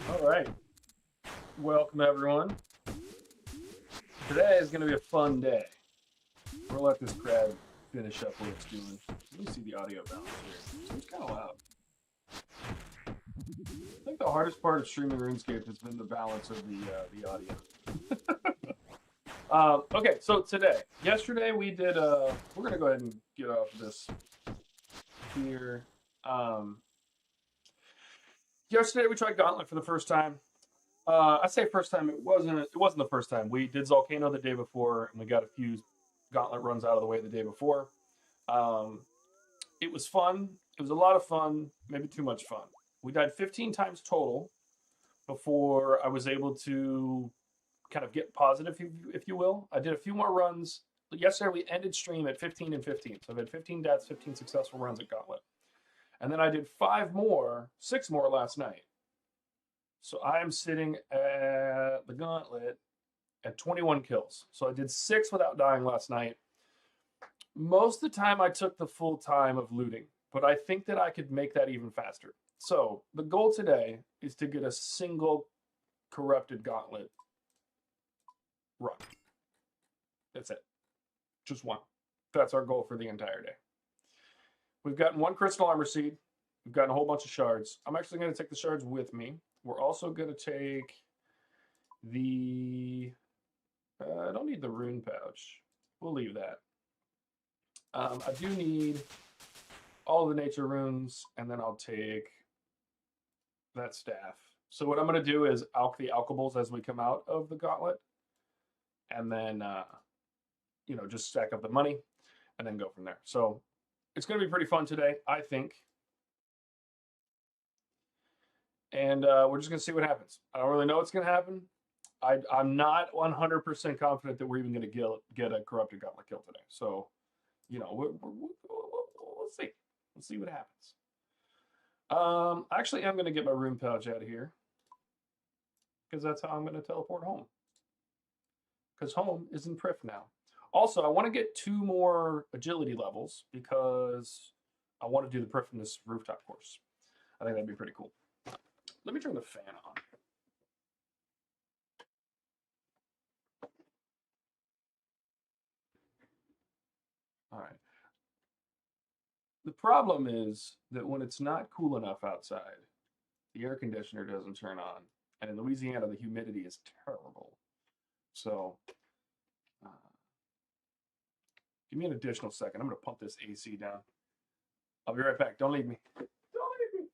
All right. Welcome, everyone. Today is going to be a fun day. We'll let this crab finish up what it's doing. Let me see the audio balance here. It's kind of loud. I think the hardest part of streaming RuneScape has been the balance of the audio. Okay, so yesterday we did. We're going to go ahead and get off this here. Yesterday we tried Gauntlet for the first time. I say first time. It wasn't the first time. We did Volcano the day before, and we got a few Gauntlet runs out of the way the day before. It was fun. It was a lot of fun. Maybe too much fun. We died 15 times total before I was able to kind of get positive, if you will. I did a few more runs. Yesterday we ended stream at 15 and 15. So I've had 15 deaths, 15 successful runs at Gauntlet. And then I did 6 more last night. So I am sitting at the Gauntlet at 21 kills. So I did 6 without dying last night. Most of the time I took the full time of looting, but I think that I could make that even faster. So the goal today is to get a single Corrupted Gauntlet run. That's it. Just one. That's our goal for the entire day. We've gotten 1 Crystal Armor Seed. We've gotten a whole bunch of shards. I'm actually going to take the shards with me. We're also going to take the... I don't need the rune pouch. We'll leave that. I do need all the nature runes, and then I'll take that staff. So what I'm going to do is alch the alchables as we come out of the Gauntlet, and then, just stack up the money, and then go from there. So it's going to be pretty fun today, I think. And we're just going to see what happens. I don't really know what's going to happen. I'm not 100% confident that we're even going to get a Corrupted Gauntlet kill today. So, we'll see. We'll see what happens. Actually, I'm going to get my rune pouch out of here, because that's how I'm going to teleport home. Because home is in Prif now. Also, I want to get 2 more agility levels, because I want to do the Prif in this rooftop course. I think that'd be pretty cool. Let me turn the fan on. All right. The problem is that when it's not cool enough outside, the air conditioner doesn't turn on. And in Louisiana, the humidity is terrible. So give me an additional second. I'm going to pump this AC down. I'll be right back. Don't leave me. Don't leave me.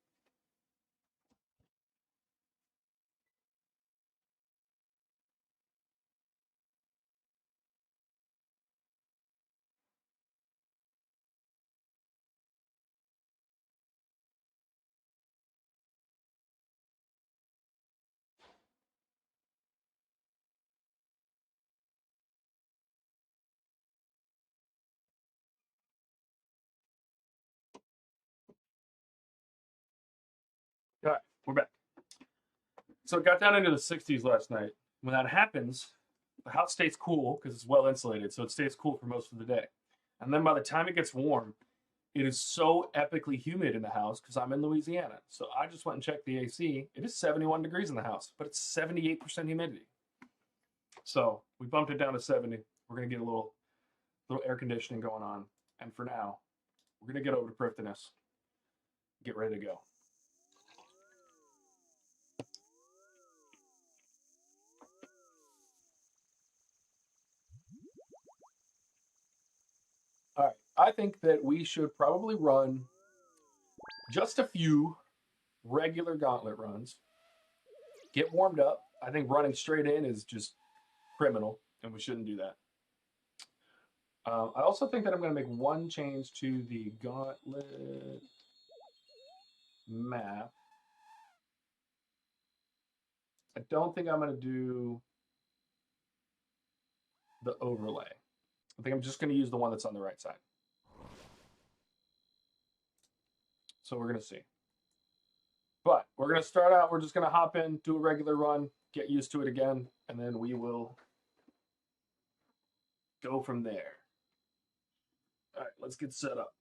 All right, we're back. So it got down into the 60s last night. When that happens, the house stays cool because it's well insulated, so it stays cool for most of the day. And then by the time it gets warm, it is so epically humid in the house because I'm in Louisiana. So I just went and checked the AC. It is 71 degrees in the house, but it's 78% humidity. So we bumped it down to 70. We're going to get a little air conditioning going on. And for now, we're going to get over to Prifdiness, get ready to go. All right. I think that we should probably run just a few regular Gauntlet runs, get warmed up. I think running straight in is just criminal, and we shouldn't do that. I also think that I'm going to make 1 change to the Gauntlet map. I don't think I'm going to do the overlay. I think I'm just going to use the one that's on the right side. So we're going to see. But we're going to start out, we're just going to hop in, do a regular run, get used to it again, and then we will go from there. All right, let's get set up.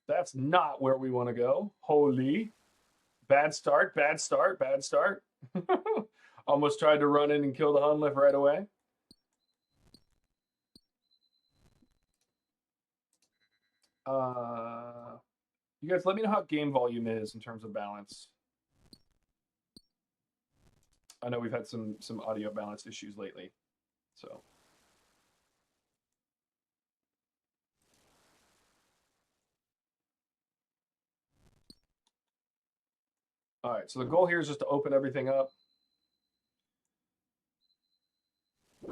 That's not where we want to go. Holy. Bad start, bad start, bad start. Almost tried to run in and kill the Hunlift right away. You guys, let me know how game volume is in terms of balance. I know we've had some audio balance issues lately, so. All right, so the goal here is just to open everything up.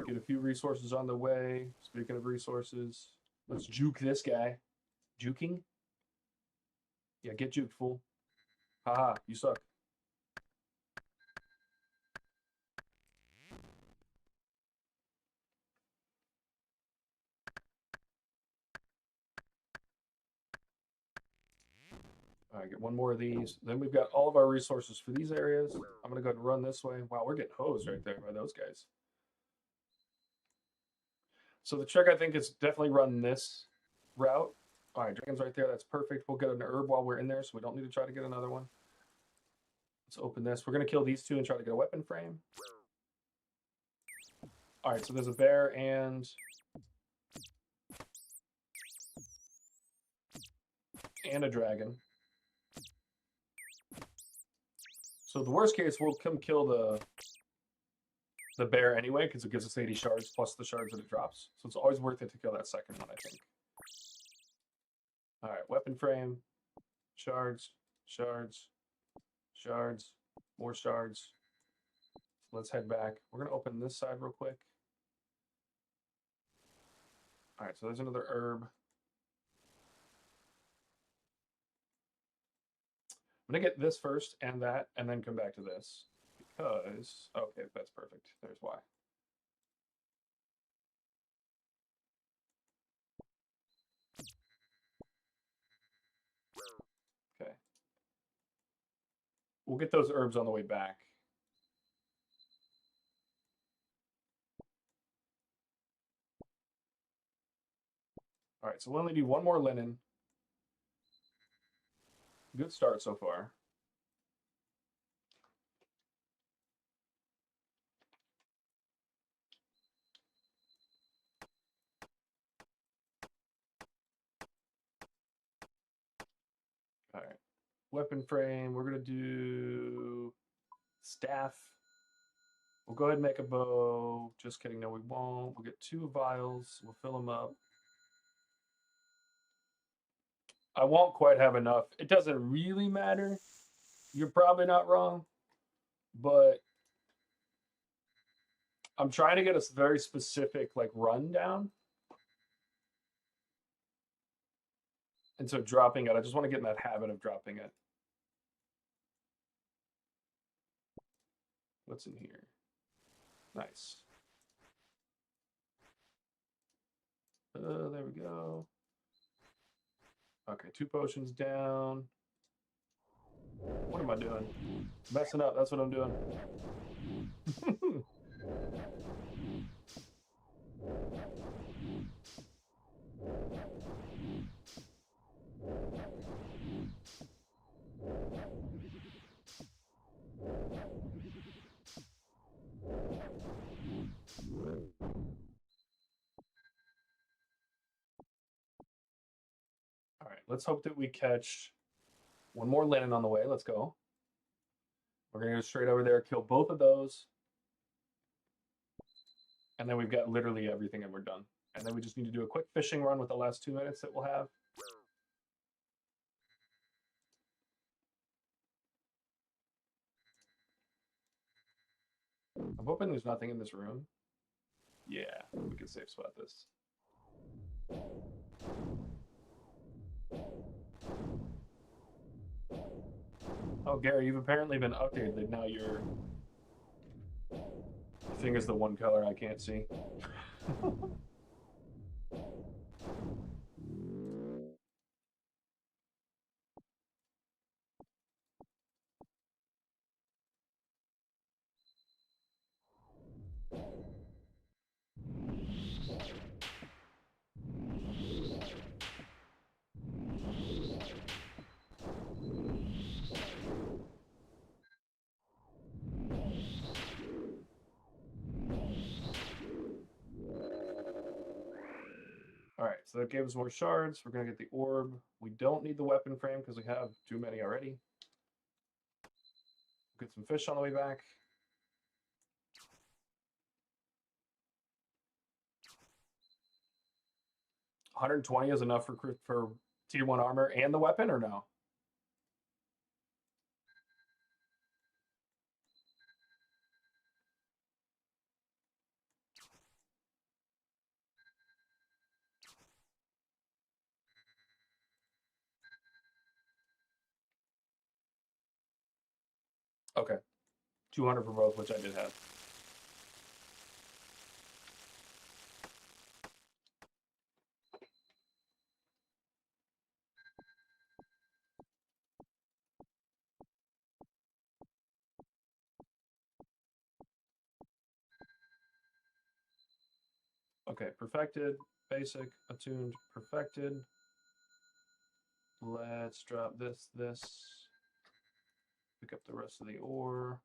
Get a few resources on the way. Speaking of resources, let's juke this guy. Juking? Yeah, get juked, fool. Haha, you suck. All right, get one more of these. Then we've got all of our resources for these areas. I'm going to go ahead and run this way. Wow, we're getting hosed right there by those guys. So the trick, I think, is definitely run this route. All right, dragon's right there. That's perfect. We'll get an herb while we're in there, so we don't need to try to get another one. Let's open this. We're going to kill these two and try to get a weapon frame. All right, so there's a bear and a dragon. So the worst case, we'll come kill the bear anyway, because it gives us 80 shards plus the shards that it drops. So it's always worth it to kill that second one, I think. All right, weapon frame, shards, shards, shards, more shards. Let's head back. We're going to open this side real quick. All right, so there's another herb. I'm going to get this first and that, and then come back to this. Because, okay, that's perfect. There's why. Okay. We'll get those herbs on the way back. All right, so we'll only do one more linen. Good start so far. All right, weapon frame. We're gonna do staff. We'll go ahead and make a bow. Just kidding, no we won't. We'll get 2 vials. We'll fill them up. I won't quite have enough. It doesn't really matter. You're probably not wrong, but I'm trying to get a very specific like rundown. And so dropping it, I just want to get in that habit of dropping it. What's in here? Nice. There we go. Okay, 2 potions down. What am I doing? Messing up, that's what I'm doing. All right, let's hope that we catch one more linen on the way. Let's go. We're going to go straight over there, kill both of those. And then we've got literally everything and we're done. And then we just need to do a quick fishing run with the last 2 minutes that we'll have. I'm hoping there's nothing in this room. Yeah, we can safe spot this. Oh, Gary, you've apparently been updated. Now your thing is the one color I can't see. All right, so that gave us more shards. We're going to get the orb. We don't need the weapon frame because we have too many already. Get some fish on the way back. $120 is enough for tier 1 armor and the weapon, or no? Okay. 200 for both, which I did have. Okay, perfected, basic, attuned, perfected. Let's drop this. Pick up the rest of the ore.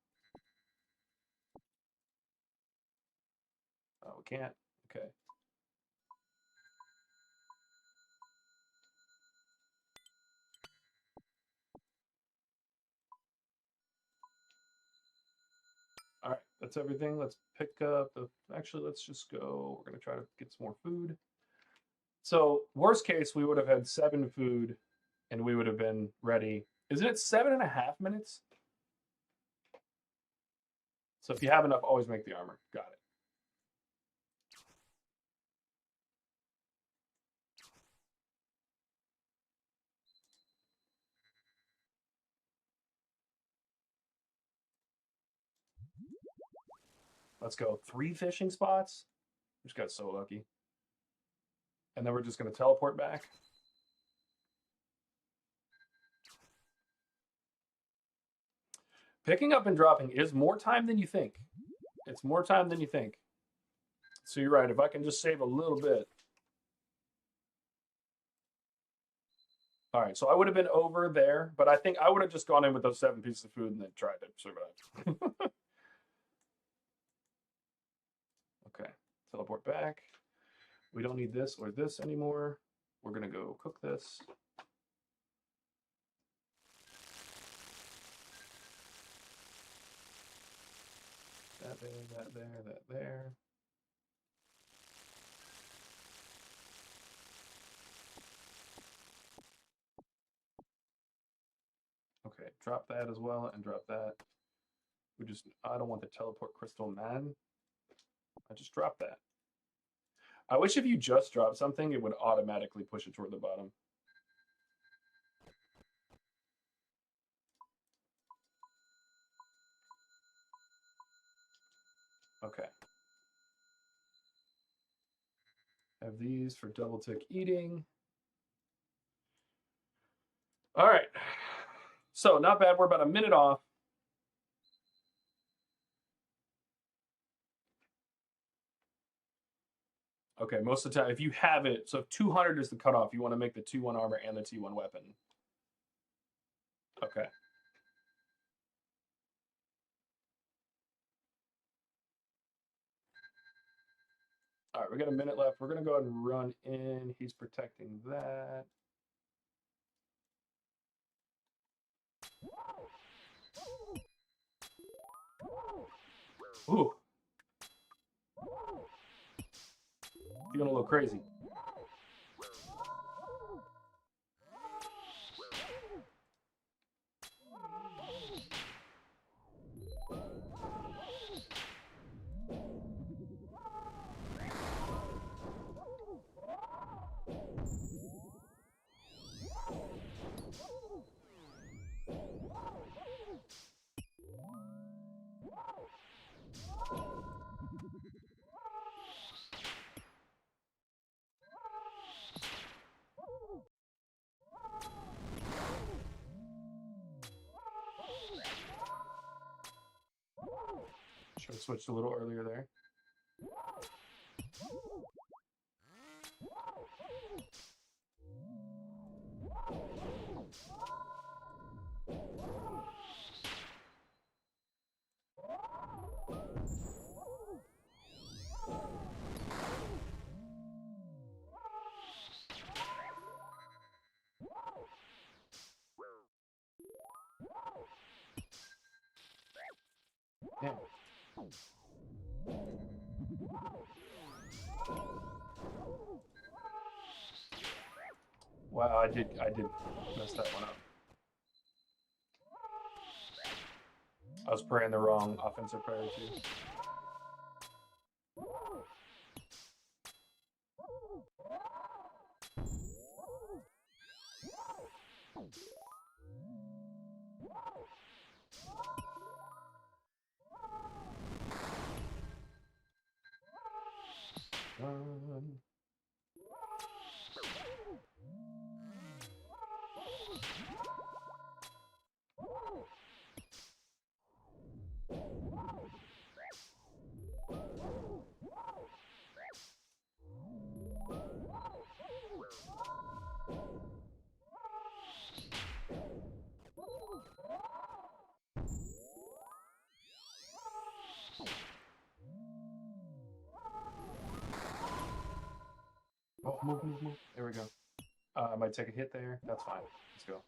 Oh, we can't. Okay. All right, that's everything. Let's pick up the. Actually, let's just go. We're gonna try to get some more food. So worst case, we would have had 7 food, and we would have been ready. Isn't it 7.5 minutes? So if you have enough, always make the armor. Got it. Let's go. 3 fishing spots. Just got so lucky. And then we're just going to teleport back. Picking up and dropping is more time than you think. It's more time than you think. So you're right. If I can just save a little bit. All right. So I would have been over there, but I think I would have just gone in with those 7 pieces of food and then tried to survive. Okay. Teleport back. We don't need this or this anymore. We're going to go cook this. That there, that there, that there. Okay, drop that as well and drop that. I don't want the teleport crystal, man. I just dropped that. I wish if you just drop something, it would automatically push it toward the bottom. Okay. Have these for double tick eating. All right. So not bad. We're about a minute off. Okay, most of the time, if you have it, so if 200 is the cutoff, you want to make the T1 armor and the T1 weapon. Okay. All right, we got a minute left. We're going to go ahead and run in. He's protecting that. Ooh. Feeling a little crazy. Should have switched a little earlier there. Damn. Wow, I did mess that one up. I was praying the wrong offensive prayer too. Oh, move. There we go. I might take a hit there. That's fine. Let's go.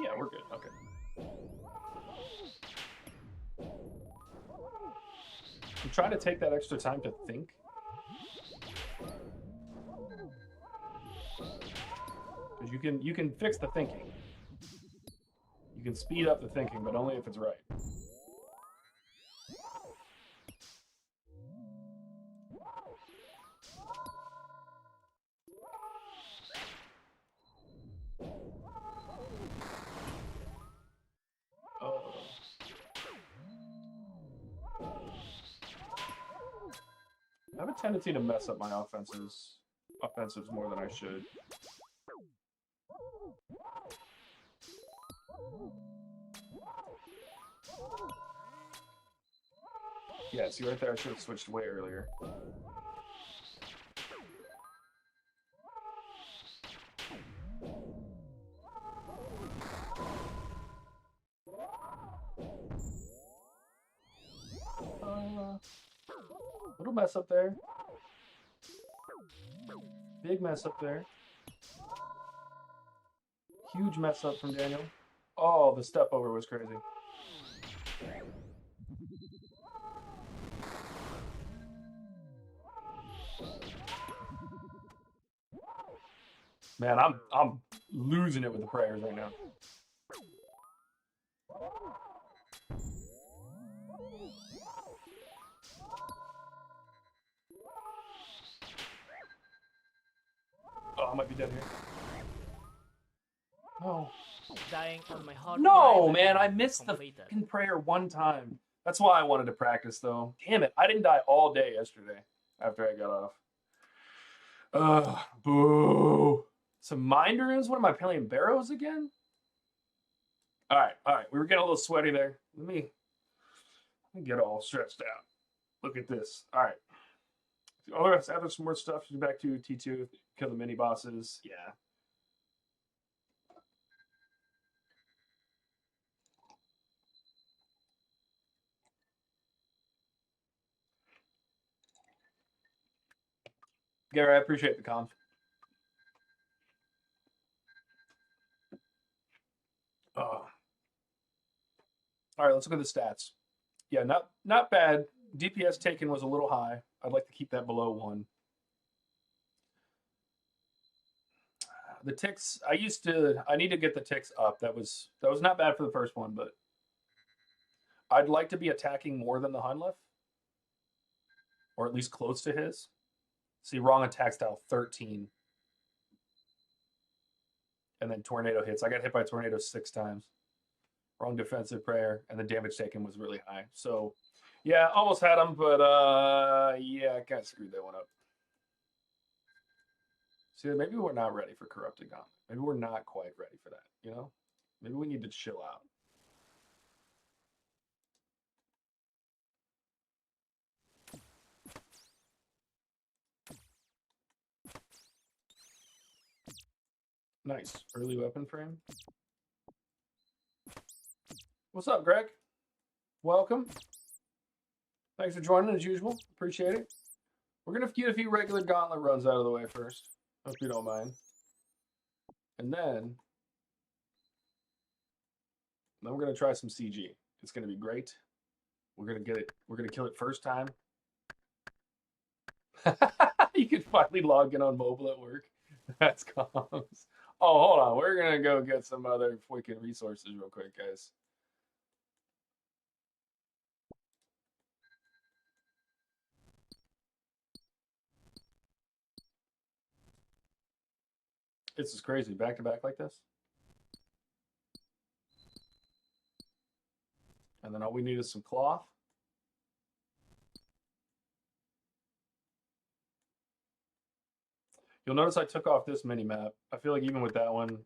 Yeah, we're good. Okay. I'm trying to take that extra time to think. Because you can fix the thinking. You can speed up the thinking, but only if it's right. I have a tendency to mess up my offensives more than I should. Yeah, see right there, I should have switched way earlier. Little mess up there. Big mess up there. Huge mess up from Daniel. Oh, the step over was crazy. Man, I'm losing it with the prayers right now. Oh, I might be dead here. No. Dying on my hard No, man, I missed the fucking prayer one time. That's why I wanted to practice, though. Damn it, I didn't die all day yesterday after I got off. Boo. Some mind runes? What am I playing, Barrows again? All right. We were getting a little sweaty there. Let me get all stretched out. Look at this. All right. After some more stuff, back to T2, kill the mini bosses. Yeah. Gary, I appreciate the conf. All right, let's look at the stats. Yeah, not bad. DPS taken was a little high. I'd like to keep that below 1. The ticks, I need to get the ticks up. That was not bad for the first one, but I'd like to be attacking more than the Hunlef, or at least close to his. See, wrong attack style 13, and then tornado hits. I got hit by tornado 6 times. Wrong defensive prayer, and the damage taken was really high. So, yeah, almost had him, but yeah, I kind of screwed that one up. See, maybe we're not ready for Corrupted Gauntlet. Maybe we're not quite ready for that, you know? Maybe we need to chill out. Nice. Early weapon frame. What's up, Greg? Welcome. Thanks for joining as usual. Appreciate it. We're going to get a few regular gauntlet runs out of the way first. Hope you don't mind. And then Then we're gonna try some CG. It's gonna be great. We're gonna get it. We're gonna kill it first time. You can finally log in on mobile at work. That's comms. Oh, hold on. We're gonna go get some other freaking resources real quick, guys. This is crazy. Back to back like this. And then all we need is some cloth. You'll notice I took off this mini map. I feel like even with that one,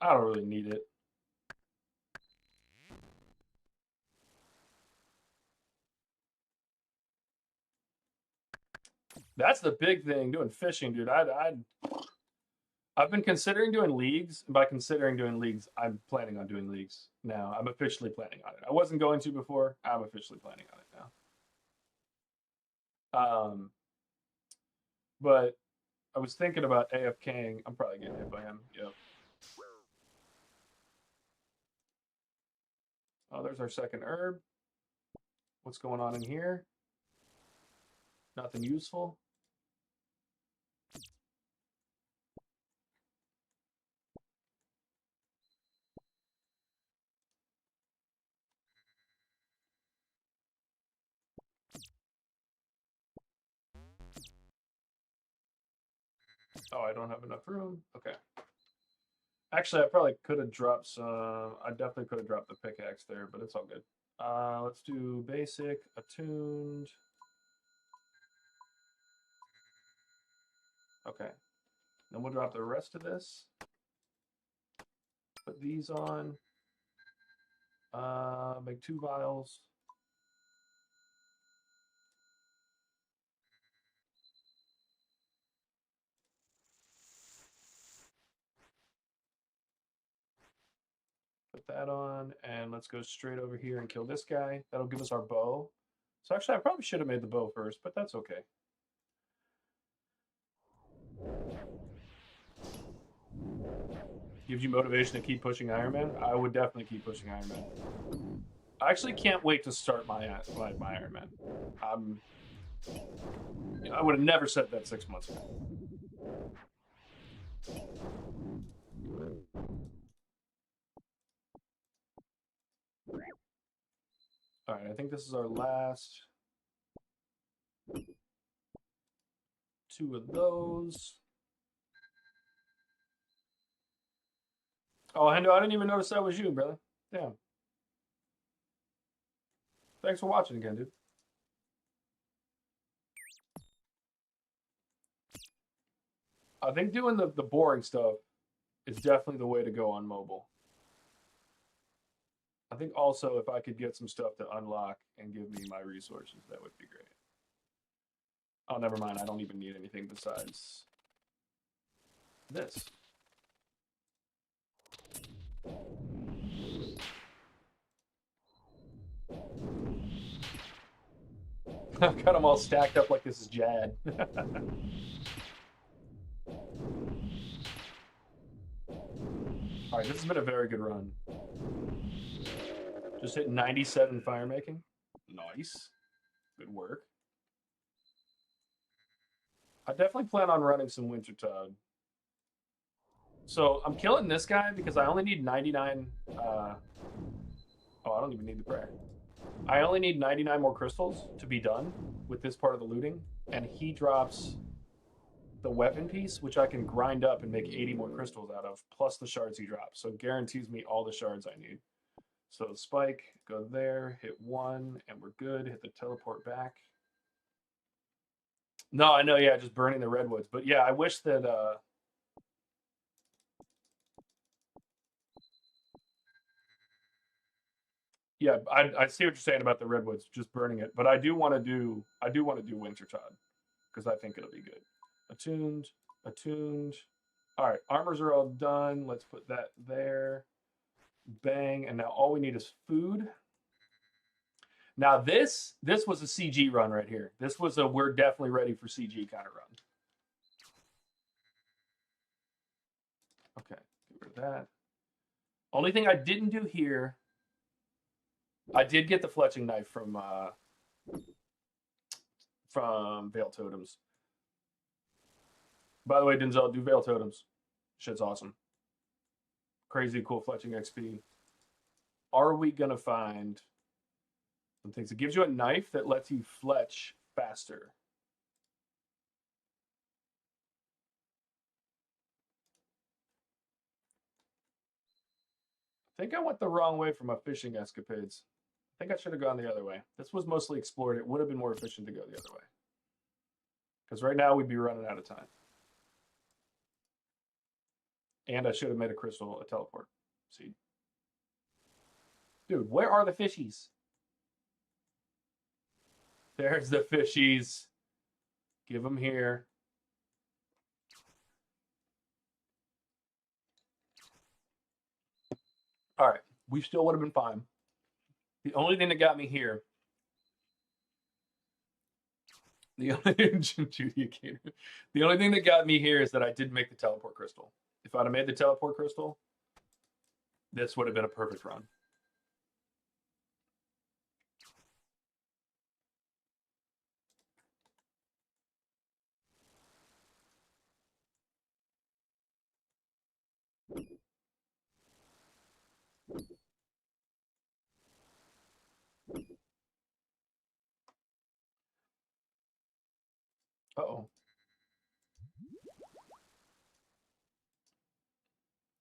I don't really need it. That's the big thing doing fishing, dude. I've been considering doing leagues. And by considering doing leagues, I'm planning on doing leagues now. I'm officially planning on it. I wasn't going to before. I'm officially planning on it now. But I was thinking about AFKing. I'm probably getting hit by him. Yep. Oh, there's our second herb. What's going on in here? Nothing useful. Oh, I don't have enough room. Okay. Actually, I probably could have dropped some. I definitely could have dropped the pickaxe there, but it's all good. Let's do basic, attuned. Okay. Then we'll drop the rest of this. Put these on. Make 2 vials. Put that on, and let's go straight over here and kill this guy. That'll give us our bow. So actually, I probably should have made the bow first, but that's okay. Gives you motivation to keep pushing Iron Man? I would definitely keep pushing Iron Man. I actually can't wait to start my Iron Man. I would have never said that 6 months ago. All right, I think this is our last 2 of those. Oh, Hendo, I didn't even notice that was you, brother. Damn. Thanks for watching again, dude. I think doing the boring stuff is definitely the way to go on mobile. I think also if I could get some stuff to unlock and give me my resources, that would be great. Oh, never mind. I don't even need anything besides this. I've got them all stacked up like this is Jad. All right, this has been a very good run. Just hit 97 fire making. Nice. Good work. I definitely plan on running some Wintertide. So I'm killing this guy because I only need 99. Oh, I don't even need the prayer. I only need 99 more crystals to be done with this part of the looting. And he drops the weapon piece, which I can grind up and make 80 more crystals out of, plus the shards he drops. So it guarantees me all the shards I need. So spike, go there, hit 1, and we're good. Hit the teleport back. No, I know, yeah, just burning the redwoods. But yeah, I wish that yeah, I see what you're saying about the redwoods, just burning it. But I do want to do Wintertide because I think it'll be good. Attuned, attuned. All right, armors are all done. Let's put that there. Bang, and now all we need is food. Now this was a CG run right here. This was a we're definitely ready for CG kind of run. Okay, get rid of that. Only thing I didn't do here, I did get the fletching knife from Veil Totems. By the way, Denzel, do Veil Totems. Shit's awesome. Crazy cool fletching XP. Are we gonna find some things? It gives you a knife that lets you fletch faster. I think I went the wrong way for my fishing escapades. I think I should have gone the other way. This was mostly explored. It would have been more efficient to go the other way. Because right now we'd be running out of time. And I should have made a crystal, a teleport seed. Dude, where are the fishies? There's the fishies. Give them here. All right, we still would have been fine. The only thing that got me here, the only thing that got me here is that I didn't make the teleport crystal. If I'd have made the teleport crystal, this would have been a perfect run. Uh-oh.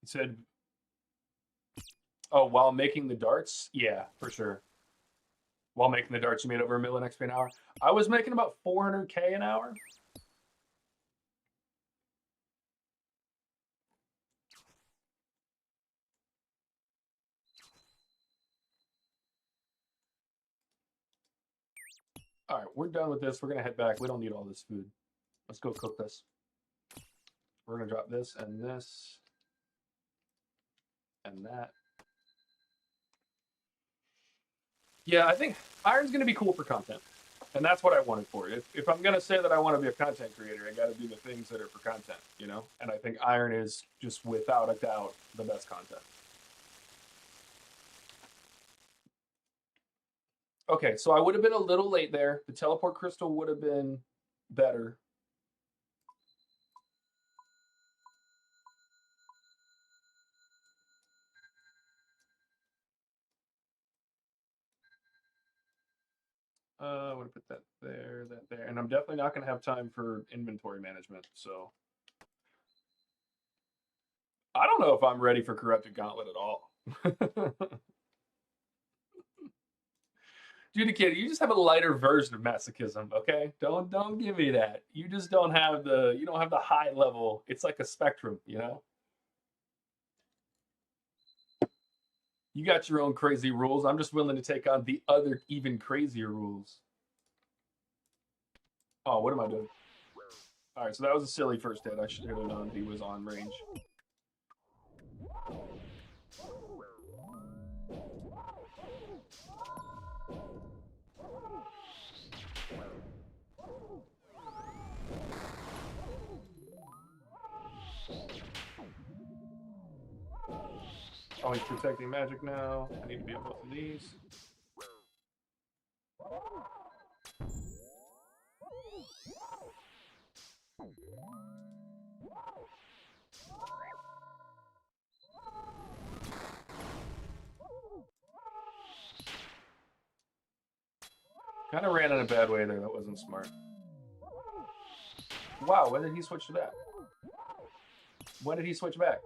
He said, oh, while making the darts? Yeah, for sure. While making the darts, you made over 1 million XP an hour. I was making about 400K an hour. All right, we're done with this. We're going to head back. We don't need all this food. Let's go cook this. We're going to drop this and this and that. Yeah, I think iron's going to be cool for content. And that's what I wanted for it. If I'm going to say that I want to be a content creator, I got to do the things that are for content, you know? And I think iron is just without a doubt the best content. Okay, so I would have been a little late there. The teleport crystal would have been better. I'm going to put that there, that there. And I'm definitely not going to have time for inventory management, so. I don't know if I'm ready for Corrupted Gauntlet at all. Judicated, you just have a lighter version of masochism, okay? Don't give me that. You just don't have the high level. It's like a spectrum, you know? You got your own crazy rules. I'm just willing to take on the other even crazier rules. Oh, what am I doing? All right, so that was a silly first hit. I should have known he was on range. Oh, he's protecting magic now. I need to be on both of these. Kind of ran in a bad way there. That wasn't smart. Wow, when did he switch to that? When did he switch back?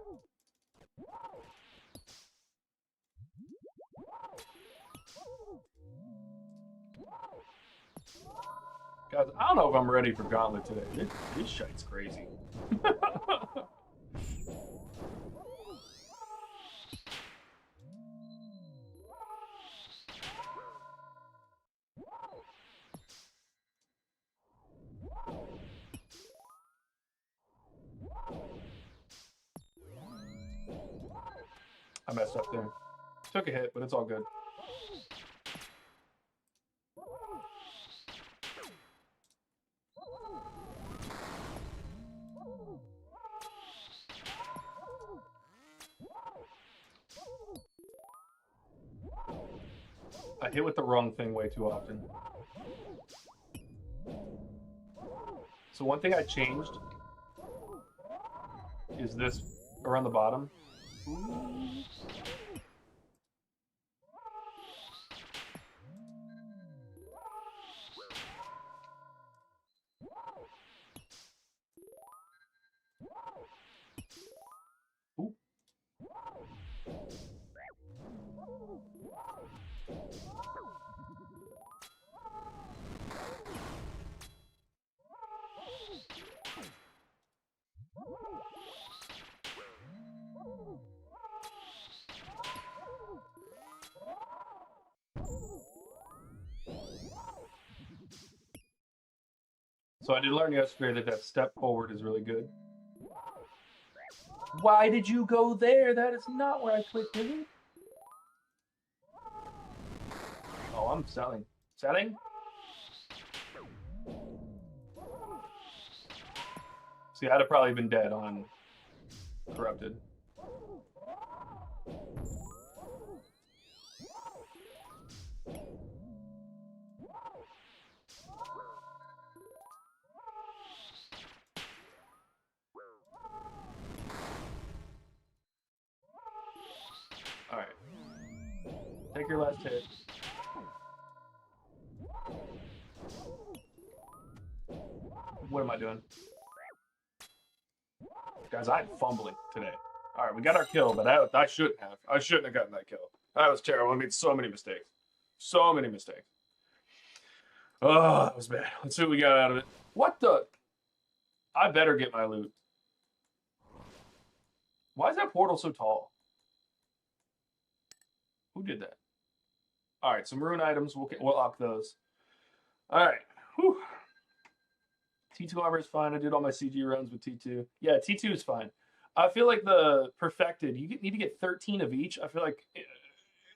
Guys, I don't know if I'm ready for Gauntlet today. This shite's crazy. I messed up there. Took a hit, but it's all good. I hit with the wrong thing way too often. So one thing I changed is this around the bottom. Ooh. So I did learn yesterday that that step forward is really good. Why did you go there? That is not where I clicked, is it? Oh, I'm selling. Selling? See, I'd have probably been dead on Corrupted. All right. Take your last hit. What am I doing? Guys, I'm fumbling today. All right, we got our kill, but I shouldn't have. I shouldn't have gotten that kill. That was terrible. I made so many mistakes. So many mistakes. Oh, that was bad. Let's see what we got out of it. What the? I better get my loot. Why is that portal so tall? Who did that? All right, some rune items. We'll up those. All right. Whew. T2 armor is fine. I did all my CG runs with T2. Yeah, T2 is fine. I feel like the perfected, you need to get 13 of each. I feel like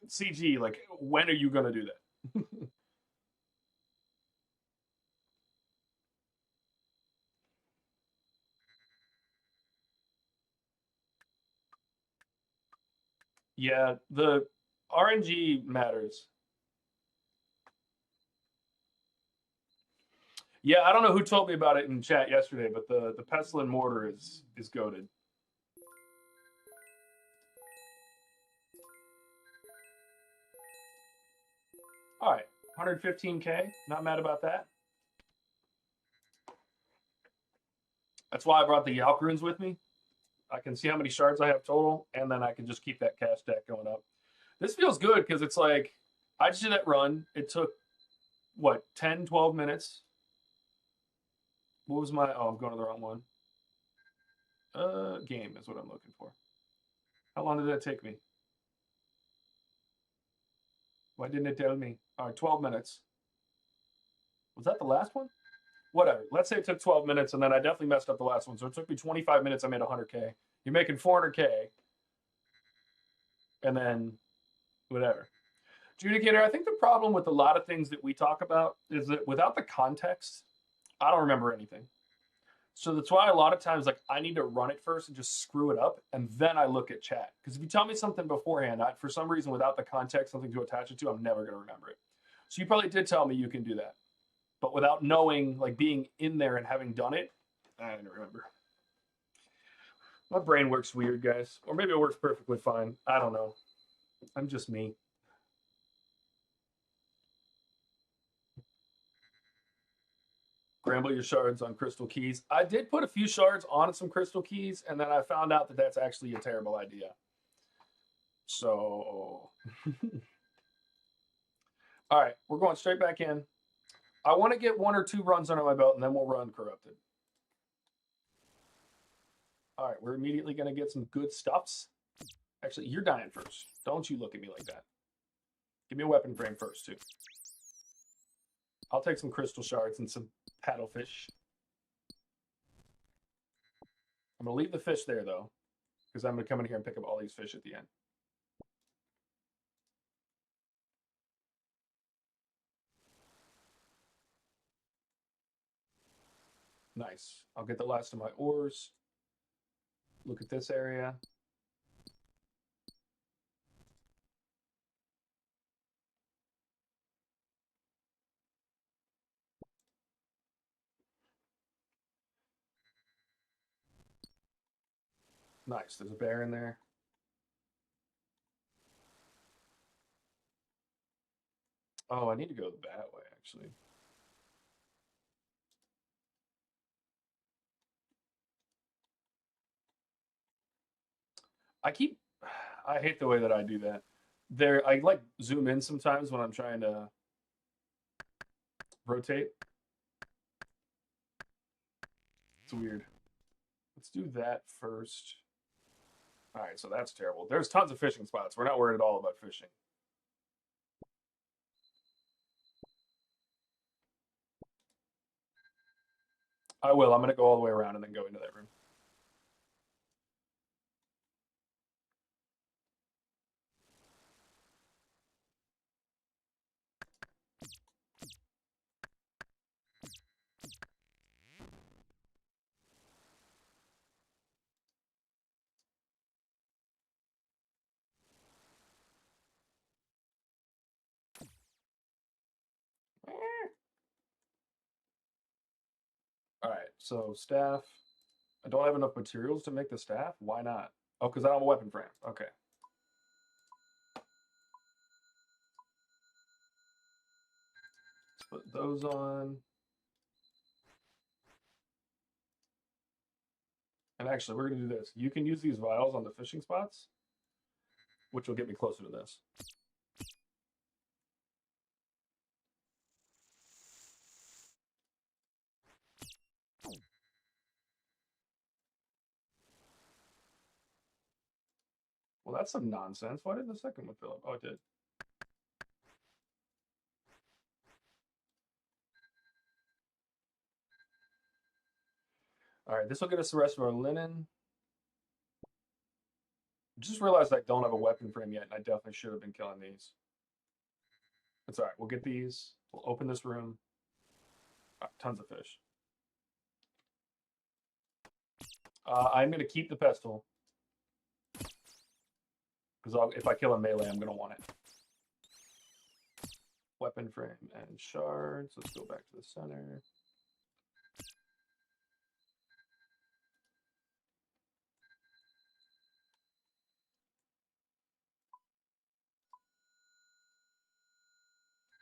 CG, like, when are you going to do that? Yeah, the RNG matters. Yeah, I don't know who told me about it in chat yesterday, but the pestle and mortar is goated. All right, 115K. Not mad about that. That's why I brought the Yalk runes with me. I can see how many shards I have total, and then I can just keep that cash stack going up. This feels good because it's like I just did that run. It took what 10, 12 minutes. What was my? Oh, I'm going to the wrong one. Game is what I'm looking for. How long did that take me? Why didn't it tell me? All right, 12 minutes. Was that the last one? Whatever. Let's say it took 12 minutes, and then I definitely messed up the last one. So it took me 25 minutes. I made 100K. You're making 400K, and then whatever. Judicator, I think the problem with a lot of things that we talk about is that without the context, I don't remember anything. So that's why a lot of times, like, I need to run it first and just screw it up, and then I look at chat. Because if you tell me something beforehand, for some reason, without the context, something to attach it to, I'm never going to remember it. So you probably did tell me you can do that. But without knowing, like, being in there and having done it, I don't remember. My brain works weird, guys. Or maybe it works perfectly fine. I don't know. I'm just me. Scramble your shards on crystal keys. I did put a few shards on some crystal keys, and then I found out that that's actually a terrible idea. So, all right, we're going straight back in. I want to get 1 or 2 runs under my belt, and then we'll run Corrupted. All right, we're immediately going to get some good stuffs. Actually, you're dying first. Don't you look at me like that. Give me a weapon frame first, too. I'll take some crystal shards and some paddlefish. I'm going to leave the fish there, though, because I'm going to come in here and pick up all these fish at the end. Nice. I'll get the last of my ores. Look at this area. Nice. There's a bear in there. Oh, I need to go that way, actually. I hate the way that I do that. I like zoom in sometimes when I'm trying to rotate. It's weird. Let's do that first. All right, so that's terrible. There's tons of fishing spots. We're not worried at all about fishing. I will. I'm going to go all the way around and then go into that room. All right, so staff. I don't have enough materials to make the staff. Why not? Oh, because I don't have a weapon frame. Okay. Let's put those on. And actually, we're going to do this. You can use these vials on the fishing spots, which will get me closer to this. Well, that's some nonsense. Why didn't the second one fill up? Oh, it did. All right, this will get us the rest of our linen. Just realized I don't have a weapon frame yet, and I definitely should have been killing these. It's all right. We'll get these. We'll open this room. Tons of fish. I'm going to keep the pestle. Because if I kill a melee, I'm going to want it. Weapon frame and shards. Let's go back to the center.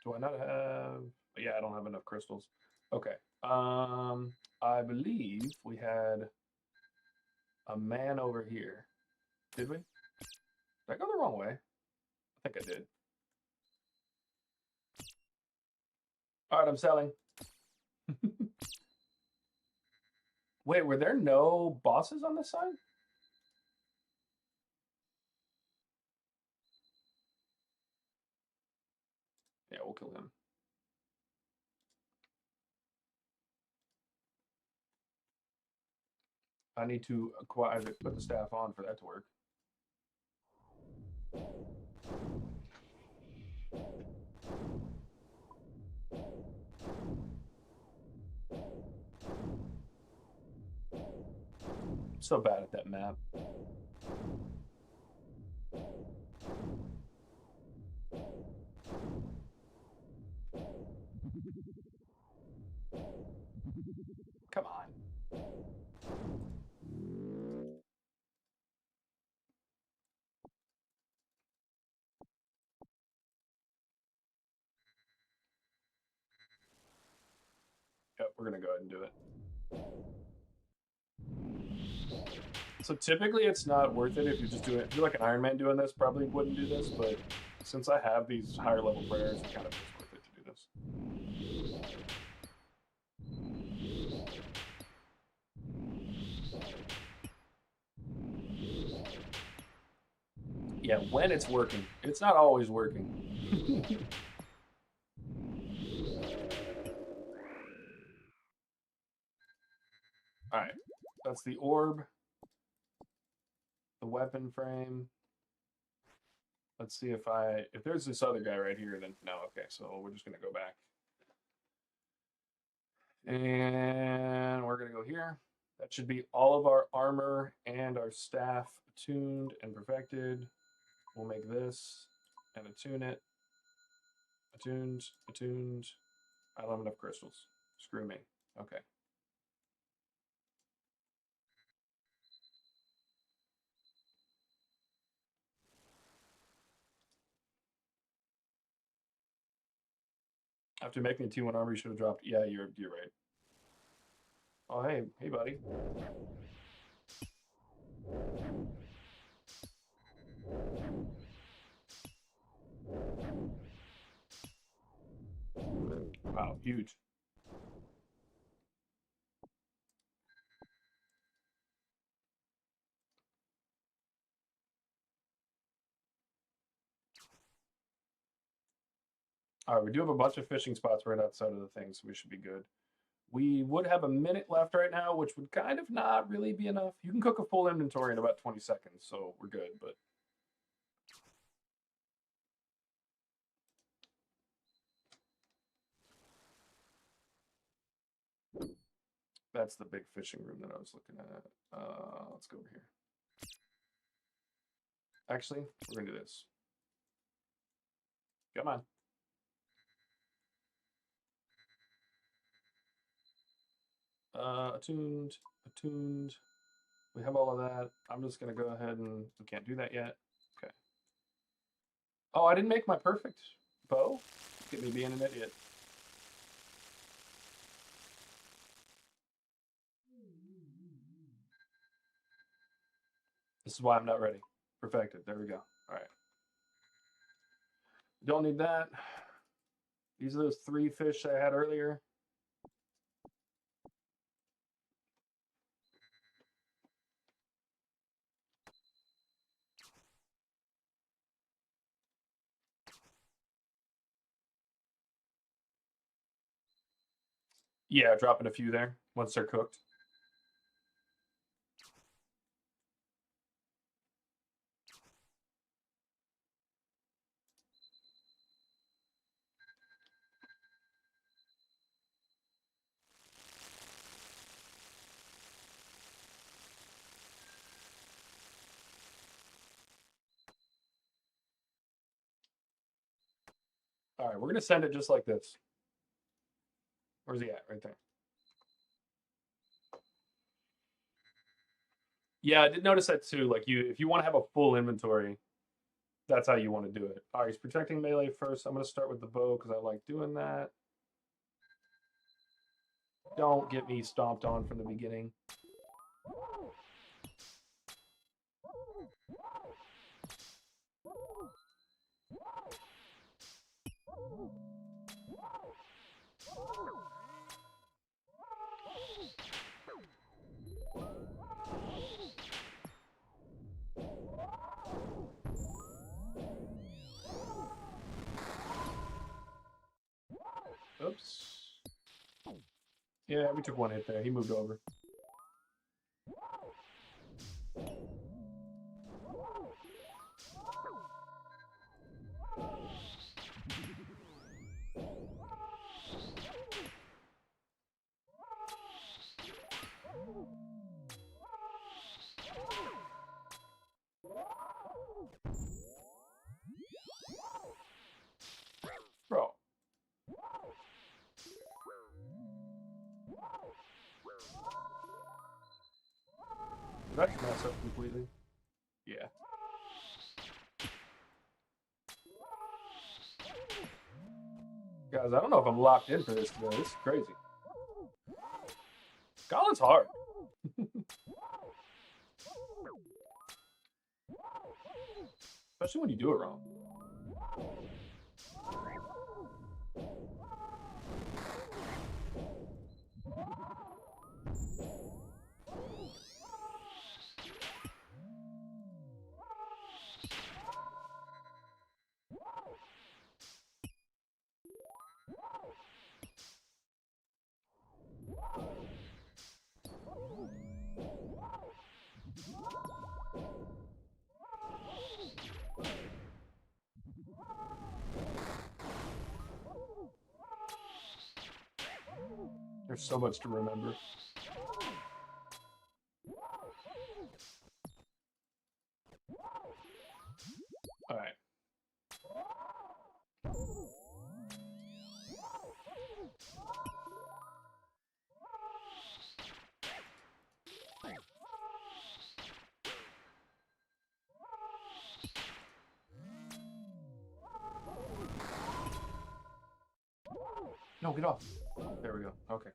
Do I not have... Yeah, I don't have enough crystals. Okay. I believe we had a man over here. Did we? Did I go the wrong way? I think I did. All right, I'm selling. Wait, were there no bosses on this side? Yeah, we'll kill him. I need to put the staff on for that to work. I'm so bad at that map. Come on. Yep, we're gonna go ahead and do it. So typically it's not worth it if you just do it. If you're like an Iron Man doing this, probably wouldn't do this, but since I have these higher level prayers, it kind of is worth it to do this. Yeah, when it's working. It's not always working. All right, that's the orb, the weapon frame. Let's see if there's this other guy right here, then no, okay, so we're just gonna go back. And we're gonna go here. That should be all of our armor and our staff attuned and perfected. We'll make this and attune it. Attuned, attuned. I don't have enough crystals. Screw me. Okay. After making a T1 armor, you should have dropped. Yeah, you're right. Oh, hey, buddy. Wow, huge. All right, we do have a bunch of fishing spots right outside of the thing, so we should be good. We would have a minute left right now, which would kind of not really be enough. You can cook a full inventory in about 20 seconds, so we're good, but... That's the big fishing room that I was looking at. Let's go over here. Actually, we're going to do this. Come on. Attuned. We have all of that. I'm just going to go ahead and... We can't do that yet. Okay. Oh, I didn't make my perfect bow? Get me being an idiot. This is why I'm not ready. Perfected. There we go. All right. Don't need that. These are those 3 fish I had earlier. Yeah, dropping a few there once they're cooked. All right, we're going to send it just like this. Where's he at? Right there. Yeah, I did notice that too. Like if you want to have a full inventory, that's how you want to do it. All right, he's protecting melee first. I'm going to start with the bow because I like doing that. Don't get me stomped on from the beginning. Oops. Yeah, we took 1 hit there. He moved over. Bro. Did I just mess up completely? Yeah. Guys, I don't know if I'm locked in for this today. This is crazy. Gauntlet's hard. Especially when you do it wrong. There's so much to remember. All right. No, get off. There we go. Okay.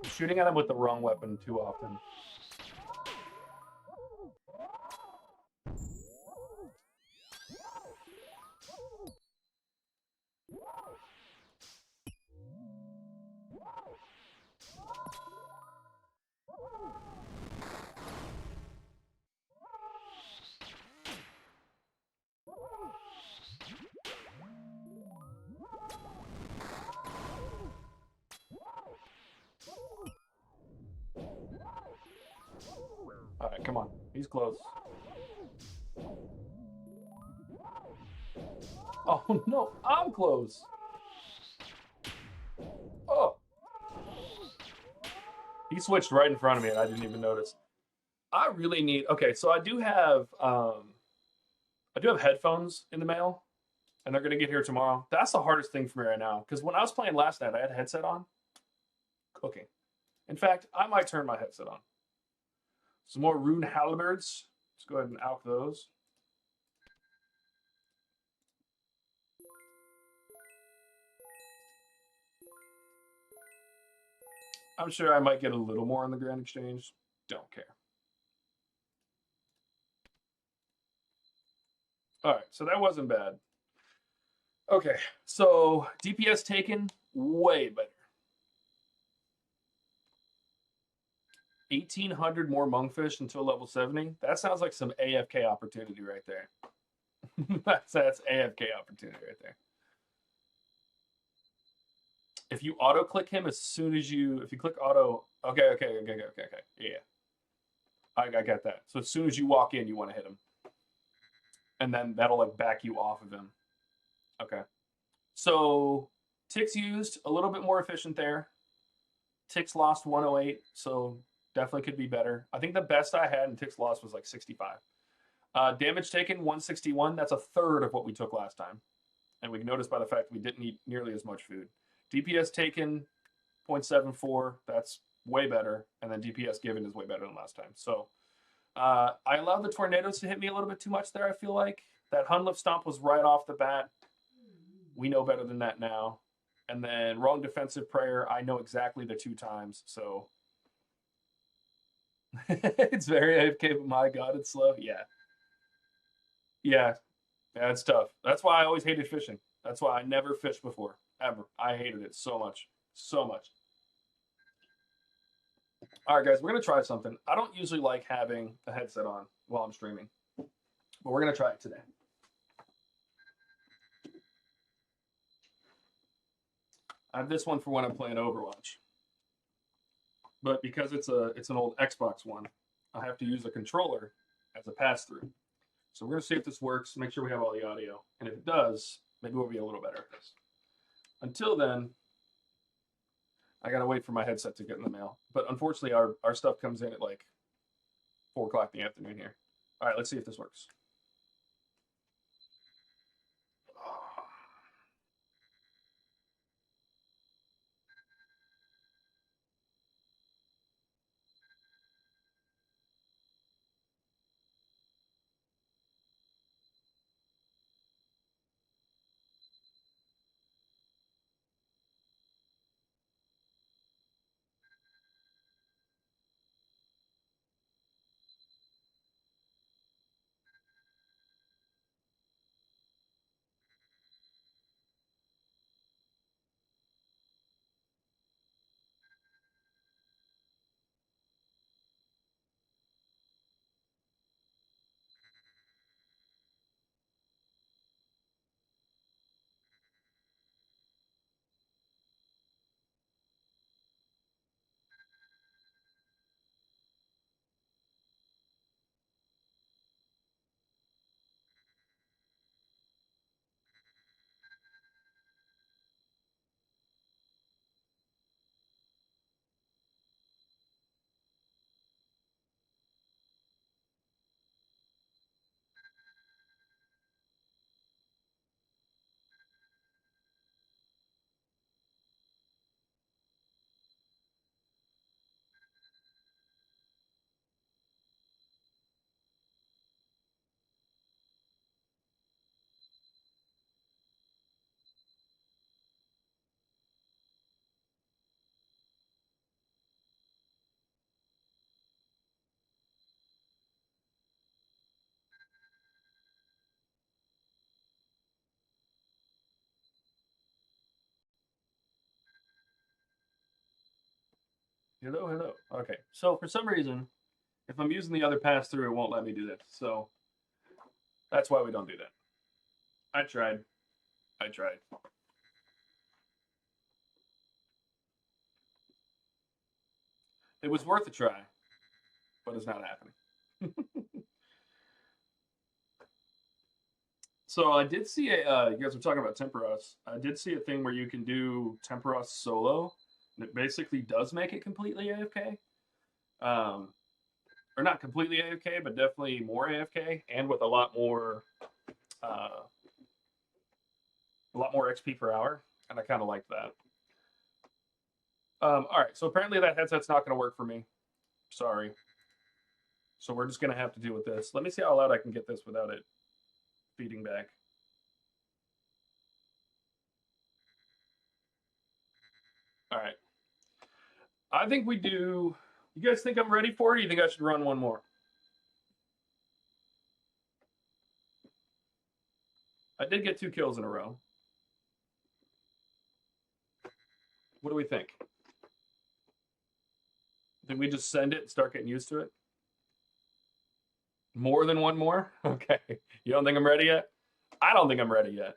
I'm shooting at him with the wrong weapon too often. All right, come on. He's close. Oh no, I'm close. Oh. He switched right in front of me and I didn't even notice. I really need, okay, so I do have headphones in the mail and they're gonna get here tomorrow. That's the hardest thing for me right now. Because when I was playing last night, I had a headset on. Cooking. In fact, I might turn my headset on. Some more rune halberds. Let's go ahead and alch those. I'm sure I might get a little more in the Grand Exchange. Don't care. All right, so that wasn't bad. Okay, so DPS taken, way better. 1,800 more monkfish until level 70. That sounds like some AFK opportunity right there. that's AFK opportunity right there. If you auto click him as soon as if you click auto, okay. Yeah, I got that. So as soon as you walk in, you want to hit him, and then that'll like back you off of him. Okay. So ticks used a little bit more efficient there. Ticks lost 108, so definitely could be better. I think the best I had in ticks lost was like 65. Damage taken 161. That's a third of what we took last time, and we can notice by the fact we didn't eat nearly as much food. DPS taken 0.74. That's way better, and then DPS given is way better than last time. So I allowed the tornadoes to hit me a little bit too much there. I feel like that Hunlift stomp was right off the bat. We know better than that now. And then wrong defensive prayer. I know exactly the 2 times. So it's very AFK, but my God, it's slow. Yeah, it's tough. That's why I always hated fishing. That's why I never fished before, ever. I hated it so much. So much. All right, guys, we're going to try something. I don't usually like having a headset on while I'm streaming, but we're going to try it today. I have this one for when I'm playing Overwatch. But because it's an old Xbox one, I have to use a controller as a pass-through. So we're going to see if this works, make sure we have all the audio. And if it does, maybe we'll be a little better at this. Until then, I got to wait for my headset to get in the mail. But unfortunately, our stuff comes in at like 4 o'clock in the afternoon here. All right, let's see if this works. Hello, hello. Okay, so for some reason, if I'm using the other pass through, it won't let me do this. So that's why we don't do that. I tried. I tried. It was worth a try, but it's not happening. So I did see you guys were talking about Temperos. I did see a thing where you can do Temperos solo, and it basically does make it completely AFK. Or not completely AFK, but definitely more AFK, and with uh, a lot more XP per hour, and I kind of like that. All right, so apparently that headset's not going to work for me. Sorry. So we're just going to have to deal with this. Let me see how loud I can get this without it feeding back. All right. I think we do. You guys think I'm ready for it? Or you think I should run one more? I did get 2 kills in a row. What do we think? Think we just send it and start getting used to it? More than one more? Okay. You don't think I'm ready yet? I don't think I'm ready yet.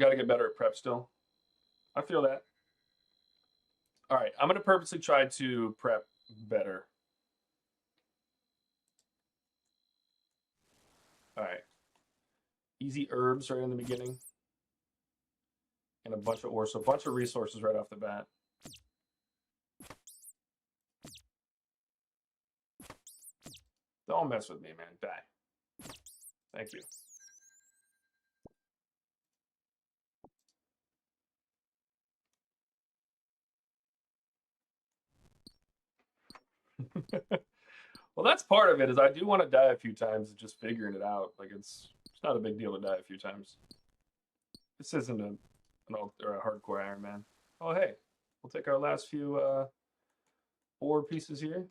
Got to get better at prep still. I feel that. All right. I'm going to purposely try to prep better. All right. Easy herbs right in the beginning. And a bunch of ore. So a bunch of resources right off the bat. Don't mess with me, man. Die. Thank you. Well, that's part of it. Is I do want to die a few times, just figuring it out. Like it's not a big deal to die a few times. This isn't a hardcore Iron Man. Oh hey, we'll take our last few ore pieces here.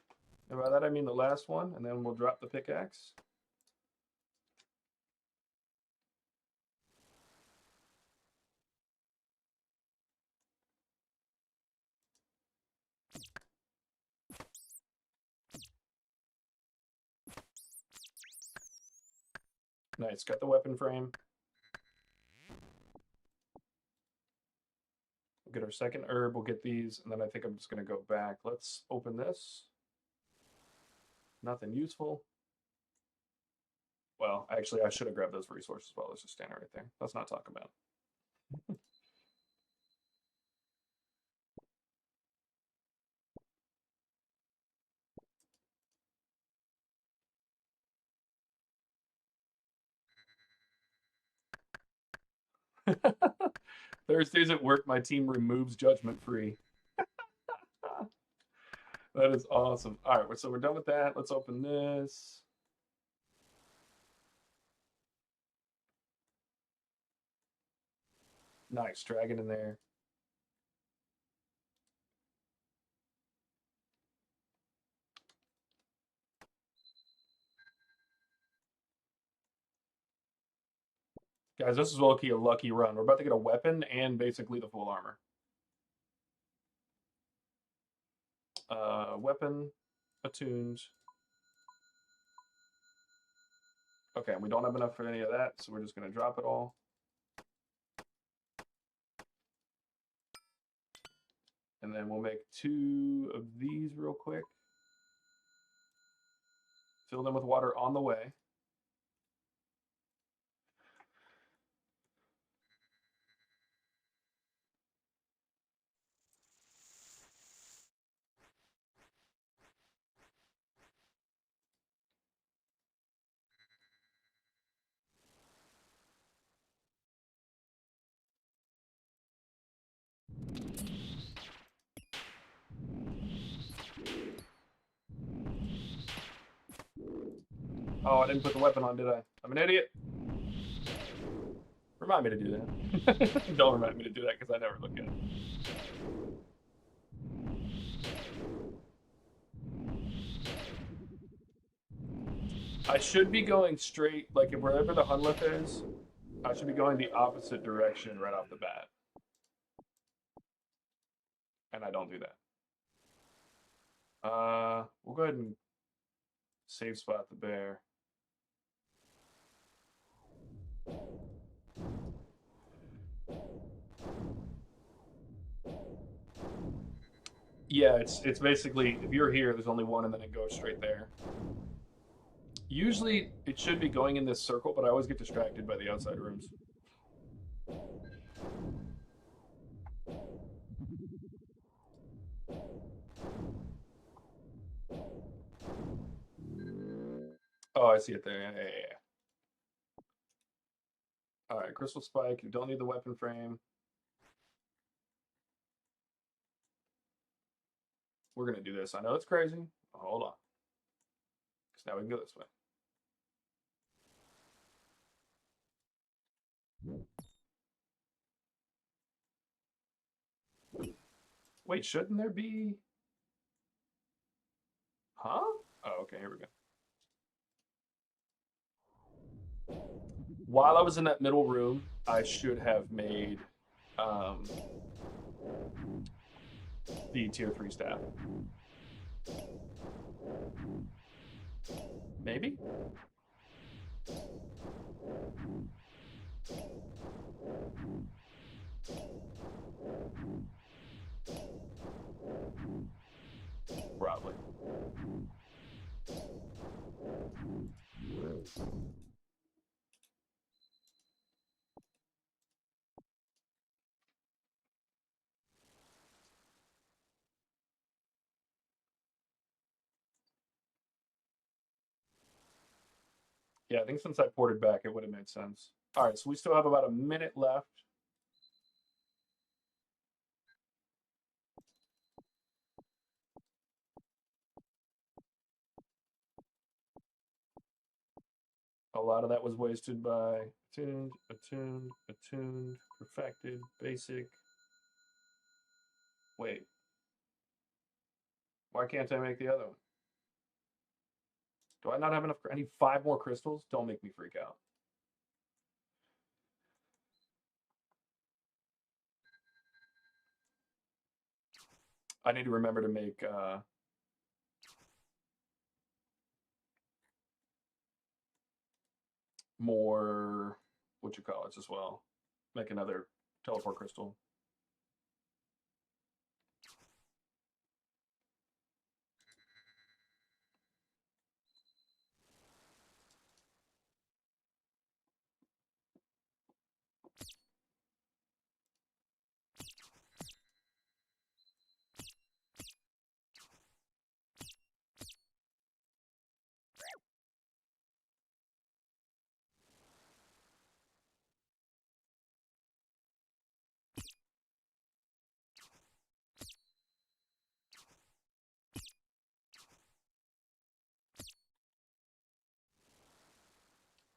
And by that I mean the last one, and then we'll drop the pickaxe. Nice, got the weapon frame. We'll get our second herb, we'll get these, and then I think I'm just gonna go back. Let's open this. Nothing useful. Well, actually, I should have grabbed those resources while there's a standing right there. Let's not talk about it. Thursdays at work, my team removes judgment free. That is awesome. All right, so we're done with that. Let's open this. Nice, dragon in there. Guys, this is low-key a lucky run. We're about to get a weapon and basically the full armor. Weapon, attuned. Okay, we don't have enough for any of that, so we're just going to drop it all. And then we'll make 2 of these real quick. Fill them with water on the way. Oh, I didn't put the weapon on, did I? I'm an idiot. Remind me to do that. Don't remind me to do that because I never look at it. I should be going straight, like if wherever the Hunlith is, I should be going the opposite direction right off the bat. and I don't do that. We'll go ahead and save spot the bear. Yeah, it's basically, if you're here, there's only one, and then it goes straight there. Usually, it should be going in this circle, but I always get distracted by the outside rooms. Oh, I see it there. Yeah. All right, crystal spike. You don't need the weapon frame. We're gonna do this. I know it's crazy. Hold on, because now we can go this way. Wait, shouldn't there be? Huh? Oh, okay. Here we go. While I was in that middle room, I should have made the tier 3 staff. Maybe? Probably. Yeah, I think since I ported back, it would have made sense. All right, so we still have about a minute left. A lot of that was wasted by attuned, perfected, basic. Wait. Why can't I make the other one? Do I not have enough? I need 5 more crystals? Don't make me freak out. I need to remember to make more, what you call it as well. Make another teleport crystal.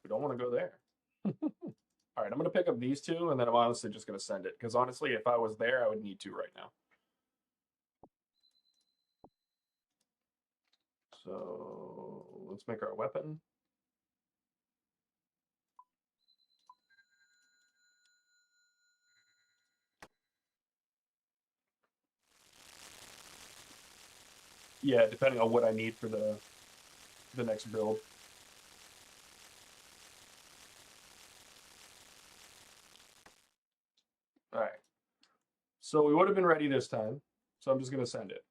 We don't want to go there. All right, I'm going to pick up these 2, and then I'm honestly just going to send it. Because honestly, if I was there, I would need 2 right now. So let's make our weapon. Yeah, depending on what I need for the next build. All right. So we would have been ready this time. So I'm just going to send it.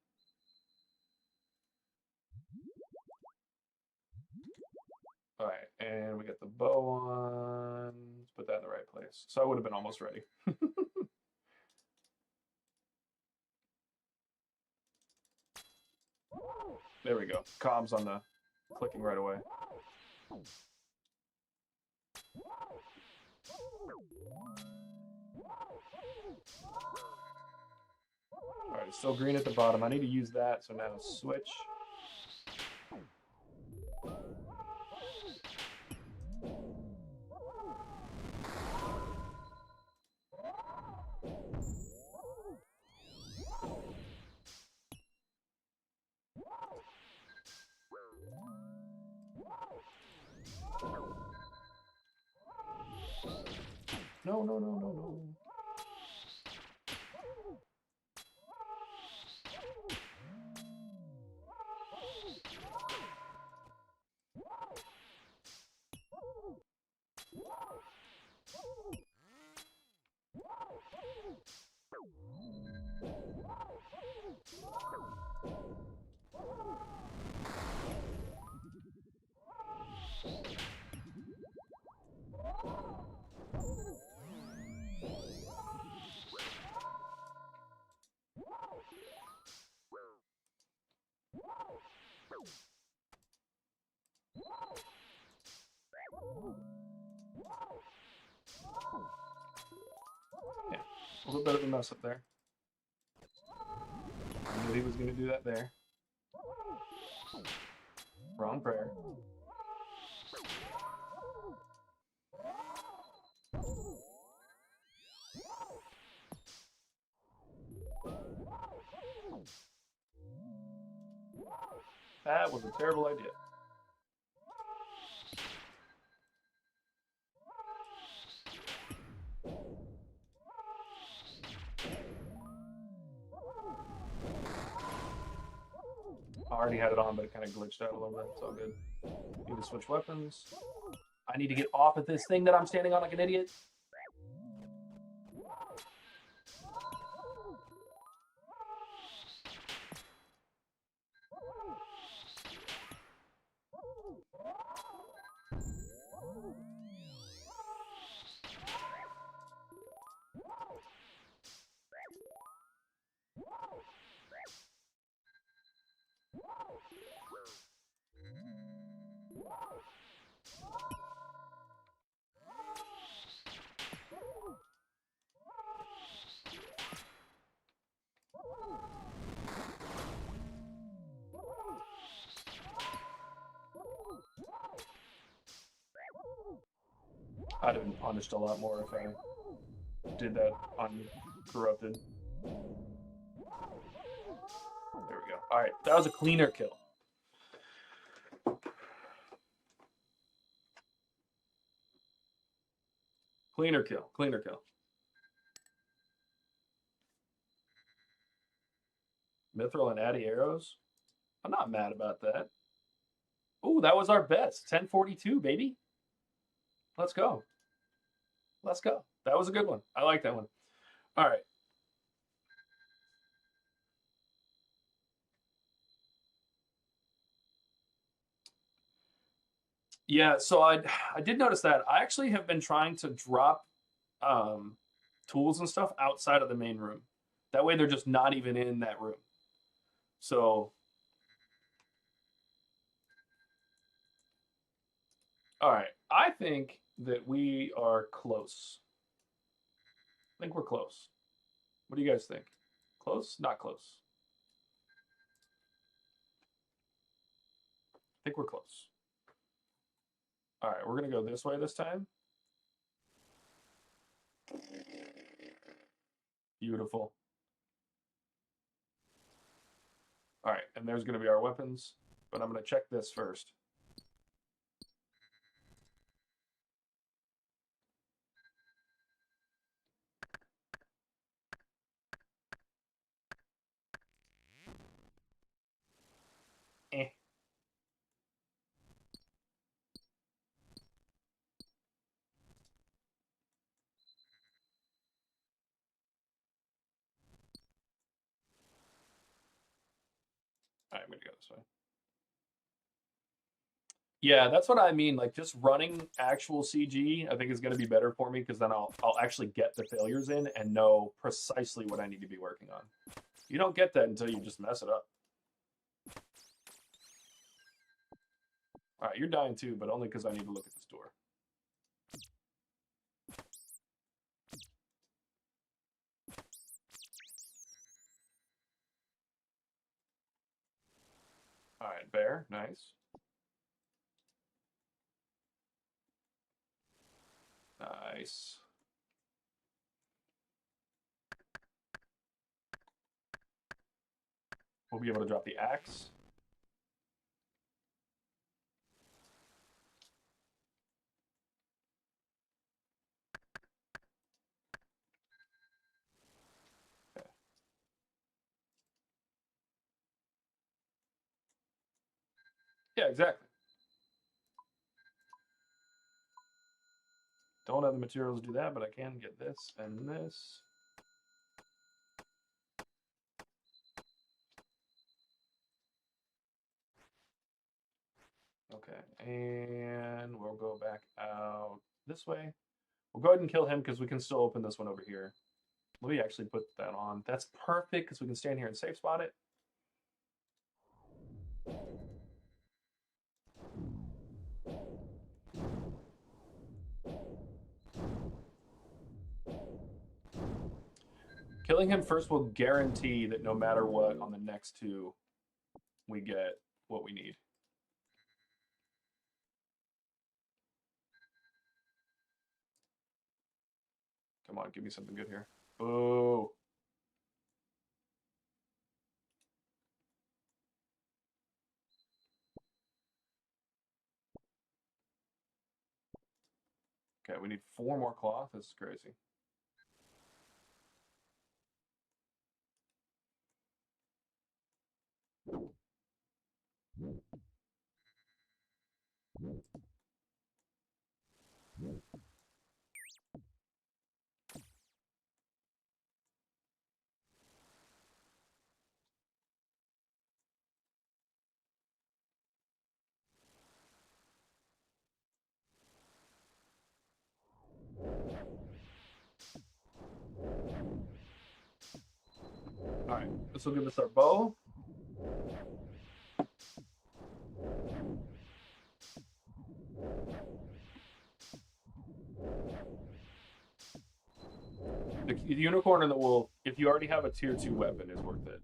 All right, and we got the bow on. Let's put that in the right place. So I would have been almost ready. There we go. Comms on the clicking right away. All right, it's still green at the bottom. I need to use that, so now switch. No. A little bit of a mess up there. I knew he was going to do that there. Wrong prayer. That was a terrible idea. I already had it on, but it kind of glitched out a little bit. It's all good. Need to switch weapons. I need to get off of this thing that I'm standing on like an idiot. I'd have been punished a lot more if I did that on Corrupted. There we go. All right, that was a cleaner kill. Cleaner kill, cleaner kill. Mithril and Addy arrows. I'm not mad about that. Oh, that was our best. 1042, baby. Let's go. Let's go. That was a good one. I like that one. All right. Yeah, so I did notice that. I actually have been trying to drop tools and stuff outside of the main room. That way they're just not even in that room. So, all right. I think that we are close. I think we're close. What do you guys think? Close? Not close. I think we're close. All right, we're going to go this way this time. Beautiful. All right, and there's going to be our weapons, but I'm going to check this first. Eh. All right, I'm going to go this way. Yeah, that's what I mean. Like just running actual CG, I think is going to be better for me because then I'll actually get the failures in and know precisely what I need to be working on. You don't get that until you just mess it up. All right, you're dying too, but only because I need to look at this door. All right, bear, nice. Nice. We'll be able to drop the axe. Okay. Yeah, exactly. Don't have the materials to do that, but I can get this and this. Okay, and we'll go back out this way. We'll go ahead and kill him because we can still open this one over here. Let me actually put that on. That's perfect because we can stand here and safe spot it. Killing him first will guarantee that no matter what on the next two, we get what we need. Come on, give me something good here. Boo. Okay, we need 4 more cloth. This is crazy. All right, this will give us our bow. The unicorn and the wolf, if you already have a tier 2 weapon, is worth it.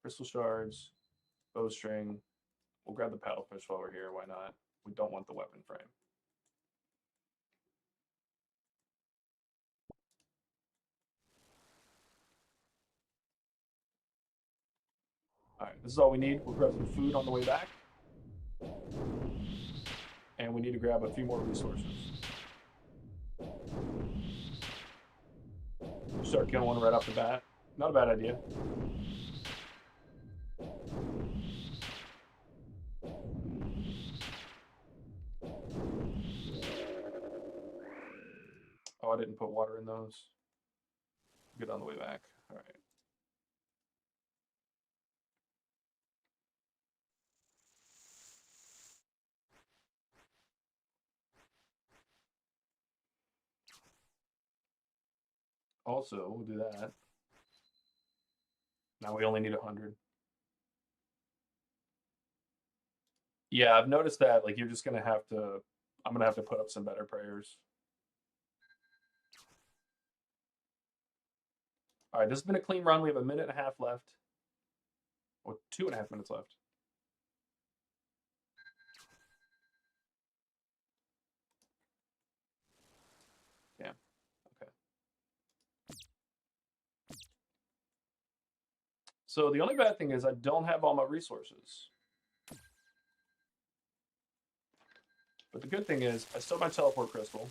Crystal shards, bowstring. We'll grab the paddlefish while we're here. Why not? We don't want the weapon frame. All right, this is all we need. We'll grab some food on the way back. And we need to grab a few more resources. Start killing one right off the bat. Not a bad idea. Oh, I didn't put water in those. Get on the way back. All right. Also, we'll do that. Now we only need 100. Yeah, I've noticed that. Like, you're just gonna have to. I'm gonna have to put up some better prayers. All right, this has been a clean run. We have a minute and a half left, or 2.5 minutes left. Yeah. Okay. So the only bad thing is I don't have all my resources. But the good thing is I still have my teleport crystal.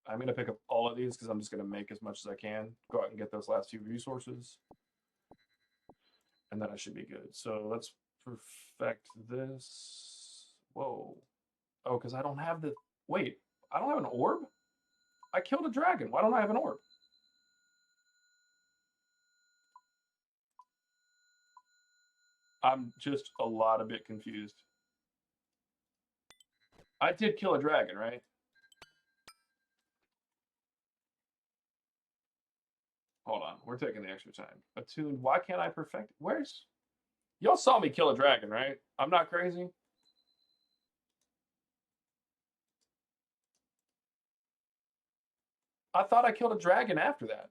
I'm going to pick up all of these because I'm just going to make as much as I can. Go out and get those last few resources. And then I should be good. So let's perfect this. Whoa. Oh, because I don't have the... Wait, I don't have an orb? I killed a dragon. Why don't I have an orb? I'm just a bit confused. I did kill a dragon, right? Hold on. We're taking the extra time. Attuned. Why can't I perfect? Where's... Y'all saw me kill a dragon, right? I'm not crazy. I thought I killed a dragon after that.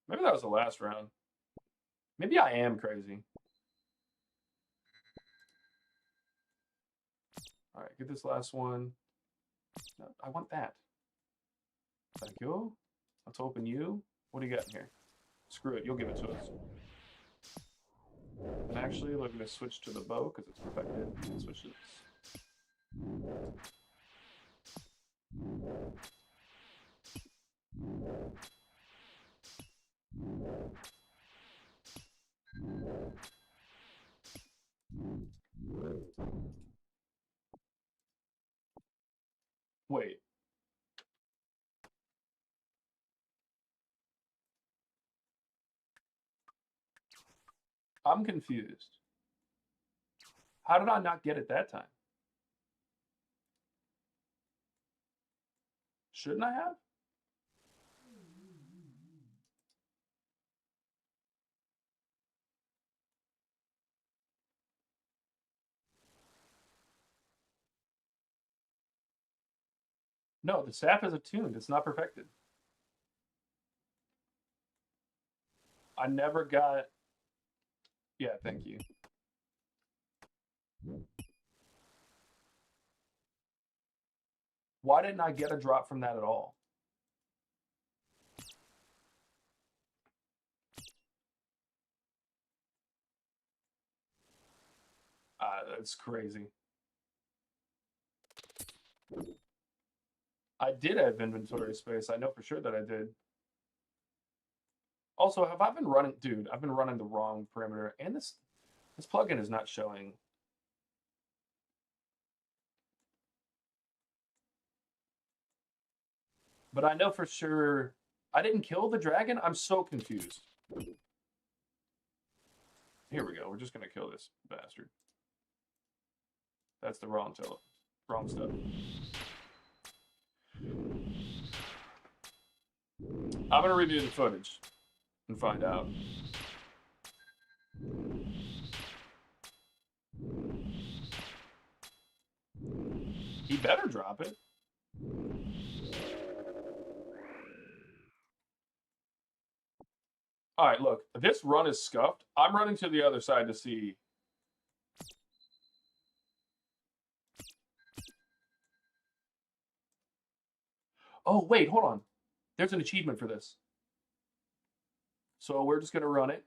Maybe that was the last round. Maybe I am crazy. All right, get this last one. No, I want that. Thank you. Let's open you. What do you got in here? Screw it, you'll give it to us. And actually, we're going to switch to the bow because it's perfected. Switch to this. Wait. I'm confused. How did I not get it that time? Shouldn't I have? No, the staff is attuned. It's not perfected. I never got... Yeah, thank you. Why didn't I get a drop from that at all? That's crazy. I did have inventory space. I know for sure that I did. Also, have I been running... Dude, I've been running the wrong perimeter. And this plugin is not showing... But I know for sure... I didn't kill the dragon? I'm so confused. Here we go. We're just going to kill this bastard. That's the wrong stuff. I'm going to review the footage and find out. He better drop it. All right, look. This run is scuffed. I'm running to the other side to see. Oh, wait, hold on. There's an achievement for this. So we're just going to run it.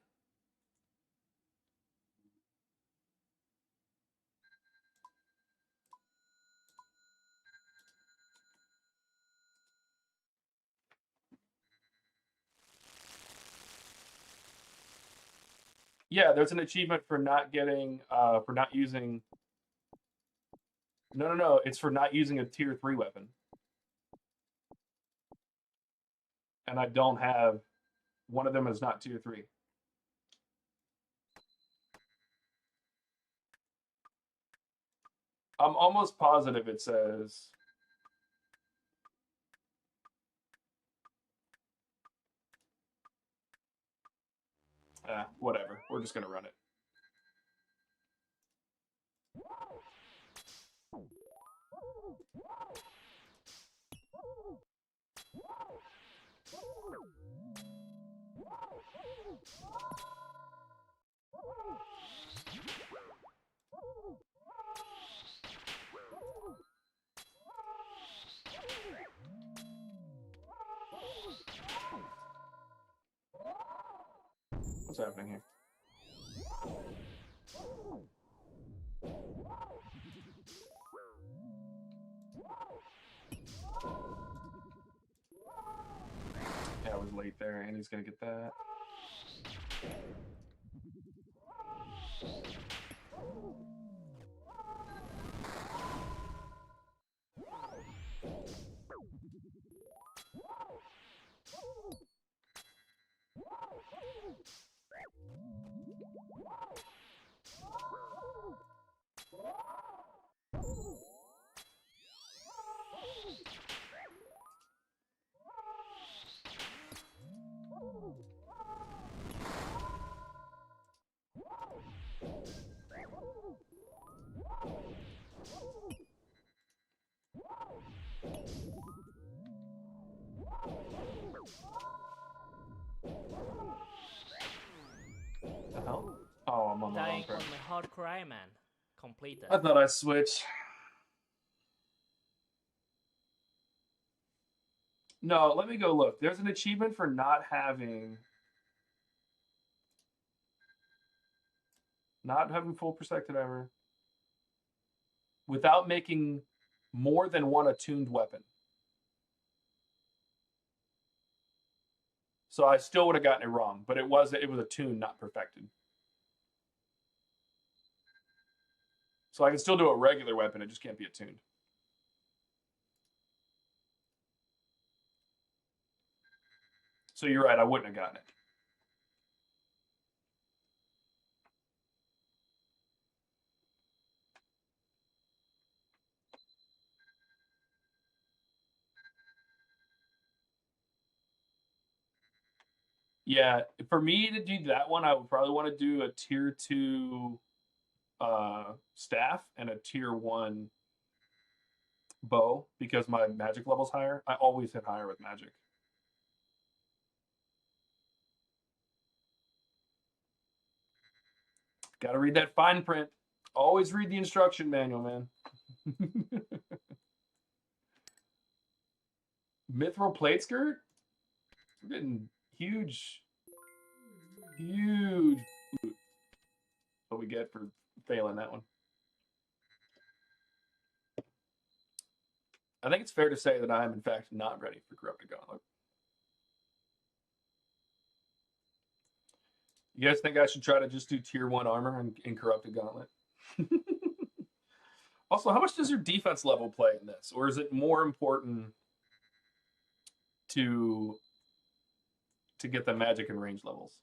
Yeah, there's an achievement for not getting, for not using... No. It's for not using a tier 3 weapon. And I don't have... One of them is not tier 3. I'm almost positive it says... whatever. We're just going to run it. What's happening here? Yeah, I was late there, and he's gonna get that. The hell? Oh, I'm on the wrong Dying track. on my hardcore Iron Man. Completed. I thought I'd switch. No, let me go look. There's an achievement for not having full perspective ever without making more than one attuned weapon. So I still would have gotten it wrong, but it was attuned, not perfected. So I can still do a regular weapon, it just can't be attuned. So you're right, I wouldn't have gotten it. Yeah, for me to do that one, I would probably want to do a tier 2 staff and a tier 1 bow because my magic level's higher. I always hit higher with magic. Got to read that fine print. Always read the instruction manual, man. Mithril plate skirt? We're getting huge loot. What we get for failing that one. I think it's fair to say that I am, in fact, not ready for Corrupted Gauntlet. You guys think I should try to just do tier 1 armor in Corrupted Gauntlet? Also, how much does your defense level play in this? Or is it more important to get the magic and range levels?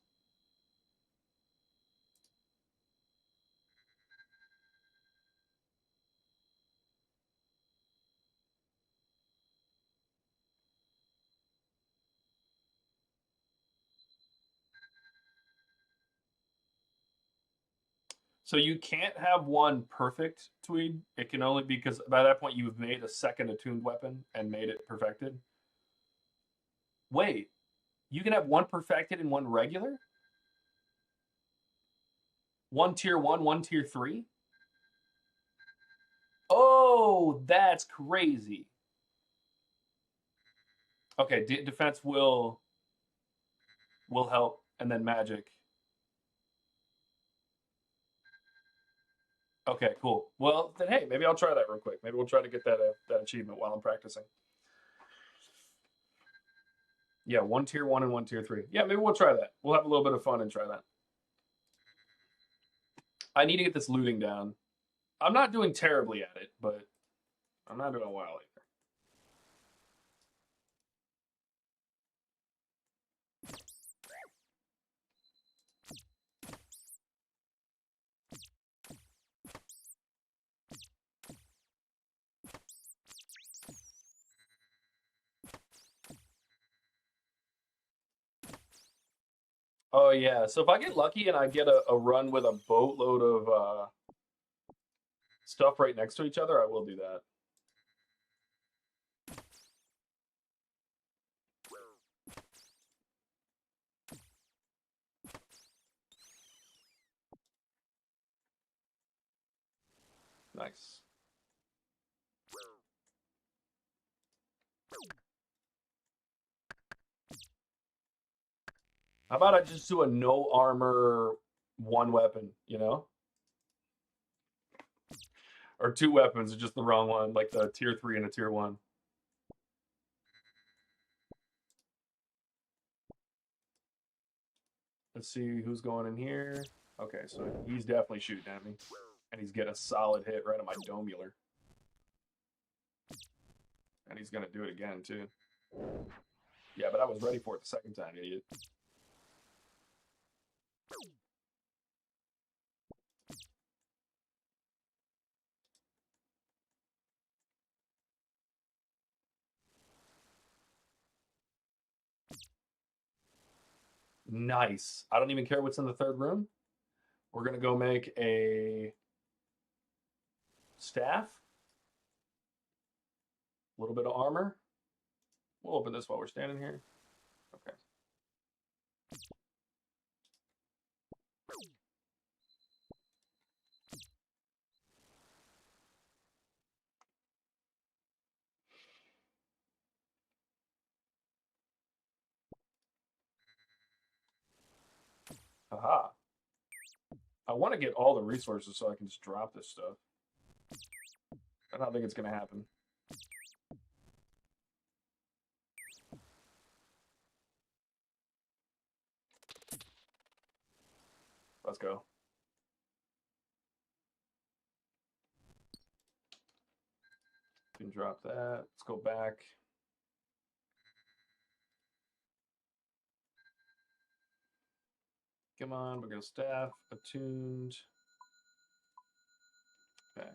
So you can't have one perfect Tweed. It can only because by that point you've made a second attuned weapon and made it perfected. Wait, you can have one perfected and one regular? One tier 1, one tier 3? Oh, that's crazy. Okay, defense will help, and then magic. Okay, cool. Well, then hey, maybe I'll try that real quick. Maybe we'll try to get that that achievement while I'm practicing. Yeah, one tier 1 and one tier 3. Yeah, maybe we'll try that. We'll have a little bit of fun and try that. I need to get this looting down. I'm not doing terribly at it, but I'm not doing well either. Oh yeah, so if I get lucky and I get a run with a boatload of stuff right next to each other, I will do that. Nice. How about I just do a no armor one weapon, you know? Or two weapons, just the wrong one, like the tier 3 and a tier 1. Let's see who's going in here. Okay, so he's definitely shooting at me. And he's getting a solid hit right on my domular. And he's gonna do it again too. Yeah, but I was ready for it the second time, idiot. Nice. I don't even care what's in the third room. We're gonna go make a staff. A little bit of armor. We'll open this while we're standing here. Okay. Aha. I want to get all the resources so I can just drop this stuff. I don't think it's going to happen. Let's go. Can drop that. Let's go back. Come on, we're going to staff, attuned. Okay.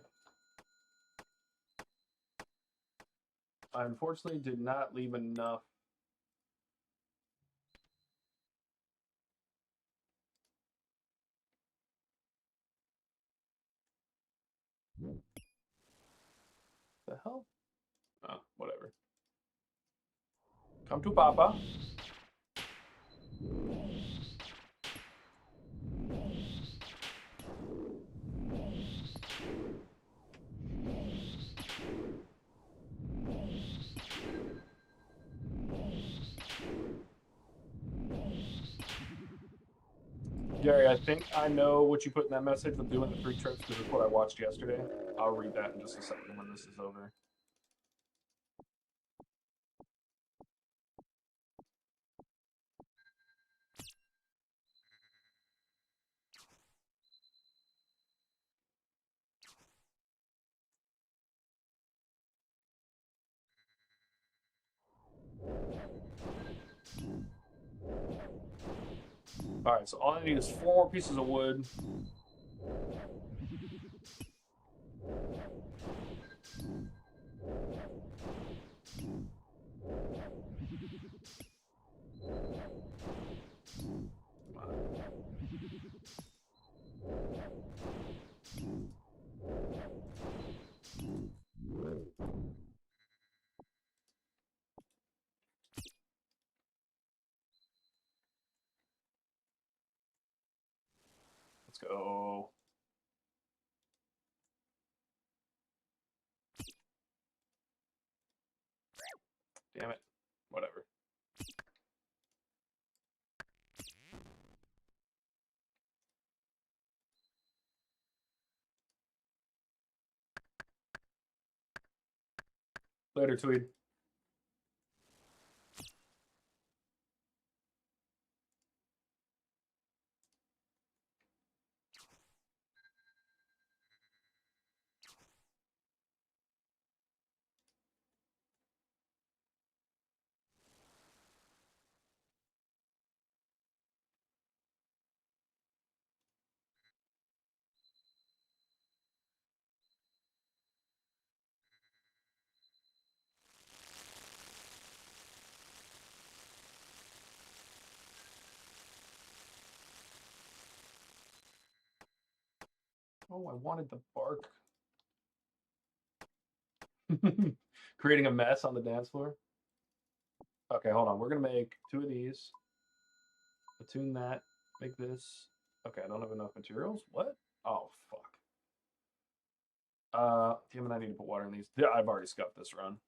I unfortunately did not leave enough well. Whatever. Come to Papa. Gary, I think I know what you put in that message with doing the 3 trips because it's what I watched yesterday. I'll read that in just a second when this is over. All right, so all I need is 4 more pieces of wood. Let's go. Damn it. Whatever. Later, Tweed. Oh, I wanted the bark. Creating a mess on the dance floor. Okay, hold on. We're going to make 2 of these. Attune that. Make this. Okay, I don't have enough materials. What? Oh, fuck. Damn it, I need to put water in these. Yeah, I've already scuffed this run.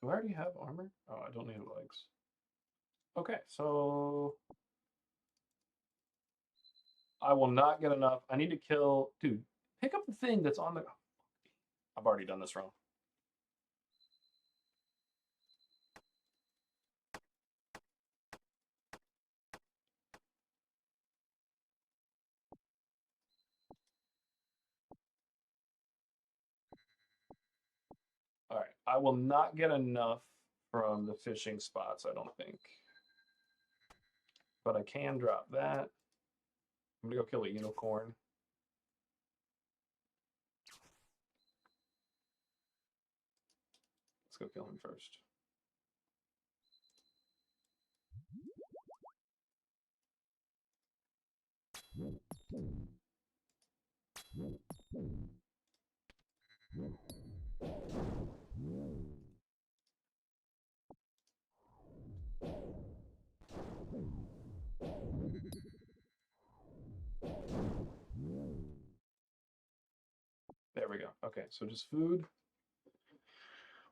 Do I already have armor? Oh, I don't need legs. Okay, so I will not get enough. I need to kill... Dude, pick up the thing that's on the... I've already done this wrong. All right, I will not get enough from the fishing spots, I don't think. But I can drop that. I'm gonna go kill a unicorn. Let's go kill him first. There we go. Okay, so just food.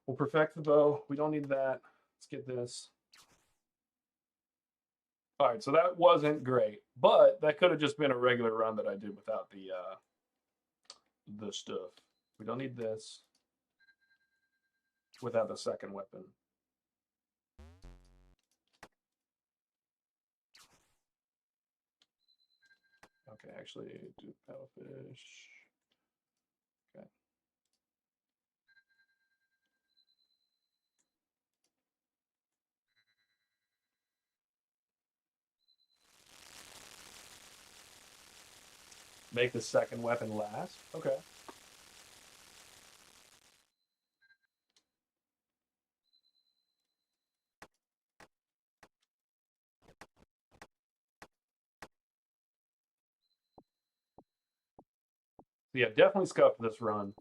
We'll perfect the bow. We don't need that. Let's get this. All right, so that wasn't great, but that could have just been a regular run that I did without the stuff. We don't need this without the second weapon. Okay, actually, do paddlefish. Okay. Make the second weapon last. Okay. So yeah, definitely scuffed this run.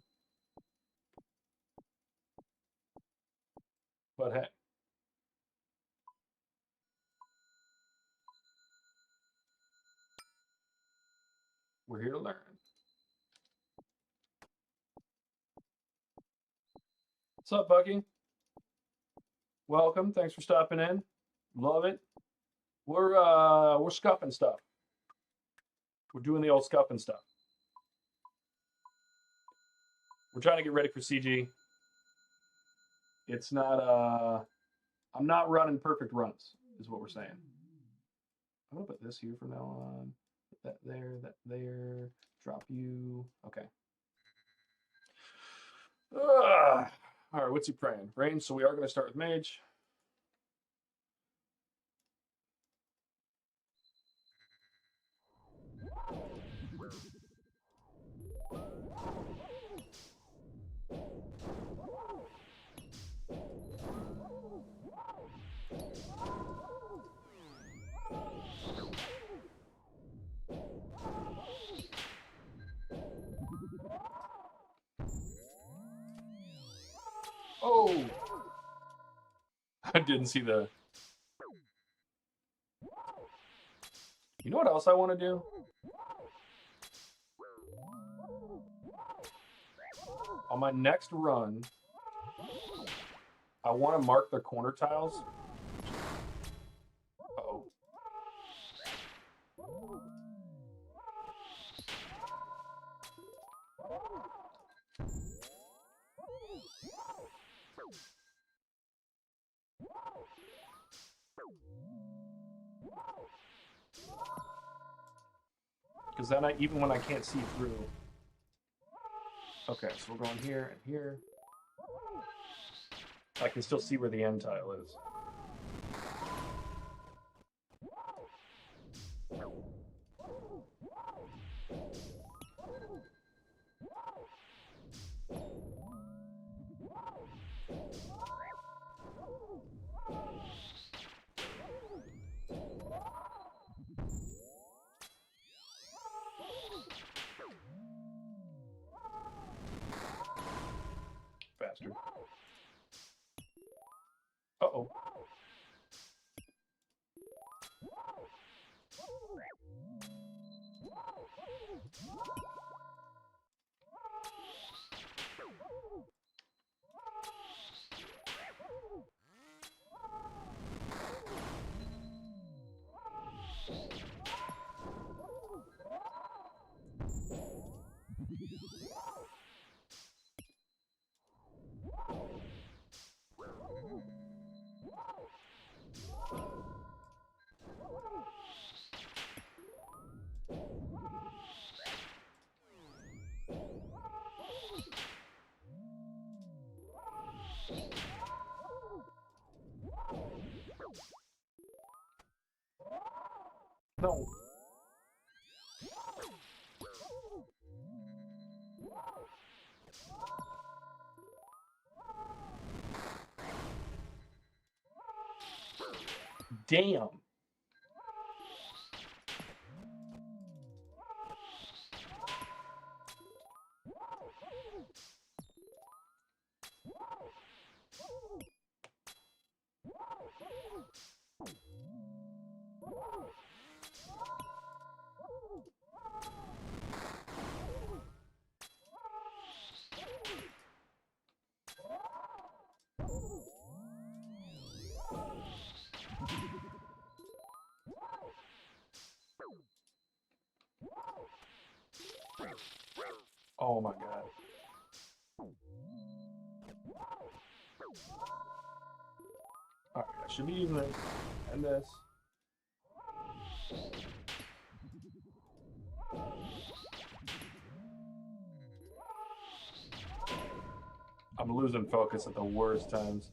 But hey. We're here to learn. What's up, Bucky? Welcome. Thanks for stopping in. Love it. We're scuffing stuff. We're doing the old scuffing stuff. We're trying to get ready for CG. It's not I'm not running perfect runs, is what we're saying. I'm gonna put this here from now on. Put that there. Drop you. Okay. All right, what's he praying? Range, so we are gonna start with mage. Oh! I didn't see the... You know what else I want to do? On my next run, I want to mark the corner tiles. Uh-oh. Because then even when I can't see through. Okay, so we're going here and here. I can still see where the end tile is. Faster. Uh-oh. No. Damn. Oh my god. Alright, I should be using this and this. I'm losing focus at the worst times.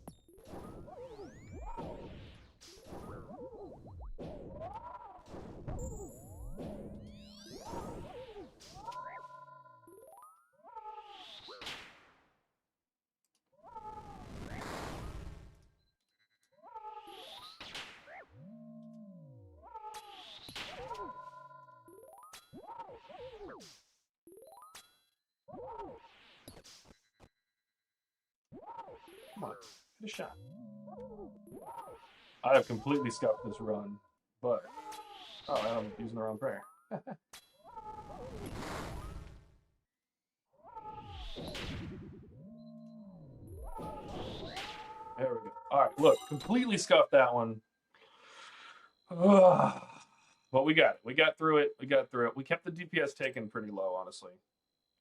Come on, get a shot. I have completely scuffed this run, but I'm using the wrong prayer. There we go. All right, look, completely scuffed that one. But we got it. We got through it. We kept the DPS taken pretty low, honestly.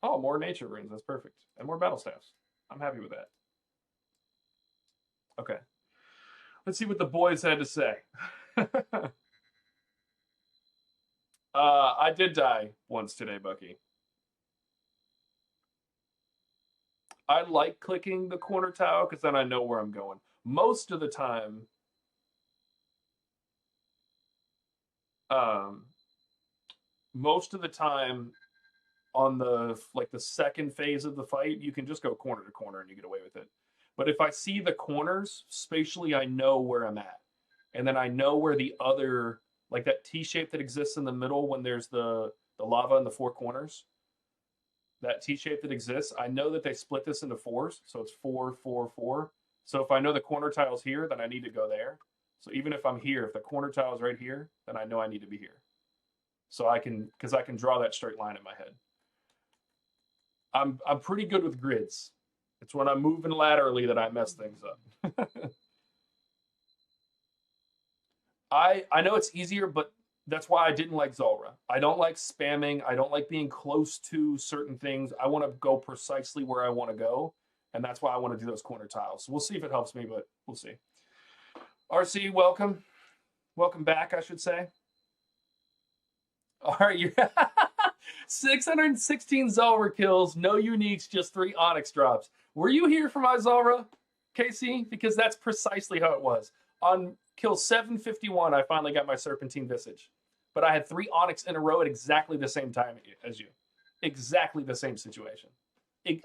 Oh, more nature runes. That's perfect. And more battle staffs. I'm happy with that. Okay. Let's see what the boys had to say. I did die once today, Bucky. I like clicking the corner tile because then I know where I'm going. Most of the time, on the second phase of the fight, you can just go corner to corner and you get away with it. But if I see the corners spatially, I know where I'm at, and then I know where the other, like that T shape that exists in the middle when there's the lava in the four corners. That T shape that exists, I know that they split this into fours, so it's 4, 4, 4. So if I know the corner tile's here, then I need to go there. So even if I'm here, if the corner tile is right here, then I know I need to be here. So I can draw that straight line in my head. I'm pretty good with grids. It's when I'm moving laterally that I mess things up. I know it's easier, but that's why I didn't like Zulrah. I don't like spamming. I don't like being close to certain things. I want to go precisely where I want to go, and that's why I want to do those corner tiles. So we'll see if it helps me, but we'll see. RC, welcome. Welcome back, I should say. All right, you 616 Zulrah kills, no uniques, just 3 Onyx drops. Were you here for my Zulrah, Casey? Because that's precisely how it was. On kill 751, I finally got my Serpentine Visage. But I had 3 Onyx in a row at exactly the same time as you. Exactly the same situation.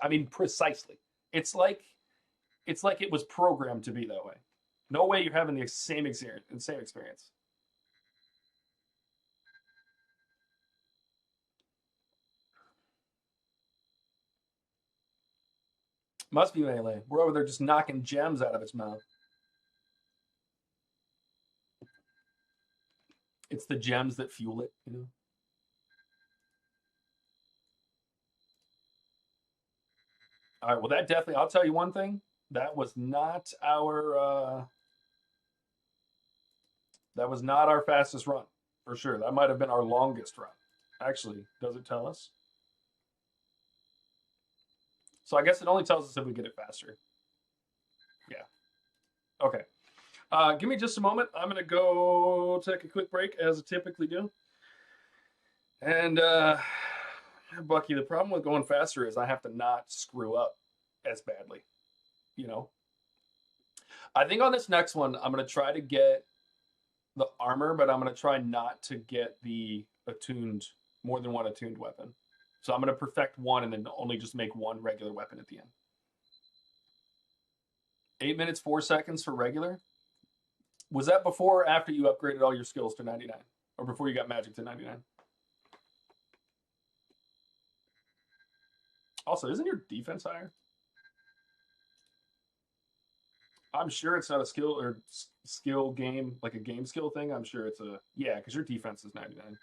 I mean, precisely. It's like it was programmed to be that way. No way you're having the same experience. Must be melee. We're over there just knocking gems out of its mouth. It's the gems that fuel it, you know? All right, well, that definitely, I'll tell you one thing. That was not our fastest run, for sure. That might have been our longest run. Actually, does it tell us? So I guess it only tells us if we get it faster. Yeah. Okay. Give me just a moment. I'm going to go take a quick break, as I typically do. And, Bucky, the problem with going faster is I have to not screw up as badly, you know? I think on this next one, I'm going to try to get the armor, but I'm going to try not to get the more than one attuned weapon. So I'm going to perfect one and then only just make one regular weapon at the end. 8 minutes, 4 seconds for regular. Was that before or after you upgraded all your skills to 99? Or before you got magic to 99? Also, isn't your defense higher? I'm sure it's not a skill game, like a game skill thing. I'm sure it's yeah, because your defense is 99.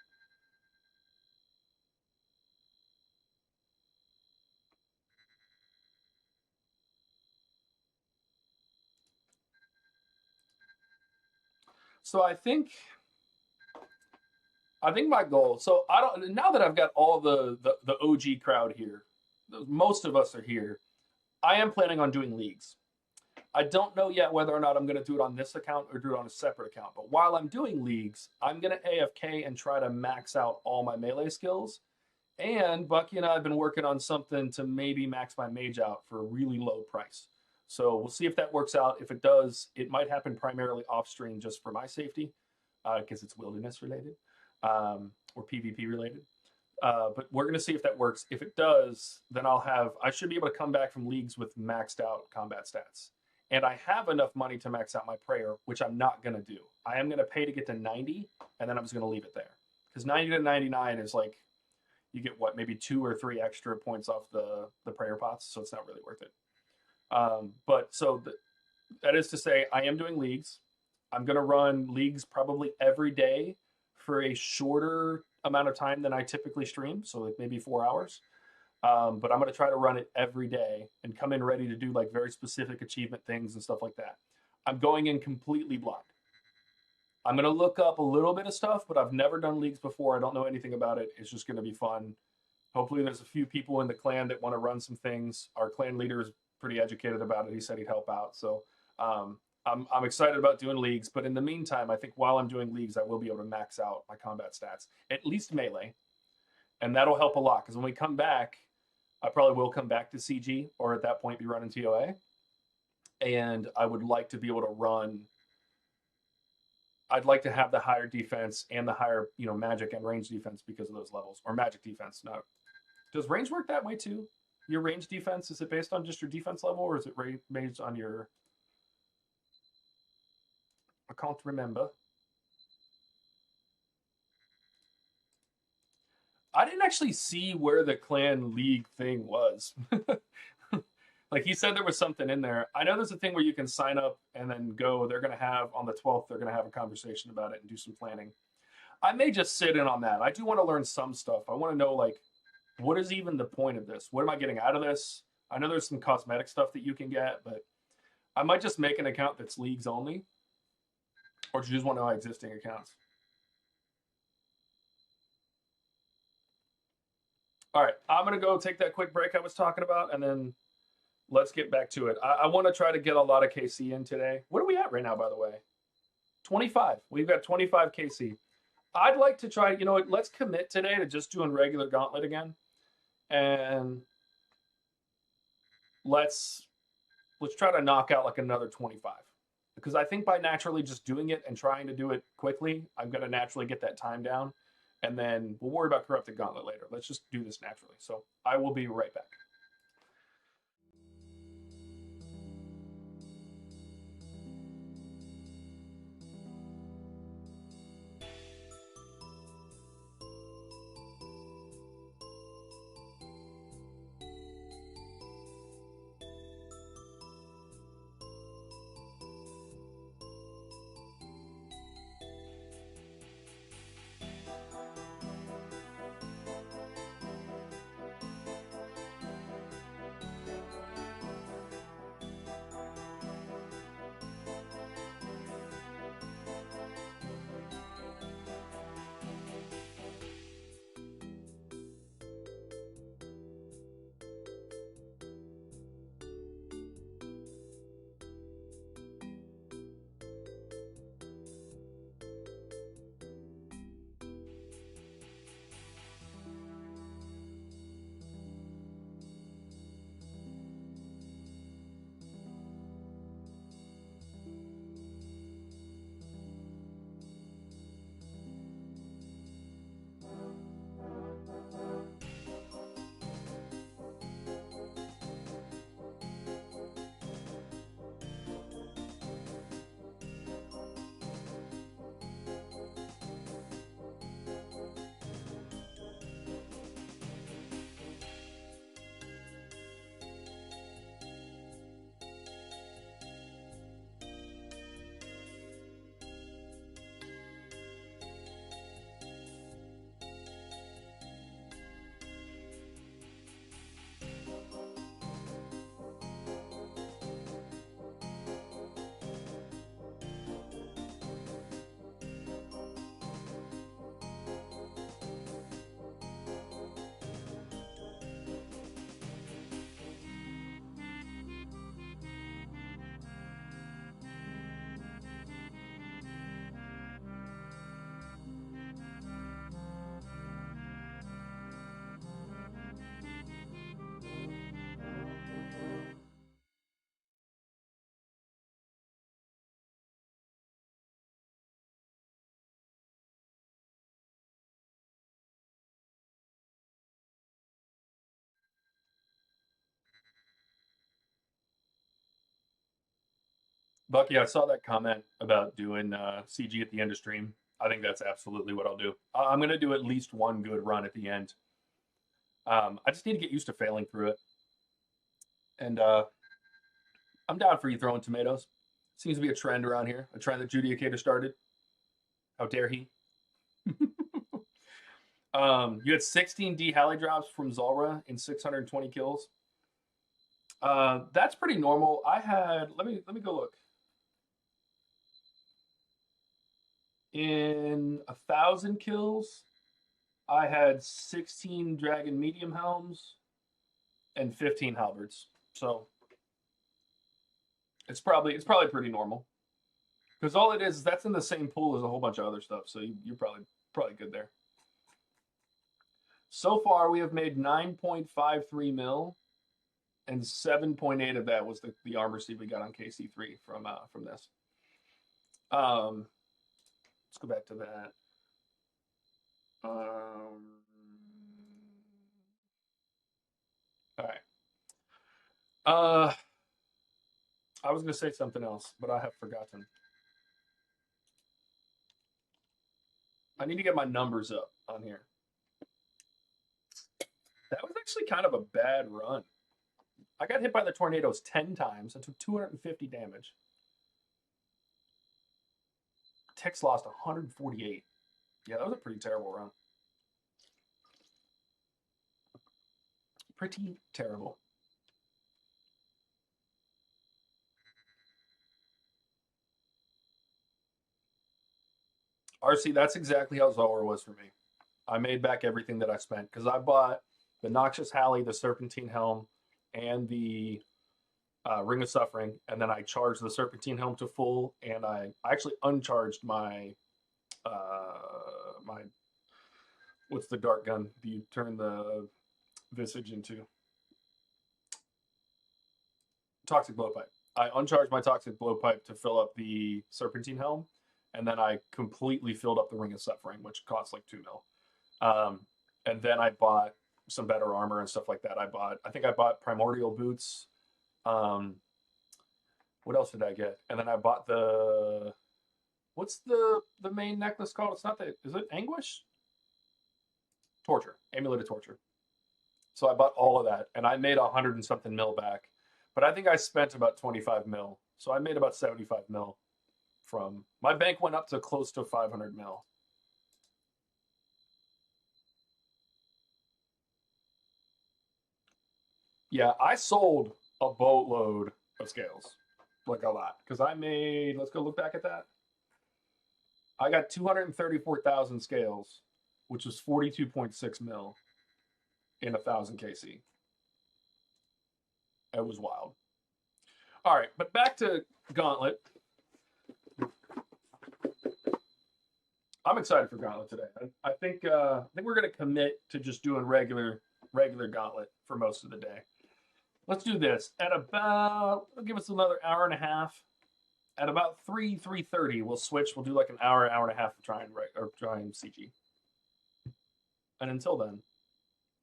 So I think my goal. So now that I've got all the OG crowd here, most of us are here. I am planning on doing leagues. I don't know yet whether or not I'm going to do it on this account or do it on a separate account. But while I'm doing leagues, I'm going to AFK and try to max out all my melee skills. And Bucky and I have been working on something to maybe max my mage out for a really low price. So we'll see if that works out. If it does, it might happen primarily off stream just for my safety, because it's wilderness related or PvP related. But we're going to see if that works. If it does, then I should be able to come back from leagues with maxed out combat stats. And I have enough money to max out my prayer, which I'm not going to do. I am going to pay to get to 90, and then I'm just going to leave it there. Because 90 to 99 is like, you get what, maybe 2 or 3 extra points off the prayer pots, so it's not really worth it. But so that is to say, I am doing leagues. I'm going to run leagues probably every day for a shorter amount of time than I typically stream. So like maybe 4 hours. But I'm going to try to run it every day and come in ready to do like very specific achievement things and stuff like that. I'm going in completely blind. I'm going to look up a little bit of stuff, but I've never done leagues before. I don't know anything about it. It's just going to be fun. Hopefully, there's a few people in the clan that want to run some things. Our clan leader is pretty educated about it. He said he'd help out. So I'm excited about doing leagues. But in the meantime, I think while I'm doing leagues, I will be able to max out my combat stats, at least melee. And that'll help a lot because when we come back, I probably will come back to CG or at that point be running TOA. And I would like to be able to run. I'd like to have the higher defense and the higher, magic and range defense because of those levels, or magic defense. No, does range work that way too? Your range defense, is it based on just your defense level, or is it based on your? I can't remember. I didn't actually see where the clan league thing was. Like he said there was something in there. I know there's a thing where you can sign up and then go. They're going to have on the 12th, they're going to have a conversation about it and do some planning. I may just sit in on that. I do want to learn some stuff. I want to know, like, what is even the point of this? What am I getting out of this? I know there's some cosmetic stuff that you can get, but I might just make an account that's leagues only or choose one of my existing accounts. All right, I'm going to go take that quick break I was talking about, and then let's get back to it. I want to try to get a lot of KC in today. What are we at right now, by the way? 25. We've got 25 KC. I'd like to try, let's commit today to just doing regular Gauntlet again. And let's try to knock out like another 25. Because I think by naturally just doing it and trying to do it quickly, I'm going to naturally get that time down. And then we'll worry about Corrupted Gauntlet later. Let's just do this naturally. So I will be right back. Bucky, I saw that comment about doing CG at the end of stream. I think that's absolutely what I'll do. I'm going to do at least one good run at the end. I just need to get used to failing through it. And I'm down for you throwing tomatoes. Seems to be a trend around here, a trend that Judicator started. How dare he? You had 16 D Halley drops from Zulrah in 620 kills. That's pretty normal. I had let me go look. In 1,000 kills, I had 16 Dragon Medium Helms and 15 Halberds. So it's probably pretty normal. Because all it is that's in the same pool as a whole bunch of other stuff. So you're probably good there. So far, we have made 9.53 mil, and 7.8 of that was the armor seed we got on KC3 from this. Let's go back to that. All right. I was going to say something else, but I have forgotten. I need to get my numbers up on here. That was actually kind of a bad run. I got hit by the tornadoes 10 times. I took 250 damage. Tex lost 148. Yeah, that was a pretty terrible run. Pretty terrible. RC, that's exactly how Zulrah was for me. I made back everything that I spent because I bought the Noxious Halley, the Serpentine Helm, and the Ring of Suffering, and then I charged the Serpentine Helm to full, and I actually uncharged my my what's the dart gun you turn the visage into? Toxic Blowpipe. I uncharged my Toxic Blowpipe to fill up the Serpentine Helm, and then I completely filled up the Ring of Suffering, which costs like 2 mil. And then I bought some better armor and stuff like that. I think I bought Primordial Boots. What else did I get? And then I bought what's the main necklace called? It's not is it Anguish? Torture. Amulet of Torture. So I bought all of that, and I made 100 and something mil back. But I think I spent about 25 mil. So I made about 75 mil from my bank went up to close to 500 mil. Yeah, I sold a boatload of scales, like a lot, because I made. Let's go look back at that. I got 234,000 scales, which was 42.6 mil in 1,000 KC. It was wild. All right, but back to Gauntlet. I'm excited for Gauntlet today. I think we're gonna commit to just doing regular Gauntlet for most of the day. Let's do this at about. Give us another hour and a half. At about 3:30, we'll switch. We'll do like an hour and a half of trying CG. And until then,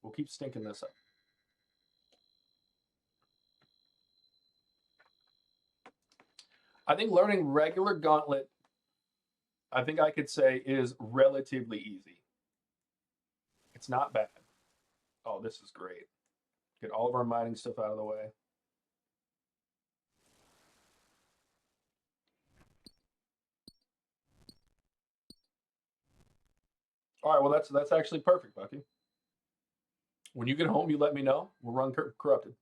we'll keep stinking this up. I think learning regular Gauntlet, I think I could say, is relatively easy. It's not bad. Oh, this is great. Get all of our mining stuff out of the way. All right, well, that's actually perfect, Bucky. When you get home, you let me know. We'll run Corrupted.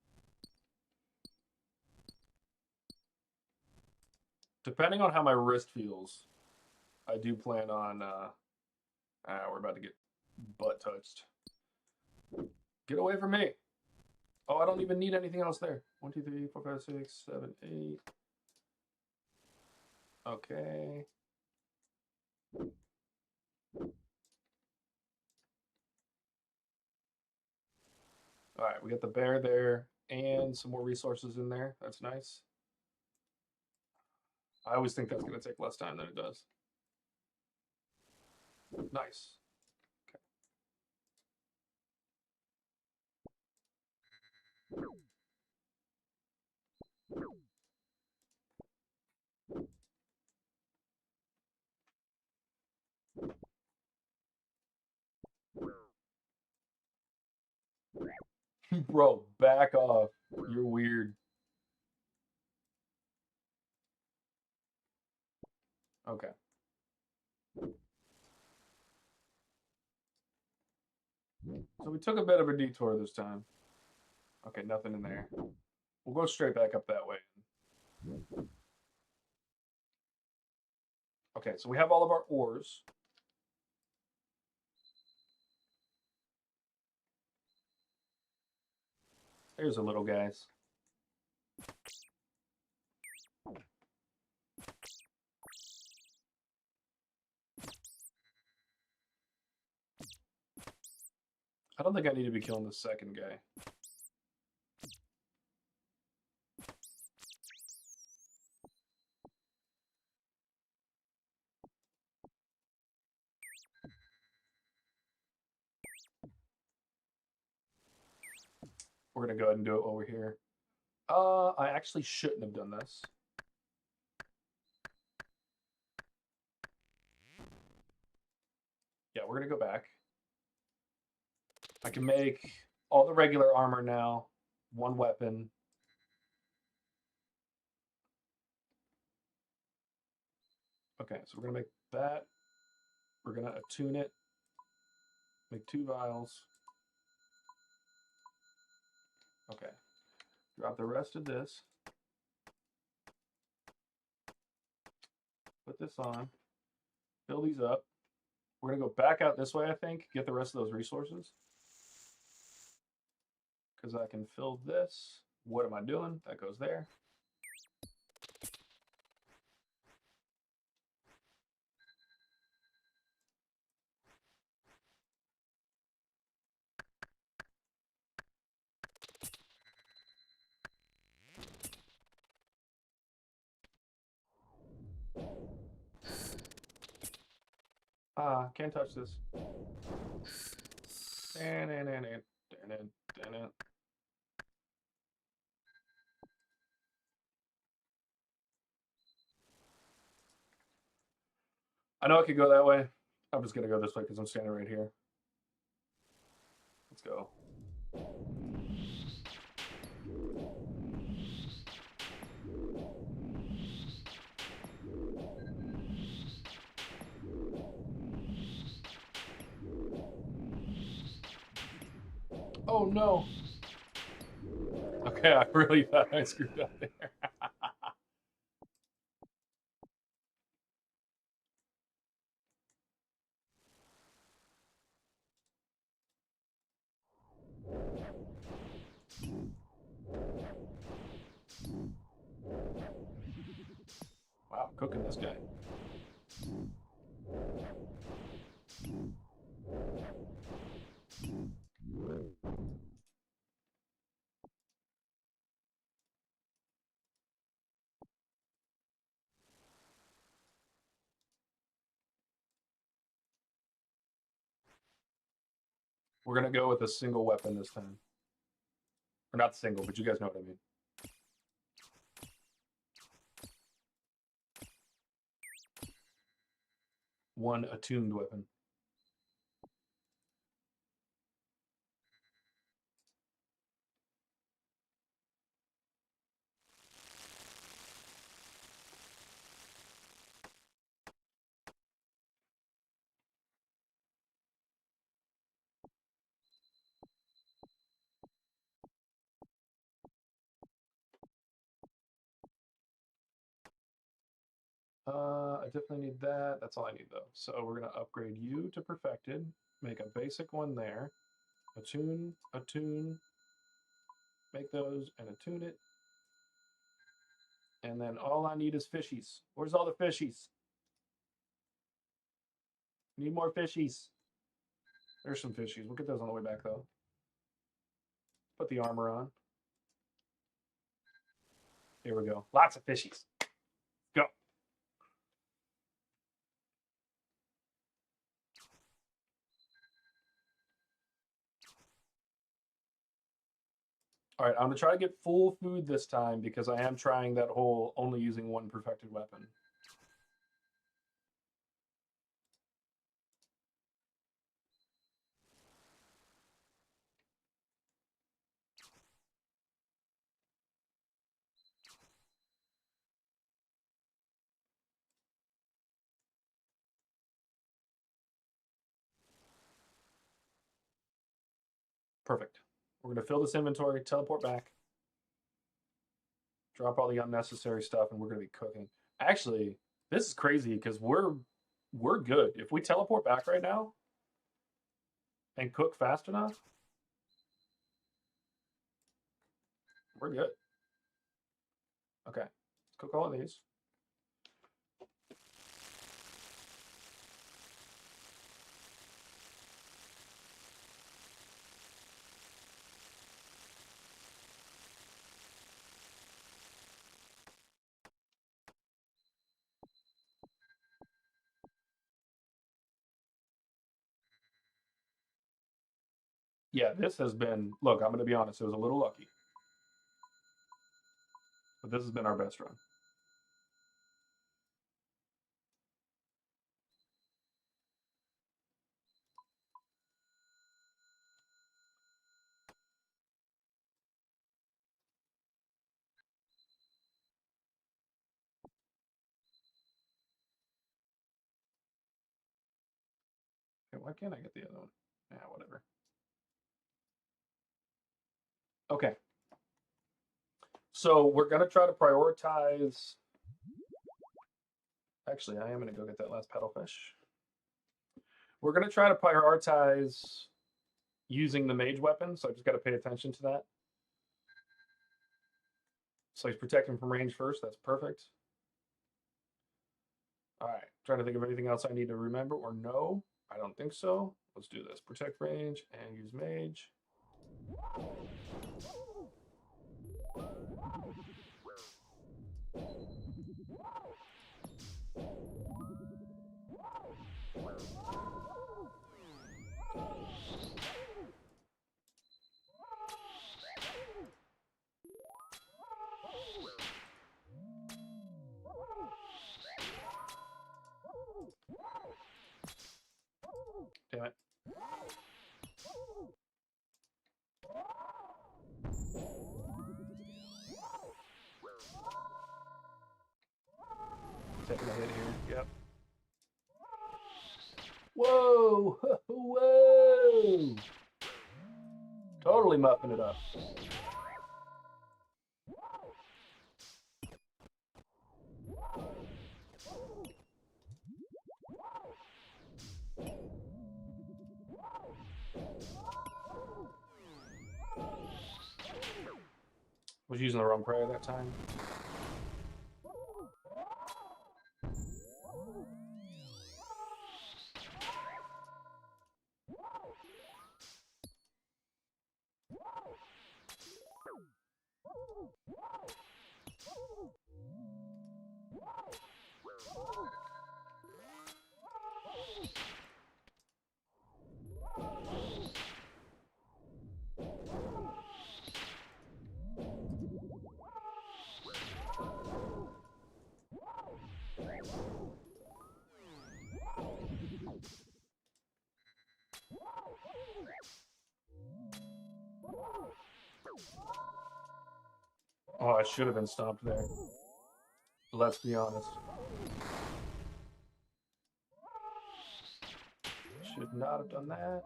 Depending on how my wrist feels, I do plan on. We're about to get butt touched. Get away from me. Oh, I don't even need anything else there. 1, 2, 3, 4, 5, 6, 7, 8. Okay. All right, we got the bear there and some more resources in there. That's nice. I always think that's going to take less time than it does. Nice. Okay. Bro, back off. You're weird. Okay. So we took a bit of a detour this time. Okay, nothing in there. We'll go straight back up that way. Okay, so we have all of our ores. There's the little guys. I don't think I need to be killing the second guy. We're gonna go ahead and do it while we're here. I actually shouldn't have done this. Yeah, we're gonna go back. I can make all the regular armor now, one weapon. Okay, so we're gonna make that. We're gonna attune it. Make 2 vials. Okay. Drop the rest of this. Put this on. Fill these up. We're gonna go back out this way, I think, get the rest of those resources. Because I can fill this. What am I doing? That goes there. Can't touch this. I know I could go that way. I'm just gonna go this way because I'm standing right here. Let's go. Oh no. Okay, I really thought I screwed up there. Wow, cooking this guy. We're gonna go with a single weapon this time. Or not single, but you guys know what I mean. One attuned weapon. I definitely need that. That's all I need though. So we're gonna upgrade you to perfected. Make a basic one there. Attune, attune. Make those and attune it. And then all I need is fishies. Where's all the fishies? Need more fishies. There's some fishies. We'll get those on the way back though. Put the armor on. Here we go. Lots of fishies. Go. All right, I'm gonna try to get full food this time because I am trying that whole only using one perfected weapon. Perfect. We're going to fill this inventory, teleport back, drop all the unnecessary stuff, and we're going to be cooking. Actually, this is crazy because we're good. If we teleport back right now and cook fast enough, we're good. Okay, let's cook all of these. Yeah, this has been, look, I'm going to be honest, it was a little lucky. But this has been our best run. Okay, why can't I get the other one? Yeah, whatever. Okay. So we're going to try to prioritize. Actually, I am going to go get that last paddlefish. We're going to try to prioritize using the mage weapon, so I just got to pay attention to that. So he's protecting from range first. That's perfect. All right. Trying to think of anything else I need to remember or know. I don't think so. Let's do this. Protect range and use mage. Damn it. Taking a hit here. Yep. Whoa! Whoa! Totally muffing it up. Was using the wrong prayer that time. Oh, I should have been stopped there. Let's be honest. Should not have done that.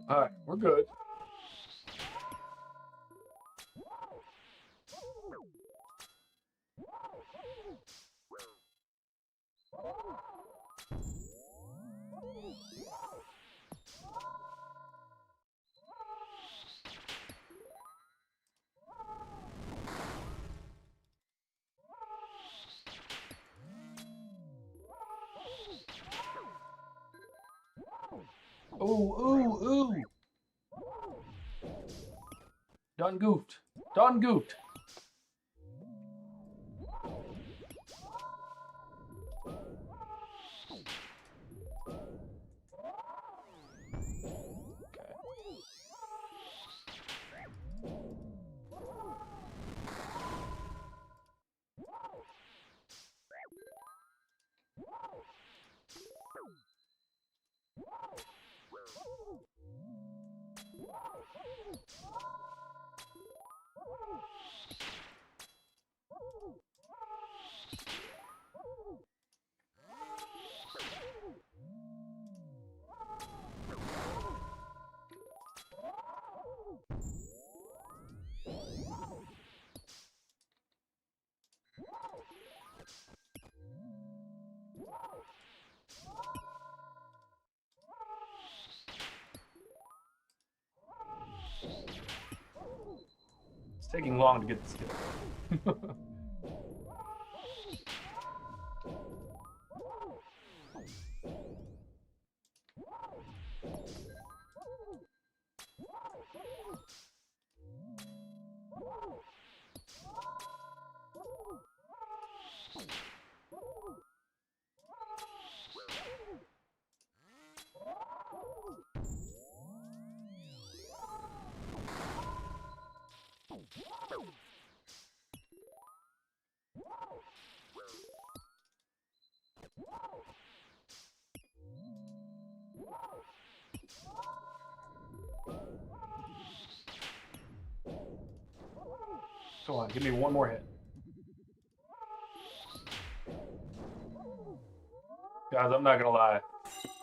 All right, we're good. Ooh, ooh, ooh. Done goofed. Done goofed. It's taking long to get the skill. Come on, give me one more hit. Guys, I'm not gonna lie.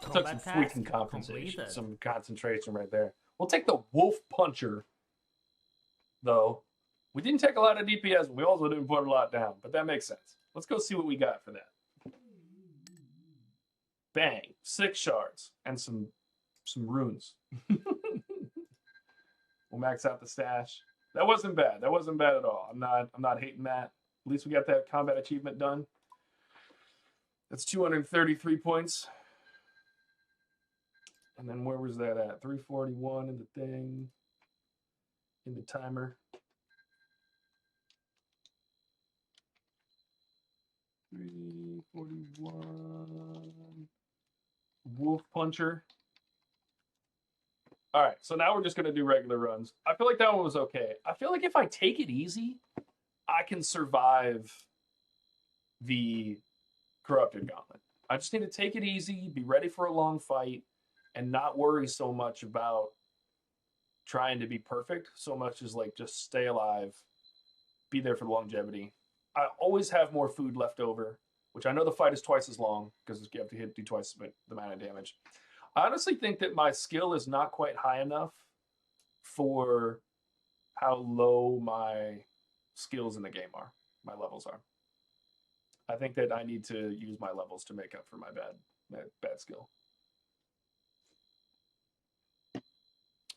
I took some freaking compensation, some concentration right there. We'll take the Wolf Puncher, though. We didn't take a lot of DPS, we also didn't put a lot down, but that makes sense. Let's go see what we got for that. Bang, 6 shards and some runes. We'll max out the stash. That wasn't bad. That wasn't bad at all. I'm not hating that. At least we got that combat achievement done. That's 233 points. And then where was that at? 341 in the thing. In the timer. 341. Wolf Puncher. All right, so now we're just going to do regular runs. I feel like that one was okay. I feel like if I take it easy, I can survive the Corrupted Gauntlet. I just need to take it easy, be ready for a long fight, and not worry so much about trying to be perfect, so much as like just stay alive, be there for the longevity. I always have more food left over, which I know the fight is twice as long because you have to do twice the amount of damage. I honestly think that my skill is not quite high enough for how low my skills in the game are, my levels are. I think that I need to use my levels to make up for my bad skill.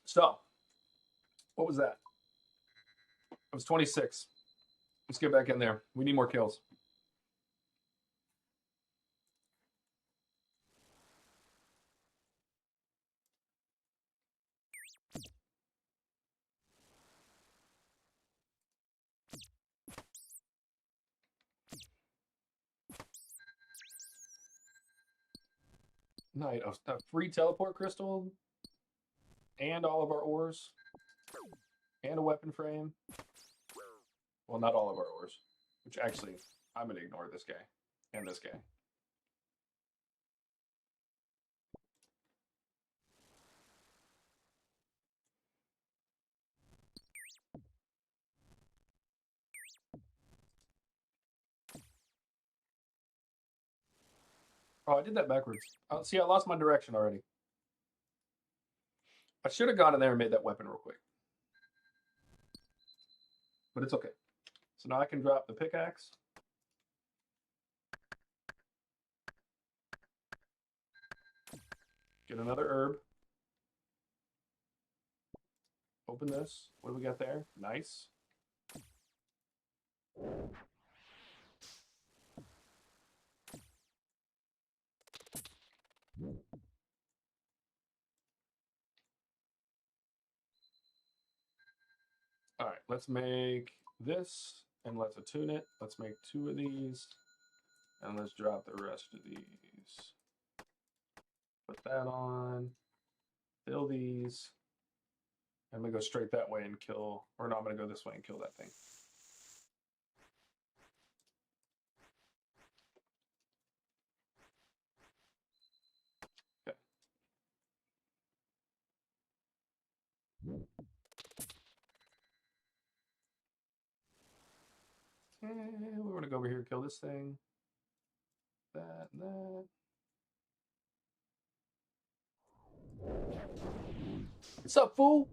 So, what was that? It was 26. Let's get back in there. We need more kills. Night, a free teleport crystal, and all of our ores, and a weapon frame. Well, not all of our ores, which actually, I'm going to ignore this guy and this guy. Oh, I did that backwards. Oh, see, I lost my direction already. I should have gone in there and made that weapon real quick. But it's okay. So now I can drop the pickaxe. Get another herb. Open this. What do we got there? Nice. let's make this and let's attune it. Let's make 2 of these and let's drop the rest of these. Put that on, fill these. I'm gonna go straight that way and kill, or no, I'm gonna go this way and kill that thing. Okay. And we're gonna go over here and kill this thing. That and that. What's up, fool?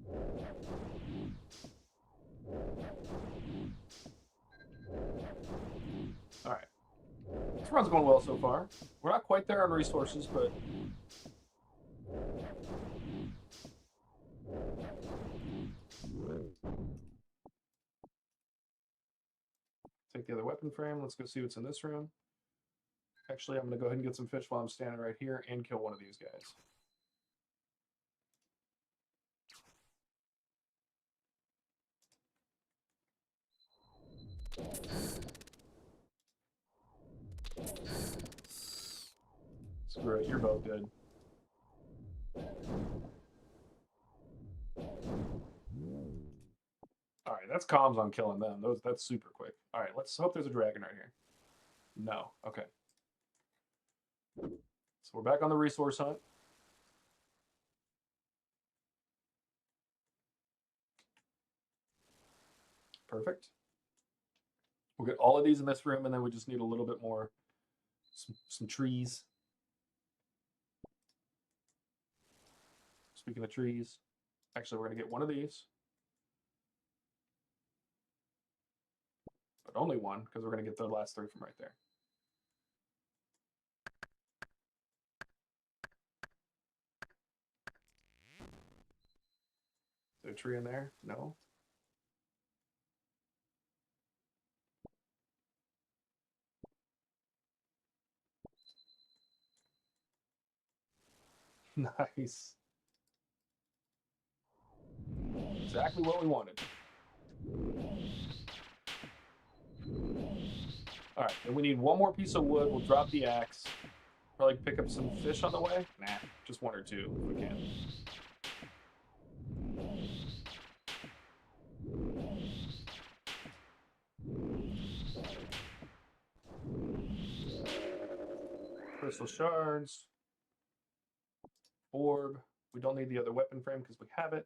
All right. This run's going well so far. We're not quite there on resources, but take the other weapon frame. Let's go see what's in this room. Actually, I'm going to go ahead and get some fish while I'm standing right here and kill one of these guys. Screw it, you're both dead. All right, that's comms on killing them. That's super quick. All right, let's hope there's a dragon right here. No, okay. So we're back on the resource hunt. Perfect. We'll get all of these in this room, and then we just need a little bit more, some trees. Speaking of trees, actually, we're going to get one of these. But only one, because we're going to get the last 3 from right there. Is there a tree in there? No. Nice. Exactly what we wanted. All right, and we need one more piece of wood. We'll drop the axe. Probably pick up some fish on the way. Nah, just 1 or 2 if we can. Crystal shards. Orb. We don't need the other weapon frame because we have it.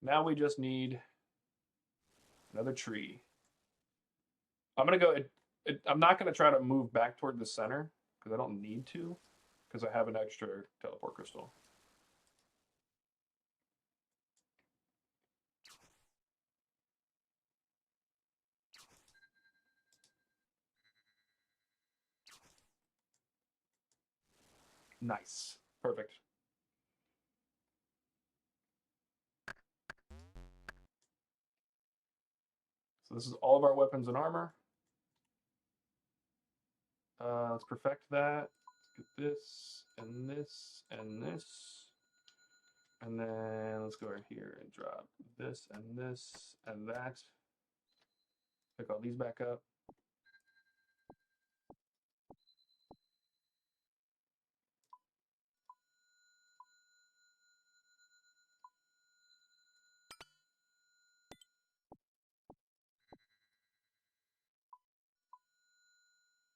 Now we just need another tree. I'm going to go... I'm not going to try to move back toward the center because I don't need to because I have an extra teleport crystal. Nice. Perfect. So this is all of our weapons and armor. Let's perfect that. Let's get this and this and this. And then let's go right here and drop this and this and that. Pick all these back up.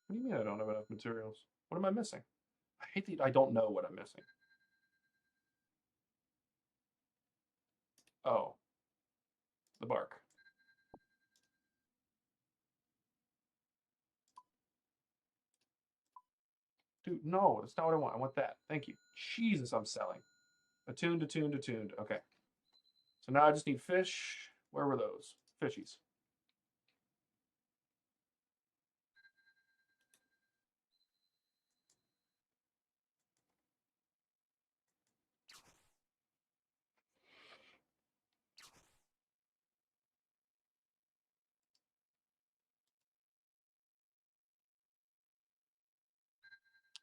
What do you mean I don't have enough materials? What am I missing? I hate that I don't know what I'm missing. Oh, the bark. Dude, no, that's not what I want. I want that. Thank you. Jesus, I'm selling. Attuned, attuned, attuned. Okay. So now I just need fish. Where were those? Fishies.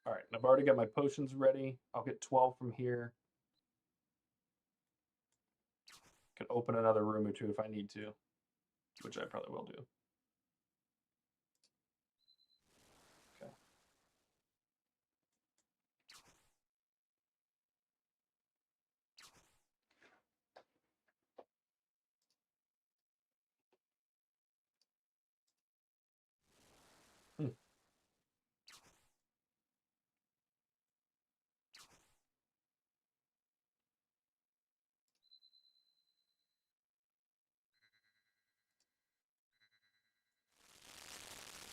All right, I've already got my potions ready. I'll get 12 from here. Can open another room or 2 if I need to. which I probably will do. Okay.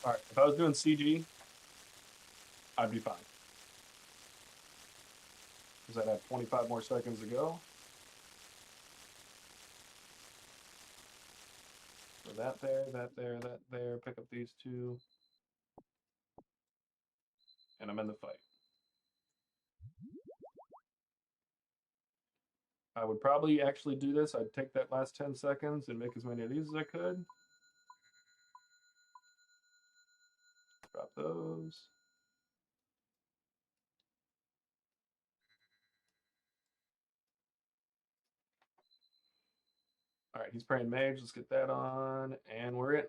All right, if I was doing CG, I'd be fine. Because I'd have 25 more seconds to go. So that there, that there, that there. Pick up these two. And I'm in the fight. I would probably actually do this. I'd take that last 10 seconds and make as many of these as I could. Drop those. All right, he's praying mage. Let's get that on. And we're in.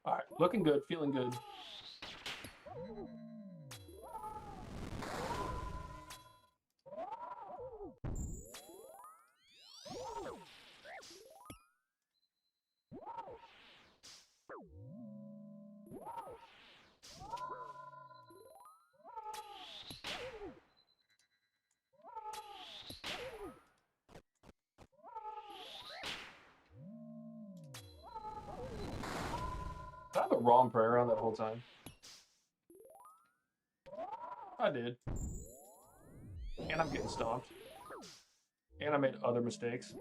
All right, looking good, feeling good. Did I have a wrong prayer on that whole time? I did. And I'm getting stomped. And I made other mistakes.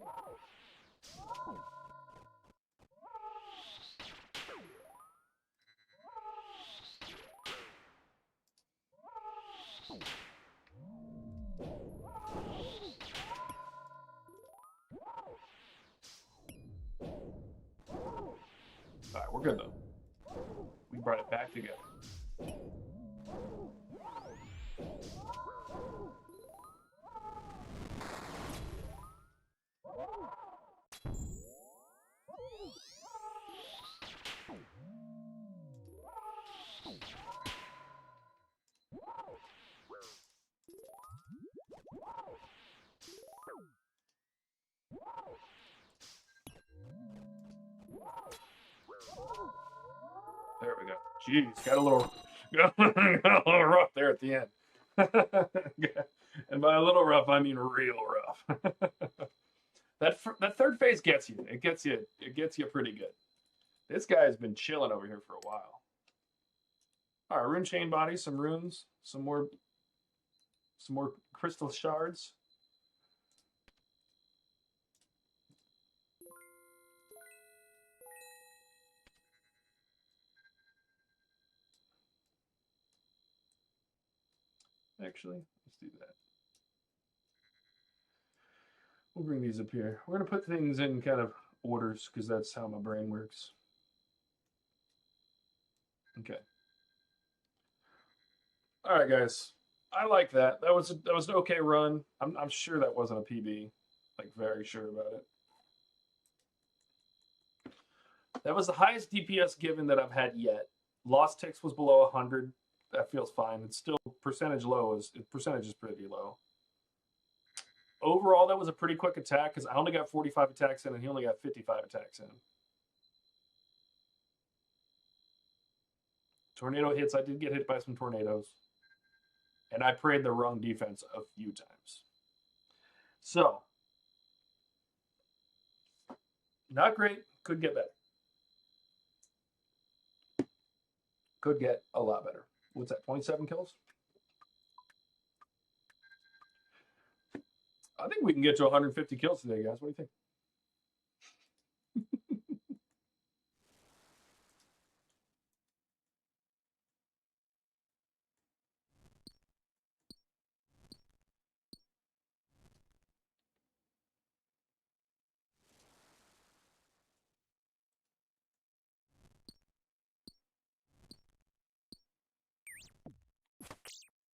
All right, we're good though. We brought it back together. There we go. Jeez, got a little rough there at the end. And by a little rough, I mean real rough. that third phase gets you. It gets you pretty good. This guy's been chilling over here for a while. All right, rune chain body, some runes, some more crystal shards. Actually, let's do that. We'll bring these up here. We're going to put things in kind of orders because that's how my brain works. Okay. All right, guys. I like that. That was an okay run. I'm sure that wasn't a PB. Like very sure about it. That was the highest DPS given that I've had yet. Lost ticks was below 100. That feels fine. It's still percentage is pretty low. Overall, that was a pretty quick attack because I only got 45 attacks in and he only got 55 attacks in. Tornado hits. I did get hit by some tornadoes. And I prayed the wrong defense a few times. So, not great. Could get better. Could get a lot better. What's that, 27 kills? I think we can get to 150 kills today, guys. What do you think?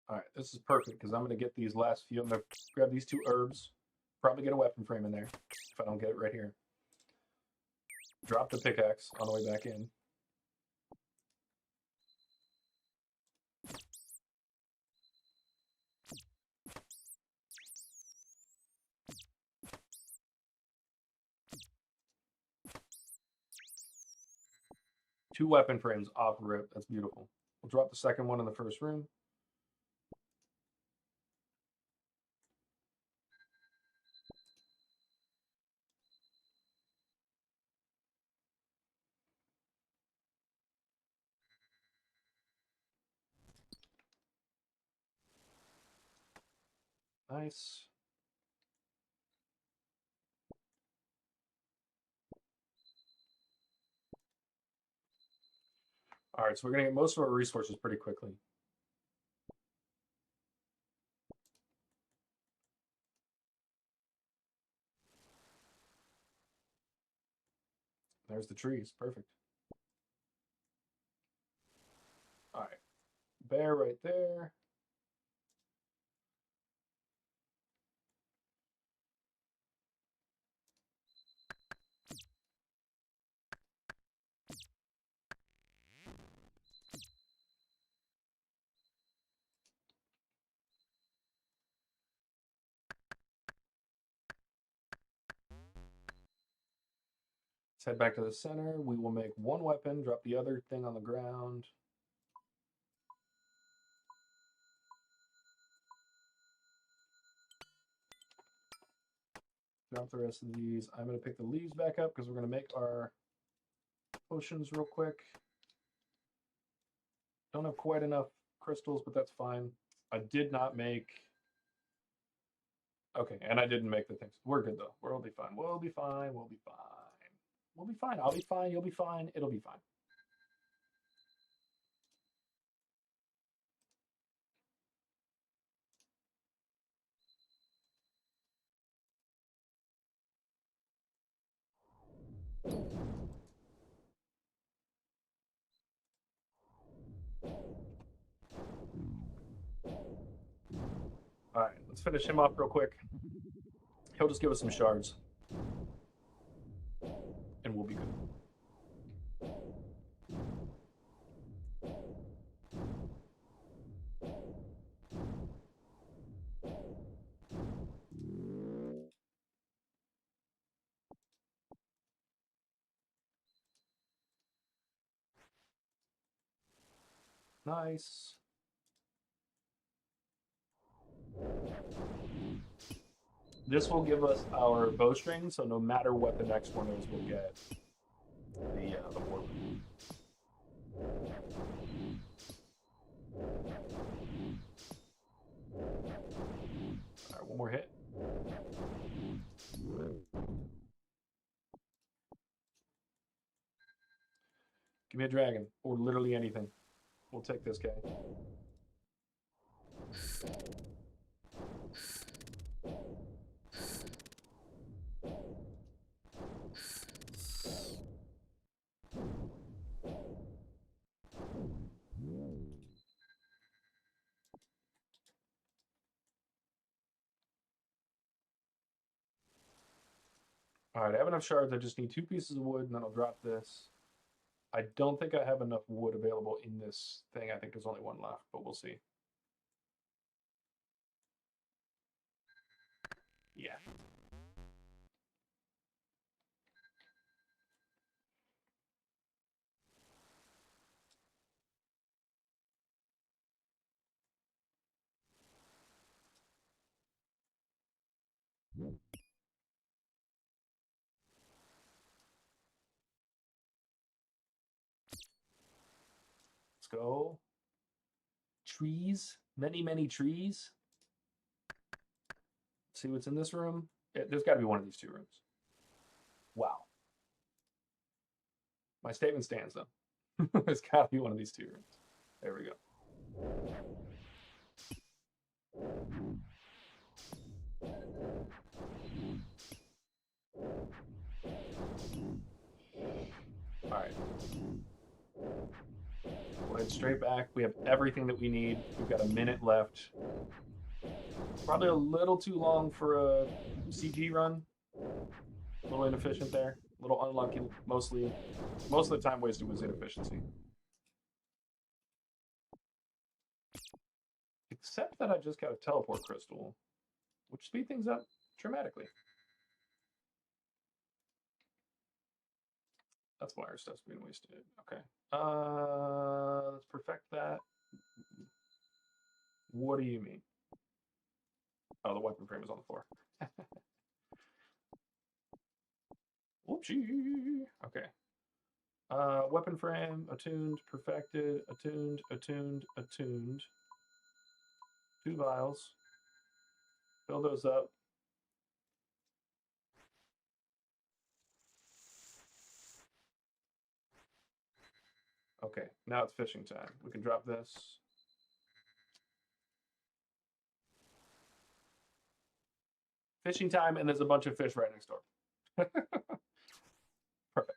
All right, this is perfect because I'm going to get these last few. I'm going to grab these 2 herbs. Probably get a weapon frame in there if I don't get it right here. Drop the pickaxe on the way back in. Two weapon frames off rip. That's beautiful. We'll drop the second one in the first room. Nice. All right, so we're going to get most of our resources pretty quickly. There's the trees. Perfect. All right. Bear right there. Let's head back to the center. We will make one weapon, drop the other thing on the ground. Drop the rest of these. I'm going to pick the leaves back up because we're going to make our potions real quick. Don't have quite enough crystals, but that's fine. I did not make... Okay, and I didn't make the things. We're good, though. We'll be fine. We'll be fine. We'll be fine. We'll be fine. I'll be fine. You'll be fine. It'll be fine. All right, let's finish him off real quick. He'll just give us some shards. And we'll be good. Nice. This will give us our bowstring, so no matter what the next one is, we'll get the warp. All right, one more hit. Give me a dragon, or literally anything. We'll take this guy. All right, I have enough shards. I just need 2 pieces of wood, and then I'll drop this. I don't think I have enough wood available in this thing. I think there's only 1 left, but we'll see. Yeah. Let's go. Trees. Many, many trees. See what's in this room? There's got to be one of these 2 rooms. Wow. My statement stands, though. There's got to be one of these 2 rooms. There we go. All right. We'll head straight back. We have everything that we need. We've got a minute left. Probably a little too long for a CG run. A little inefficient there. A little unlucky. Most of the time wasted was inefficiency. Except that I just got a teleport crystal, which speed things up dramatically. That's why our stuff's being wasted. Okay. Let's perfect that. What do you mean? Oh, the weapon frame is on the floor. Whoopsie. Okay. Weapon frame, attuned, perfected, attuned, attuned, attuned. 2 vials. Fill those up. Okay, now it's fishing time. We can drop this. Fishing time, and there's a bunch of fish right next door. Perfect.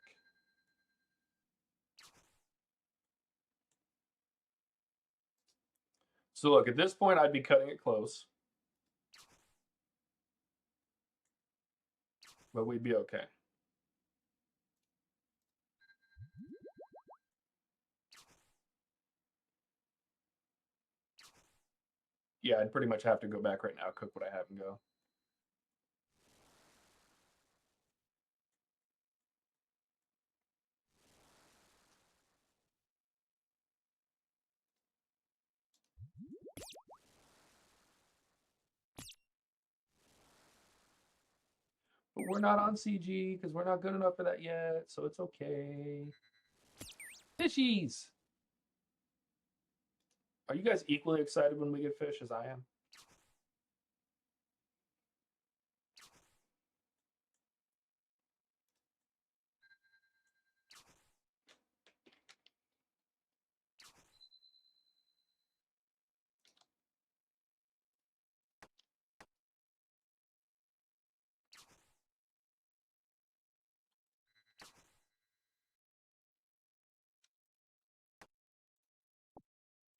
So look, at this point, I'd be cutting it close. But we'd be okay. Yeah, I'd pretty much have to go back right now, cook what I have, and go. But we're not on CG because we're not good enough for that yet, so it's okay. Fishies! Are you guys equally excited when we get fish as I am?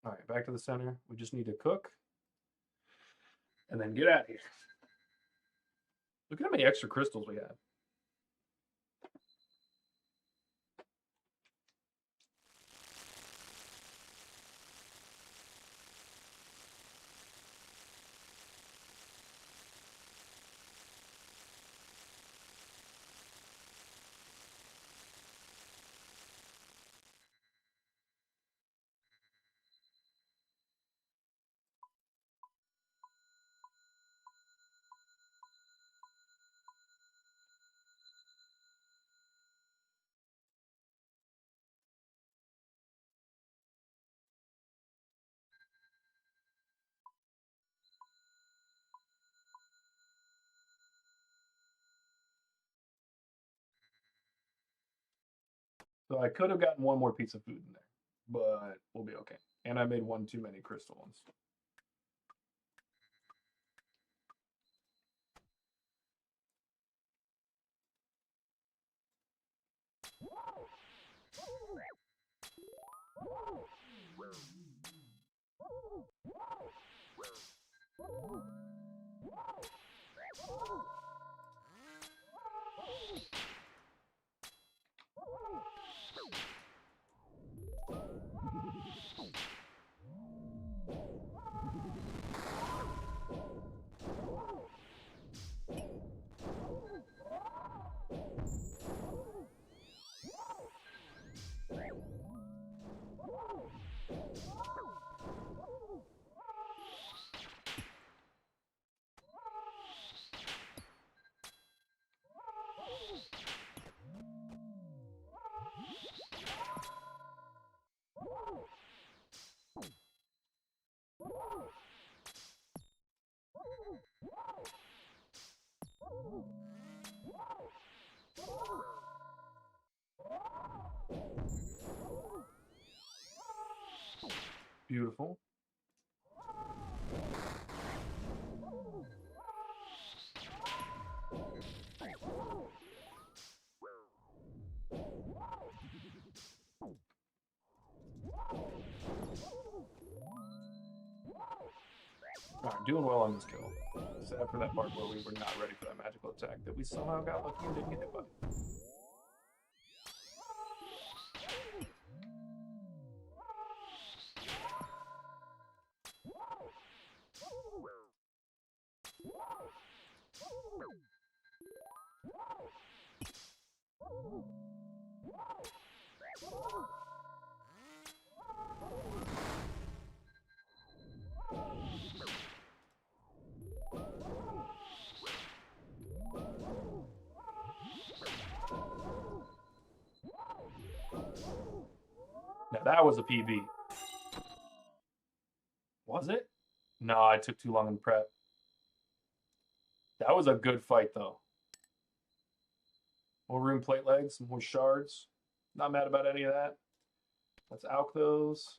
All right, back to the center. We just need to cook and then get out of here. Look at how many extra crystals we have. So I could have gotten 1 more piece of food in there, but we'll be okay. And I made 1 too many crystal ones. Beautiful. Alright, doing well on this kill. Except for that part where we were not ready for that magical attack that we somehow got lucky and didn't get hit by. Now that was a PB. Was it? No, I took too long in prep. That was a good fight, though. More rune plate legs, more shards. Not mad about any of that. Let's alch those.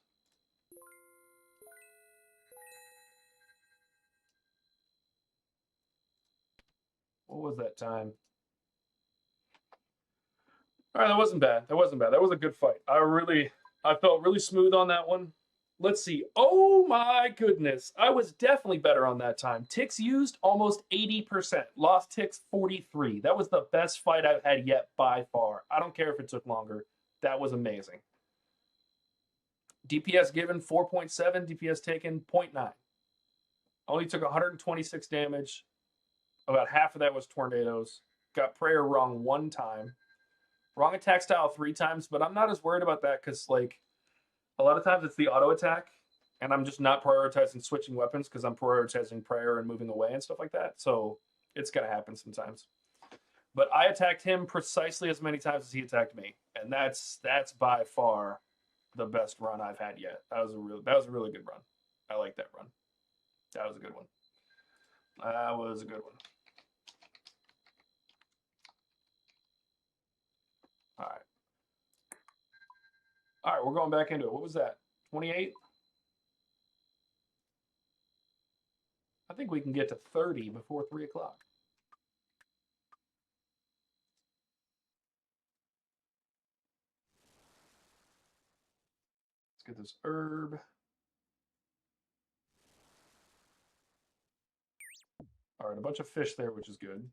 What was that time? All right, that wasn't bad. That wasn't bad. That was a good fight. I felt really smooth on that one. Let's see. Oh my goodness. I was definitely better on that time. Ticks used almost 80%. Lost ticks 43. That was the best fight I've had yet by far. I don't care if it took longer. That was amazing. DPS given 4.7, DPS taken 0.9. Only took 126 damage. About half of that was tornadoes. Got prayer wrong one time. Wrong attack style 3 times, but I'm not as worried about that because, like, a lot of times it's the auto attack, and I'm just not prioritizing switching weapons because I'm prioritizing prayer and moving away and stuff like that. So it's going to happen sometimes. But I attacked him precisely as many times as he attacked me, and that's by far the best run I've had yet. That was a really good run. I like that run. That was a good one. That was a good one. All right. All right, we're going back into it. What was that? 28? I think we can get to 30 before 3 o'clock. Let's get this herb. All right, a bunch of fish there, which is good.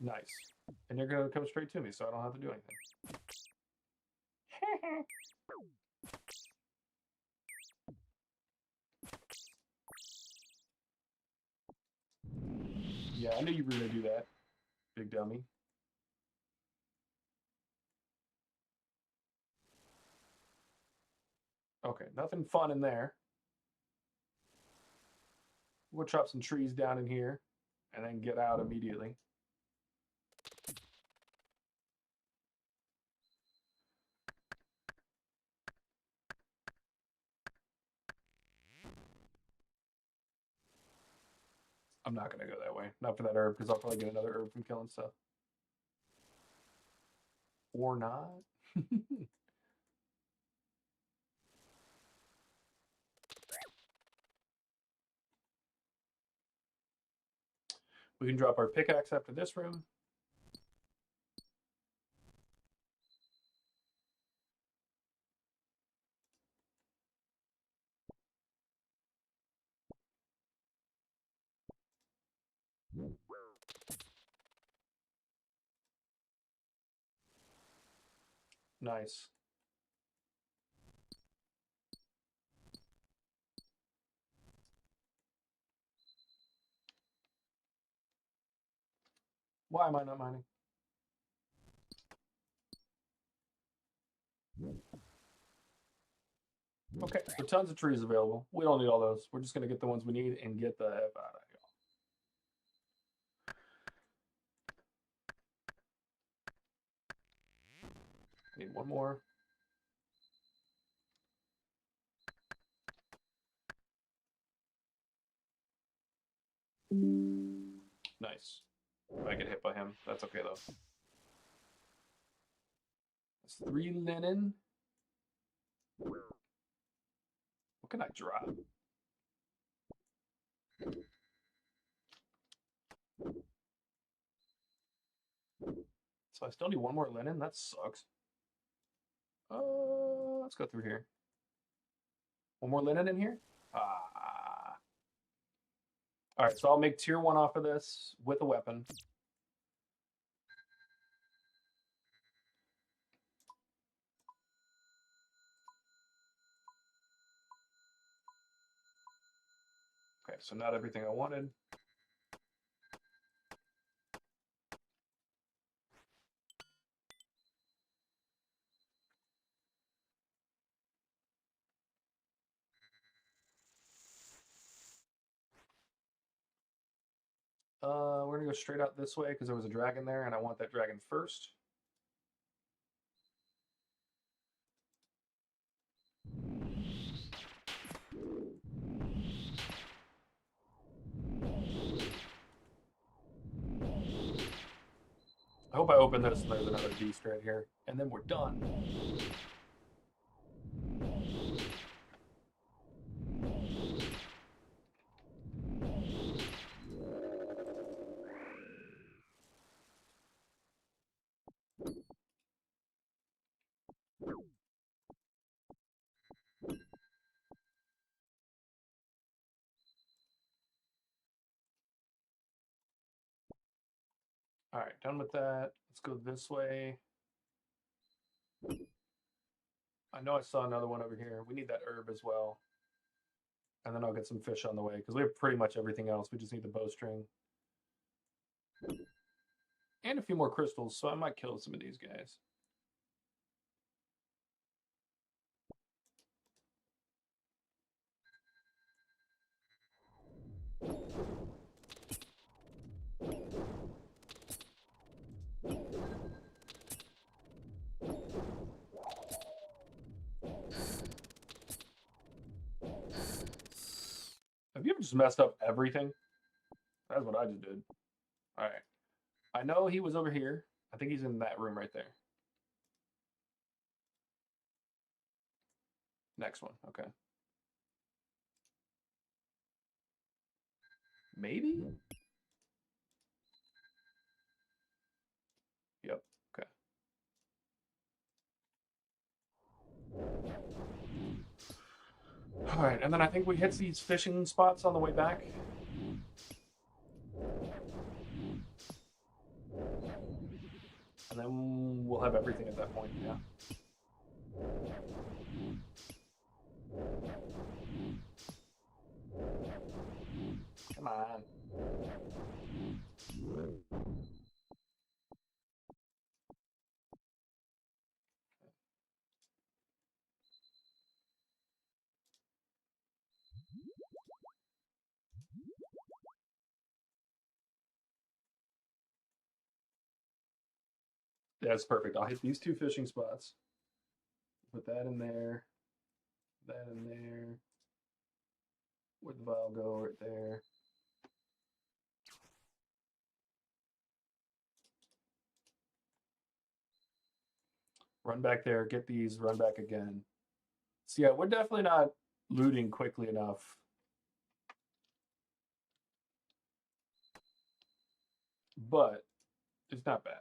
Nice. And you're going to come straight to me, so I don't have to do anything. Yeah, I knew you were going to do that, big dummy. Okay, nothing fun in there. We'll chop some trees down in here and then get out immediately. I'm not going to go that way. Not for that herb, because I'll probably get another herb from killing stuff. Or not. We can drop our pickaxe after this room. Nice. Why am I not mining? Okay, so tons of trees available. We don't need all those. We're just going to get the ones we need and get the F out of here. Need one more. Nice. I get hit by him. That's okay though. That's 3 linen. What can I drop? So I still need 1 more linen? That sucks. Let's go through here. 1 more linen in here? Ah. Alright, so I'll make tier 1 off of this with a weapon. Okay, so not everything I wanted. We're gonna go straight out this way because there was a dragon there and I want that dragon first. I hope I open this and there's another beast right here. And then we're done. All right, done with that. Let's go this way. I know I saw another one over here. We need that herb as well. And then I'll get some fish on the way because we have pretty much everything else. We just need the bowstring. And a few more crystals, so I might kill some of these guys. Have you ever just messed up everything? That's what I just did. All right. I know he was over here. I think he's in that room right there. Next one. Okay. Maybe? Yep. Okay. All right. And then I think we hit these fishing spots on the way back. And then we'll have everything at that point. Yeah. Come on. That's perfect. I'll hit these 2 fishing spots. Put that in there. That in there. Where'd the vial go? Right there. Run back there. Get these. Run back again. So yeah, we're definitely not looting quickly enough. But it's not bad.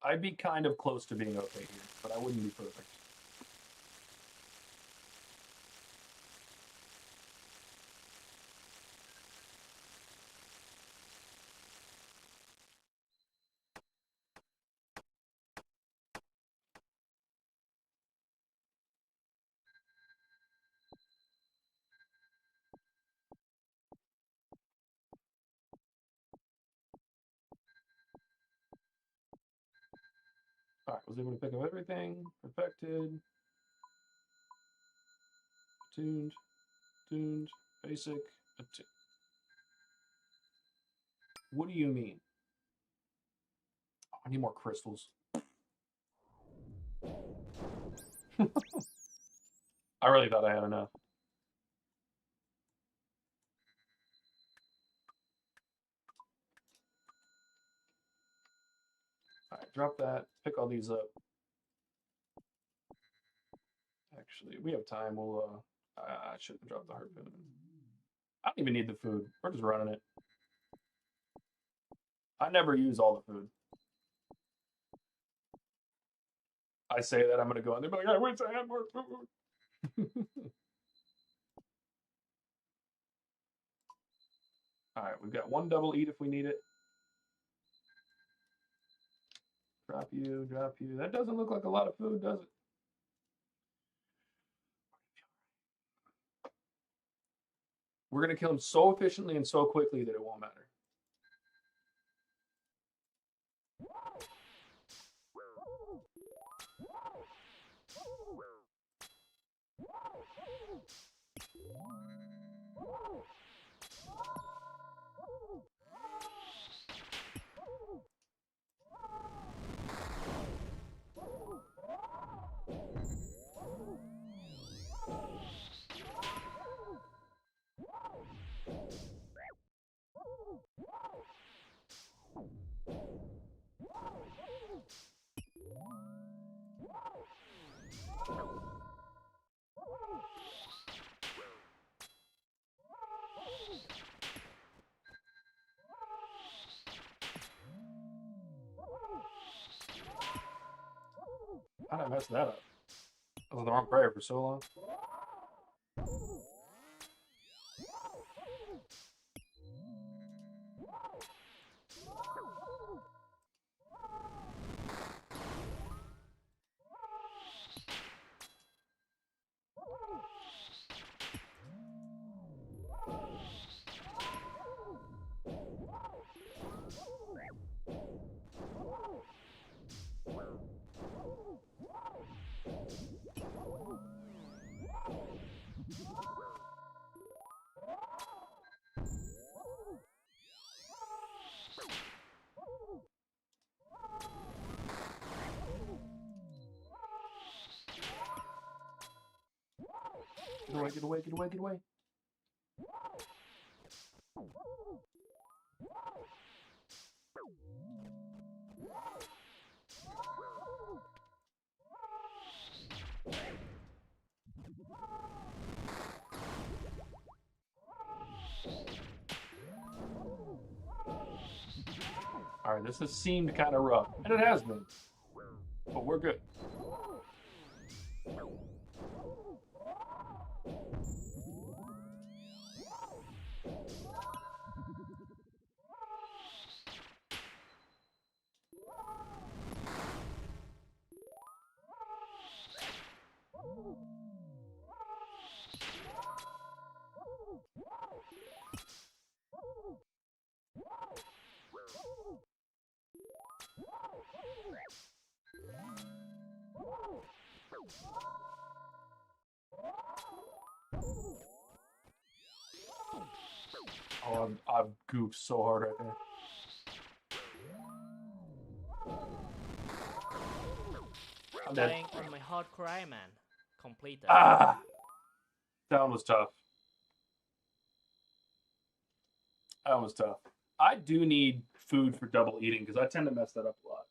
I'd be kind of close to being okay here, but I wouldn't be perfect. All right, was able to pick up everything. Perfected. Tuned. Tuned. Basic. What do you mean? Oh, I need more crystals. I really thought I had enough. All right, drop that. Pick all these up. Actually, we have time. We'll. I shouldn't drop the hard food. I don't even need the food. We're just running it. I never use all the food. I say that I'm gonna go and they're like, I wish I had more food. All right, we've got one double eat if we need it. Drop you, drop you. That doesn't look like a lot of food, does it? We're gonna kill him so efficiently and so quickly that it won't matter. How did I mess that up? I was on the wrong prayer for so long. Get away, get away, get away, get away. All right, this has seemed kind of rough, and it has been, but we're good. Oh, I've goofed so hard right there. I'm dead. Dying on my hardcore Iron Man. Completed. Ah, that one was tough. That was tough. I do need food for double eating because I tend to mess that up a lot.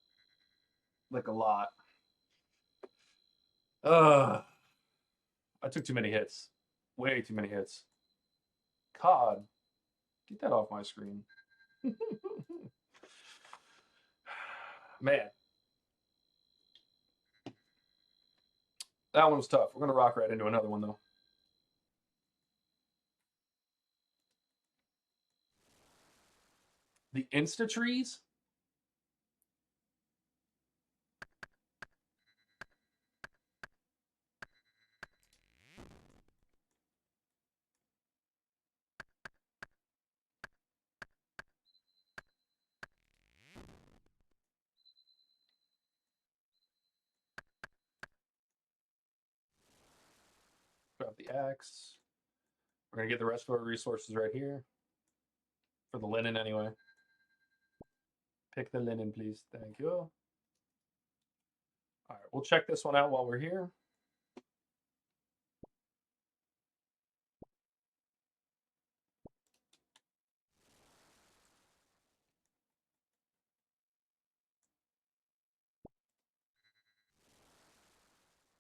Like a lot. I took too many hits. Way too many hits. COD. Get that off my screen. Man. That one was tough. We're going to rock right into another one, though. The Insta trees? Grab the axe. We're going to get the rest of our resources right here. For the linen, anyway. Pick the linen, please. Thank you. All right, we'll check this one out while we're here.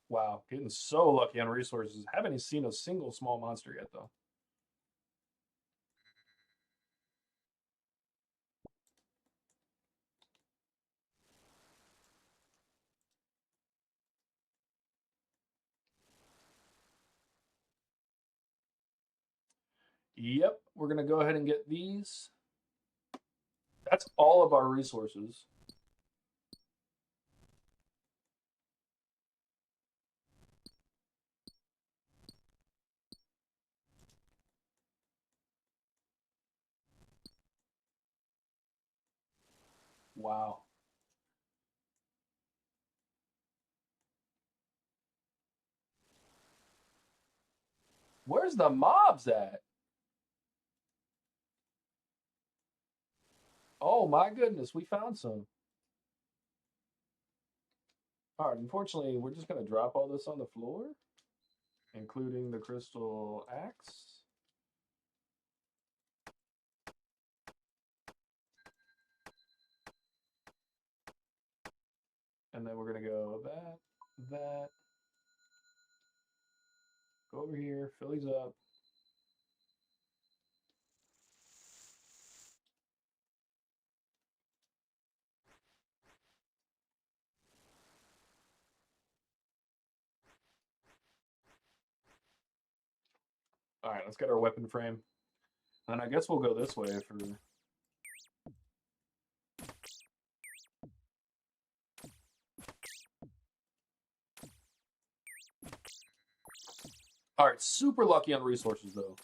Wow, getting so lucky on resources. Haven't seen a single small monster yet, though. Yep, we're going to go ahead and get these. That's all of our resources. Wow. Where's the mobs at? Oh my goodness, we found some. All right, unfortunately, we're just going to drop all this on the floor, including the crystal axe. And then we're going to go that. Go over here, fill these up. All right, let's get our weapon frame. And I guess we'll go this way for... All right, super lucky on resources, though.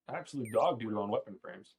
Absolute dog doo-doo on weapon frames.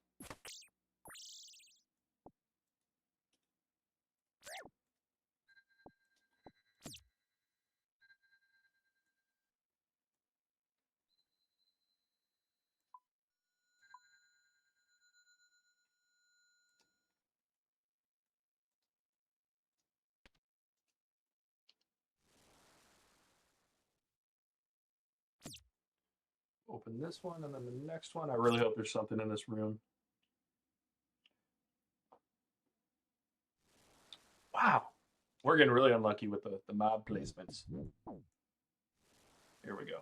Open this one, and then the next one. I really hope there's something in this room. Wow. We're getting really unlucky with the mob placements. Here we go.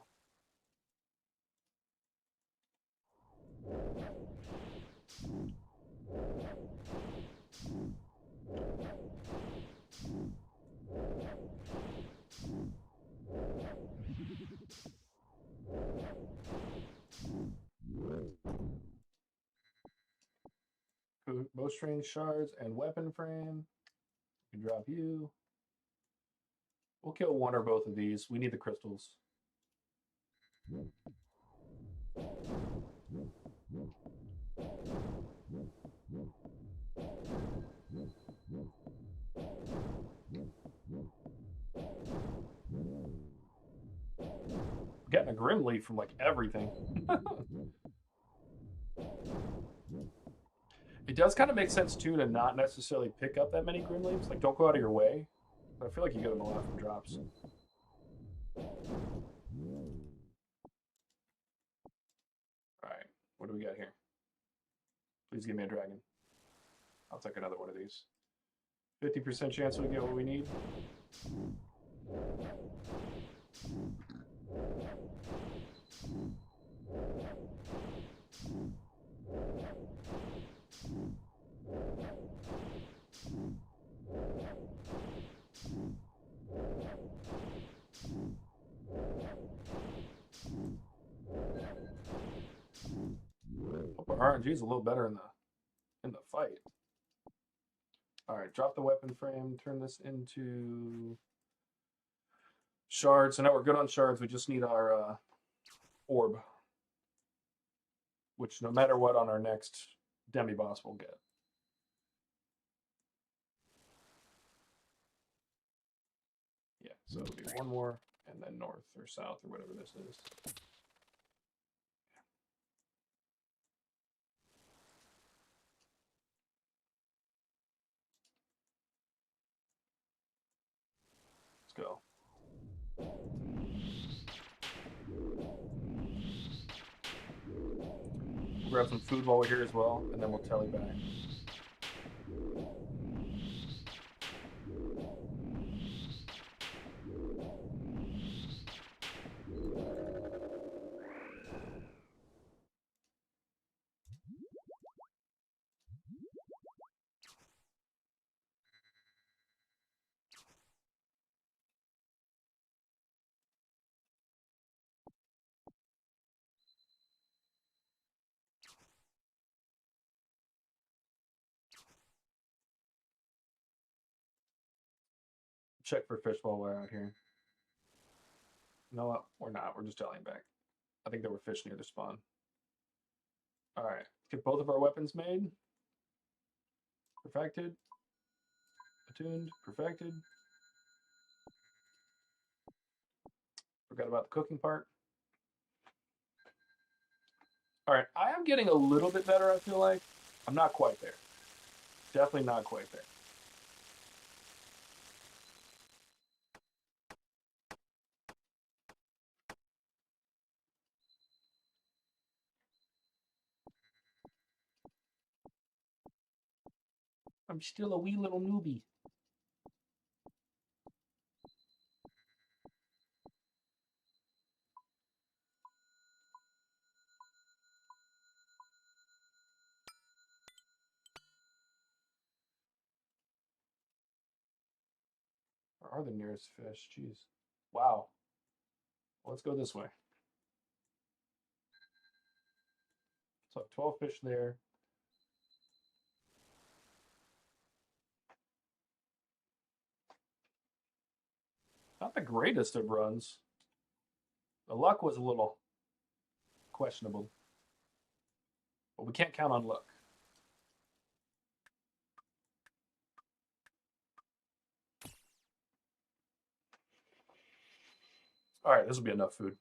Bowstring shards and weapon frame. We can drop you. We'll kill one or both of these. We need the crystals. Getting a grim leaf from like everything. It does kind of make sense too to not necessarily pick up that many grim leaves. Like, don't go out of your way. But I feel like you get them a lot from drops. Alright, what do we got here? Please give me a dragon. I'll take another one of these. 50% chance we get what we need. Hope our RNG is a little better in the fight. All right, drop the weapon frame. Turn this into shards. So now we're good on shards. We just need our orb, which no matter what on our next demi boss we'll get. Yeah, so it'll be one more and then north or south or whatever this is. go. We'll grab some food while we're here as well, and then we'll tally back. Check for fish while we're out here. You know what? We're not. We're just tallying back. I think there were fish near the spawn. All right. Let's get both of our weapons made. Perfected. Attuned. Perfected. Forgot about the cooking part. All right. I am getting a little bit better, I feel like. I'm not quite there. Definitely not quite there. I'm still a wee little newbie. Where are the nearest fish? Jeez. Wow. Let's go this way. So 12 fish there. Not the greatest of runs. The luck was a little questionable. But we can't count on luck. All right, this will be enough food.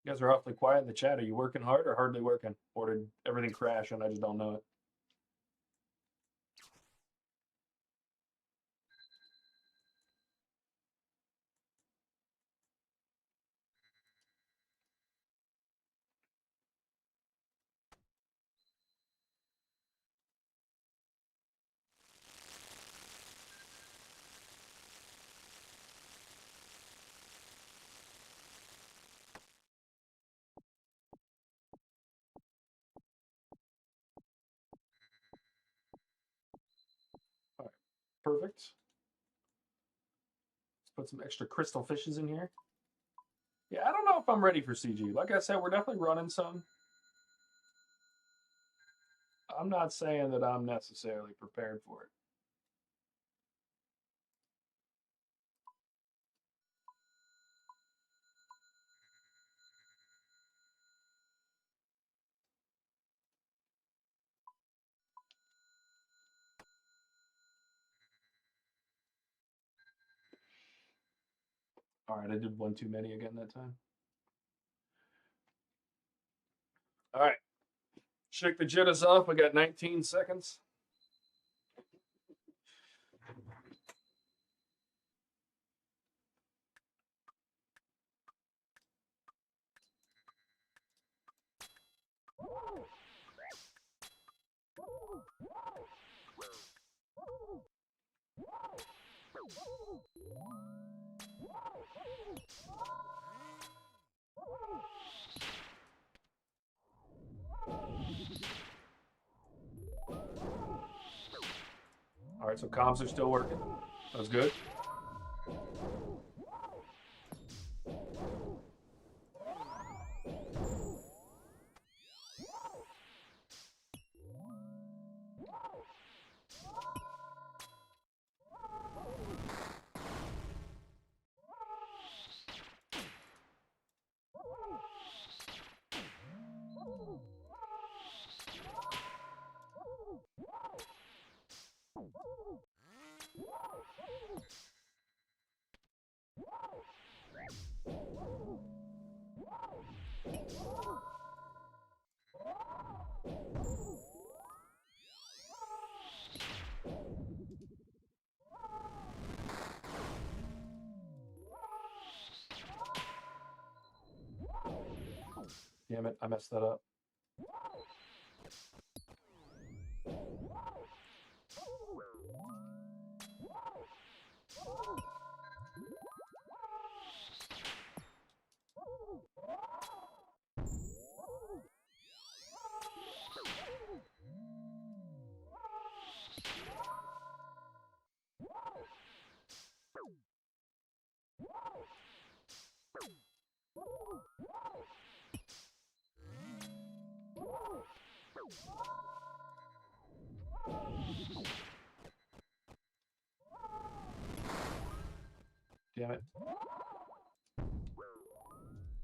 You guys are awfully quiet in the chat. Are you working hard or hardly working? Or did everything crash and I just don't know it? All right, perfect. Let's put some extra crystal fishes in here. Yeah, I don't know if I'm ready for CG. Like I said, we're definitely running some. I'm not saying that I'm necessarily prepared for it. All right, I did one too many again that time. All right, shake the jitters off. We got 19 seconds. All right, so comms are still working. That's good. Damn it, I messed that up. Damn it.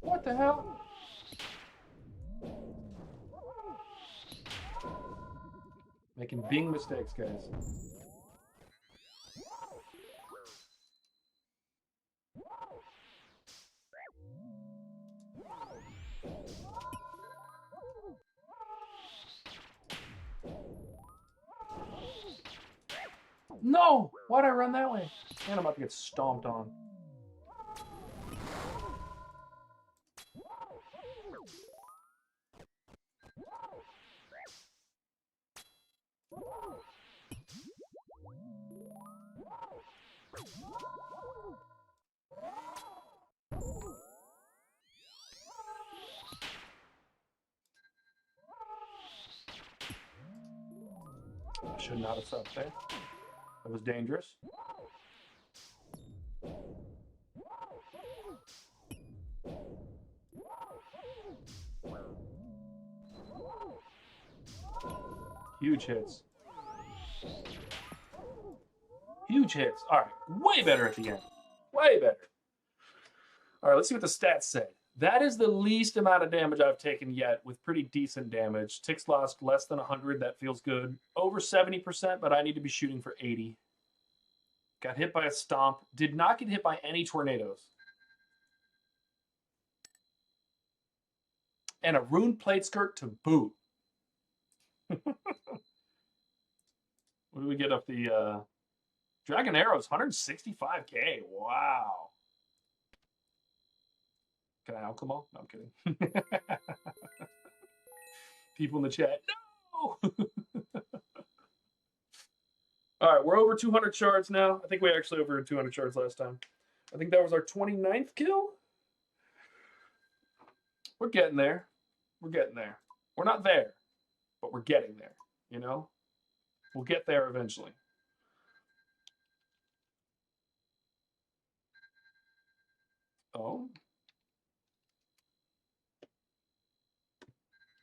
What the hell? Making big mistakes, guys. No! Why'd I run that way? Man, I'm about to get stomped on. I should not have stopped there. That was dangerous. Huge hits. Huge hits. All right, way better at the end. Way better. All right, let's see what the stats say. That is the least amount of damage I've taken yet with pretty decent damage. Ticks lost less than 100. That feels good. Over 70%, but I need to be shooting for 80. Got hit by a stomp. Did not get hit by any tornadoes. And a rune plate skirt to boot. What do we get off the Dragon Arrows? 165k. Wow. Can I alchemy? No, I'm kidding. People in the chat, no! All right, we're over 200 shards now. I think we actually over 200 shards last time. I think that was our 29th kill. We're getting there. We're getting there. We're not there, but we're getting there, you know? We'll get there eventually. Oh.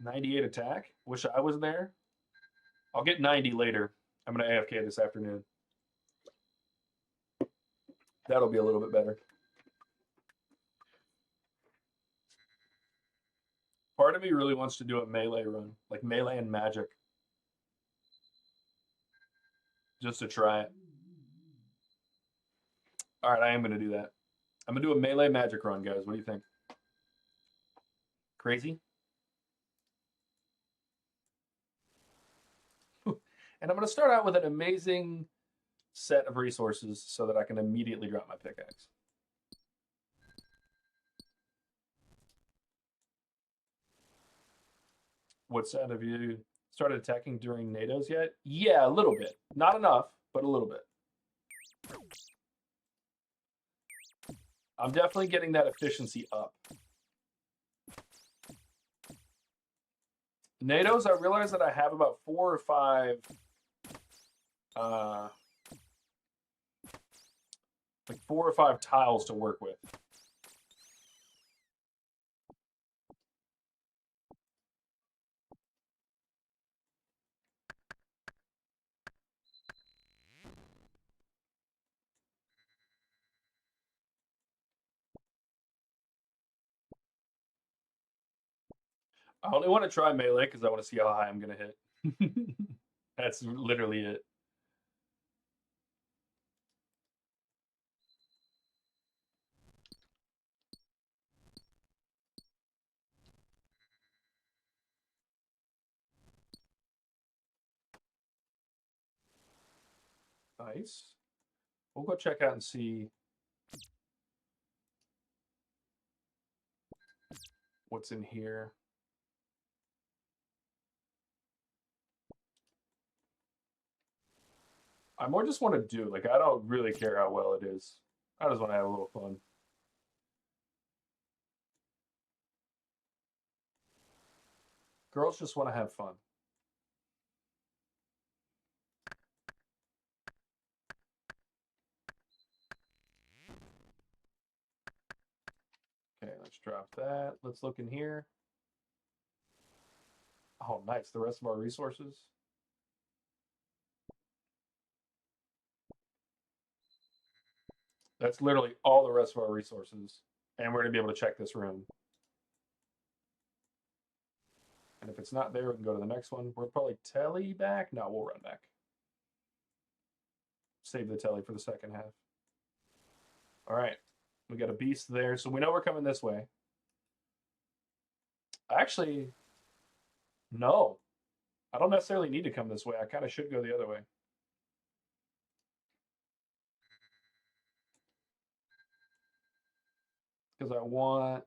98 attack. Wish I was there. I'll get 90 later. I'm going to AFK this afternoon. That'll be a little bit better. Part of me really wants to do a melee run, like melee and magic. Just to try it. All right, I am going to do that. I'm going to do a melee magic run, guys. What do you think? Crazy? And I'm going to start out with an amazing set of resources so that I can immediately drop my pickaxe. What's that? Have you started attacking during NATOs yet? Yeah, a little bit. Not enough, but a little bit. I'm definitely getting that efficiency up. NATOs, I realize that I have about 4 or 5 like 4 or 5 tiles to work with. I only want to try melee because I want to see how high I'm going to hit. That's literally it. Nice. We'll go check out and see what's in here. I more just want to do, like, I don't really care how well it is. I just want to have a little fun. Girls just want to have fun. Okay, let's drop that. Let's look in here. Oh, nice. The rest of our resources. That's literally all the rest of our resources. And we're going to be able to check this room. And if it's not there, we can go to the next one. We'll probably telly back. No, we'll run back. Save the telly for the second half. All right. We got a beast there. So we know we're coming this way. Actually, no. I don't necessarily need to come this way. I kind of should go the other way. Because I want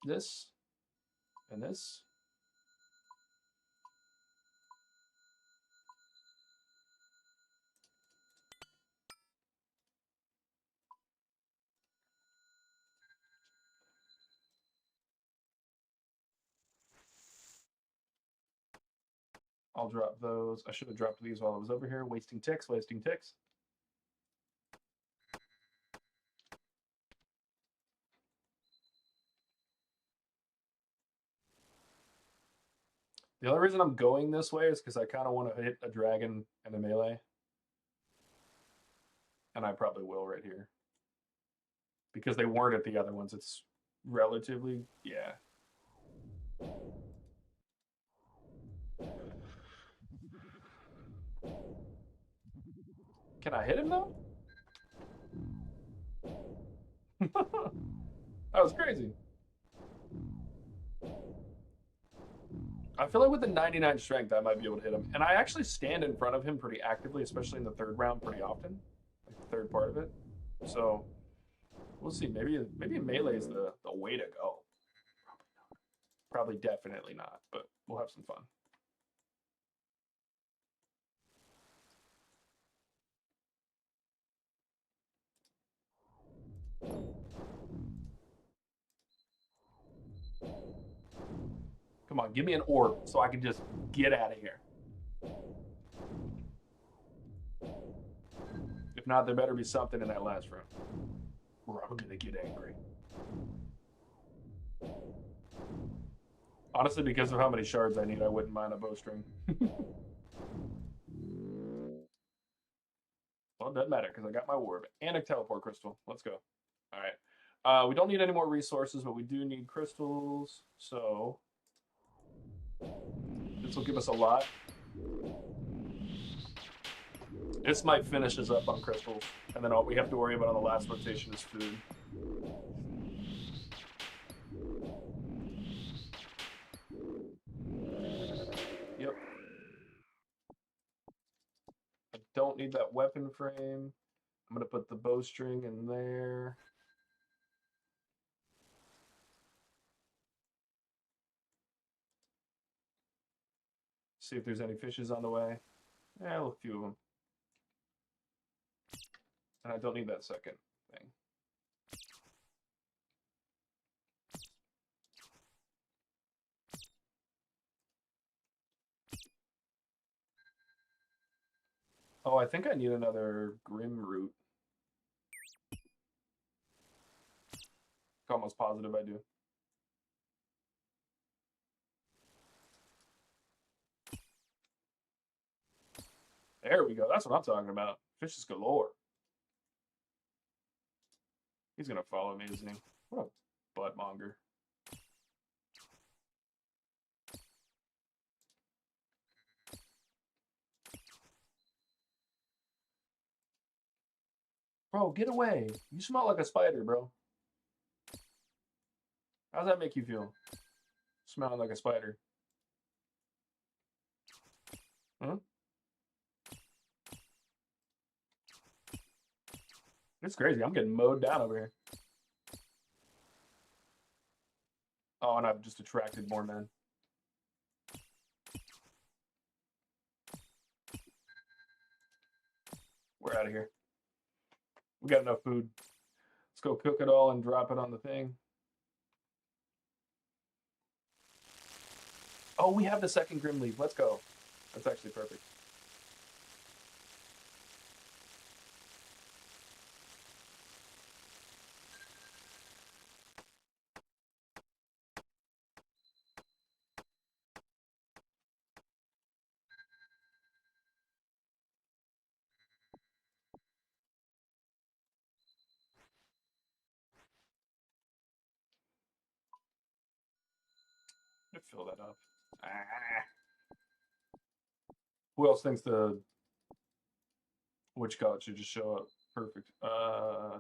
this and this. I'll drop those. I should have dropped these while I was over here. Wasting ticks, wasting ticks. The only reason I'm going this way is because I kind of want to hit a dragon and a melee. And I probably will right here. Because they weren't at the other ones. It's relatively, yeah. Can I hit him though? That was crazy. I feel like with the 99 strength, I might be able to hit him. And I actually stand in front of him pretty actively, especially in the third round pretty often. Like the third part of it. So we'll see. Maybe melee is the way to go. Probably definitely not, but we'll have some fun. Come on, give me an orb so I can just get out of here. If not, there better be something in that last room. Or I'm gonna get angry. Honestly, because of how many shards I need, I wouldn't mind a bowstring. Well, it doesn't matter because I got my orb and a teleport crystal. Let's go. All right. We don't need any more resources, but we do need crystals. So this will give us a lot. This might finish us up on crystals. And then all we have to worry about on the last rotation is food. Yep. I don't need that weapon frame. I'm going to put the bowstring in there. See if there's any fishes on the way. Yeah, a few of them. And I don't need that second thing. Oh, I think I need another Grim Root. Almost positive I do. There we go. That's what I'm talking about. Fishes galore. He's going to follow me, isn't he? What a buttmonger. Bro, get away. You smell like a spider, bro. How does that make you feel? Smelling like a spider. Huh? It's crazy. I'm getting mowed down over here. Oh, and I've just attracted more men. We're out of here. We got enough food. Let's go cook it all and drop it on the thing. Oh, we have the second Grim Leaf. Let's go. That's actually perfect. Fill that up. Who else thinks the which color should just show up? Perfect.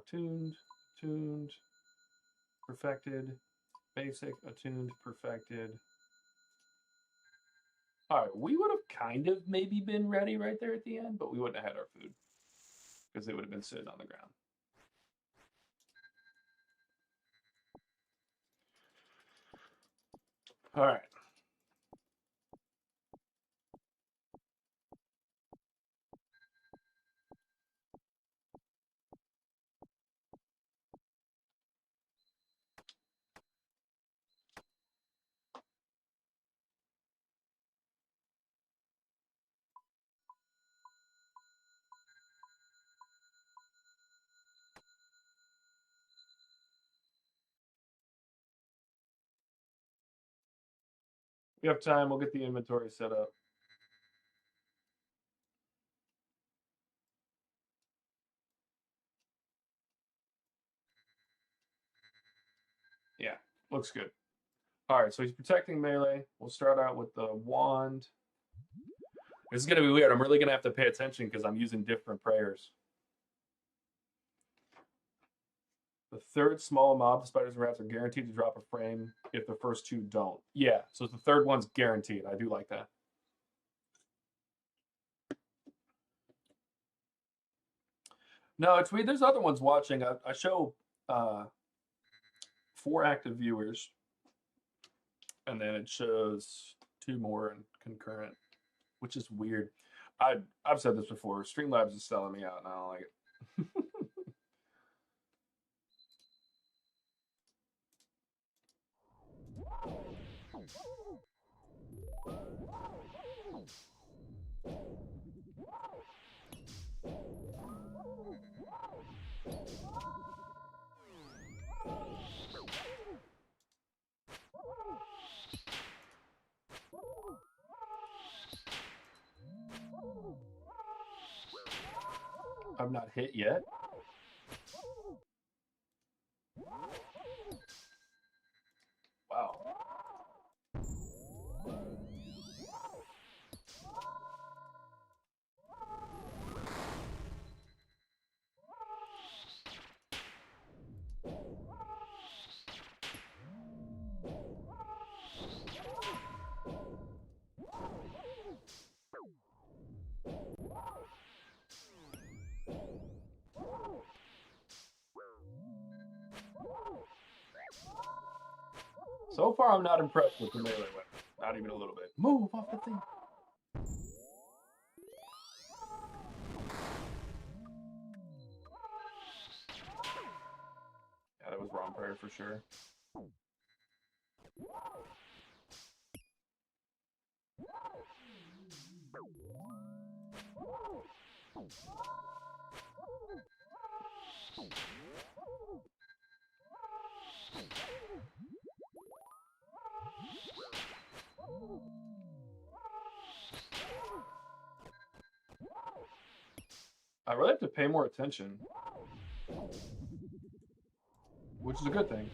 Tuned, perfected, basic, attuned, perfected. All right, we would have kind of maybe been ready right there at the end, but we wouldn't have had our food because it would have been sitting on the ground. All right. We have time. We'll get the inventory set up. Yeah, looks good. All right, so he's protecting melee. We'll start out with the wand. This is going to be weird. I'm really going to have to pay attention because I'm using different prayers. The third small mob, the spiders and rats, are guaranteed to drop a frame if the first two don't. Yeah, so the third one's guaranteed. I do like that. No, it's weird. There's other ones watching. I show 4 active viewers, and then it shows 2 more in concurrent, which is weird. I've said this before. Streamlabs is selling me out, and I don't like it. I'm not hit yet. Wow. So far, I'm not impressed with the melee weapon. Not even a little bit. Move off the thing. Yeah, that was wrong prayer for sure. I really have to pay more attention, which is a good thing.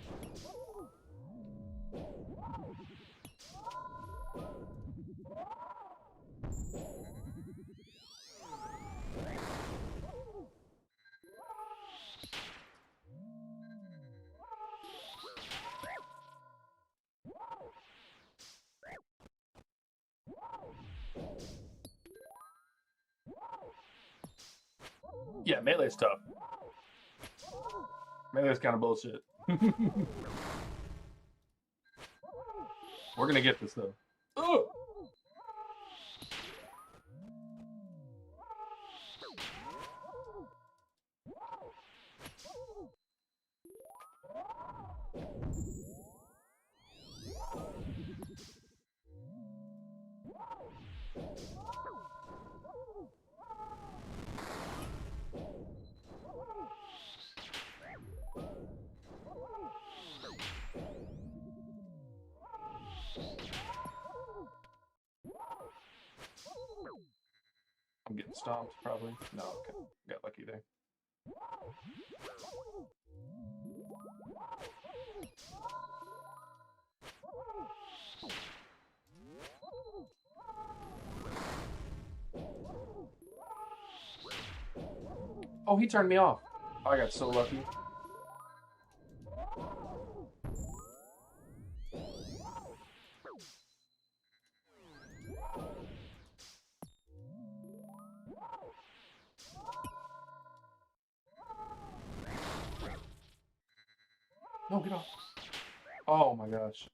Yeah, melee's tough. Melee's kind of bullshit. We're gonna get this though. Ugh! I'm getting stomped, probably. No, okay. Got lucky there. Oh, he turned me off. I got so lucky. No, get off. Oh my gosh.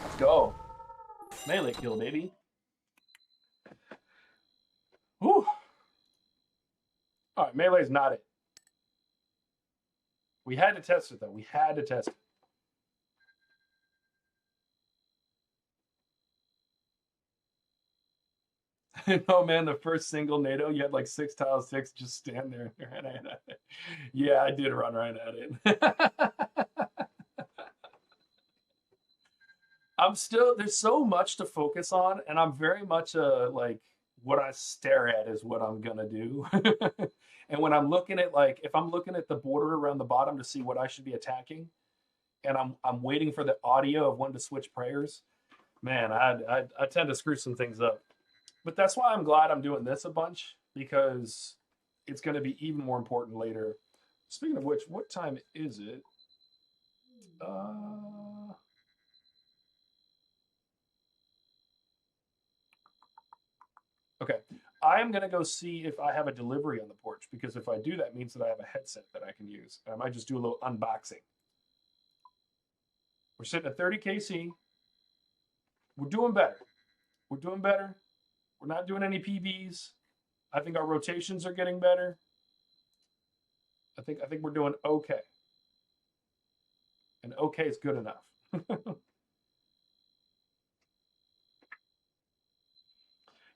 Let's go. Melee kill, baby. Whew. All right, melee's not it. We had to test it, though. We had to test it. No, man, the first single NATO, you had like 6 tiles, 6, just stand there. Yeah, I did run right at it. I'm still, there's so much to focus on, and I'm very much like, what I stare at is what I'm gonna do. And when I'm looking at, like, if I'm looking at the border around the bottom to see what I should be attacking, and I'm waiting for the audio of when to switch prayers, man, I tend to screw some things up. But that's why I'm glad I'm doing this a bunch, because it's going to be even more important later. Speaking of which, what time is it? Okay. I'm going to go see if I have a delivery on the porch, because if I do, that means that I have a headset that I can use. I might just do a little unboxing. We're sitting at 30 KC. We're doing better. We're doing better. We're not doing any PBs. I think our rotations are getting better. I think we're doing okay. And okay is good enough.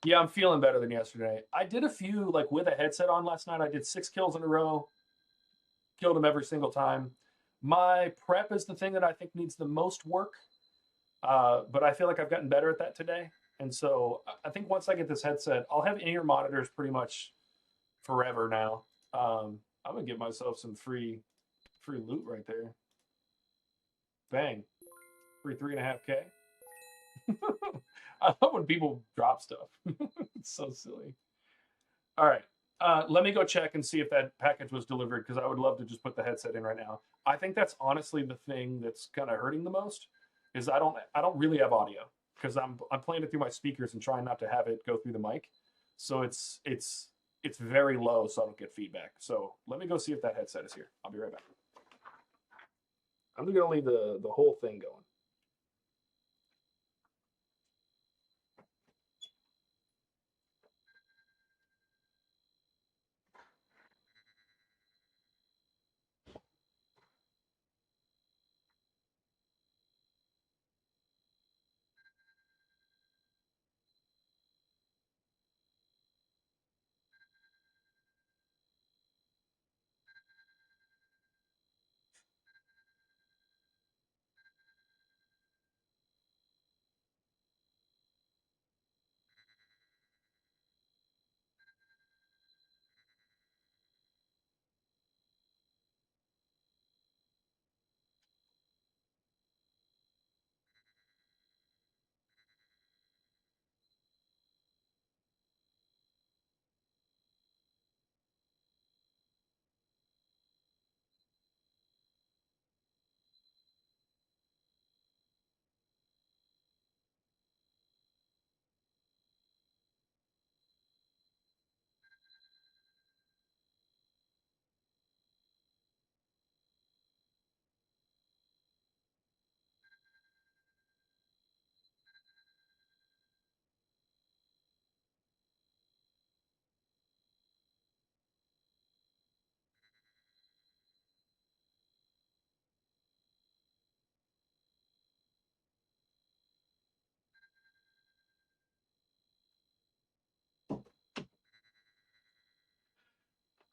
Yeah, I'm feeling better than yesterday. I did a few, like, with a headset on last night. I did 6 kills in a row, killed them every single time. My prep is the thing that I think needs the most work, but I feel like I've gotten better at that today. And so I think once I get this headset, I'll have in-ear monitors pretty much forever now. I'm gonna give myself some free loot right there. Bang, free 3.5K. I love when people drop stuff. It's so silly. All right. Let me go check and see if that package was delivered, because I would love to just put the headset in right now. I think that's honestly the thing that's kind of hurting the most, is I don't really have audio, because I'm playing it through my speakers and trying not to have it go through the mic. So it's very low, so I don't get feedback. So let me go see if that headset is here. I'll be right back. I'm just gonna leave the whole thing going.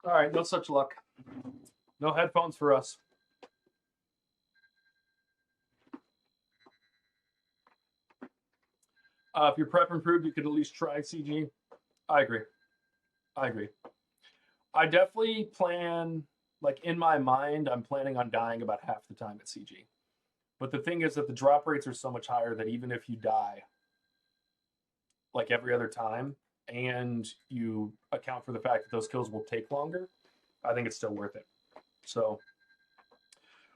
All right, no such luck. No headphones for us. If your prep improved, you could at least try CG. I agree. I definitely plan, like in my mind, I'm planning on dying about half the time at CG. But the thing is that the drop rates are so much higher that even if you die like every other time and you account for the fact that those kills will take longer, I think it's still worth it. So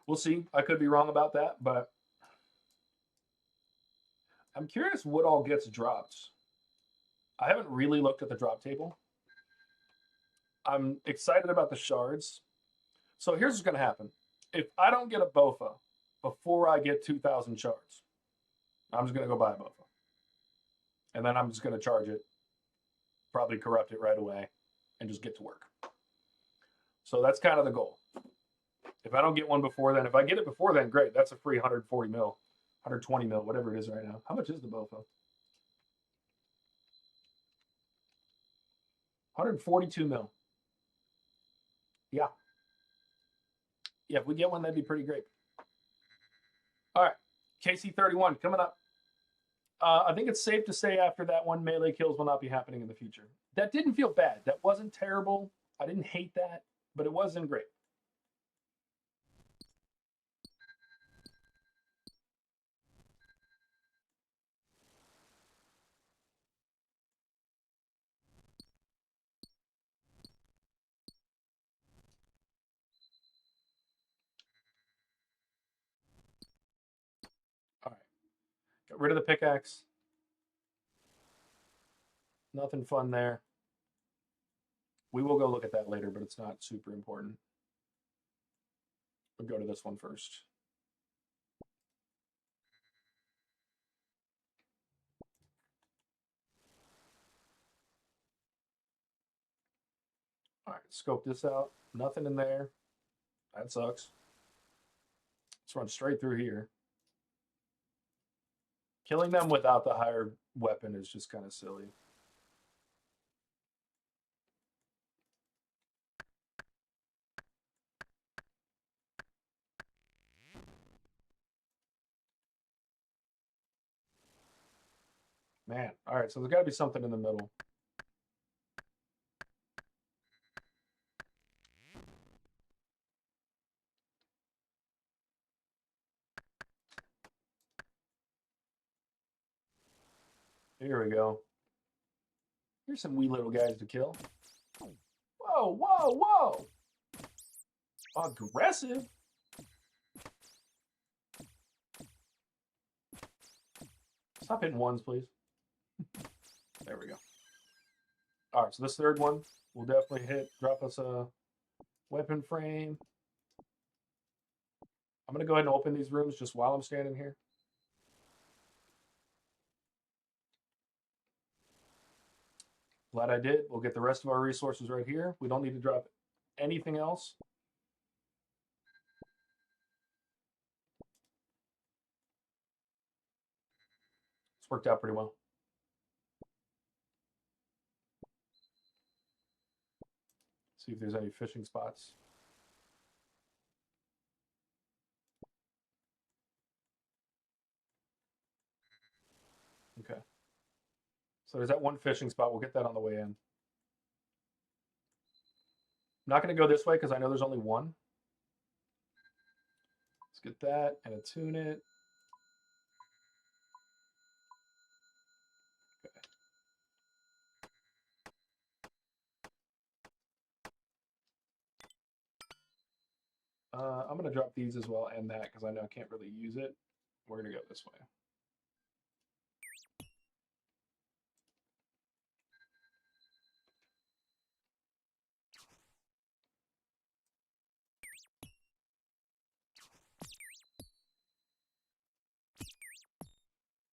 we'll see. I could be wrong about that, but I'm curious what all gets dropped. I haven't really looked at the drop table. I'm excited about the shards. So here's what's going to happen. If I don't get a BOFA before I get 2,000 shards, I'm just going to go buy a BOFA. And then I'm just going to charge it, probably corrupt it right away, and just get to work. So that's kind of the goal. If I don't get one before then, if I get it before then, great. That's a free 140 mil, 120 mil, whatever it is right now. How much is the BOFA? 142 mil. Yeah. Yeah, if we get one, that'd be pretty great. All right. KC31 coming up. I think it's safe to say after that one, melee kills will not be happening in the future. That didn't feel bad. That wasn't terrible. I didn't hate that, but it wasn't great. All right. Got rid of the pickaxe. Nothing fun there. We will go look at that later, but it's not super important. We'll go to this one first. All right, scope this out. Nothing in there. That sucks. Let's run straight through here. Killing them without the higher weapon is just kind of silly. Man, all right, so there's got to be something in the middle. Here we go. Here's some wee little guys to kill. Whoa, whoa, whoa! Aggressive. Stop hitting ones, please. There we go. All right, so this third one will definitely drop us a weapon frame. I'm going to go ahead and open these rooms just while I'm standing here. Glad I did. We'll get the rest of our resources right here. We don't need to drop anything else. It's worked out pretty well. See if there's any fishing spots. Okay. So there's that one fishing spot. We'll get that on the way in. I'm not going to go this way because I know there's only one. Let's get that and attune it. Okay. I'm going to drop these as well and that because I know I can't really use it. We're going to go this way.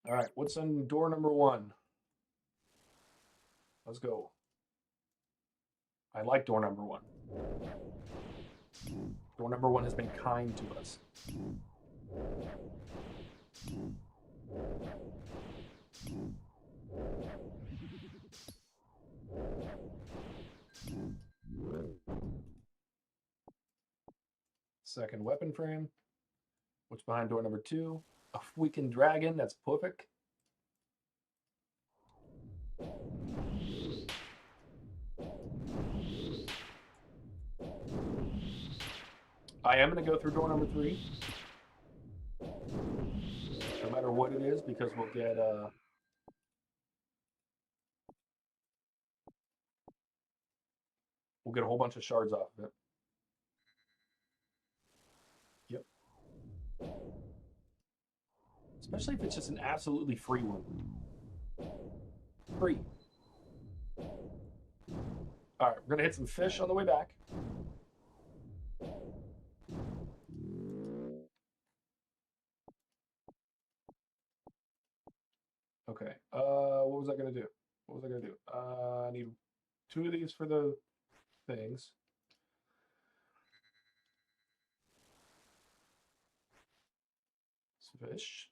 All right, what's in door number 1? Let's go. I like door number 1. Door number 1 has been kind to us. second weapon frame. What's behind door number 2? A weakened dragon. That's perfect. I am going to go through door number 3. No matter what it is, because we'll get a whole bunch of shards off of it. Yep. Especially if it's just an absolutely free one. Free. All right, we're going to hit some fish on the way back. Okay. What was I going to do? I need 2 of these for the things. Some fish.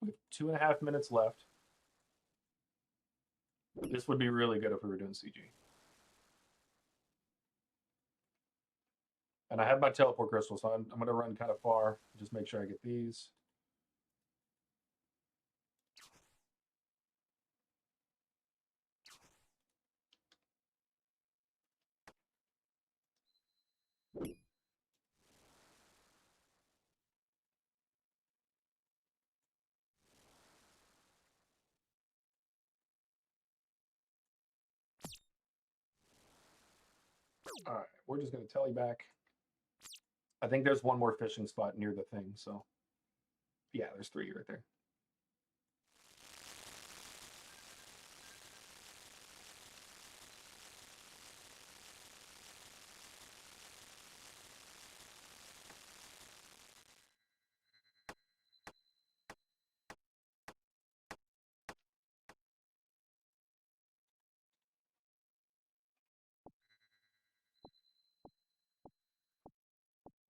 We have 2.5 minutes left. This would be really good if we were doing CG. And I have my teleport crystal, so I'm going to run kind of far. Just make sure I get these. All right, we're just going to tally back. I think there's one more fishing spot near the thing, so yeah, there's 3 right there.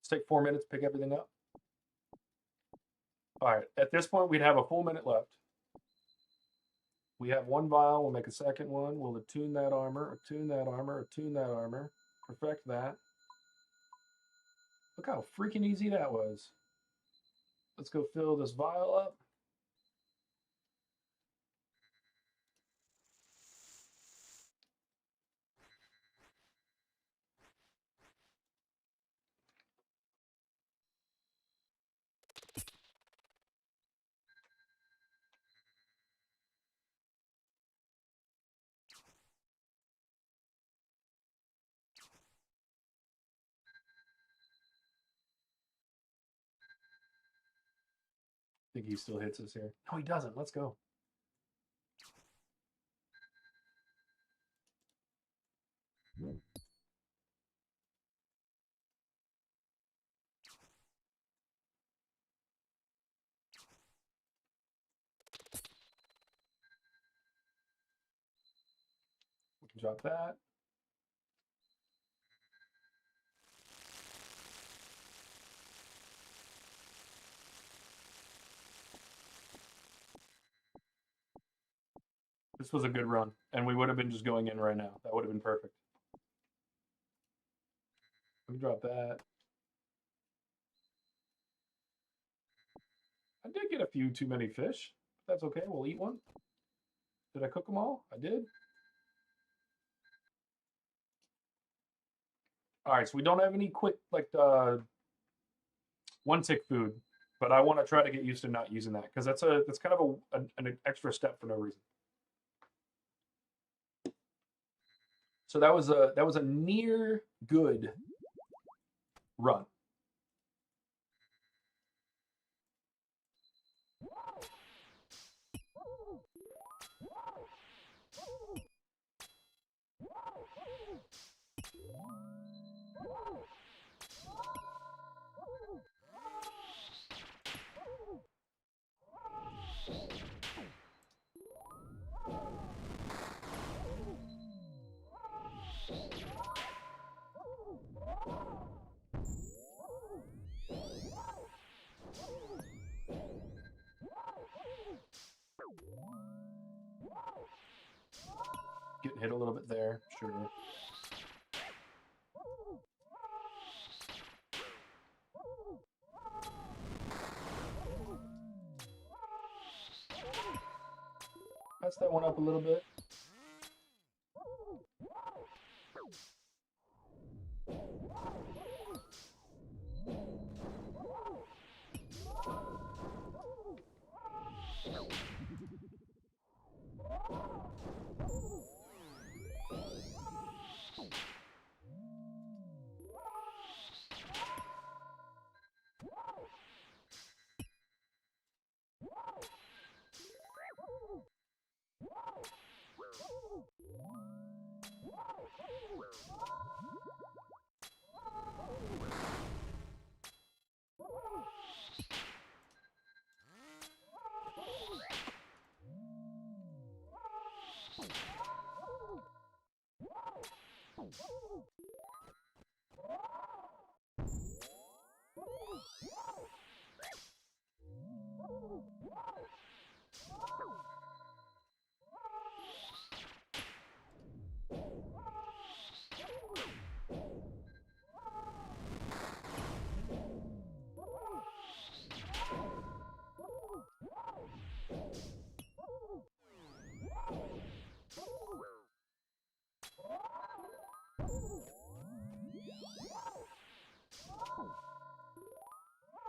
Let's take 4 minutes, pick everything up. All right, at this point, we'd have a full minute left. We have 1 vial. We'll make a second one. We'll attune that armor, attune that armor, attune that armor, perfect that. Look how freaking easy that was. Let's go fill this vial up. I think he still hits us here. No, he doesn't. Let's go. We can drop that. This was a good run, and we would have been just going in right now. That would have been perfect. Let me drop that. I did get a few too many fish. But that's okay. We'll eat one. Did I cook them all? I did. All right, so we don't have any quick, like, one tick food, but I want to try to get used to not using that because that's kind of an extra step for no reason. So that was a near good run. Getting hit a little bit there, sure. Pass that one up a little bit.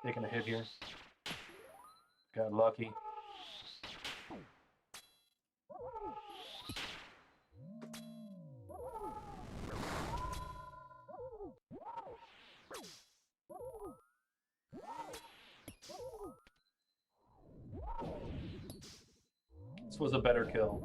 Taking a hit here. Got lucky. This was a better kill.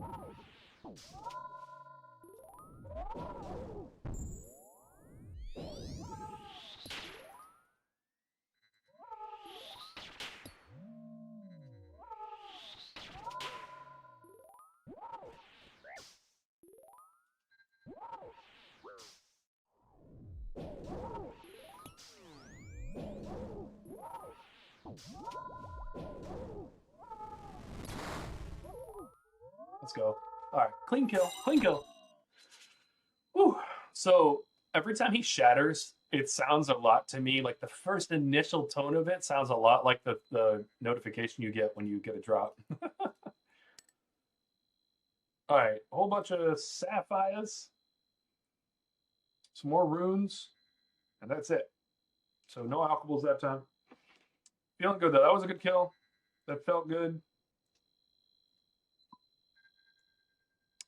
Let's go. All right, clean kill, clean kill. Whew. So every time he shatters, it sounds a lot to me like the first initial tone of it sounds a lot like the notification you get when you get a drop. All right, a whole bunch of sapphires, some more runes, and that's it. So no alcohols that time. Feeling good though. That was a good kill. That felt good.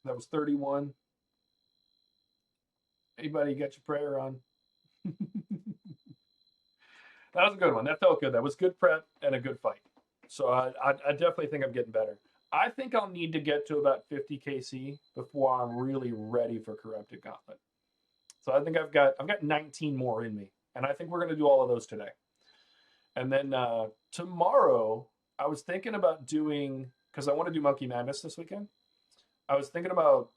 That was 31. Anybody got your prayer on? That was a good one. That felt good. That was good prep and a good fight. So I definitely think I'm getting better. I think I'll need to get to about 50 KC before I'm really ready for Corrupted Gauntlet. So I think I've got 19 more in me, and I think we're going to do all of those today. And then tomorrow, I was thinking about doing, because I want to do Monkey Madness this weekend. I was thinking about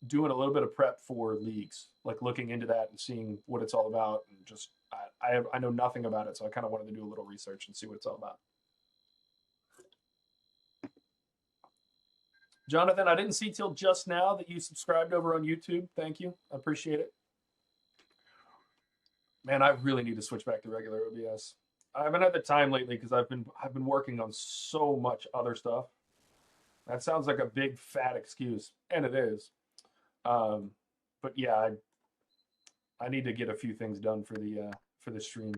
doing a little bit of prep for leagues, like looking into that and seeing what it's all about, and just I know nothing about it, so I kind of wanted to do a little research and see what it's all about. Jonathan, I didn't see till just now that you subscribed over on YouTube. Thank you. I appreciate it. Man, I really need to switch back to regular OBS. I haven't had the time lately because I've been working on so much other stuff. That sounds like a big fat excuse, and it is. But yeah, I need to get a few things done for the stream,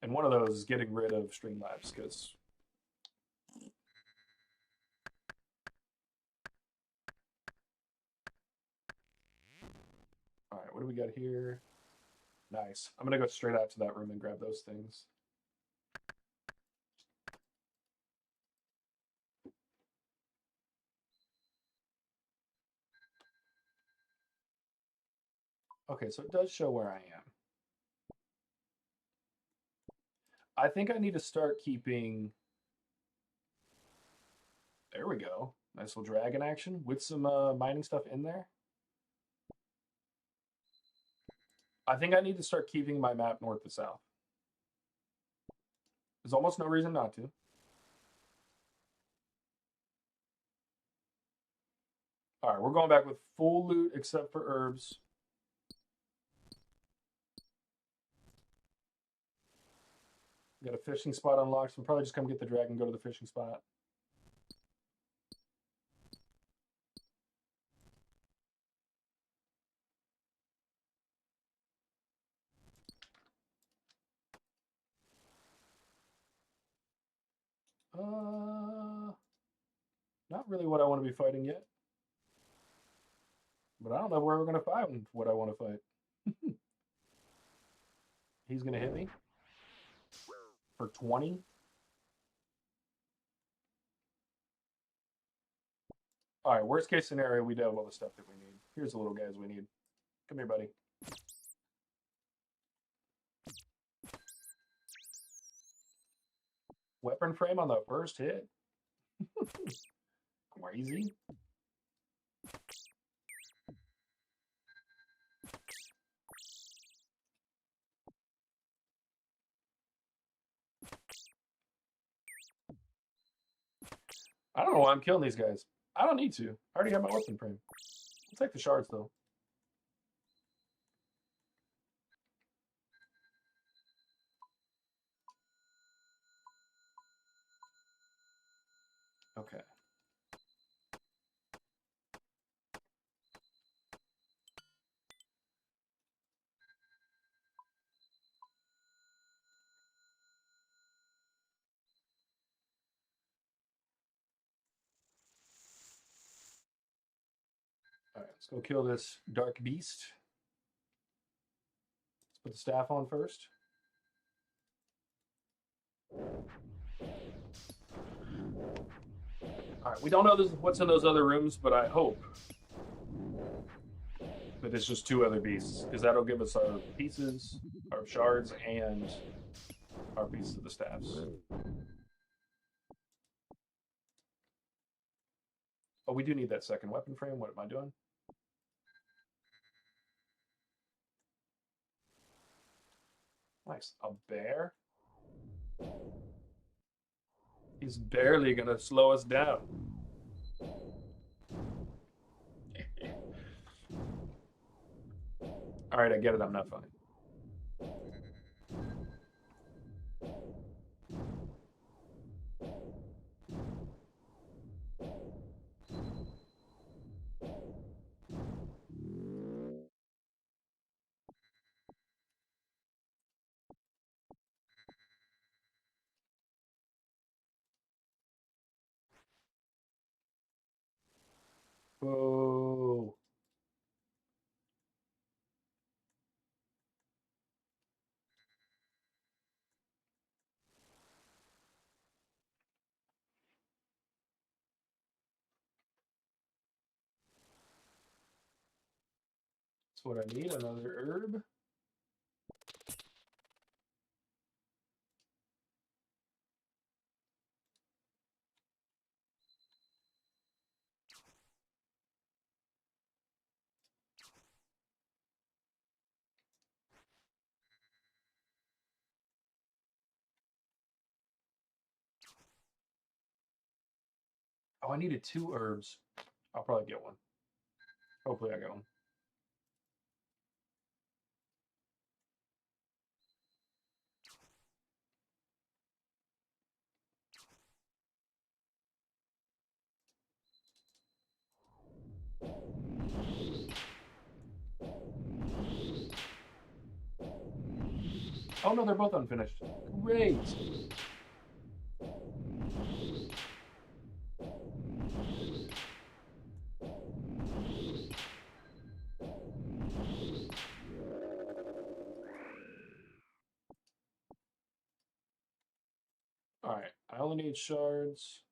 and one of those is getting rid of Streamlabs because. All right, what do we got here? Nice. I'm gonna go straight out to that room and grab those things. Okay, so it does show where I am. I think I need to start keeping. There we go. Nice little dragon action with some mining stuff in there. I think I need to start keeping my map north to south. There's almost no reason not to. All right, we're going back with full loot except for herbs. Got a fishing spot unlocked, so we'll probably just come get the dragon, go to the fishing spot. Not really what I want to be fighting yet. But I don't know where we're going to find what I want to fight. He's going to hit me for 20. All right, worst case scenario, we do have all the stuff that we need. Here's the little guys we need. Come here, buddy. Weapon frame on the first hit. Crazy. I don't know why I'm killing these guys. I don't need to. I already have my weapon frame. I'll take the shards, though. Okay. All right, let's go kill this dark beast. Let's put the staff on first. All right, we don't know what's in those other rooms, but I hope that it's just 2 other beasts, because that'll give us our pieces, our shards, and our pieces of the staffs. Oh, we do need that second weapon frame. What am I doing? Nice. A bear? He's barely going to slow us down. All right, I get it. I'm not funny. Whoa. That's what I need. Another herb. Oh, I needed 2 herbs. I'll probably get one. Hopefully I get one. Oh no, they're both unfinished. Great. All right, I only need shards.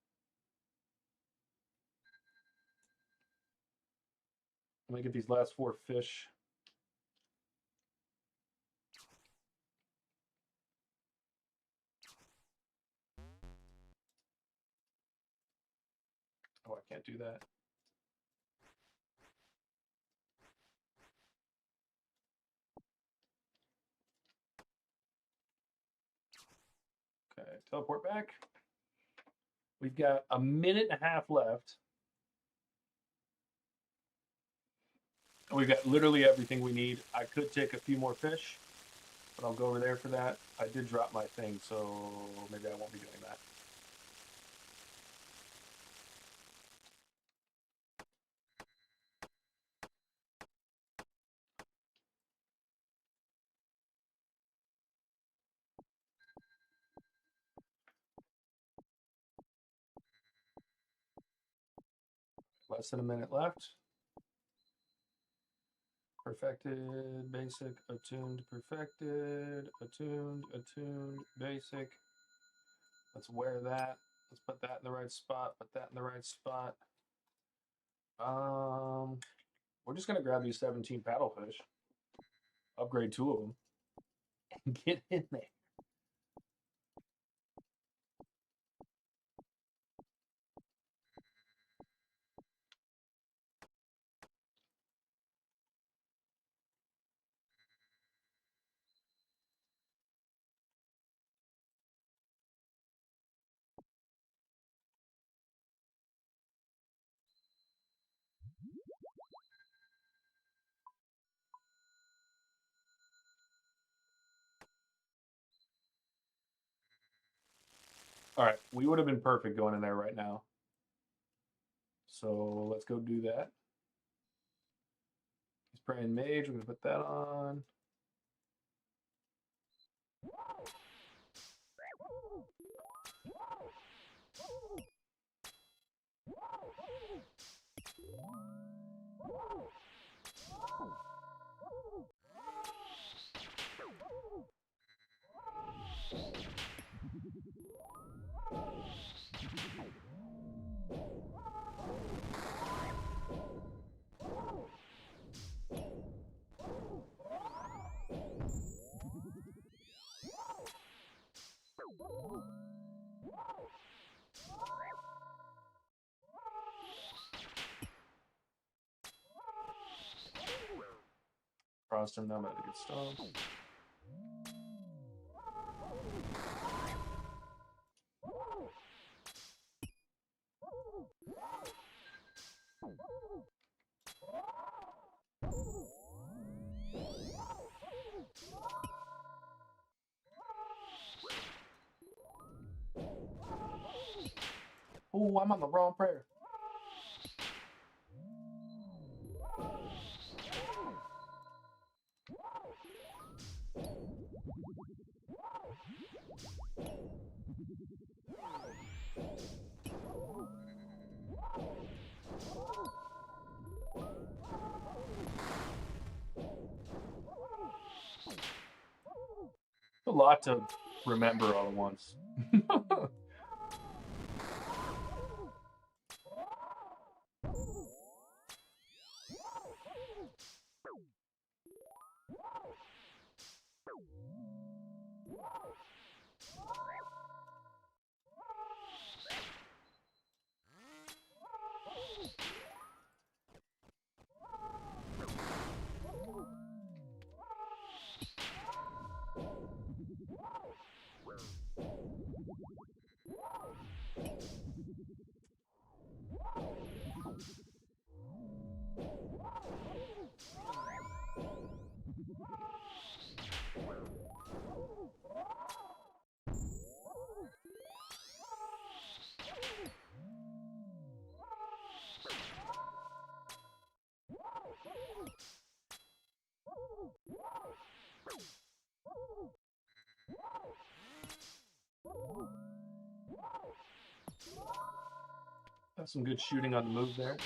I'm gonna get these last 4 fish. Oh, I can't do that. Okay, teleport back. We've got a minute and a half left. We've got literally everything we need. I could take a few more fish, but I'll go over there for that. I did drop my thing, so maybe I won't be doing that. Less than a minute left. Perfected, basic, attuned, perfected, attuned, basic. Let's wear that. Let's put that in the right spot, put that in the right spot. We're just gonna grab these 17 paddlefish, upgrade 2 of them, and get in there. All right, we would have been perfect going in there right now. So let's go do that. He's praying mage. We're gonna put that on. Crossed him. Now I'm about to get stoned. Oh, I'm on the wrong prayer. A lot to remember all at once. That's some good shooting on the move there.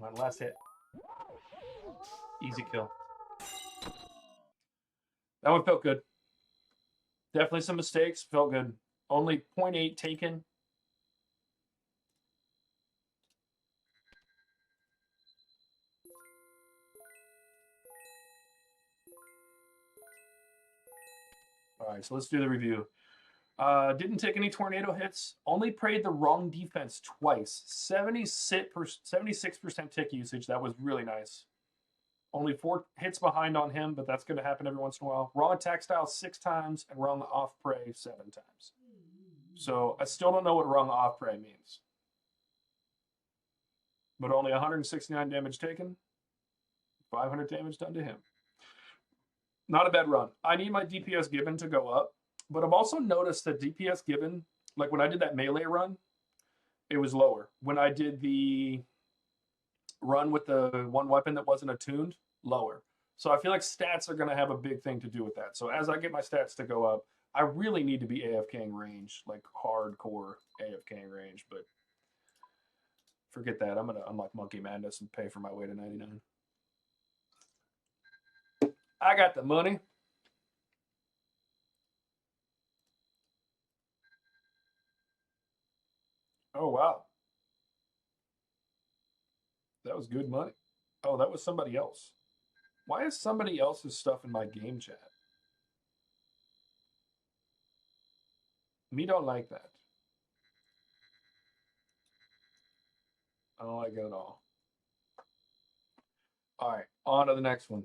My last hit. Easy kill. That one felt good. Definitely some mistakes. Felt good. Only 0.8 taken. All right, so let's do the review. Didn't take any tornado hits. Only prayed the wrong defense twice. 76% tick usage. That was really nice. Only 4 hits behind on him, but that's going to happen every once in a while. Wrong attack style 6 times and wrong off prey 7 times. So I still don't know what wrong off prey means. But only 169 damage taken. 500 damage done to him. Not a bad run. I need my DPS given to go up. But I've also noticed that DPS given, like when I did that melee run, it was lower. When I did the run with the one weapon that wasn't attuned, lower. So I feel like stats are going to have a big thing to do with that. So as I get my stats to go up, I really need to be AFKing range, like hardcore AFKing range. But forget that. I'm going to unlock Monkey Madness and pay for my way to 99. I got the money. Oh, wow. That was good money. Oh, that was somebody else. Why is somebody else's stuff in my game chat? Me don't like that. I don't like it at all. All right, on to the next one.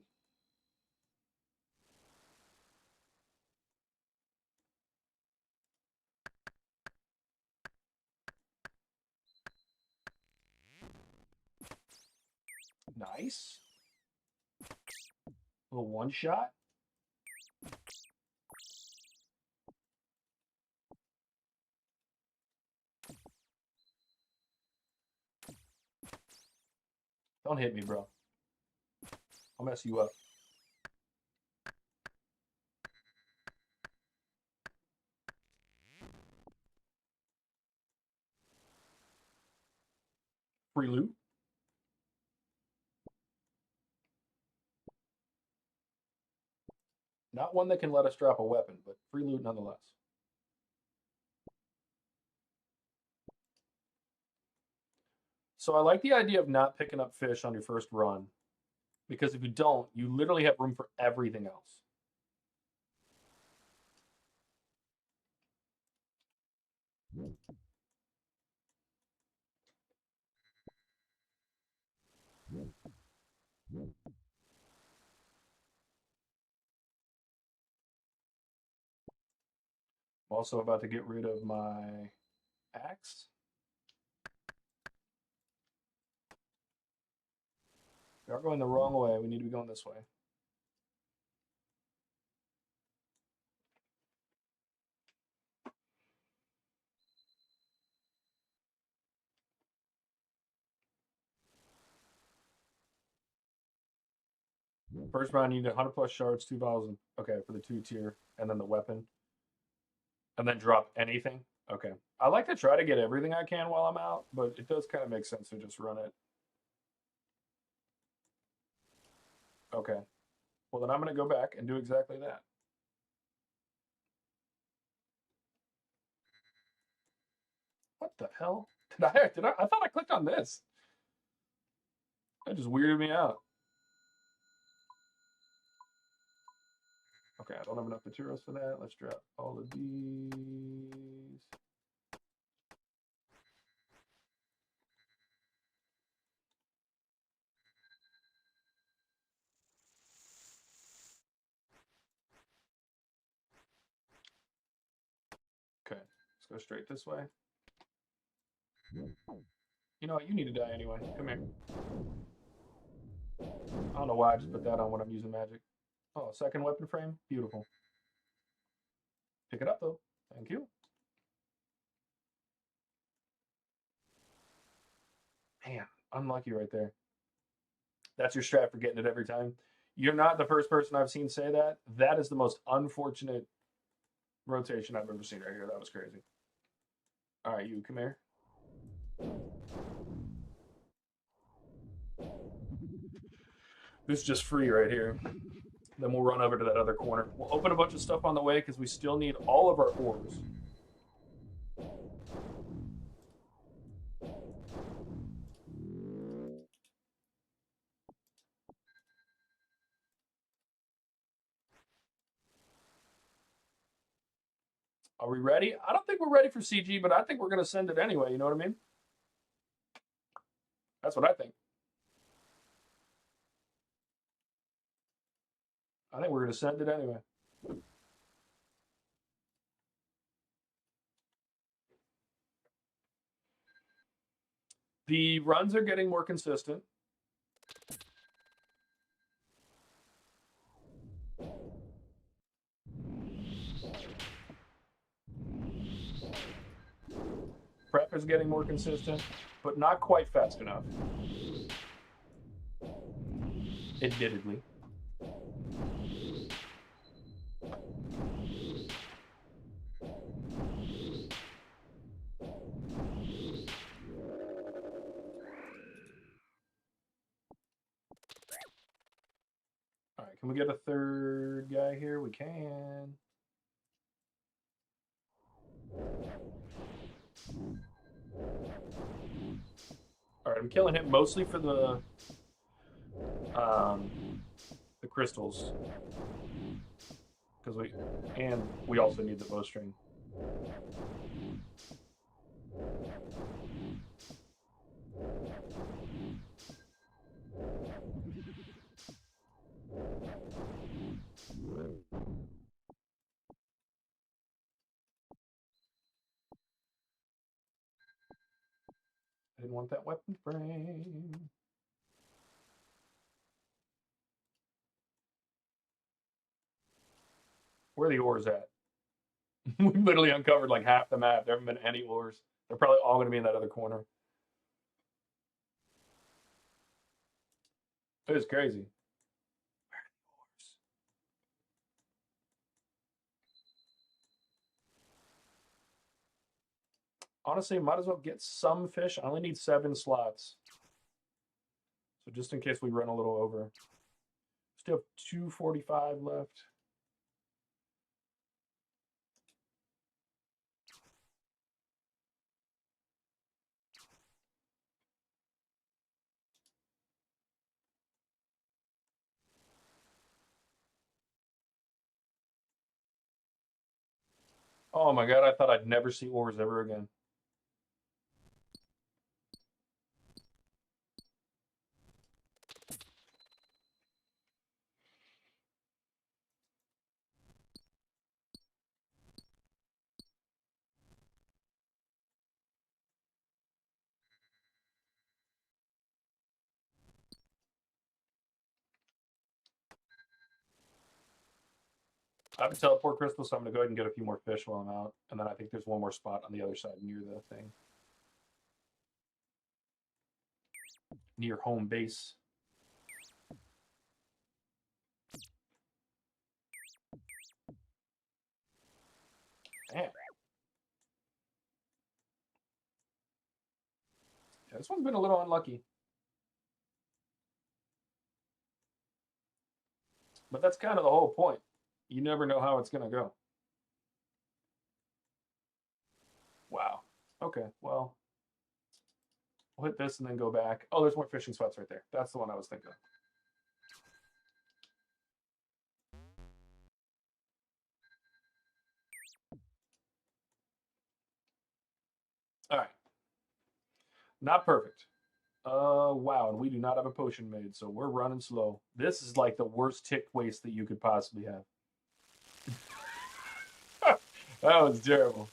Nice. A little one shot. Don't hit me, bro. I'll mess you up. Free loot. Not one that can let us drop a weapon, but free loot nonetheless. So I like the idea of not picking up fish on your first run, because if you don't, you literally have room for everything else. I'm also about to get rid of my axe. We are going the wrong way. We need to be going this way. First round, you need 100 plus shards, 2 vials. Okay, for the 2 tier, and then the weapon. And then drop anything. Okay. I like to try to get everything I can while I'm out, but it does kind of make sense to just run it. Okay. Well, then I'm going to go back and do exactly that. What the hell? I thought I clicked on this. That just weirded me out. Okay, I don't have enough materials for that. Let's drop all of these. Okay, let's go straight this way. You know what? You need to die anyway. Come here. I don't know why I just put that on when I'm using magic. Oh, second weapon frame? Beautiful. Pick it up, though. Thank you. Man, unlucky right there. That's your strat for getting it every time. You're not the first person I've seen say that. That is the most unfortunate rotation I've ever seen right here. That was crazy. All right, you come here. This is just free right here. Then we'll run over to that other corner. We'll open a bunch of stuff on the way because we still need all of our ores. Are we ready? I don't think we're ready for CG, but I think we're going to send it anyway. You know what I mean? That's what I think. I think we're going to send it anyway. The runs are getting more consistent. Prep is getting more consistent, but not quite fast enough. Admittedly. All right, can we get a third guy here? We can. All right, I'm killing him mostly for the crystals, because we also need the bowstring. I didn't want that weapon frame. Where are the ores at? We literally uncovered like half the map. There haven't been any ores. They're probably all going to be in that other corner. It is crazy. Where are the ores? Honestly, might as well get some fish. I only need 7 slots. So just in case we run a little over. Still have 245 left. Oh my god, I thought I'd never see ores ever again. I have a teleport crystal, so I'm going to go ahead and get a few more fish while I'm out. And then I think there's one more spot on the other side near the thing. Near home base. Damn. Yeah, this one's been a little unlucky. But that's kind of the whole point. You never know how it's going to go. Wow. Okay, well. We'll hit this and then go back. Oh, there's more fishing spots right there. That's the one I was thinking of. All right. Not perfect. Wow, and we do not have a potion made, so we're running slow. This is like the worst tick waste that you could possibly have. That was terrible.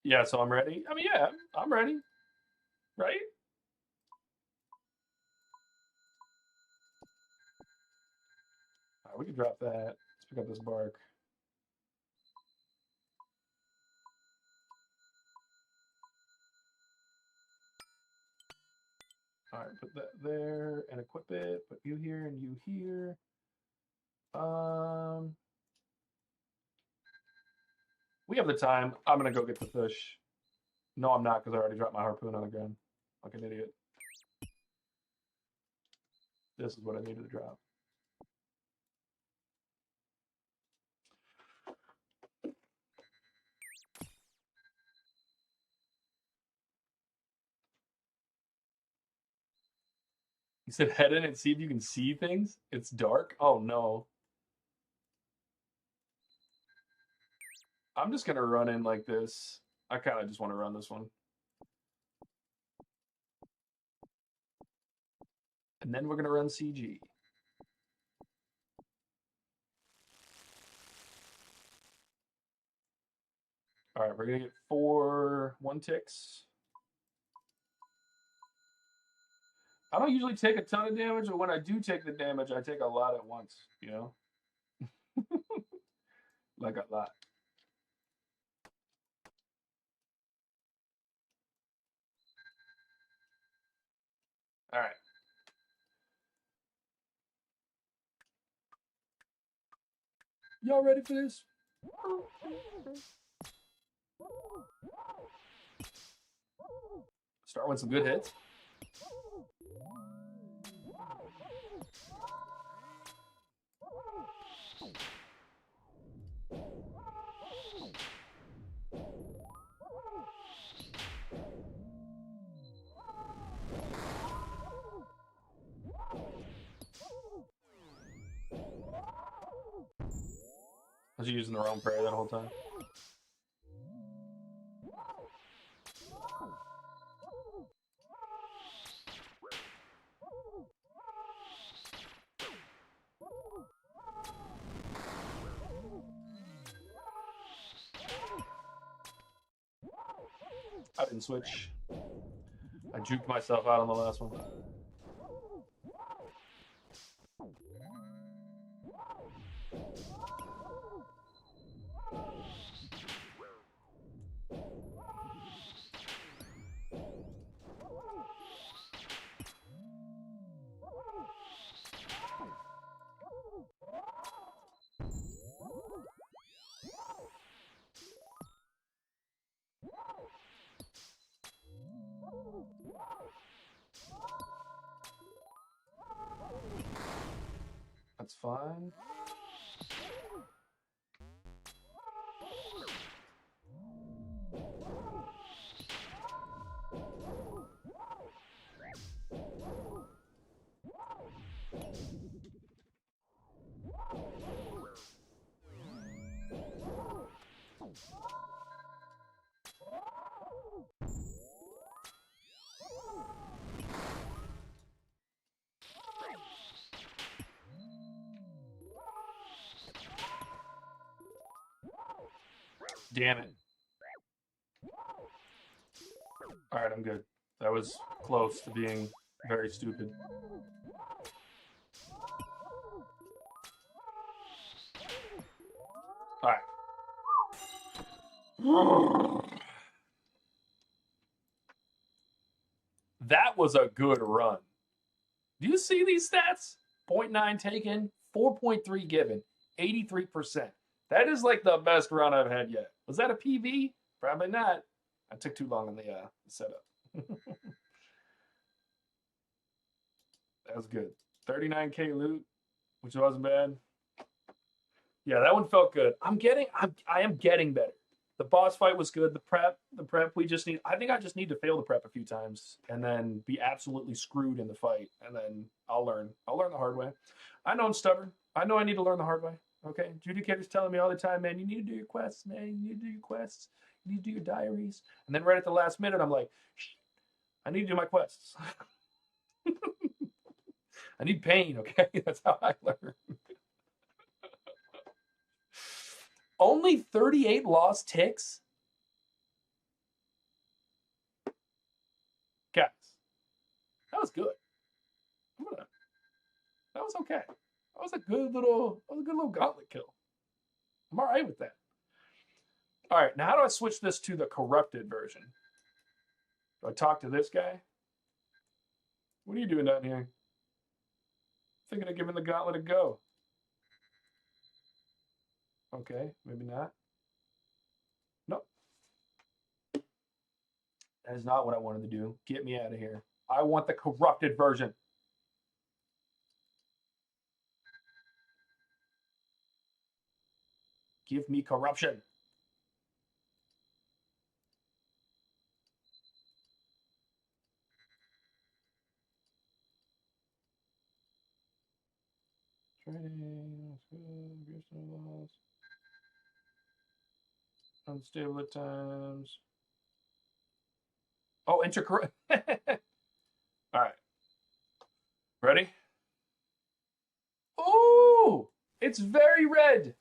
Yeah, so I'm ready. I mean, yeah, I'm ready. Right? All right, we can drop that. Let's pick up this bark. All right, put that there and equip it. Put you here and you here. We have the time. I'm gonna go get the fish. No, I'm not because I already dropped my harpoon on the ground. Like an idiot. This is what I needed to drop. You said head in and see if you can see things? It's dark? Oh no. I'm just gonna run in like this. I kind of just want to run this one. And then we're gonna run CG. All right, we're gonna get 4 1-ticks. I don't usually take a ton of damage, but when I do take the damage, I take a lot at once, you know? Like a lot. All right. Y'all ready for this? Start with some good hits. I was using the wrong prayer that whole time. I didn't switch. I juked myself out on the last one. That's fine. Damn it. All right, I'm good. That was close to being very stupid. All right. That was a good run. Do you see these stats? 0.9 taken, 4.3 given, 83%. That is like the best run I've had yet. Was that a PV? Probably not. I took too long on the setup. That was good. 39K loot, which wasn't bad. Yeah, that one felt good. I am getting better. The boss fight was good. The prep, we just need, I think I just need to fail the prep a few times and then be absolutely screwed in the fight. And then I'll learn the hard way. I know I'm stubborn. I know I need to learn the hard way. Okay. Judicator's telling me all the time, man, you need to do your quests, man. You need to do your quests. You need to do your diaries. And then right at the last minute, I'm like, I need to do my quests. I need pain. Okay. That's how I learn. Only 38 lost ticks? Guys, that was good. That was okay. That was a good little gauntlet kill. I'm all right with that. All right, now how do I switch this to the corrupted version? Do I talk to this guy? What are you doing down here? Thinking of giving the gauntlet a go. Okay, maybe not. Nope. That is not what I wanted to do. Get me out of here. I want the corrupted version. Give me corruption. Training, unstable at times. Oh, intercorrupt. All right. Ready? Oh, it's very red.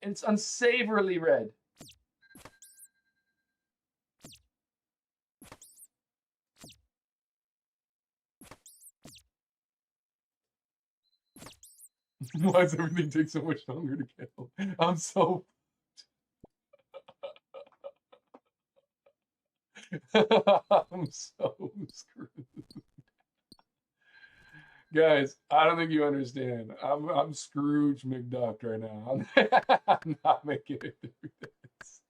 It's unsavourily red. Why does everything take so much longer to kill? I'm so. I'm so screwed. Guys, I don't think you understand. I'm Scrooge McDuck right now. I'm not making it through this.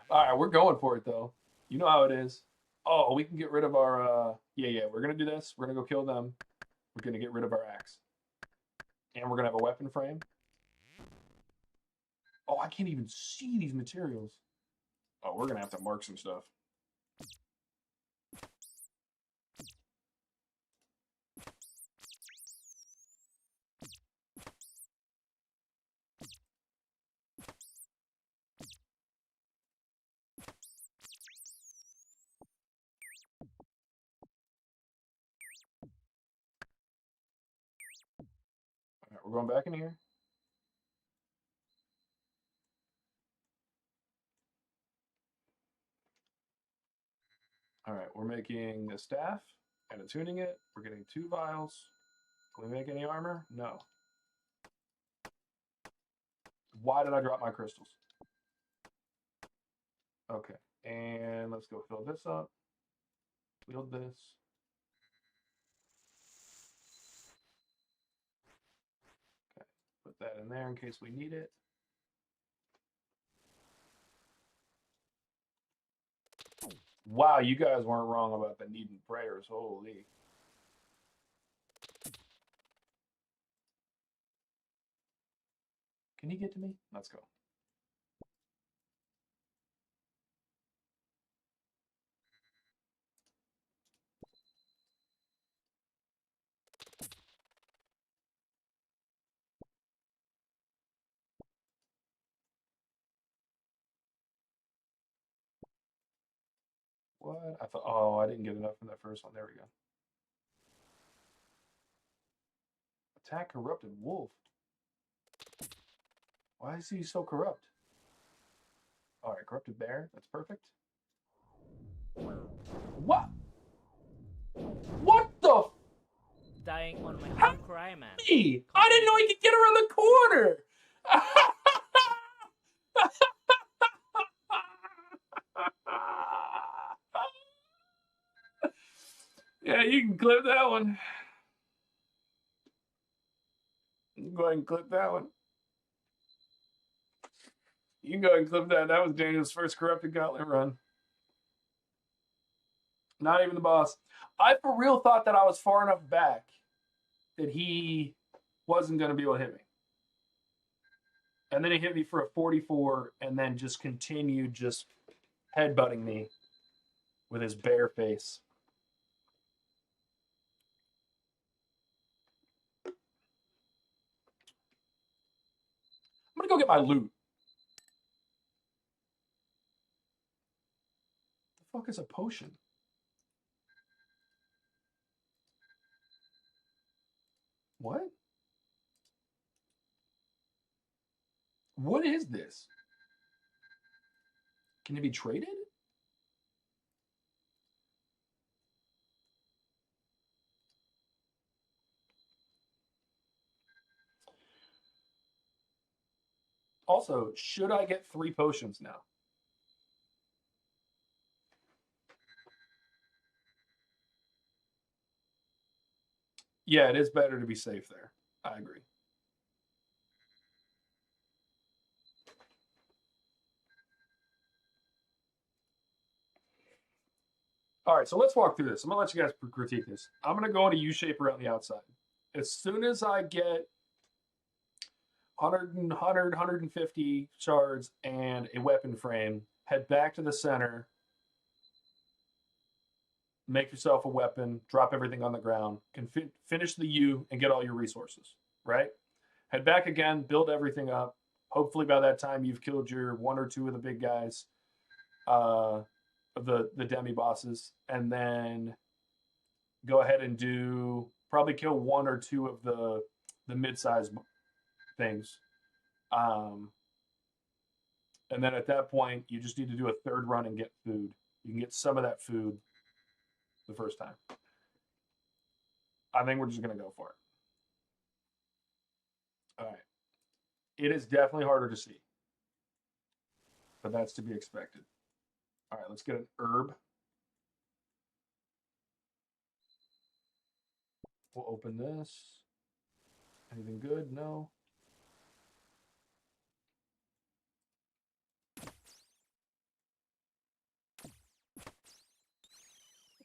All right, we're going for it though. You know how it is. Oh, we can get rid of our. Yeah. We're gonna do this. We're gonna go kill them. We're gonna get rid of our axe, and we're gonna have a weapon frame. Oh, I can't even see these materials. Oh, we're gonna have to mark some stuff. All right, we're going back in here. All right, we're making a staff and attuning it. We're getting 2 vials. Can we make any armor? No. Why did I drop my crystals? Okay, and let's go fill this up. Wield this. Okay, put that in there in case we need it. Wow, you guys weren't wrong about the needing prayers. Holy. Can you get to me? Let's go. What? I thought, oh, I didn't get enough from that first one. There we go. Attack Corrupted Wolf. Why is he so corrupt? All right, Corrupted Bear. That's perfect. What? What the? Dying on my hard cry, man. Me? I didn't know he could get around the corner. Yeah, you can clip that one. Go ahead and clip that one. You can go ahead and clip that. That was Daniel's first Corrupted Gauntlet run. Not even the boss. I for real thought that I was far enough back that he wasn't going to be able to hit me. And then he hit me for a 44 and then just continued just headbutting me with his bare face. I'm going to go get my loot. The fuck is a potion? What? What is this? Can it be traded? Also, should I get 3 potions now? Yeah, it is better to be safe there. I agree. All right, so let's walk through this. I'm gonna let you guys critique this. I'm gonna go in a U shape around the outside. As soon as I get 150 shards and a weapon frame, head back to the center, make yourself a weapon, drop everything on the ground, finish the U and get all your resources, right? Head back again, build everything up. Hopefully by that time you've killed your one or two of the big guys, the demi bosses, and then go ahead and probably kill one or two of the mid-sized things. And then at that point, you just need to do a third run and get food. You can get some of that food the first time. I think we're just going to go for it. All right. It is definitely harder to see, but that's to be expected. All right, let's get an herb. We'll open this. Anything good? No.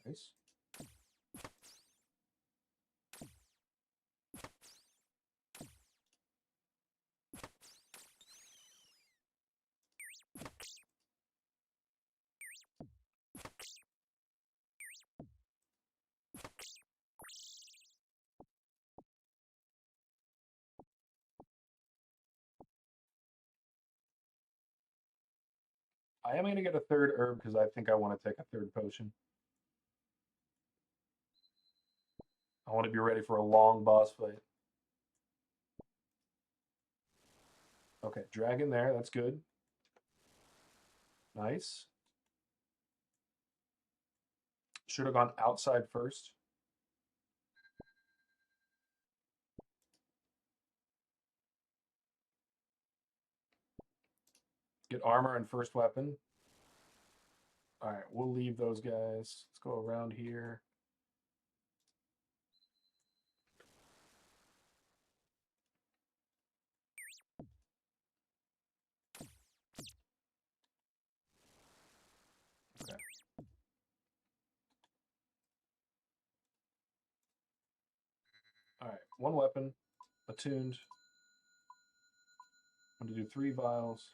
Nice. I am going to get a third herb because I think I want to take a third potion. I want to be ready for a long boss fight. Okay, dragon there. That's good. Nice. Should have gone outside first. Get armor and first weapon. All right, we'll leave those guys. Let's go around here. Okay. All right, one weapon, attuned. I'm going to do 3 vials.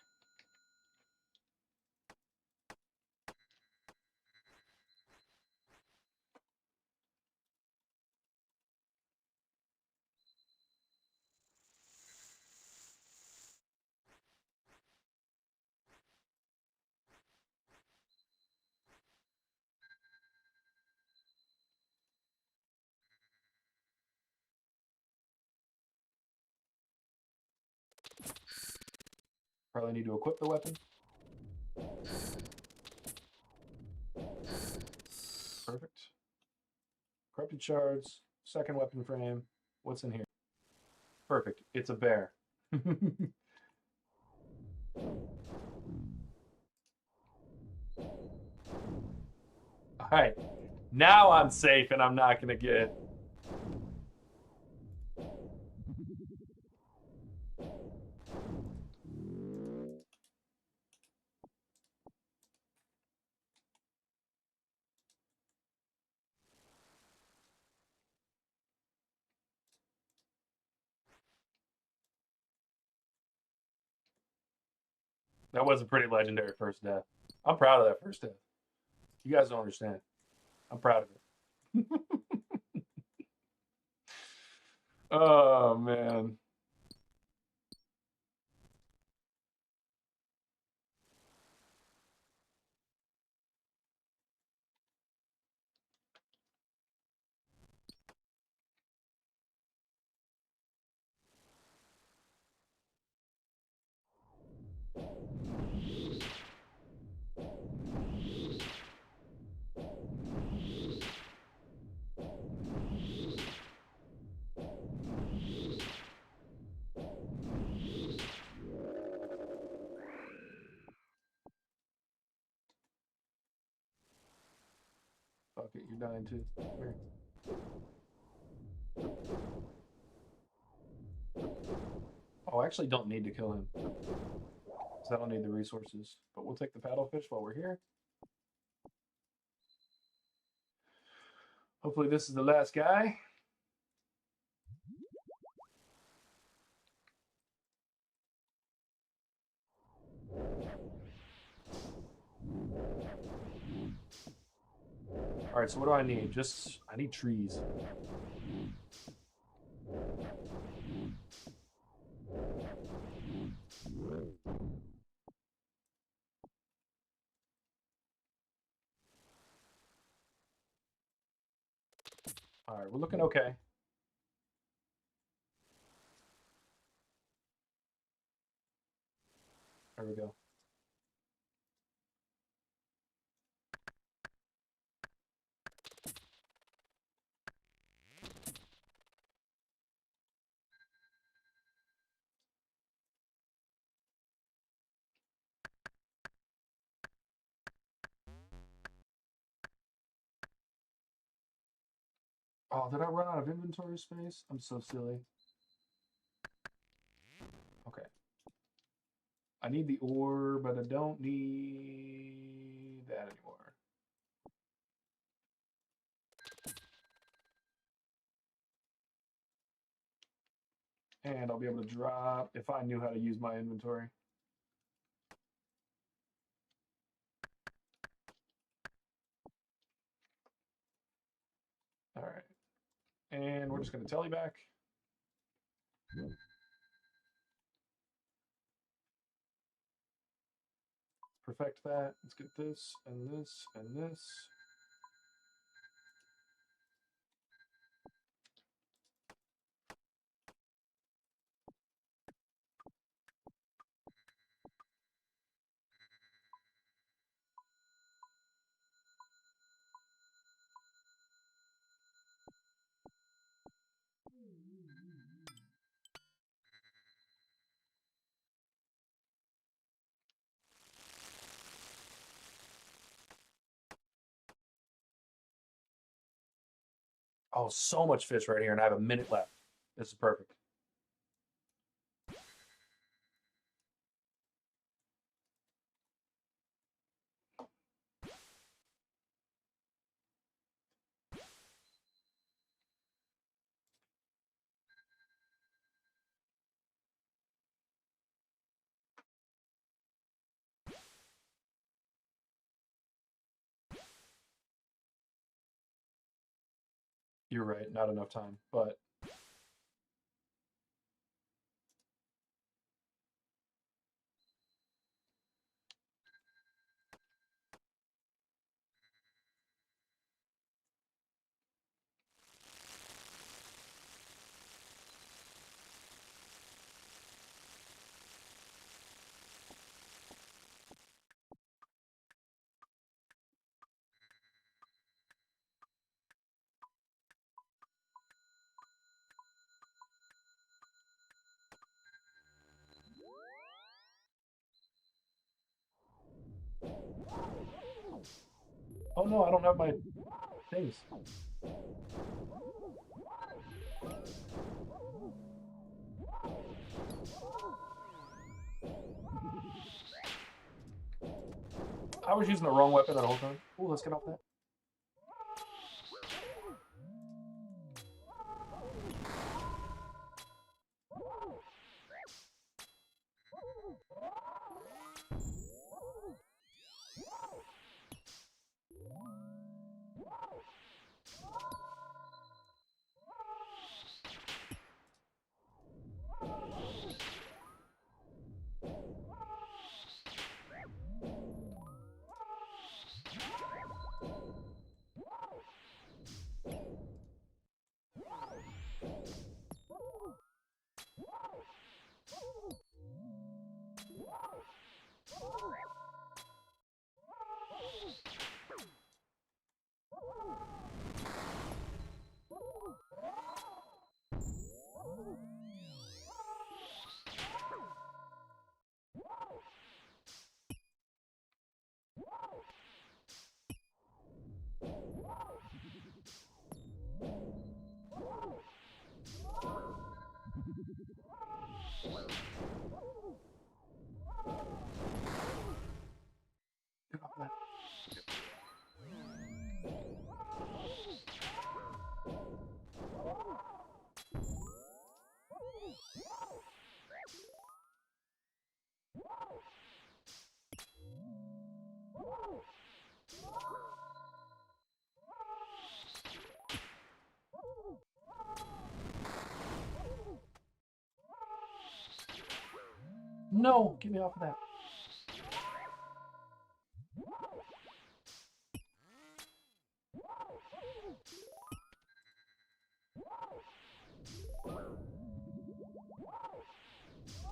Probably need to equip the weapon. Perfect. Corrupted shards, second weapon frame. What's in here? Perfect. It's a bear. All right. Now I'm safe and I'm not going to get... That was a pretty legendary first death. I'm proud of that first death. You guys don't understand. I'm proud of it. Oh, man. Fuck it, you're dying too. Come here. Oh, I actually don't need to kill him. Because I don't need the resources. But we'll take the paddlefish while we're here. Hopefully this is the last guy. All right, so what do I need? I need trees. All right, we're looking okay. There we go. Oh, did I run out of inventory space? I'm so silly. Okay. I need the ore, but I don't need that anymore. And I'll be able to drop if I knew how to use my inventory. All right. And we're just going to tele back. Perfect that. Let's get this and this and this. Oh, so much fish right here, and I have a minute left. This is perfect. You're right, not enough time, but oh no, I don't have my things. I was using the wrong weapon that whole time. Ooh, let's get off that. No, get me off of that.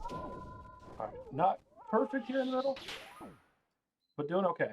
All right, not perfect here in the middle, but doing okay.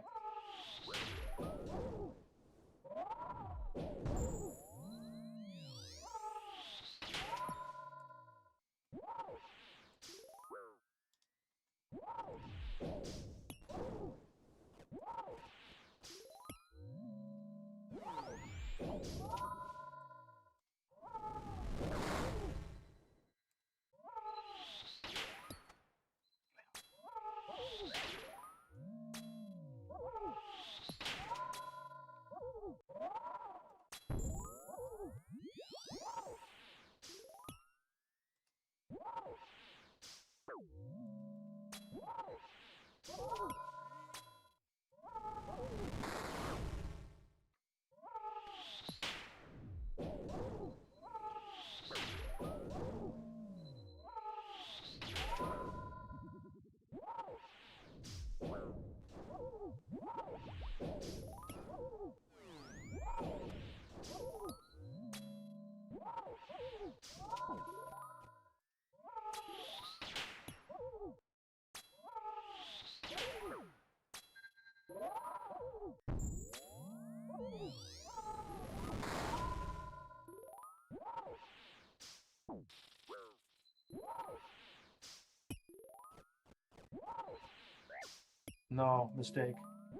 No, mistake.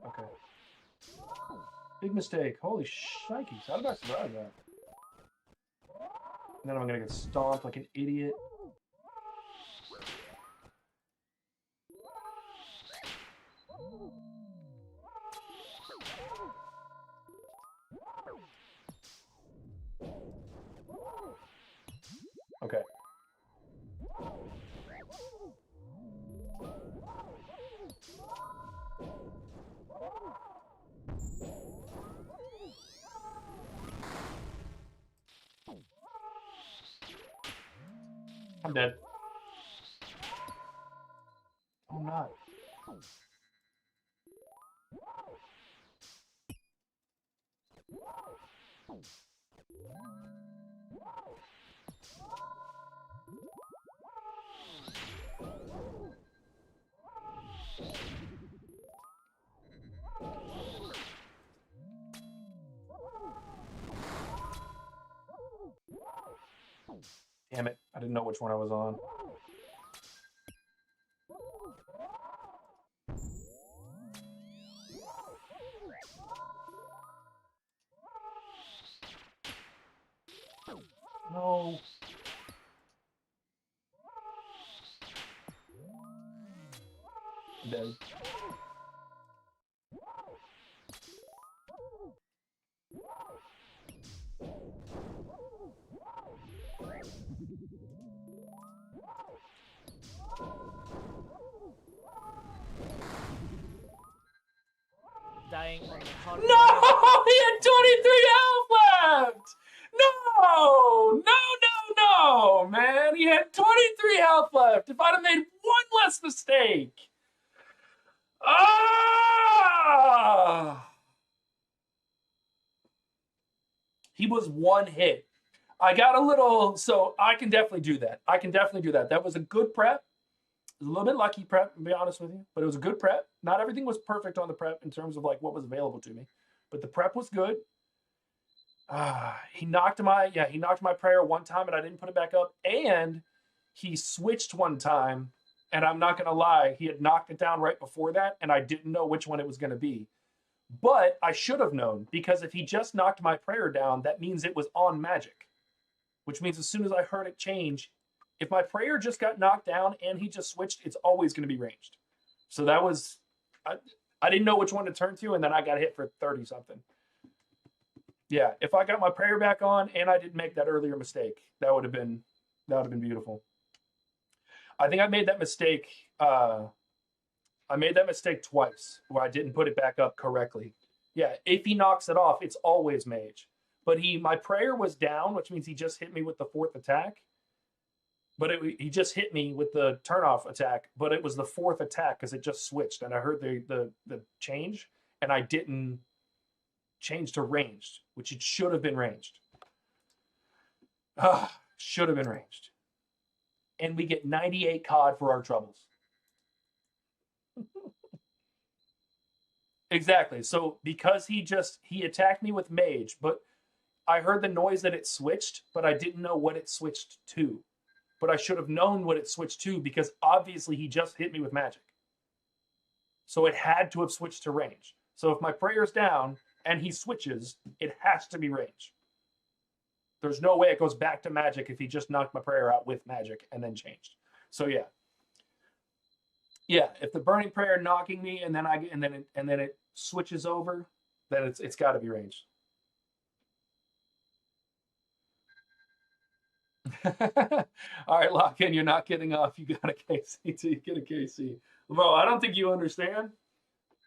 Okay. Big mistake. Holy shnikes. How did I survive that? And then I'm going to get stomped like an idiot. Okay. I'm dead. Oh, I'm not. Damn it. I didn't know which one I was on. No. I'm dead. Dying on the hard No! He had 23 health left! No! No, man! He had 23 health left! If I'd have made one less mistake! Ah! He was one hit. I got a little, so I can definitely do that. I can definitely do that. That was a good prep. It was a little bit lucky prep, to be honest with you, but it was a good prep. Not everything was perfect on the prep in terms of like what was available to me, but the prep was good. He knocked my prayer one time and I didn't put it back up. And he switched one time, and I'm not gonna lie, he had knocked it down right before that, and I didn't know which one it was gonna be. But I should have known, because if he just knocked my prayer down, that means it was on magic, which means as soon as I heard it change, If my prayer just got knocked down and he just switched, it's always going to be ranged. So that was, I didn't know which one to turn to, and then I got hit for 30 something. Yeah, if I got my prayer back on and I didn't make that earlier mistake, that would have been beautiful. I think I made that mistake. I made that mistake twice where I didn't put it back up correctly. Yeah, if he knocks it off, it's always mage. But my prayer was down, which means he just hit me with the 4th attack. But he just hit me with the turnoff attack, but it was the 4th attack because it just switched, and I heard the change, and I didn't change to ranged, which it should have been ranged. Should have been ranged. And we get 98 COD for our troubles. Exactly. So because he attacked me with mage, but I heard the noise that it switched, but I didn't know what it switched to. But I should have known what it switched to because obviously he just hit me with magic. So it had to have switched to range. So if my prayer's down and he switches, it has to be range. There's no way it goes back to magic if he just knocked my prayer out with magic and then changed. So yeah. Yeah, if the burning prayer knocking me and then it switches over, then it's got to be ranged. All right, lock in. You're not getting off. You got a KC till you get a KC. Bro, I don't think you understand.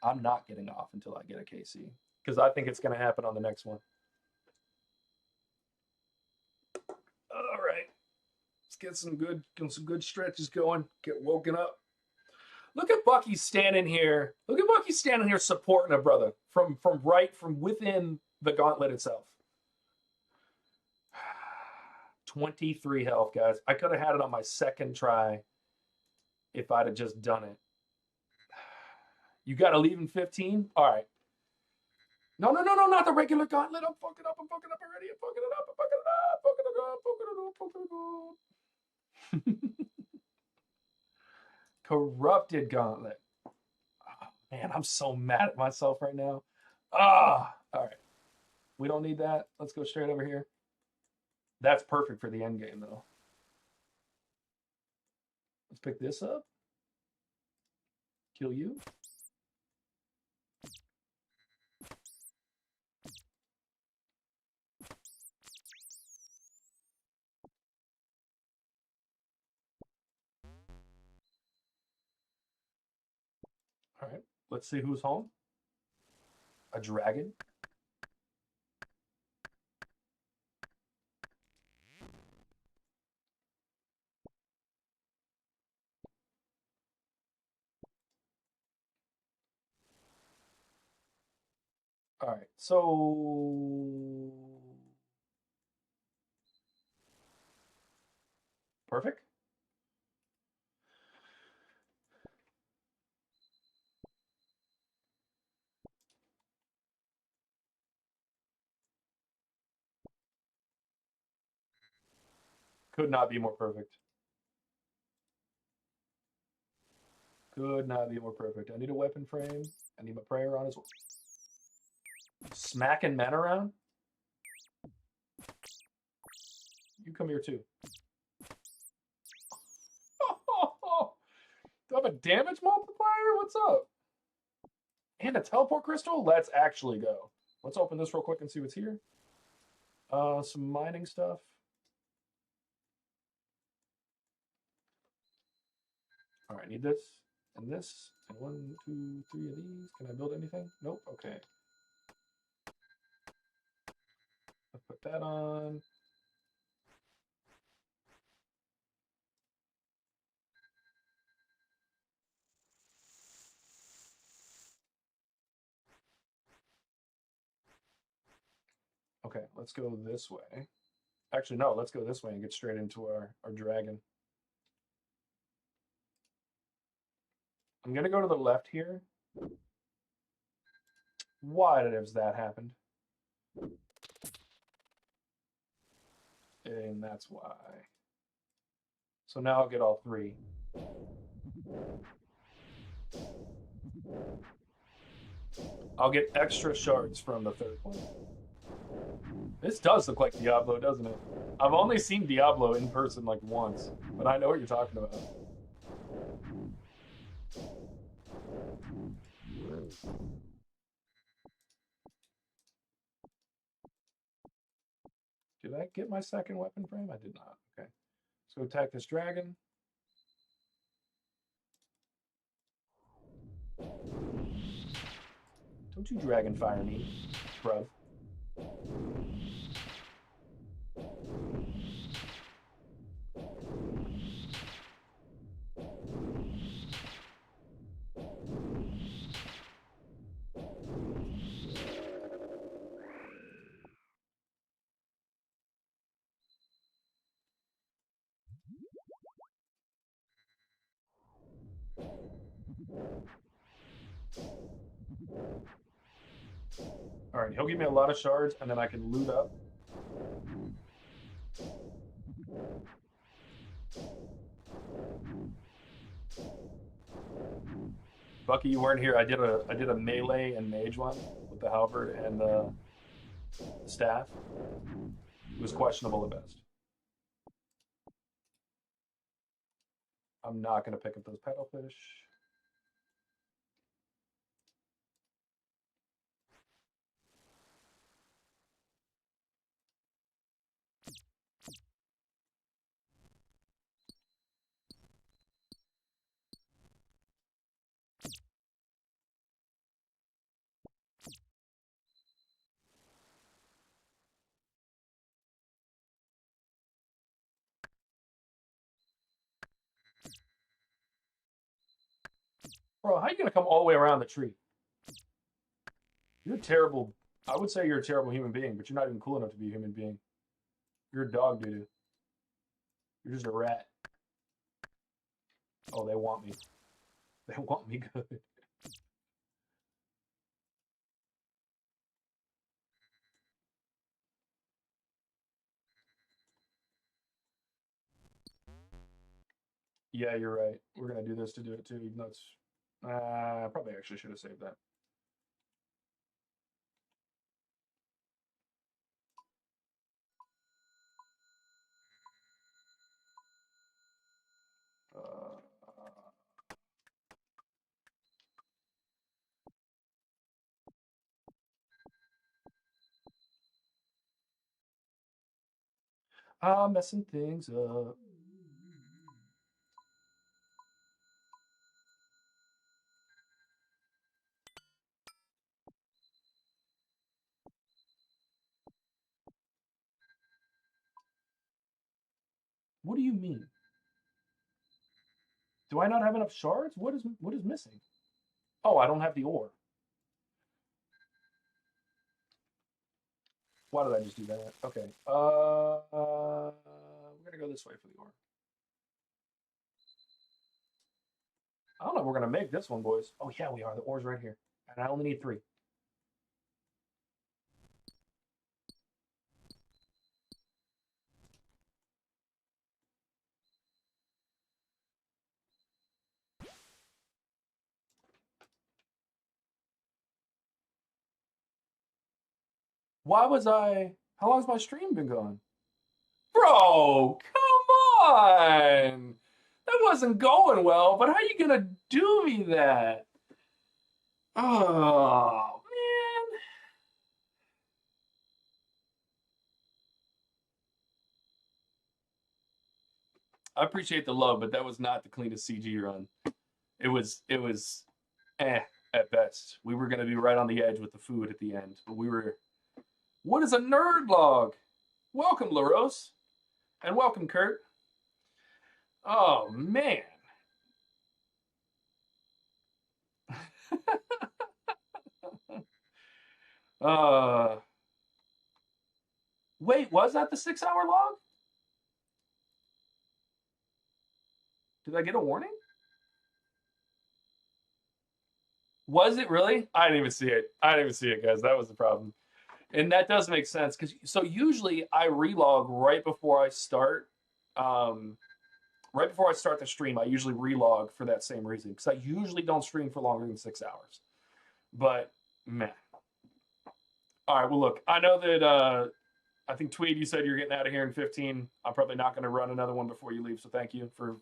I'm not getting off until I get a KC because I think it's going to happen on the next one. All right, let's get some good stretches going. Get woken up. Look at Bucky standing here. Look at Bucky standing here supporting a brother from within the gauntlet itself. 23 health, guys. I could have had it on my second try if I'd have just done it. You got to leave in 15? All right. No, not the regular gauntlet. I'm fucking up already. I'm fucking it up. Corrupted Gauntlet. Oh, man, I'm so mad at myself right now. All right. We don't need that. Let's go straight over here. That's perfect for the end game, though. Let's pick this up. Kill you. All right. Let's see who's home. A dragon. All right, so perfect. Could not be more perfect. Could not be more perfect. I need a weapon frame. I need my prayer on as well. Smacking men around? You come here too. Do I have a damage multiplier? What's up? And a teleport crystal? Let's actually go. Let's open this real quick and see what's here. Some mining stuff. All right, need this and this. And 1, 2, 3 of these. Can I build anything? Nope. Okay. Let's put that on. Okay, let's go this way. Actually, no, let's go this way and get straight into our dragon. I'm going to go to the left here. Why has that happened? And that's why. So now I'll get all 3. I'll get extra shards from the 3rd one. This does look like Diablo, doesn't it? I've only seen Diablo in person like once, but I know what you're talking about. Did I get my second weapon frame? I did not. Okay. So attack this dragon. Don't you dragon fire me, bruv. All right, he'll give me a lot of shards, and then I can loot up. Bucky, you weren't here. I did a melee and mage one with the halberd and the staff. It was questionable at best. I'm not going to pick up those paddlefish. Bro, how are you going to come all the way around the tree? You're terrible. I would say you're a terrible human being, but you're not even cool enough to be a human being. You're a dog, dude. You're just a rat. Oh, they want me. They want me good. Yeah, you're right. We're going to do this to do it too, even though it's... probably actually should have saved that. I'm messing things up. What do you mean? Do I not have enough shards? What is missing? Oh, I don't have the ore. Why did I just do that? Okay. We're gonna go this way for the ore. I don't know if we're gonna make this one, boys. Oh yeah, we are. The ore's right here, and I only need 3. Why was I? How long's my stream been going? Bro, come on! That wasn't going well, but how you gonna do me that? Oh, man. I appreciate the love, but that was not the cleanest CG run. It was at best. We were gonna be right on the edge with the food at the end, but we were. What is a nerd log? Welcome, LaRose. And welcome, Kurt. Oh, man. Wait, was that the 6-hour log? Did I get a warning? Was it really? I didn't even see it. I didn't even see it, guys. That was the problem. And that does make sense because so usually I relog right before I start. Right before I start the stream, I usually relog for that same reason because I usually don't stream for longer than 6 hours. But man, all right. Well, look, I know that I think Tweed, you said you're getting out of here in 15. I'm probably not going to run another one before you leave, so thank you for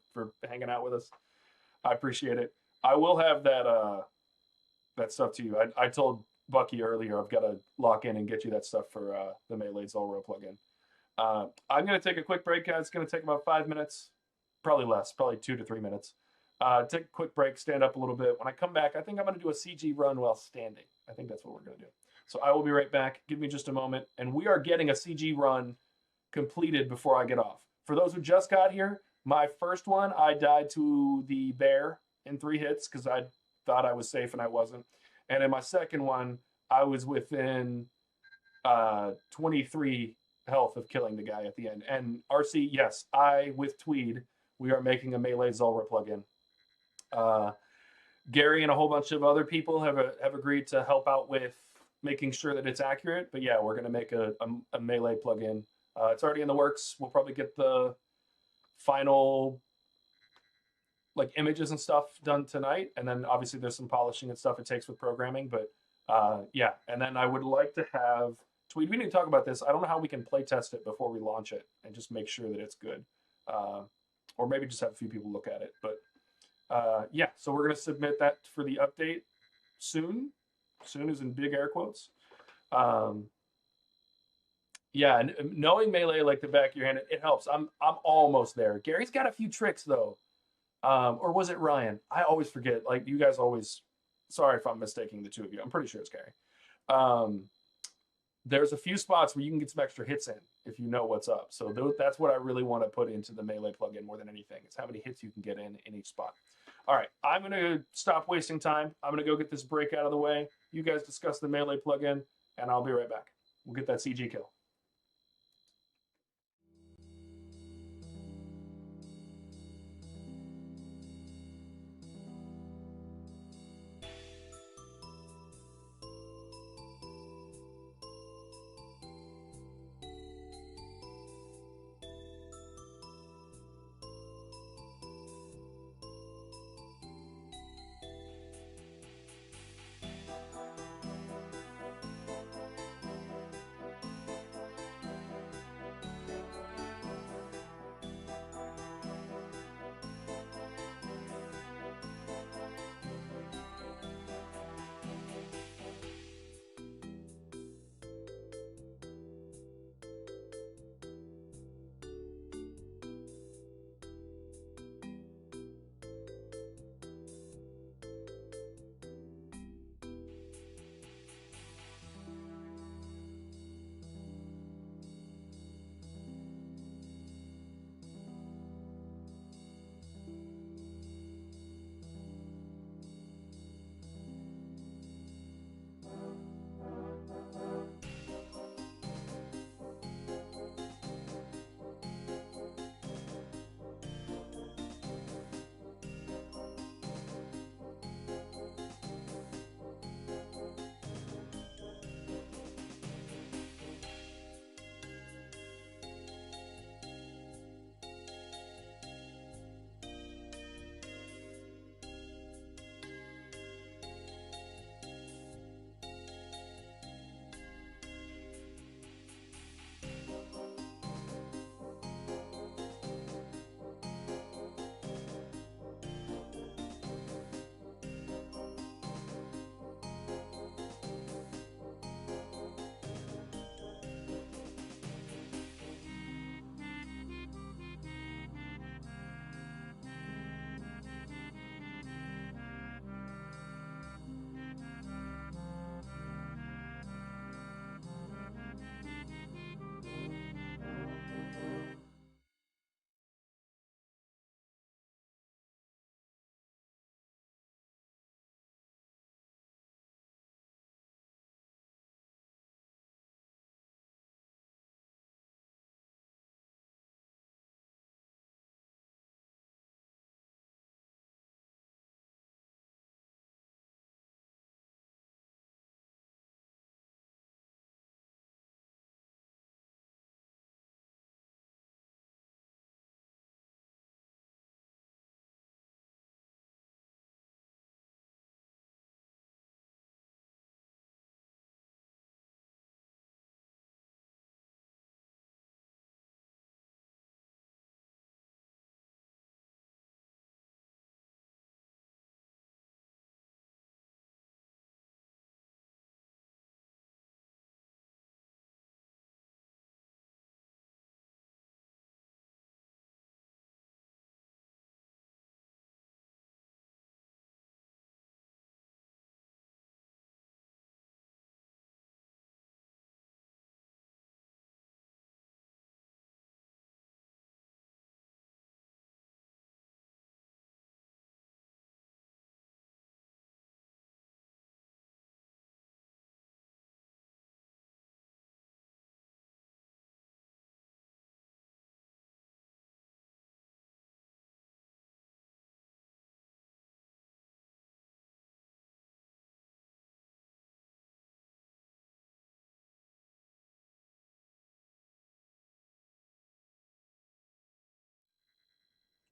hanging out with us. I appreciate it. I will have that stuff to you. I told Bucky earlier I've got to lock in and get you that stuff for the Melee Zolro plugin. I'm going to take a quick break, guys. It's going to take about 5 minutes, probably less, probably 2 to 3 minutes. Take a quick break, stand up a little bit. When I come back, I think I'm going to do a CG run while standing. I think that's what we're going to do. So I will be right back. Give me just a moment. And we are getting a CG run completed before I get off. For those who just got here, my first one, I died to the bear in 3 hits because I thought I was safe and I wasn't. And in my second one, I was within 23 health of killing the guy at the end. And RC, yes, I, with Tweed, we are making a Melee Zulrah plugin. Gary and a whole bunch of other people have agreed to help out with making sure that it's accurate. But yeah, we're going to make a Melee plugin. It's already in the works. We'll probably get the final like images and stuff done tonight. And then obviously there's some polishing and stuff it takes with programming. But yeah, and then I would like to have Tweed. We need to talk about this. I don't know how we can play test it before we launch it and just make sure that it's good. Or maybe just have a few people look at it. But yeah, so we're going to submit that for the update soon. Soon is in big air quotes. Yeah, and knowing Melee like the back of your hand, it helps. I'm almost there. Gary's got a few tricks though. Or was it Ryan? I always forget. Like you guys always. Sorry if I'm mistaking the two of you. I'm pretty sure it's Gary. There's a few spots where you can get some extra hits in if you know what's up. So that's what I really want to put into the Melee plugin more than anything. It's how many hits you can get in each spot. All right, I'm going to stop wasting time. I'm going to go get this break out of the way. You guys discuss the Melee plugin, and I'll be right back. We'll get that CG kill.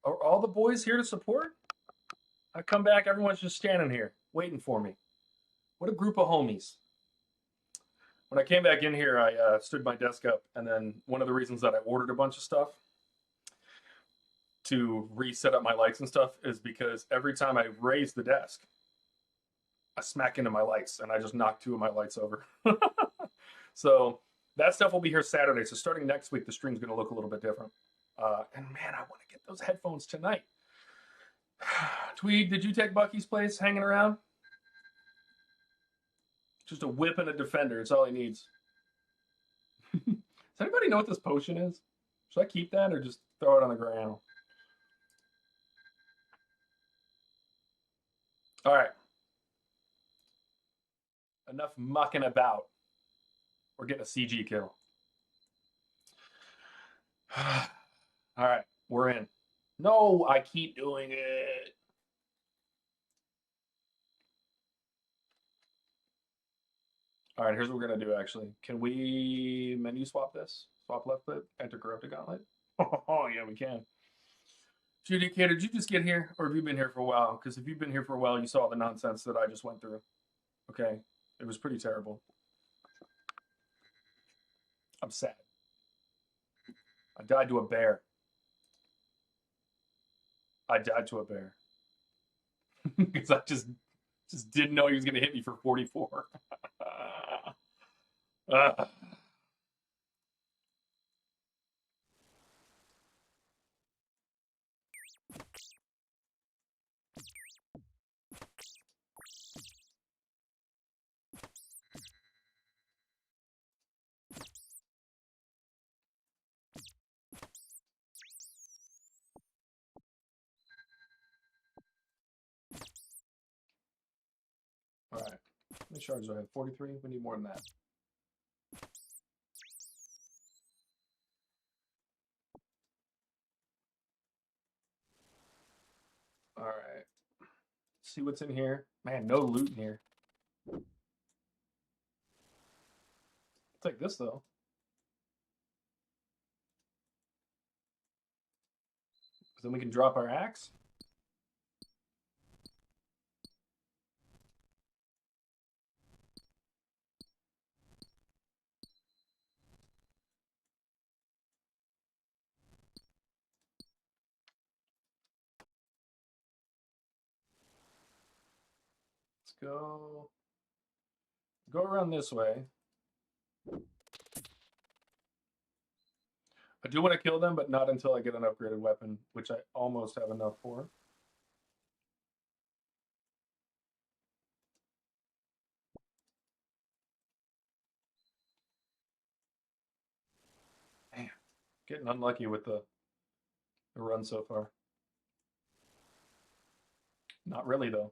Are all the boys here to support? I come back, everyone's just standing here, waiting for me. What a group of homies. When I came back in here, I stood my desk up, and then one of the reasons that I ordered a bunch of stuff to reset up my lights and stuff is because every time I raise the desk, I smack into my lights, and I just knock 2 of my lights over. So that stuff will be here Saturday. So starting next week, the stream's going to look a little bit different. And man, I want to get those headphones tonight. Tweed, did you take Bucky's place hanging around? Just a whip and a defender. It's all he needs. Does anybody know what this potion is? Should I keep that or just throw it on the ground? All right. Enough mucking about. We're getting a CG kill. All right, we're in. No, I keep doing it. All right, here's what we're going to do, actually. Can we menu swap this? Swap left click, enter Corrupted Gauntlet? Oh, yeah, we can. Judy K, did you just get here, or have you been here for a while? Because if you've been here for a while, you saw the nonsense that I just went through. Okay, it was pretty terrible. I'm sad. I died to a bear. I died to a bear. Because I just didn't know he was going to hit me for 44. All right. How many shards do I have? 43? We need more than that. All right. See what's in here. Man, no loot in here. I'll take this, though. Then we can drop our axe. Let's go around this way. I do want to kill them, but not until I get an upgraded weapon, which I almost have enough for. Man, getting unlucky with the run so far. Not really, though.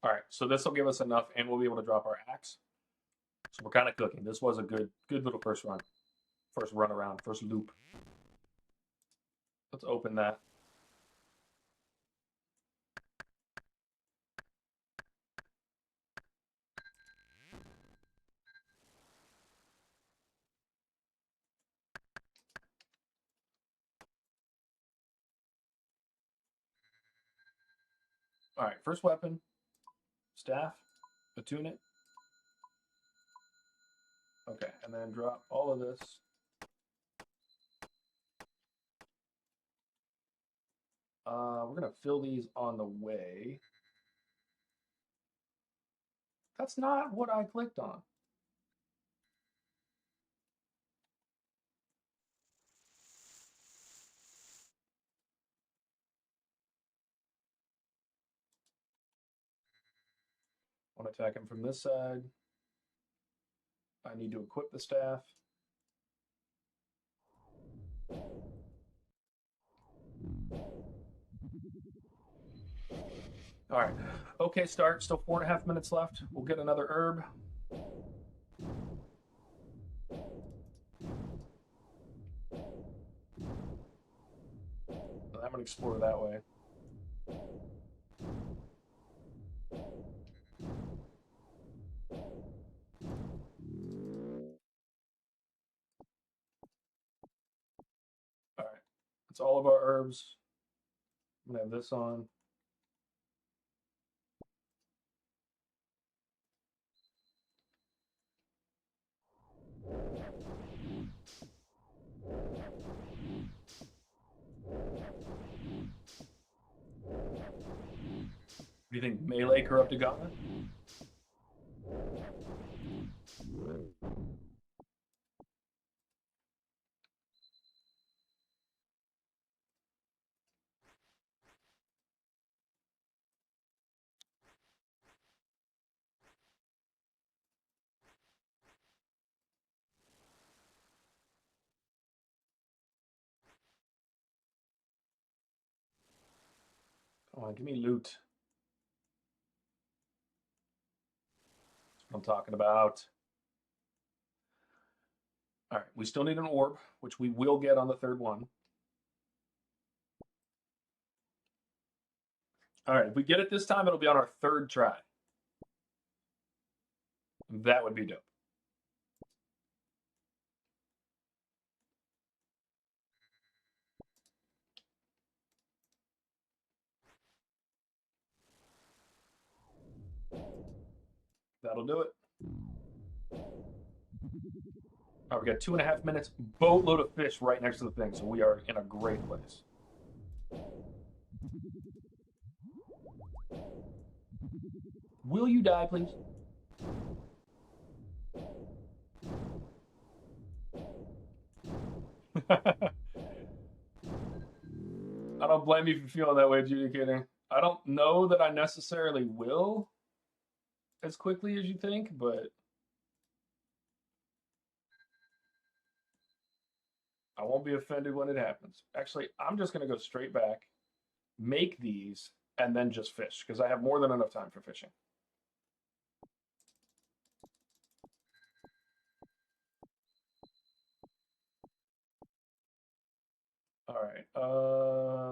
All right, so this will give us enough, and we'll be able to drop our axe. So we're kind of cooking. This was a good little first run. First run around, first loop. Let's open that. All right, first weapon, staff, attune it. Okay, and then drop all of this. We're gonna fill these on the way. That's not what I clicked on. I want to attack him from this side. I need to equip the staff. All right. Okay, start. Still 4.5 minutes left. We'll get another herb. I'm going to explore that way. It's all of our herbs. I'm gonna have this on. Do you think melee Corrupted Gauntlet? Come on, give me loot. That's what I'm talking about. All right, we still need an orb, which we will get on the third one. All right, if we get it this time, it'll be on our third try. That would be dope. That'll do it. All right, we got 2.5 minutes. Boatload of fish right next to the thing, so we are in a great place. Will you die, please? I don't blame you for feeling that way, Adjudicator. I don't know that I necessarily will as quickly as you think, but I won't be offended when it happens. Actually, I'm just going to go straight back, make these, and then just fish, because I have more than enough time for fishing. All right,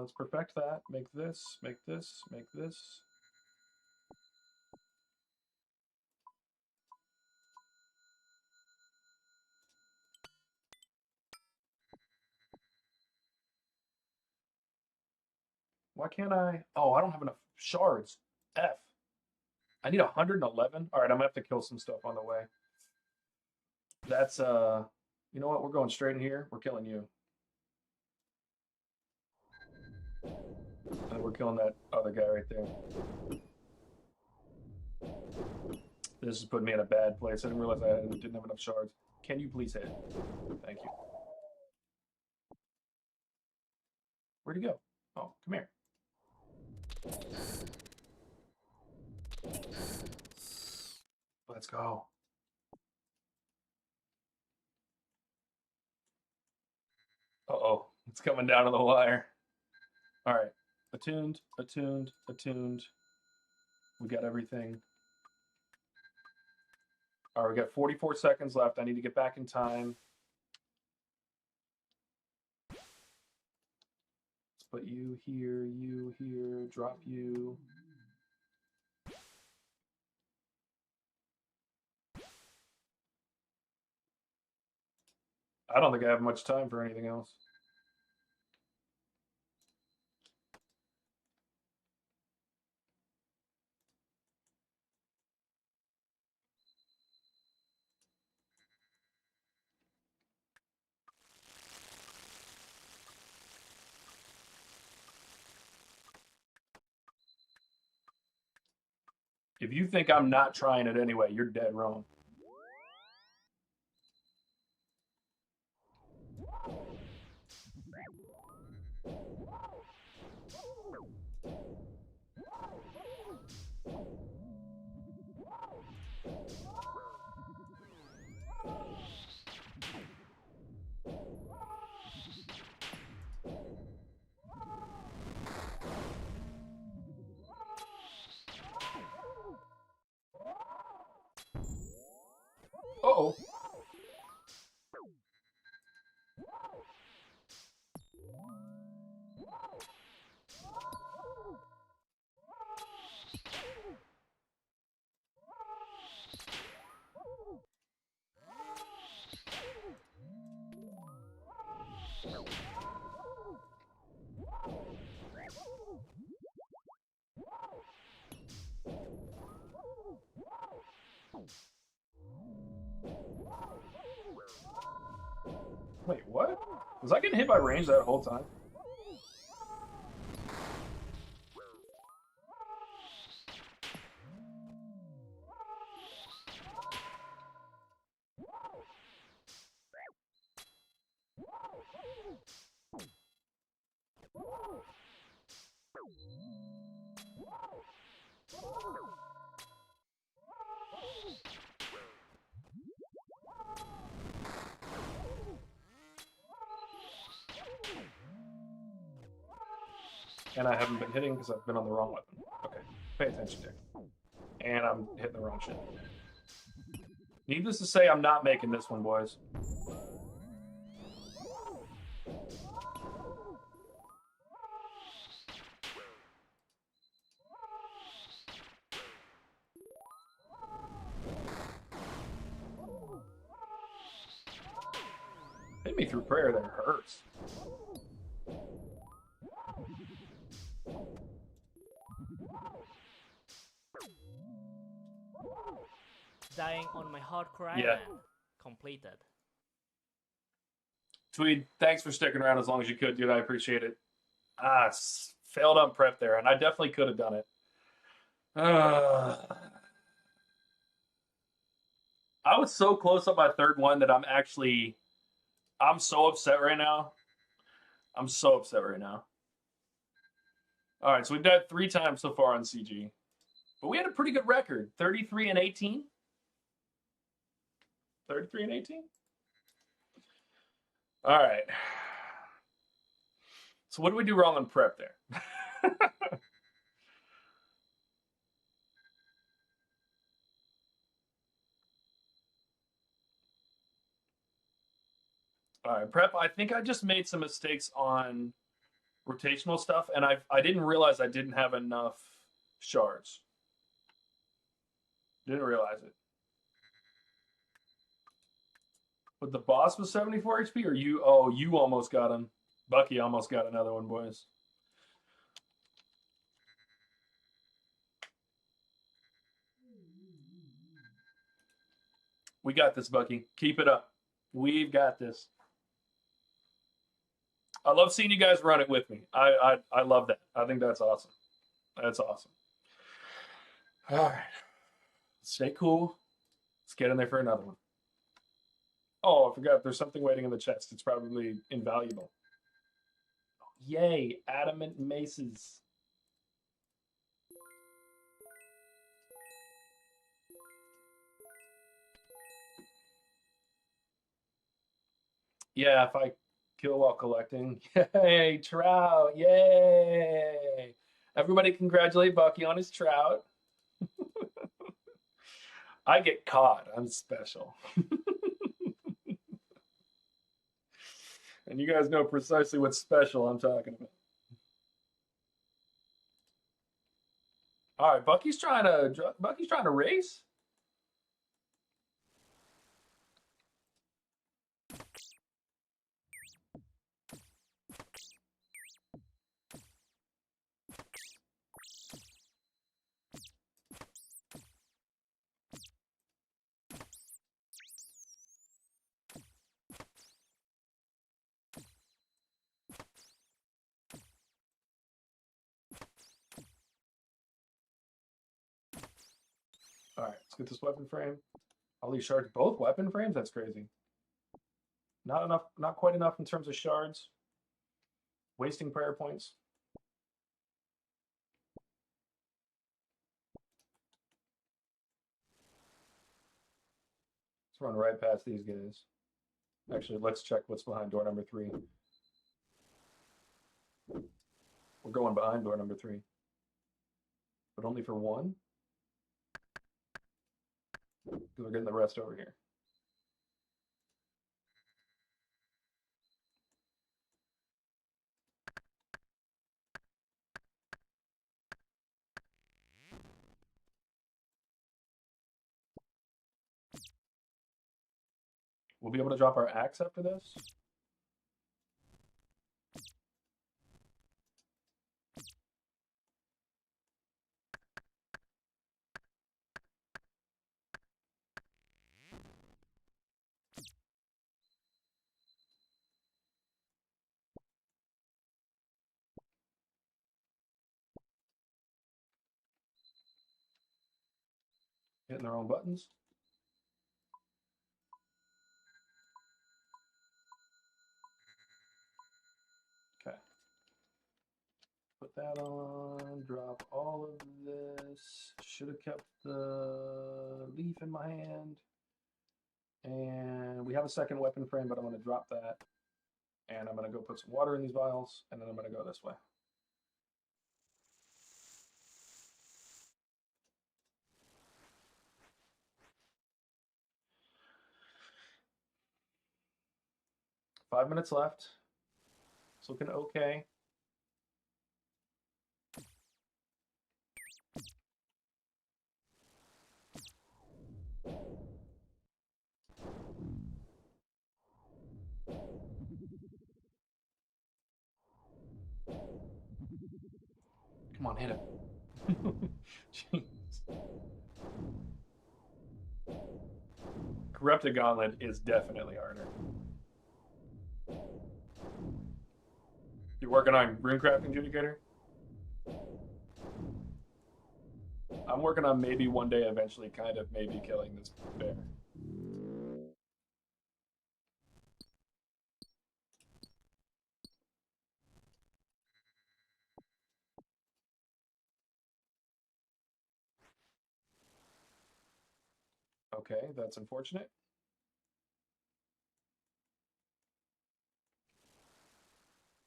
let's perfect that. Make this, make this, make this. Why can't I? Oh, I don't have enough shards. F. I need 111. All right, I'm gonna have to kill some stuff on the way. That's you know what? We're going straight in here. We're killing you. And we're killing that other guy right there. This is putting me in a bad place. I didn't realize I didn't have enough shards. Can you please hit? Thank you. Where'd he go? Oh, come here. Let's go. Uh-oh. It's coming down to the wire. All right. Attuned, attuned, attuned. We got everything. All right, we got 44 seconds left. I need to get back in time. Let's put you here, drop you. I don't think I have much time for anything else. If you think I'm not trying it anyway, you're dead wrong. Uh-oh. Was I getting hit by range that whole time? And I haven't been hitting because I've been on the wrong weapon. Okay, pay attention there. And I'm hitting the wrong shit. Needless to say, I'm not making this one, boys. Hit me through prayer, that hurts. Dying on my hardcore Yeah. island. Completed. Tweed, thanks for sticking around as long as you could, dude. I appreciate it. Failed on prep there, and I definitely could have done it. I was so close on my third one that I'm so upset right now. I'm so upset right now. All right, so we've died 3 times so far on CG. But we had a pretty good record. 33 and 18. 33 and 18? All right. So what did we do wrong on prep there? All right, prep. I think I just made some mistakes on rotational stuff, and I didn't realize I didn't have enough shards. Didn't realize it. But the boss was 74 HP, or you? Oh, you almost got him. Bucky almost got another one, boys. We got this, Bucky. Keep it up. We've got this. I love seeing you guys run it with me. I love that. I think that's awesome. That's awesome. All right. Stay cool. Let's get in there for another one. Oh, I forgot. There's something waiting in the chest. It's probably invaluable. Yay. Adamant maces. Yeah, if I kill while collecting. Yay, trout. Yay. Everybody congratulate Bucky on his trout. I get caught. I'm special. And you guys know precisely what special I'm talking about. All right, Bucky's trying to race. All right, let's get this weapon frame. All these shards, both weapon frames? That's crazy. Not enough, not quite enough in terms of shards. Wasting prayer points. Let's run right past these guys. Actually, let's check what's behind door number 3. We're going behind door number 3. But only for 1? Because we're getting the rest over here. We'll be able to drop our axe after this. hitting the wrong buttons. Okay. Put that on, drop all of this. Should have kept the leaf in my hand. And we have a second weapon frame, but I'm going to drop that. And I'm going to go put some water in these vials, and then I'm going to go this way. Five minutes left. It's looking okay. Come on, hit him. Jeez. Corrupted Gauntlet is definitely harder. You're working on runecraft adjudicator? I'm working on maybe one day eventually kind of maybe killing this bear. Okay, that's unfortunate.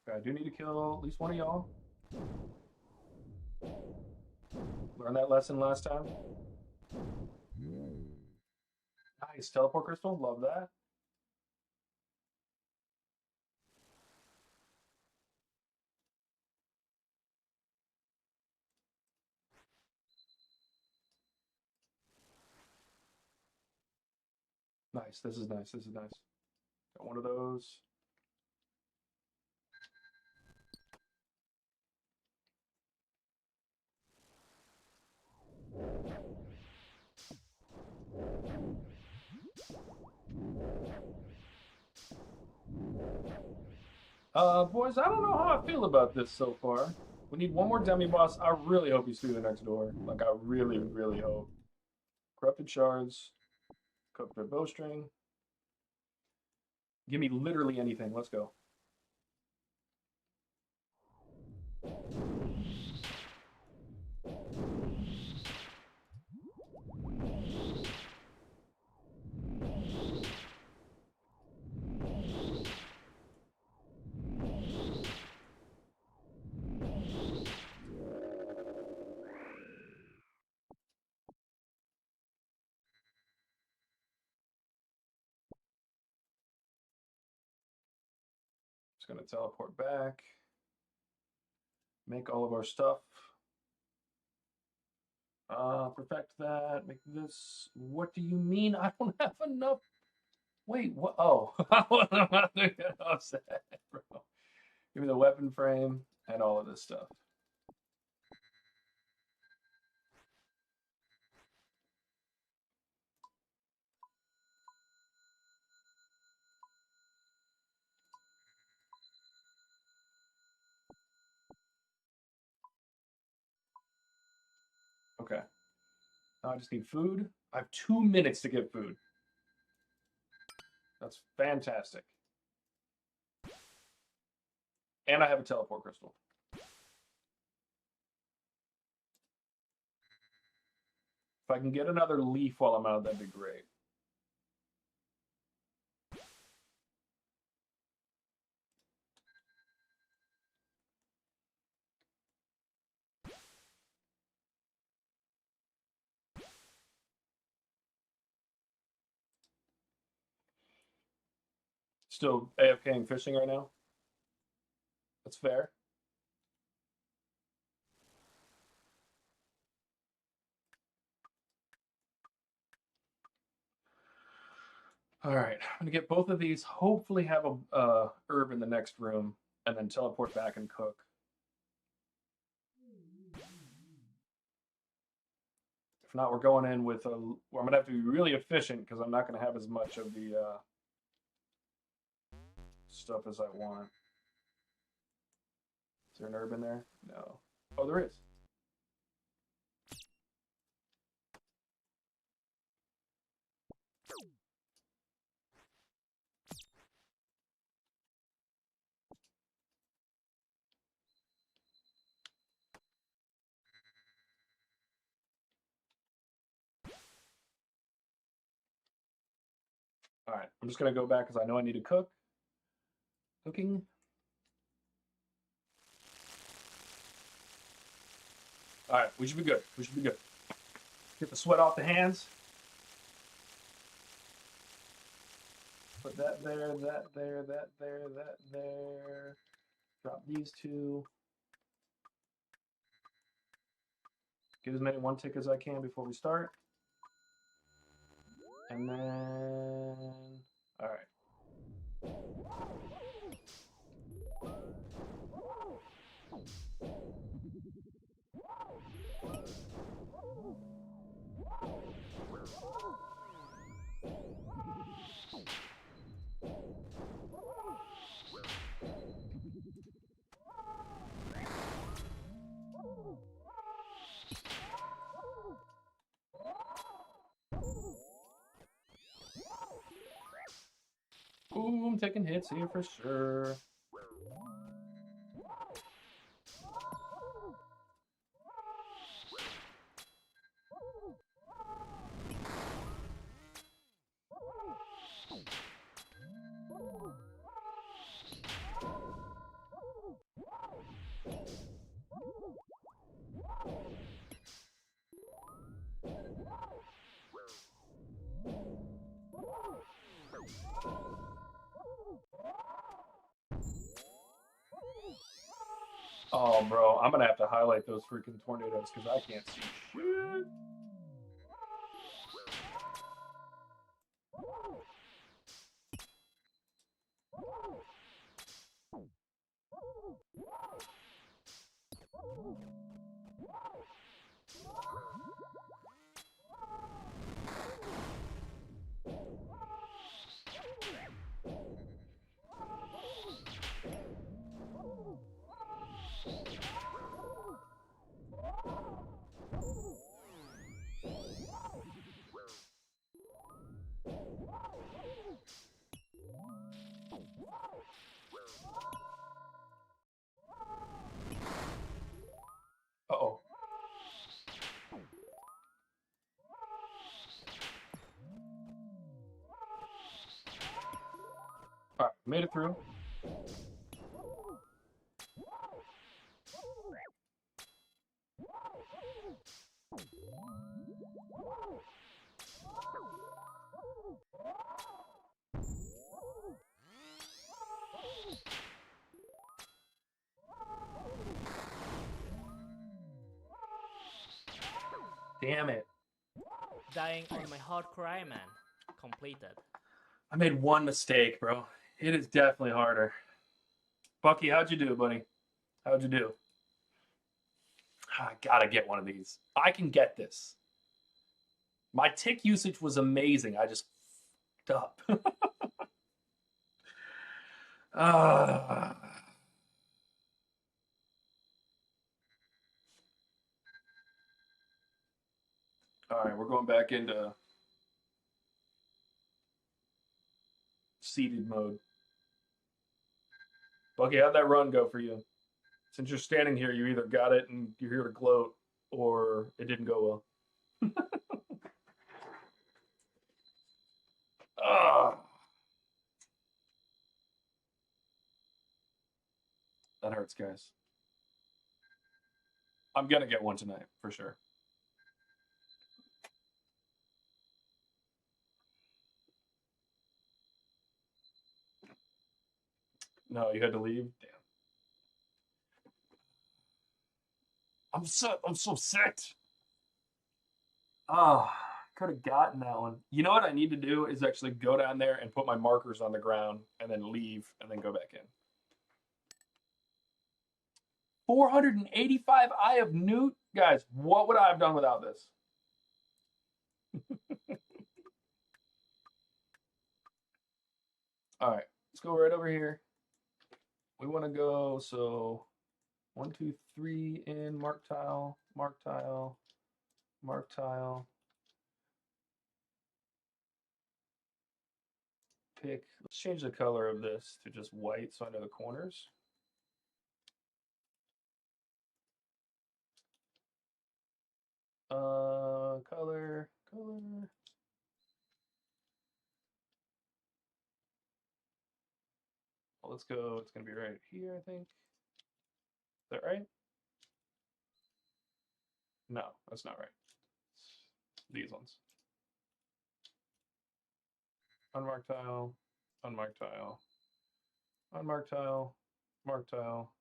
Okay, I do need to kill at least one of y'all. Learned that lesson last time. Nice, teleport crystal, love that. Nice, this is nice, this is nice. Got one of those. Boys, I don't know how I feel about this so far. We need one more demi boss. I really hope he's through the next door. Like, I really, really hope. Corrupted shards. Corrupted bowstring. Give me literally anything. Let's go. Just gonna teleport back. Make all of our stuff. Perfect that. Make this. What do you mean I don't have enough? Wait, what? Oh, I'm not doing it offset, bro. Give me the weapon frame and all of this stuff. Okay. Now I just need food. I have 2 minutes to get food. That's fantastic. And I have a teleport crystal. If I can get another leaf while I'm out, that'd be great. Still AFKing fishing right now? That's fair. All right, I'm gonna get both of these. Hopefully, have a herb in the next room, and then teleport back and cook. If not, we're going in with a. Well, I'm gonna have to be really efficient because I'm not gonna have as much of the stuff as I want. Is there an herb in there? No. Oh, there is. All right, I'm just gonna go back because I know I need to cook. Cooking. All right, we should be good. We should be good. Get the sweat off the hands. Put that there, that there, that there, that there. Drop these two. Get as many one tick as I can before we start. And then, all right. Ooh, I'm taking hits here for sure. Oh, bro, I'm gonna have to highlight those freaking tornadoes because I can't see shit. Uh-oh. All right, made it through. Damn it. Dying on my hardcore Iron Man. Completed. I made one mistake, bro. It is definitely harder. Bucky, how'd you do, buddy? How'd you do? I gotta get one of these. I can get this. My tick usage was amazing. I just fucked up. uh, all right, we're going back into seated mode. Bucky, how'd that run go for you? Since you're standing here, you either got it and you're here to gloat, or it didn't go well. That hurts, guys. I'm gonna get one tonight for sure. No, you had to leave. Damn. I'm so sick. Oh, could have gotten that one. You know what I need to do is actually go down there and put my markers on the ground and then leave and then go back in. 485 Eye of Newt? Guys, what would I have done without this? All right, let's go right over here. We want to go, so 1, 2, 3 in, mark tile, mark tile, mark tile. let's change the color of this to just white so I know the corners. Color. Well, let's go, it's gonna be right here, I think. Is that right? No, that's not right. These ones. Unmarked tile, unmarked tile, unmarked tile, marked tile.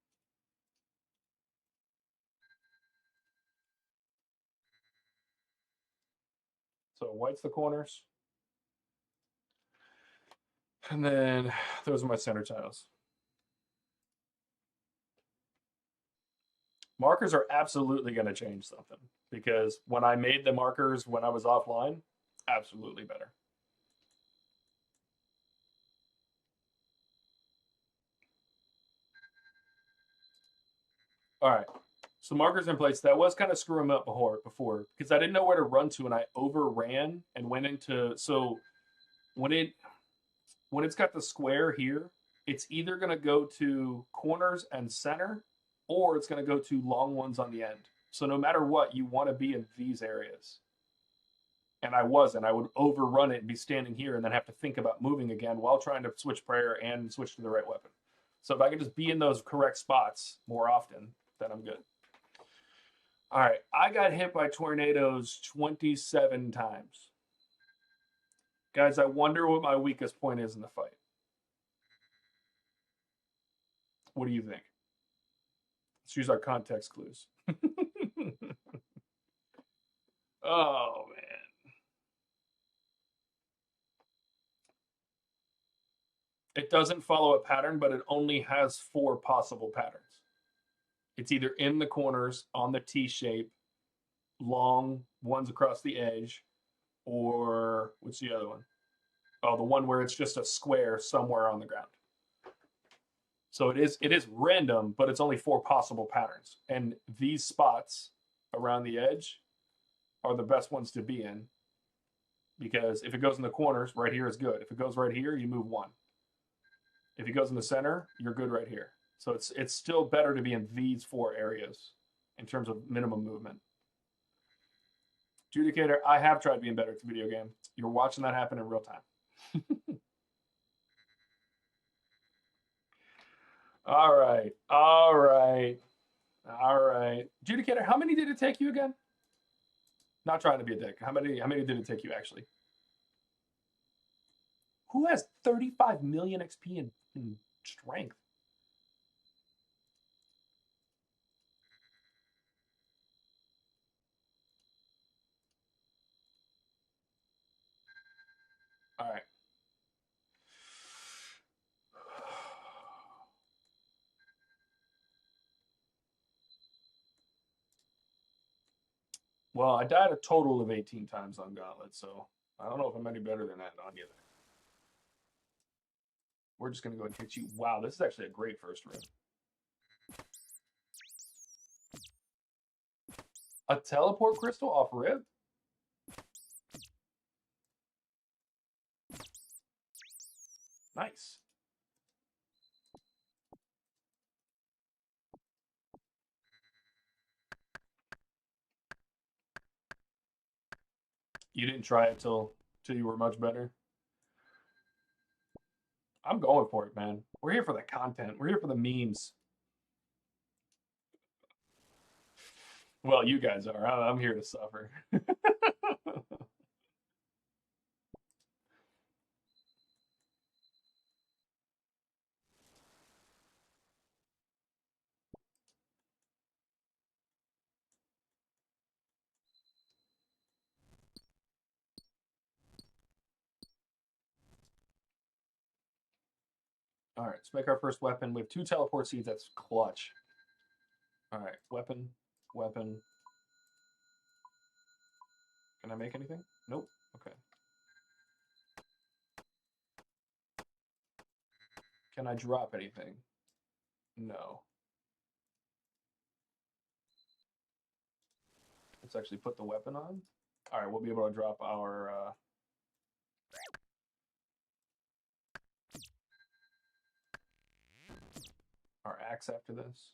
So white's the corners. And then those are my center tiles. Markers are absolutely going to change something because when I made the markers when I was offline, absolutely better. All right. So markers in place. That was kind of screwing up before because I didn't know where to run to and I overran and went into, so when it's got the square here, it's either going to go to corners and center or it's going to go to long ones on the end. So no matter what, you want to be in these areas. And I wasn't. I would overrun it and be standing here and then have to think about moving again while trying to switch prayer and switch to the right weapon. So if I could just be in those correct spots more often, then I'm good. All right, I got hit by tornadoes 27 times. Guys, I wonder what my weakest point is in the fight. What do you think? Let's use our context clues. Oh, man. It doesn't follow a pattern, but it only has 4 possible patterns. It's either in the corners, on the T shape, long ones across the edge, or what's the other one? Oh, the one where it's just a square somewhere on the ground. So it is random, but it's only 4 possible patterns. And these spots around the edge are the best ones to be in because if it goes in the corners, right here is good. If it goes right here, you move 1. If it goes in the center, you're good right here. So it's still better to be in these 4 areas in terms of minimum movement. Judicator, I have tried being better at the video game. You're watching that happen in real time. All right. Judicator, how many did it take you again? Not trying to be a dick. How many did it take you actually? Who has 35 million XP in strength? All right. Well, I died a total of 18 times on Gauntlet, so I don't know if I'm any better than that on either. We're just going to go and hit you. Wow, this is actually a great first room. A teleport crystal off rip? Nice. You didn't try it till you were much better? I'm going for it, man. We're here for the content. We're here for the memes. Well, you guys are. I'm here to suffer. All right, let's make our first weapon. We have 2 teleport seeds. That's clutch. All right, weapon. Can I make anything? Nope. Okay. Can I drop anything? No. Let's actually put the weapon on. All right, we'll be able to drop our max after this.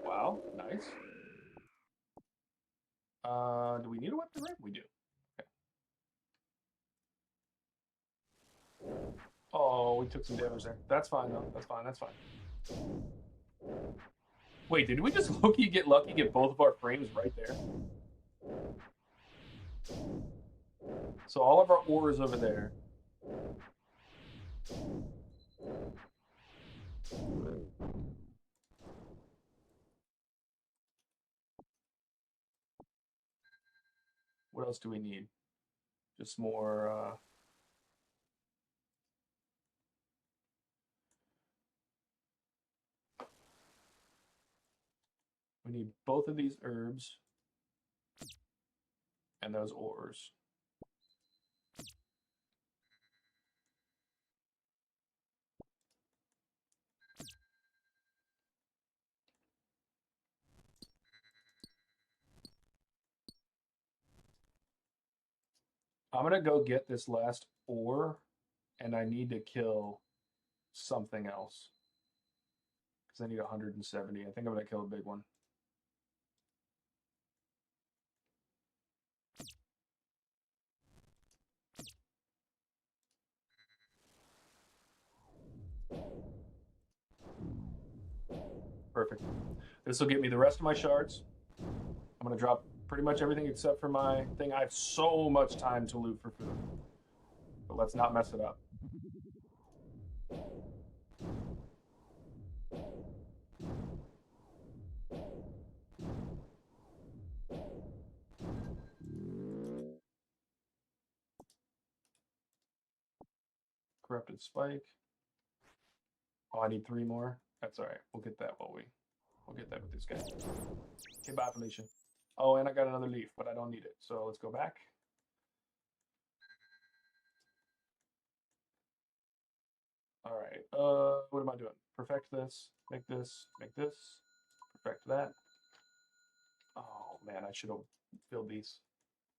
Wow, nice. Do we need a weapon rip? We do. Okay. Oh, we took some damage there. That's fine though. That's fine. That's fine. Wait, did we just Loki get lucky, get both of our frames right there? So all of our ores over there. What else do we need? Just more. We need both of these herbs and those ores. I'm gonna go get this last ore, and I need to kill something else because I need 170. I think I'm gonna kill a big one. Perfect. This will get me the rest of my shards. I'm gonna drop pretty much everything except for my thing. I have so much time to loot for food, but let's not mess it up. Corrupted spike. Oh, I need 3 more. That's all right. We'll get that we'll get that with this guy. Okay, bye, Felicia. Oh, and I got another leaf, but I don't need it. So let's go back. All right. What am I doing? Perfect this. Make this. Make this. Perfect that. Oh man, I should have filled these.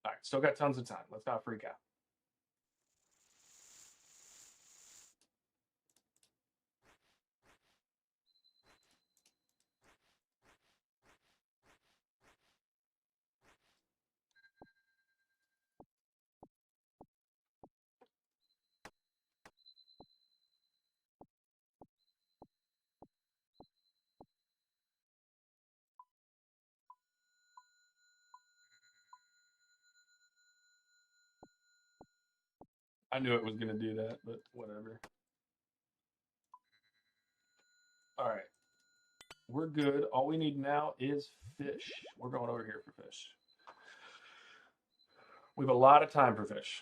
All right, still got tons of time. Let's not freak out. I knew it was gonna do that, but whatever. All right, we're good. All we need now is fish. We're going over here for fish. We have a lot of time for fish.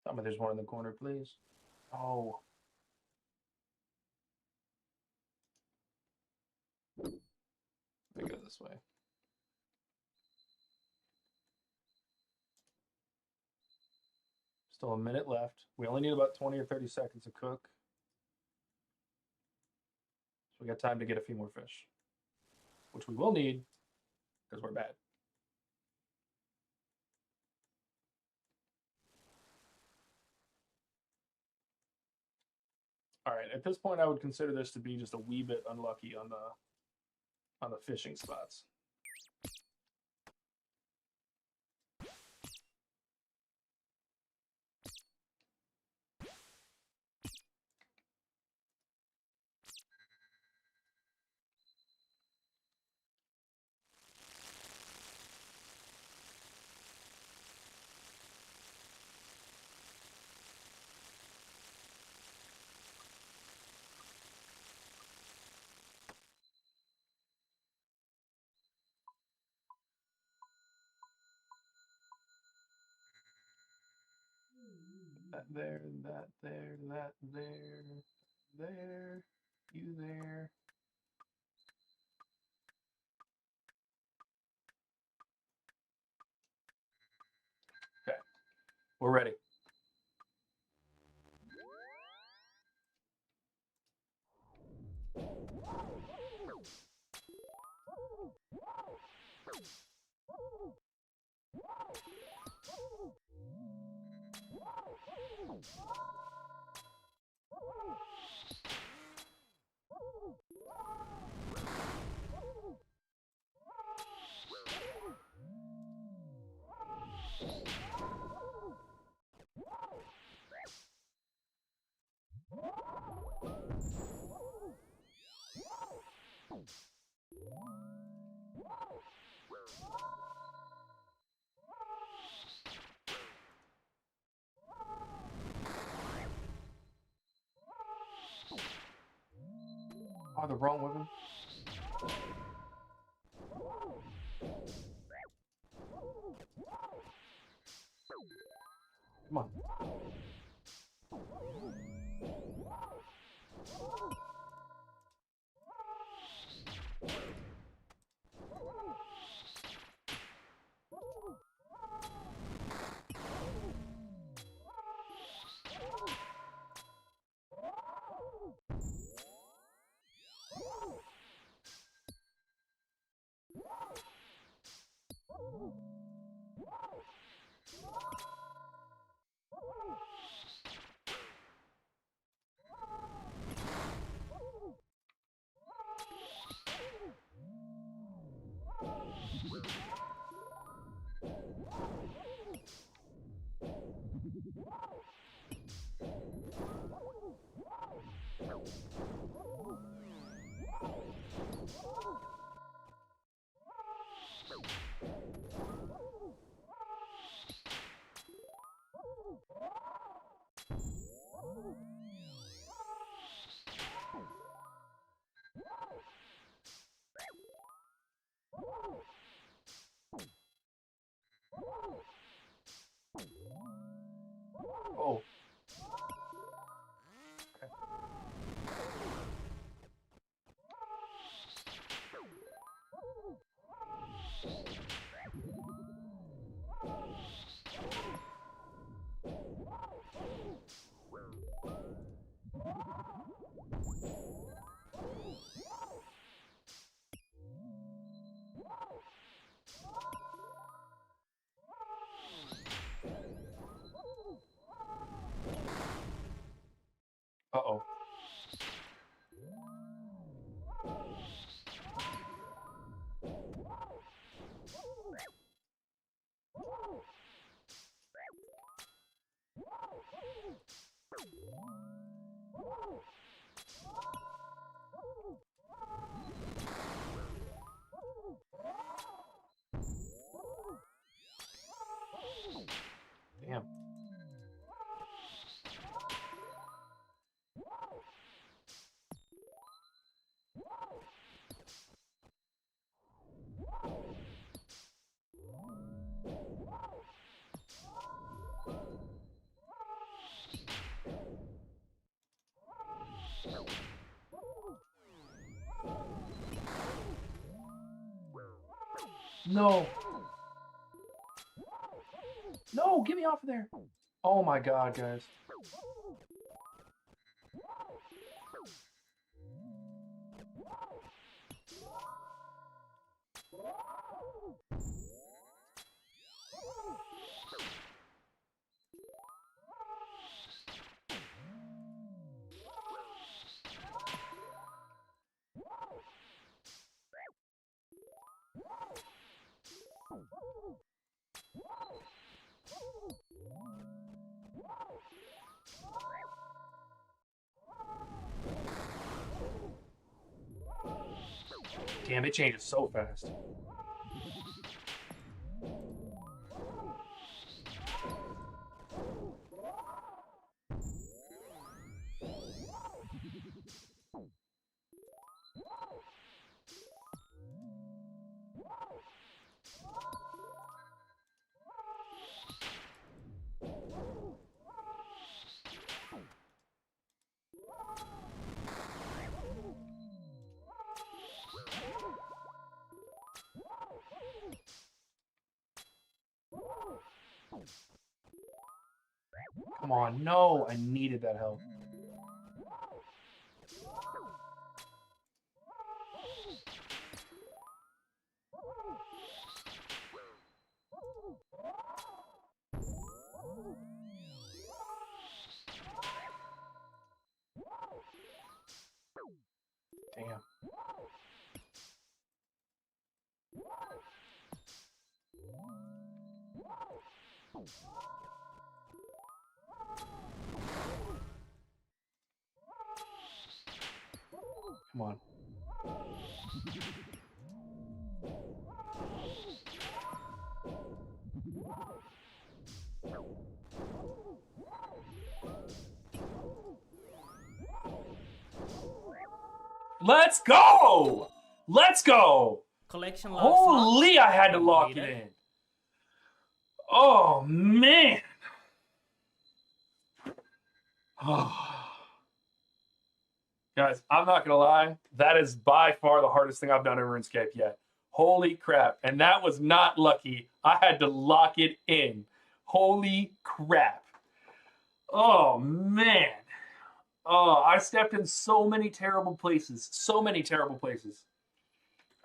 Tell me there's one in the corner, please. Oh. Let me go this way. Still a minute left. We only need about 20 or 30 seconds to cook. So we got time to get a few more fish, which we will need because we're bad. All right, at this point, I would consider this to be just a wee bit unlucky on the on the fishing spots. That there, that there, that there, there, you there. Okay, we're ready. Oh, the wrong weapon. Come on. Oh. Okay. Uh-oh. Damn. No. No, get me off of there. Oh my god, guys. Damn, it changes so fast. Come on, no, I needed that help. Damn. Come on. Let's go! Let's go! Collection log Holy, slot I had to lock it completed. in. Oh, man. Guys, I'm not going to lie. That is by far the hardest thing I've done in RuneScape yet. Holy crap. And that was not lucky. I had to lock it in. Holy crap. Oh, man. Oh, I stepped in so many terrible places. So many terrible places.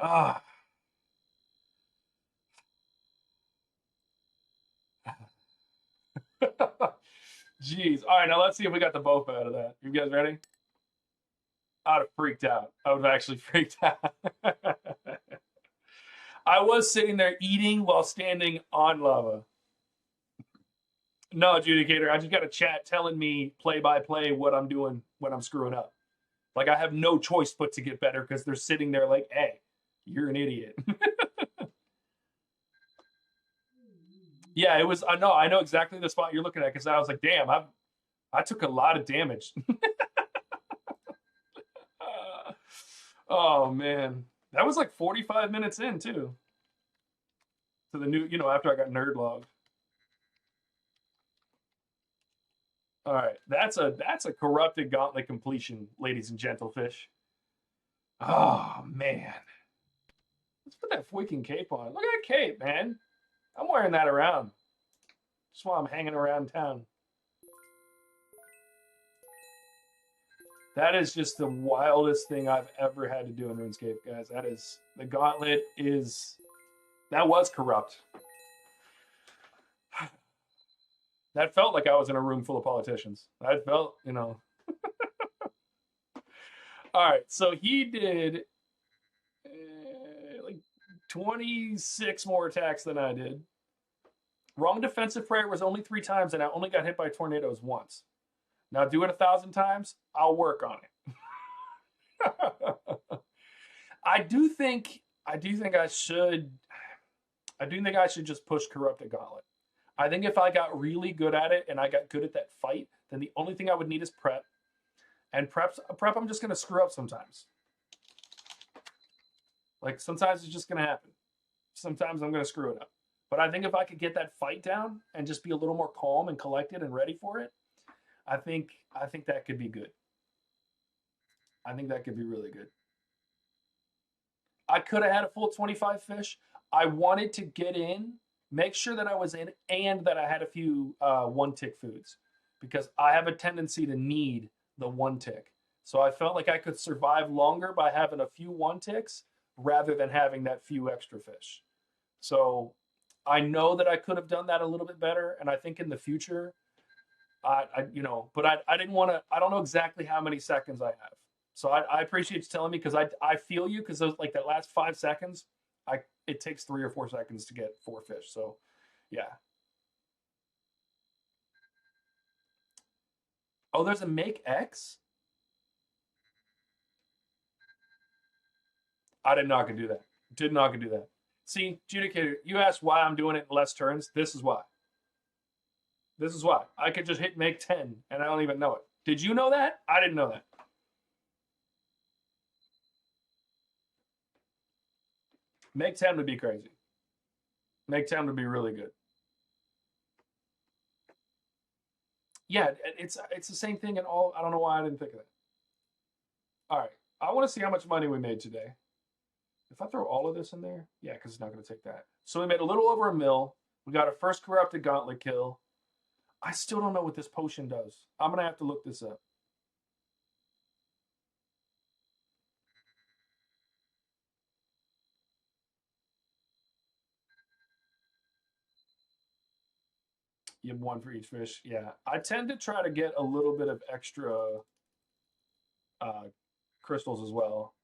Ah. Jeez. All right, now let's see if we got the both out of that. You guys ready? I'd have freaked out. I would have actually freaked out. I was sitting there eating while standing on lava. No, adjudicator. I just got a chat telling me play by play what I'm doing when I'm screwing up. Like I have no choice but to get better because they're sitting there like, hey, you're an idiot. Yeah, it was. I know exactly the spot you're looking at because I was like, damn, I took a lot of damage. Oh man, that was like 45 minutes in too. To the new, after I got nerd logged. All right, that's a corrupted gauntlet completion, ladies and gentlefish. Oh man, let's put that freaking cape on. Look at that cape, man. I'm wearing that around just while I'm hanging around town. That is just the wildest thing I've ever had to do in RuneScape, guys. That is the gauntlet that was corrupt. That felt like I was in a room full of politicians. That felt, All right, so he did like 26 more attacks than I did. Wrong defensive prayer was only 3 times, and I only got hit by tornadoes once. Now do it 1,000 times. I'll work on it. I do think I should just push Corrupted Gauntlet. I think if I got really good at it and I got good at that fight, then the only thing I would need is prep. And prep I'm just going to screw up sometimes. Like sometimes it's just going to happen. Sometimes I'm going to screw it up. But I think if I could get that fight down and just be a little more calm and collected and ready for it, I think that could be good. I think that could be really good. I could have had a full 25 fish. I wanted to get in, make sure that I was in, and that I had a few 1-tick foods because I have a tendency to need the 1-tick. So I felt like I could survive longer by having a few 1-ticks rather than having that few extra fish. So I know that I could have done that a little bit better, and I think in the future, but I didn't want to. I don't know exactly how many seconds I have. So I appreciate you telling me because I feel you because those like that last 5 seconds, it takes 3 or 4 seconds to get 4 fish. So yeah. Oh, there's a make X. I did not gonna do that. Did not gonna do that. See, Judicator, you asked why I'm doing it in less turns. This is why. This is why. I could just hit make 10 and I don't even know it. Did you know that? I didn't know that. Make 10 would be crazy. Make 10 would be really good. Yeah, it's the same thing in all. I don't know why I didn't think of that. All right. I want to see how much money we made today. If I throw all of this in there, yeah, because it's not going to take that. So we made a little over $1 million. We got our first Corrupted Gauntlet kill. I still don't know what this potion does. I'm going to have to look this up. You have one for each fish. Yeah. I tend to try to get a little bit of extra crystals as well.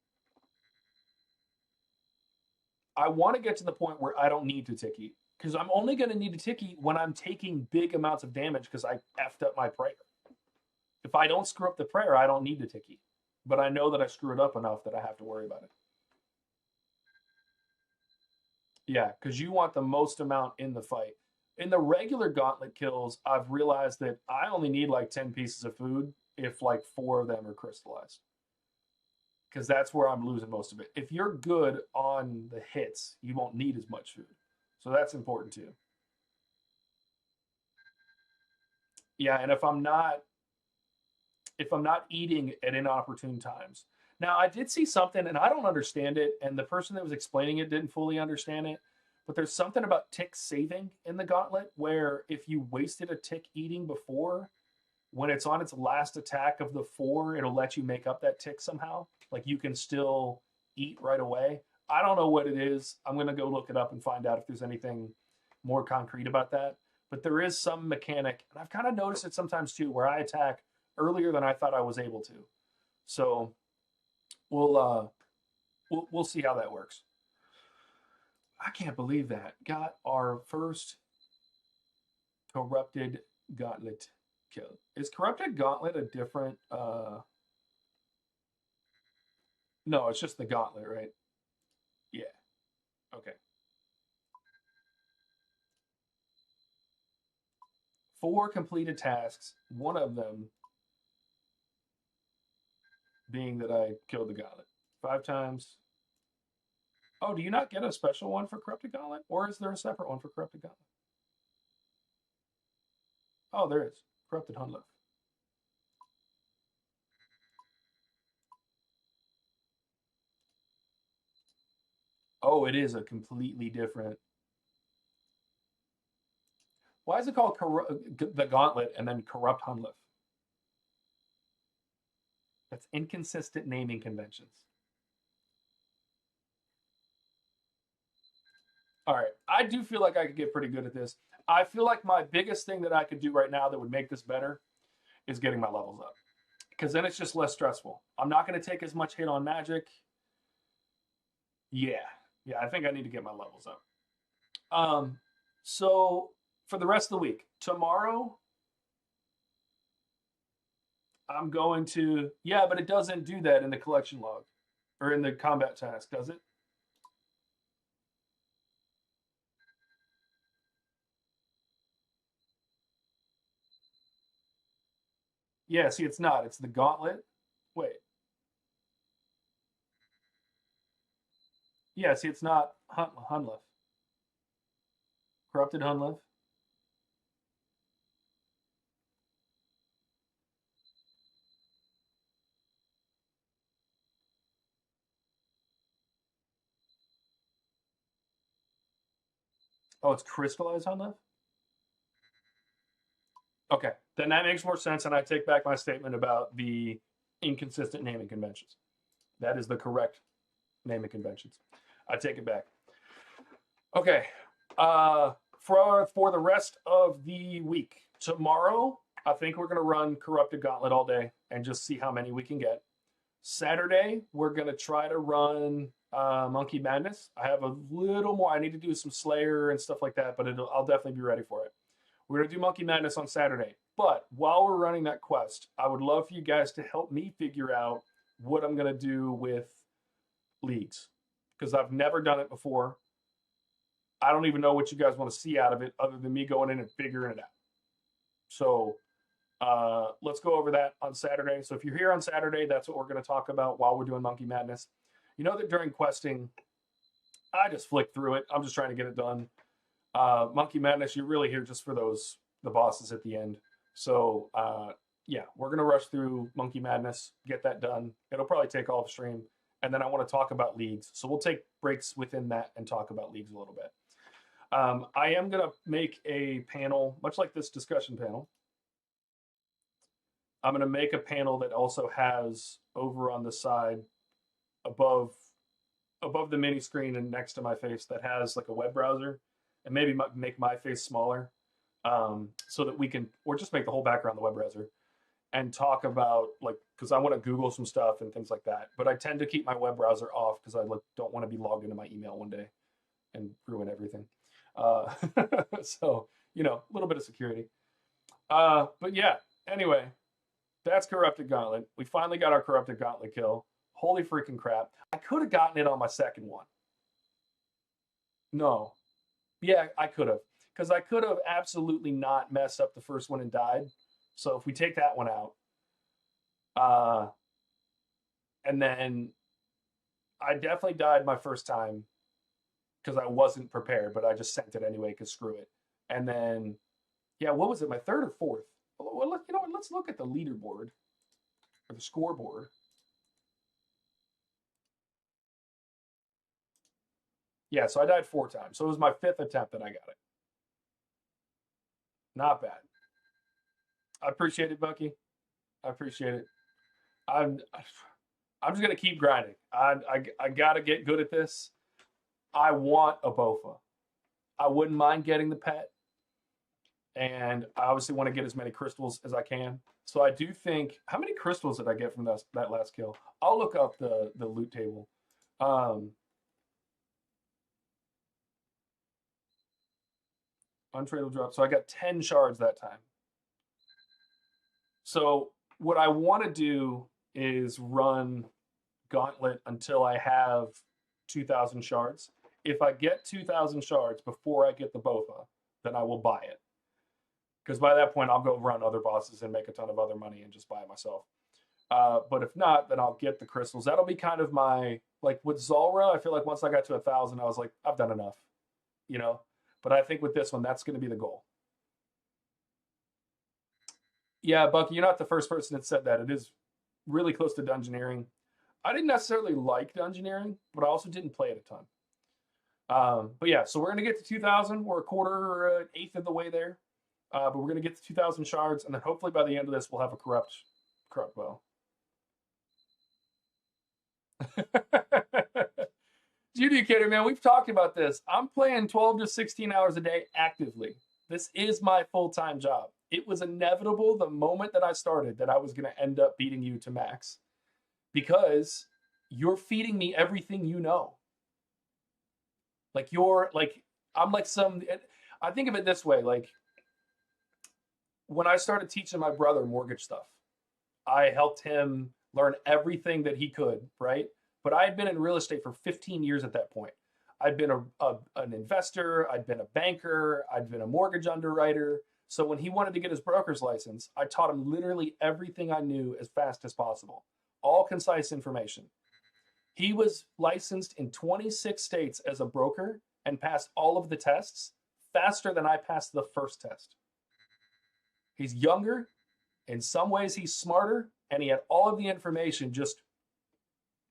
I want to get to the point where I don't need to tick eat. Because I'm only going to need to tick eat when I'm taking big amounts of damage because I effed up my prayer. If I don't screw up the prayer, I don't need to tick eat. But I know that I screw it up enough that I have to worry about it. Yeah, because you want the most amount in the fight. In the regular gauntlet kills, I've realized that I only need like 10 pieces of food if like 4 of them are crystallized. Because that's where I'm losing most of it. If you're good on the hits, you won't need as much food. So that's important too. Yeah, and if I'm not eating at inopportune times. Now, I did see something, and I don't understand it, and the person that was explaining it didn't fully understand it, but there's something about tick saving in the gauntlet where if you wasted a tick eating before, when it's on its last attack of the 4, it'll let you make up that tick somehow. Like you can still eat right away. I don't know what it is. I'm going to go look it up and find out if there's anything more concrete about that. But there is some mechanic, and I've kind of noticed it sometimes too, where I attack earlier than I thought I was able to. So we'll see how that works. I can't believe that. Got our first Corrupted Gauntlet kill. Is Corrupted Gauntlet a different no, it's just the gauntlet, right? Yeah. Okay. 4 completed tasks, one of them being that I killed the gauntlet 5 times. Oh, do you not get a special one for Corrupted Gauntlet? Or is there a separate one for Corrupted Gauntlet? Oh, there is. Corrupted Hunliff. Oh, it is a completely different. Why is it called the Gauntlet and then Corrupt Hunliff? That's inconsistent naming conventions. All right. I do feel like I could get pretty good at this. I feel like my biggest thing that I could do right now that would make this better is getting my levels up. Because then it's just less stressful. I'm not going to take as much hit on magic. Yeah. Yeah, I think I need to get my levels up. So for the rest of the week, tomorrow I'm going to, yeah, but it doesn't do that in the collection log or in the combat task, does it? Yeah, see, it's not. It's the gauntlet. Wait. Yeah, see, it's not Hunliff. Corrupted Hunliff. Oh, it's crystallized Hunliff? Okay, then that makes more sense, and I take back my statement about the inconsistent naming conventions. That is the correct naming conventions. I take it back. Okay, for the rest of the week, tomorrow I think we're gonna run Corrupted Gauntlet all day and just see how many we can get. Saturday we're gonna try to run Monkey Madness. I have a little more. I need to do some Slayer and stuff like that, but I'll definitely be ready for it. We're going to do Monkey Madness on Saturday. But while we're running that quest, I would love for you guys to help me figure out what I'm going to do with leagues. because I've never done it before. I don't even know what you guys want to see out of it other than me going in and figuring it out. So let's go over that on Saturday. So if you're here on Saturday, that's what we're going to talk about while we're doing Monkey Madness. You know that during questing, I just flick through it. I'm just trying to get it done. Monkey Madness, you're really here just for the bosses at the end. So yeah, we're going to rush through Monkey Madness, get that done. It'll probably take all the stream. And then I want to talk about leagues. So we'll take breaks within that and talk about leagues a little bit. I am going to make a panel, much like this discussion panel. I'm going to make a panel that also has over on the side above the mini screen and next to my face that has like a web browser, and maybe make my face smaller so that we can, or just make the whole background the web browser and talk about, like, because I want to Google some stuff and things like that. But I tend to keep my web browser off because I don't want to be logged into my email one day and ruin everything. So, you know, a little bit of security. But yeah, anyway, that's Corrupted Gauntlet. We finally got our Corrupted Gauntlet kill. Holy freaking crap. I could have gotten it on my second one. No. Yeah, I could have. Because I could have absolutely not messed up the first one and died. So if we take that one out, and then I definitely died my first time because I wasn't prepared, but I just sent it anyway because screw it. And then, yeah, what was it, my third or fourth? Well, you know what, let's look at the leaderboard or the scoreboard. Yeah, so I died 4 times. So it was my 5th attempt that I got it. Not bad. I appreciate it, Bucky. I appreciate it. I'm just gonna keep grinding. I gotta get good at this. I want a BOFA. I wouldn't mind getting the pet, and I obviously want to get as many crystals as I can. So I do think, how many crystals did I get from that last kill? I'll look up the loot table. Untradeable drop. So I got 10 shards that time. So what I want to do is run Gauntlet until I have 2,000 shards. If I get 2,000 shards before I get the BOFA, then I will buy it. Because by that point, I'll go run other bosses and make a ton of other money and just buy it myself. But if not, then I'll get the crystals. That'll be kind of my, like with Zulrah, I feel like once I got to 1,000, I was like, I've done enough, you know? But I think with this one, that's going to be the goal. Yeah, Bucky, you're not the first person that said that. It is really close to dungeoneering. I didn't necessarily like dungeoneering, but I also didn't play it a ton. But yeah, so we're going to get to 2,000. We're a quarter or an eighth of the way there. But we're going to get to 2,000 shards, and then hopefully by the end of this, we'll have a corrupt bow. Judicator, man, we've talked about this. I'm playing 12 to 16 hours a day actively. This is my full-time job. It was inevitable the moment that I started that I was going to end up beating you to max because you're feeding me everything you know. Like I'm like I think of it this way, like when I started teaching my brother mortgage stuff, I helped him learn everything that he could, right? But I had been in real estate for 15 years at that point. I'd been an investor, I'd been a banker, I'd been a mortgage underwriter. So when he wanted to get his broker's license, I taught him literally everything I knew as fast as possible. All concise information. He was licensed in 26 states as a broker and passed all of the tests faster than I passed the first test. He's younger. In some ways, he's smarter, and he had all of the information just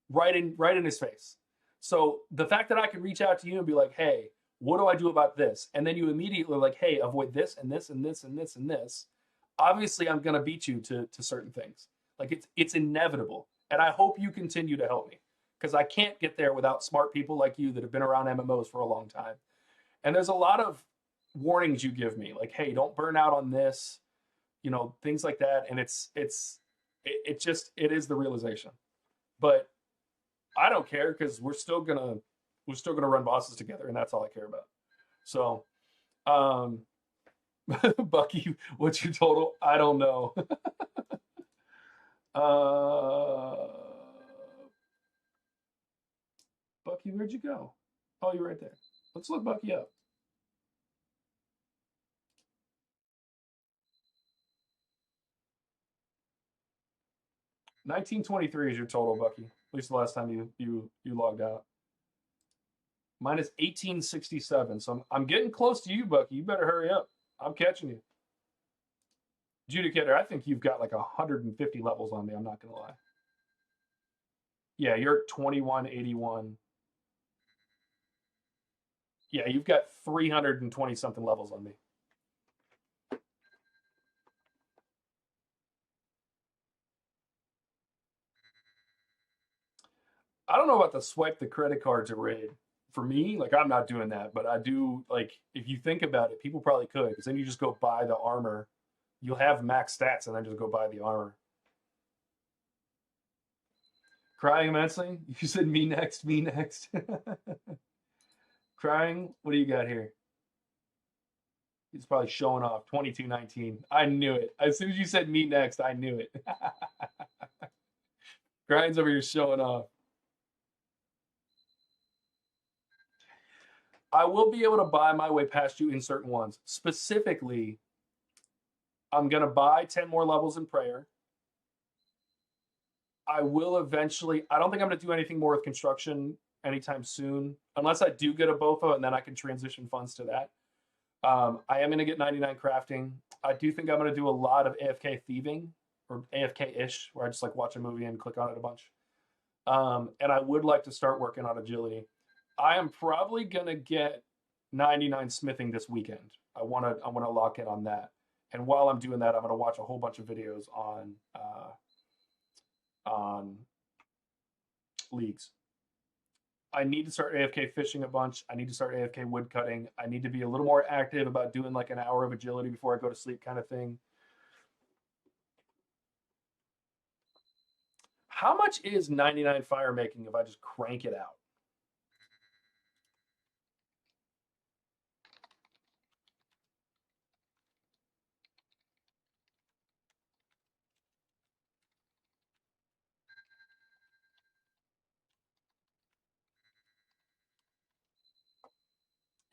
right in his face. So the fact that I could reach out to you and be like, hey, what do I do about this? And then you immediately are like, hey, avoid this and this and this and this and this. Obviously, I'm going to beat you to certain things. Like it's inevitable. And I hope you continue to help me because I can't get there without smart people like you that have been around MMOs for a long time. And there's a lot of warnings you give me, like, hey, don't burn out on this, you know, things like that. And it is the realization. But I don't care because we're still gonna run bosses together, and that's all I care about. So, Bucky, what's your total? I don't know. Bucky, where'd Where'd you go? Oh, you're right there. Let's look Bucky up. 1923 is your total, Bucky. At least the last time you logged out. Mine is 1867, so I'm getting close to you, Bucky. You better hurry up. I'm catching you. Judicator, I think you've got like 150 levels on me. I'm not gonna lie. Yeah, you're 2181. Yeah, you've got 320 something levels on me. I don't know about the swipe the credit card to raid. For me, like I'm not doing that, but I do like if you think about it, people probably could, because then you just go buy the armor. You'll have max stats and then just go buy the armor. Crying immensely? You said me next, me next. Crying? What do you got here? He's probably showing off. 2219. I knew it. As soon as you said me next, I knew it. Crying's over here showing off. I will be able to buy my way past you in certain ones. Specifically, I'm going to buy 10 more levels in prayer. I will eventually, I don't think I'm going to do anything more with construction anytime soon, unless I do get a BOFA and then I can transition funds to that. I am going to get 99 crafting. I do think I'm going to do a lot of AFK thieving, or AFK-ish, where I just like watch a movie and click on it a bunch. And I would like to start working on agility. I am probably going to get 99 smithing this weekend. I want to lock in on that. And while I'm doing that, I'm going to watch a whole bunch of videos on leagues. I need to start AFK fishing a bunch. I need to start AFK wood cutting. I need to be a little more active about doing like an hour of agility before I go to sleep kind of thing. How much is 99 fire making if I just crank it out?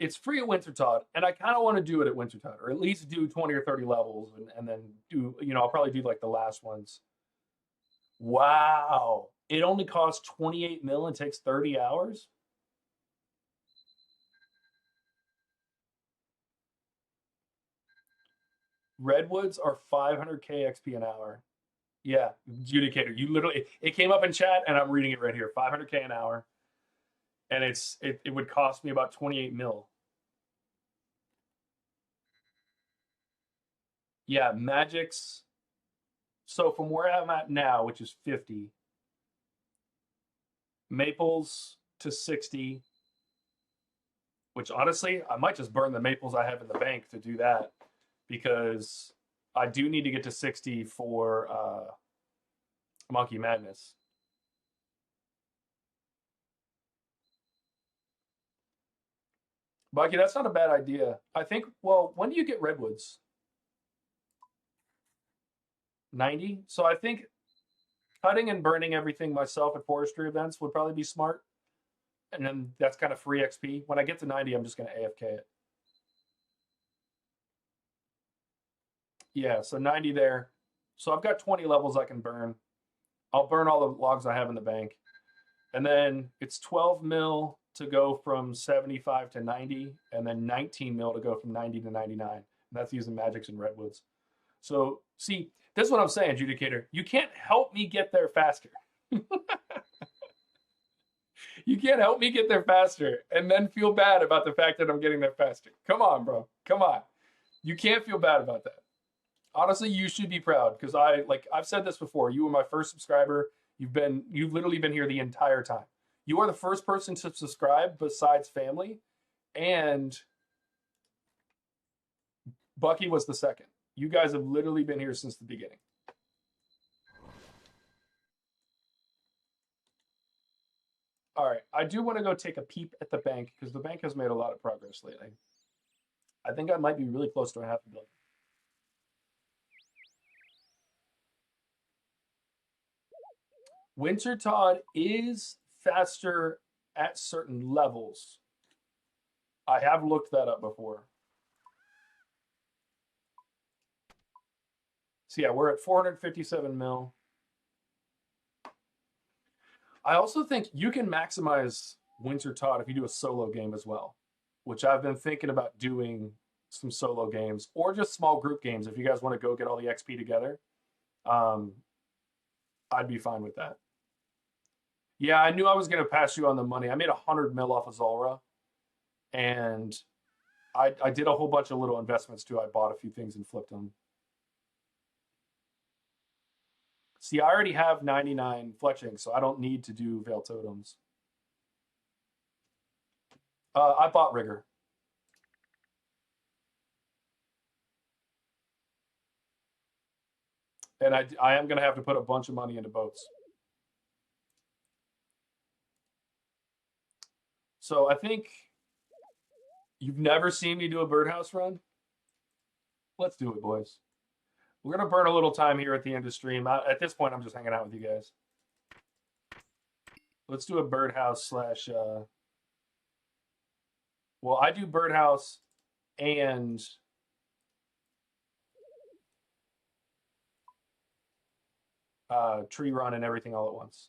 It's free at Wintertodt, and I kind of want to do it at Wintertodt, or at least do 20 or 30 levels, and then do, I'll probably do like the last ones. Wow. It only costs 28 mil and takes 30 hours? Redwoods are 500k XP an hour. Yeah, Judicator. You literally, it came up in chat, and I'm reading it right here. 500k an hour, and it would cost me about 28 mil. Yeah, Magic's. So from where I'm at now, which is 50, Maples to 60, which honestly, I might just burn the Maples I have in the bank to do that, because I do need to get to 60 for Monkey Madness. Bucky, that's not a bad idea. I think, well, when do you get Redwoods? 90? So I think cutting and burning everything myself at forestry events would probably be smart. And then that's kind of free XP. When I get to 90, I'm just going to AFK it. Yeah, so 90 there. So I've got 20 levels I can burn. I'll burn all the logs I have in the bank. And then it's 12 mil to go from 75 to 90, and then 19 mil to go from 90 to 99. And that's using Magics and Redwoods. So, see, this is what I'm saying, Judicator. You can't help me get there faster. You can't help me get there faster and then feel bad about the fact that I'm getting there faster. Come on, bro. Come on. You can't feel bad about that. Honestly, you should be proud, because I've said this before. You were my first subscriber. You've literally been here the entire time. You are the first person to subscribe besides family, and Bucky was the second. You guys have literally been here since the beginning. All right, I do want to go take a peep at the bank, because the bank has made a lot of progress lately. I think I might be really close to $500 million. Wintertodt is faster at certain levels. I have looked that up before. So yeah, we're at 457 mil. I also think you can maximize Winter Todd if you do a solo game as well, which I've been thinking about doing some solo games or just small group games. If you guys want to go get all the XP together, I'd be fine with that. Yeah, I knew I was going to pass you on the money. I made 100 mil off of Zalra, and I did a whole bunch of little investments too. I bought a few things and flipped them. See, I already have 99 fletching, so I don't need to do Veil Totems. I bought Rigor. And I am going to have to put a bunch of money into boats. So I think you've never seen me do a birdhouse run. Let's do it, boys. We're going to burn a little time here at the end of stream. At this point, I'm just hanging out with you guys. Let's do a birdhouse slash... well, I do birdhouse and... tree run and everything all at once.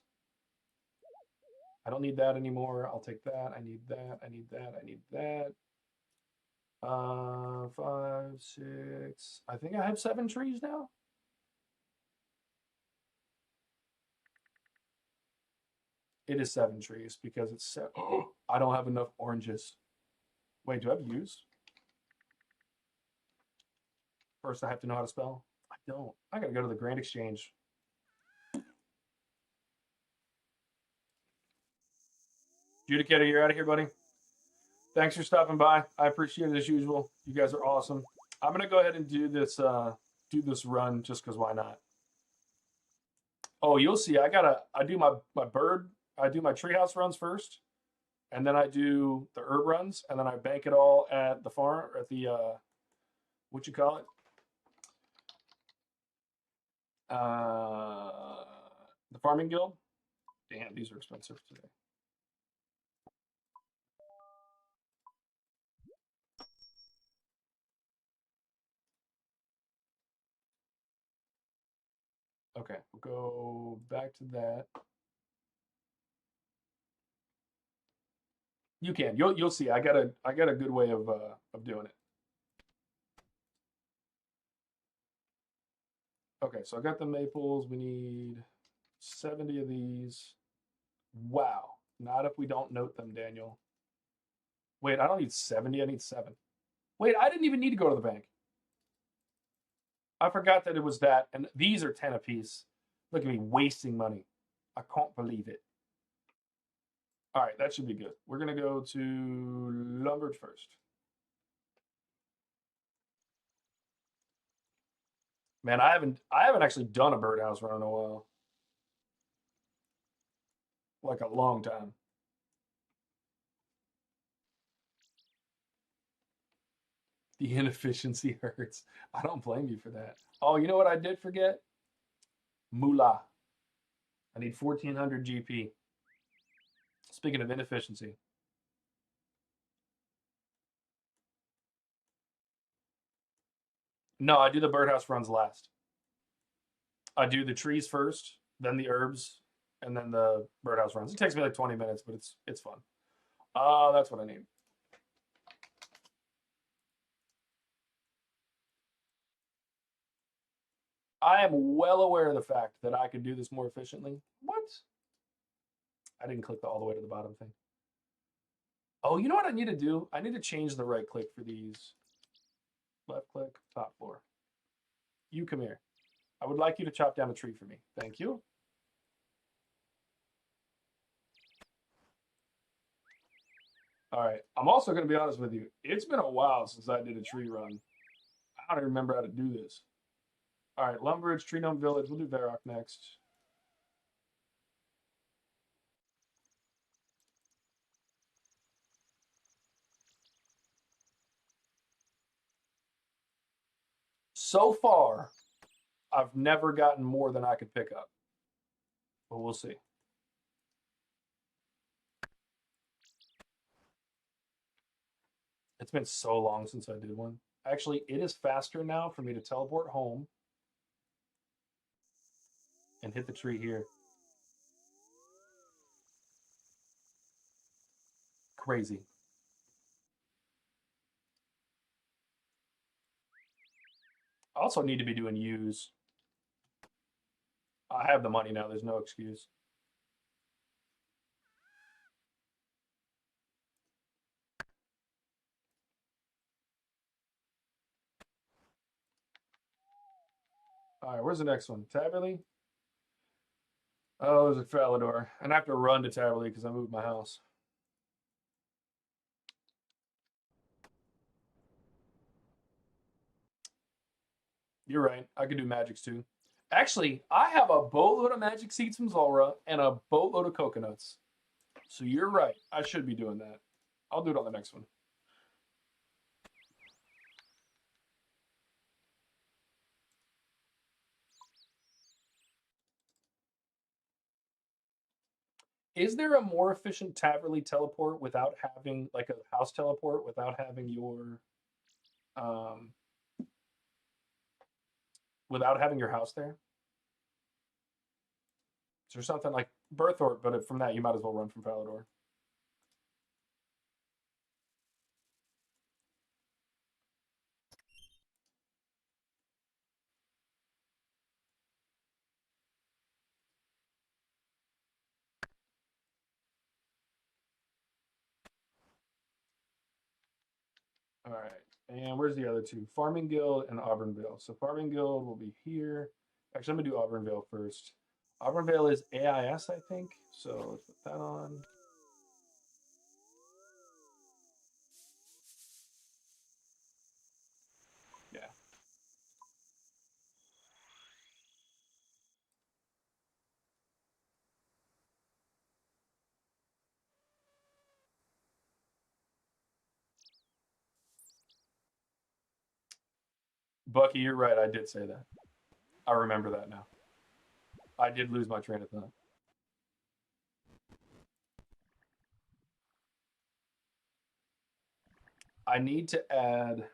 I don't need that anymore. I'll take that. I need that. I need that. I need that. 5, 6. I think I have 7 trees now. It is 7 trees because it's 7. I don't have enough oranges. Wait, do I have used? First, I have to know how to spell. I don't. I gotta go to the Grand Exchange. Judicator, you're out of here, buddy. Thanks for stopping by. I appreciate it as usual. You guys are awesome. I'm gonna go ahead and do this run just because why not? Oh, you'll see. I do my bird. I do my treehouse runs first, and then I do the herb runs, and then I bank it all at the farm at the what you call it? The farming guild. Damn, these are expensive today. Okay, we'll go back to that. You can. You'll see. I got a good way of doing it. Okay, so I got the maples. We need 70 of these. Wow. Not if we don't note them, Daniel. Wait, I don't need 70. I need 7. Wait, I didn't even need to go to the bank. I forgot that it was that. And these are 10 apiece. Look at me wasting money. I can't believe it. All right, that should be good. We're going to go to Lumbridge first. Man, I haven't actually done a birdhouse run in a while. Like a long time. The inefficiency hurts. I don't blame you for that. Oh, you know what I did forget? Moolah. I need 1400 GP. Speaking of inefficiency. No, I do the birdhouse runs last. I do the trees first, then the herbs, and then the birdhouse runs. It takes me like 20 minutes, but it's fun. That's what I need. I am well aware of the fact that I could do this more efficiently. What? I didn't click all the way to the bottom thing. Oh, you know what I need to do? I need to change the right click for these. Left click, top floor. You come here. I would like you to chop down a tree for me. Thank you. All right. I'm also going to be honest with you. It's been a while since I did a tree run. I don't even remember how to do this. All right. Lumbridge, Tree Gnome Village. We'll do Varrock next. So far, I've never gotten more than I could pick up. But we'll see. It's been so long since I did one. Actually, it is faster now for me to teleport home and hit the tree here. Crazy. I also need to be doing U's. I have the money now. There's no excuse. All right, where's the next one? Taberley? Oh, there's a Falador. And I have to run to Taberley because I moved my house. You're right. I could do magics too. Actually, I have a boatload of magic seeds from Zulrah and a boatload of coconuts. So you're right. I should be doing that. I'll do it on the next one. Is there a more efficient Taverley teleport without having like a house teleport without having um your house there? Is there something like Berthorpe, but from that you might as well run from Falador. All right. And where's the other two? Farming Guild and Auburnvale. So Farming Guild will be here. Actually, I'm gonna do Auburnvale first. Auburnvale is AIS, I think. So let's put that on. Yeah. Bucky, you're right. I did say that. I remember that now. I did lose my train of thought. I need to add.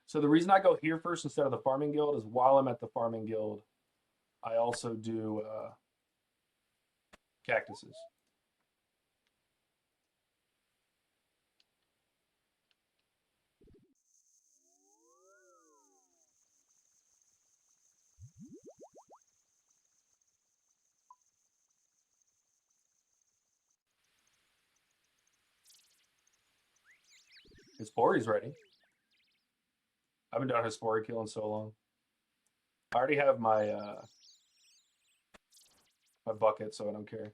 So the reason I go here first instead of the Farming Guild is while I'm at the Farming Guild, I also do cactuses. Hespori's ready. I haven't done Hespori kill in so long. I already have my bucket, so I don't care.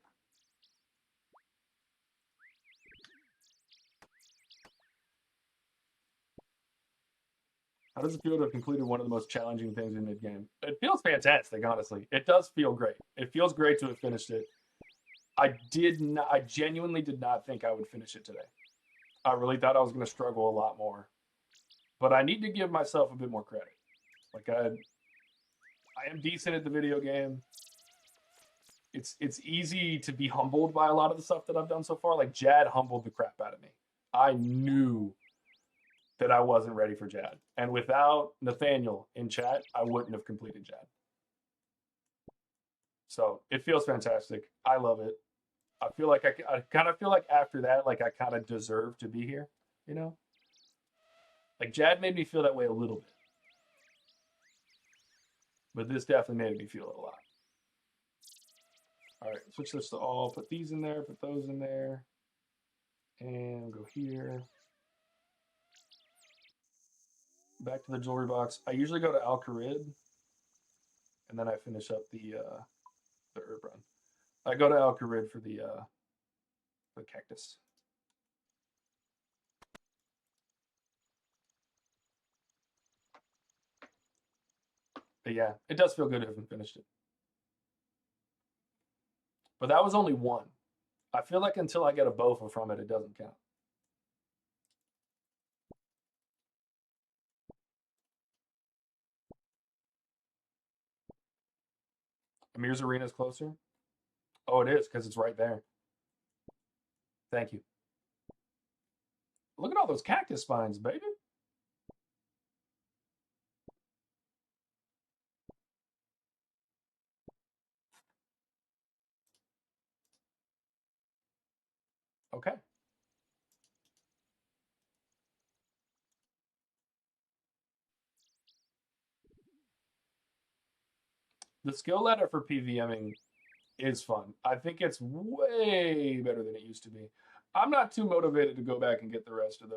How does it feel to have completed one of the most challenging things in mid game? It feels fantastic, honestly. It does feel great. It feels great to have finished it. I genuinely did not think I would finish it today. I really thought I was going to struggle a lot more. But I need to give myself a bit more credit. Like I am decent at the video game. It's easy to be humbled by a lot of the stuff that I've done so far. Like Jad humbled the crap out of me. I knew that I wasn't ready for Jad. And without Nathaniel in chat, I wouldn't have completed Jad. So it feels fantastic. I love it. I feel like I kind of feel like after that, like I kind of deserve to be here, you know? Like Jad made me feel that way a little bit. But this definitely made me feel it a lot. All right, switch this to all. Put these in there, put those in there. And go here. Back to the jewelry box. I usually go to Al Kharid, and then I finish up the herb run. I go to Al Kharid for the cactus. But yeah, it does feel good to have finished it. But that was only one. I feel like until I get a Bofa from it, it doesn't count. Amir's Arena is closer. Oh, it is because it's right there. Thank you. Look at all those cactus spines, baby. Okay. The skill ladder for PVMing is fun. I think it's way better than it used to be. I'm not too motivated to go back and get the rest of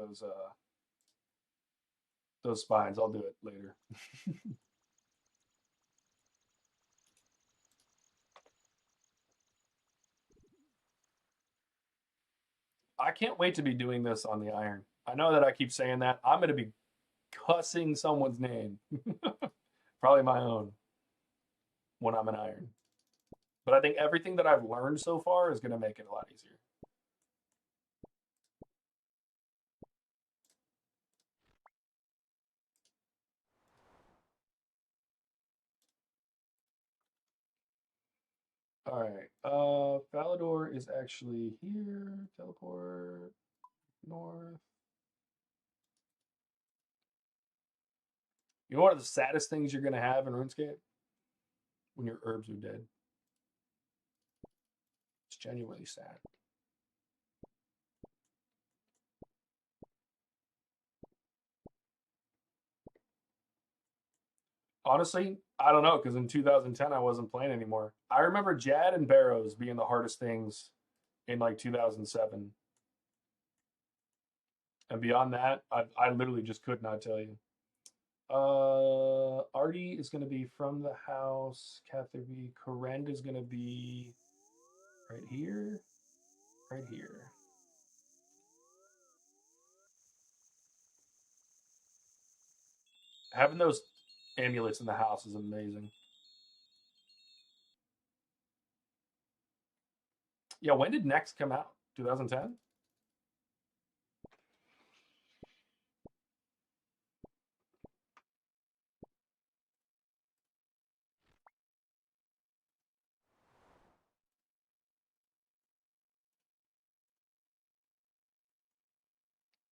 those spines. I'll do it later. I can't wait to be doing this on the iron. I know that I keep saying that. I'm going to be cussing someone's name, probably my own, when I'm an iron. But I think everything that I've learned so far is going to make it a lot easier. All right. Falador is actually here. Teleport north. You know one of the saddest things you're gonna have in RuneScape? When your herbs are dead. It's genuinely sad. Honestly, I don't know, because in 2010 I wasn't playing anymore. I remember Jad and Barrows being the hardest things in like 2007. And beyond that, I literally just could not tell you. Artie is going to be from the house. Catherby. Corrend is going to be right here. Right here. Having those amulets in the house is amazing. Yeah, when did Next come out? 2010?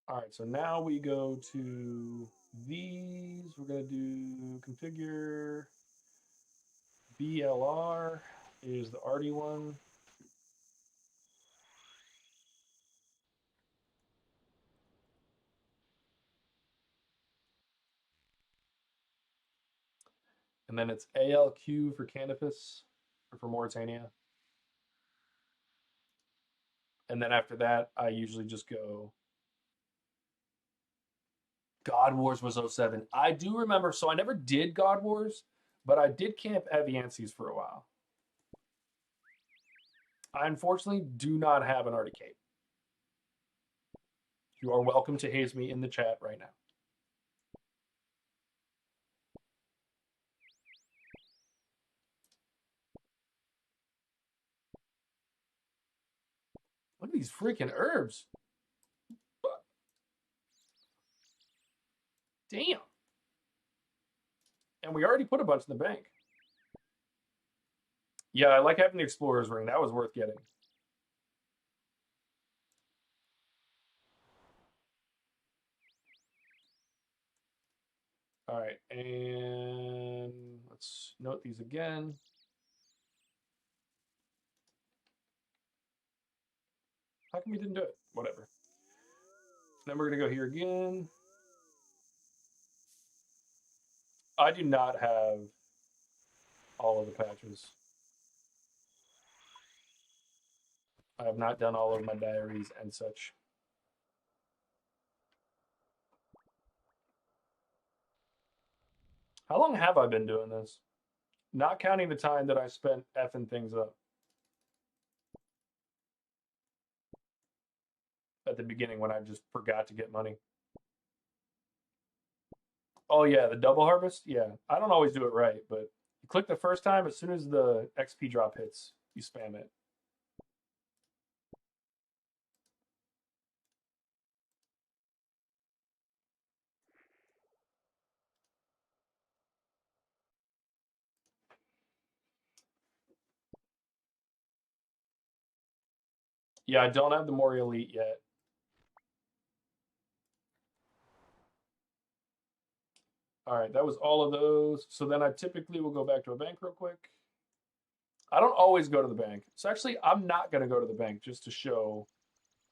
All right, so now we go to these. We're going to do configure BLR is the Arty one. And then it's ALQ for Canopus or for Mauritania. And then after that, I usually just go. God Wars was 07. I do remember, so I never did God Wars, but I did camp Aviances for a while. I unfortunately do not have an Arty cape. You are welcome to haze me in the chat right now. Look at these freaking herbs. Damn. And we already put a bunch in the bank. Yeah, I like having the Explorer's Ring. That was worth getting. All right, and let's note these again. How come we didn't do it? Whatever. Then we're going to go here again. I do not have all of the patches. I have not done all of my diaries and such. How long have I been doing this? Not counting the time that I spent effing things up. At the beginning when I just forgot to get money. Oh yeah, the double harvest? Yeah. I don't always do it right, but you click the first time, as soon as the XP drop hits, you spam it. Yeah, I don't have the Mori Elite yet. All right, that was all of those. So then I typically will go back to a bank real quick. I don't always go to the bank. So actually, I'm not going to go to the bank just to show.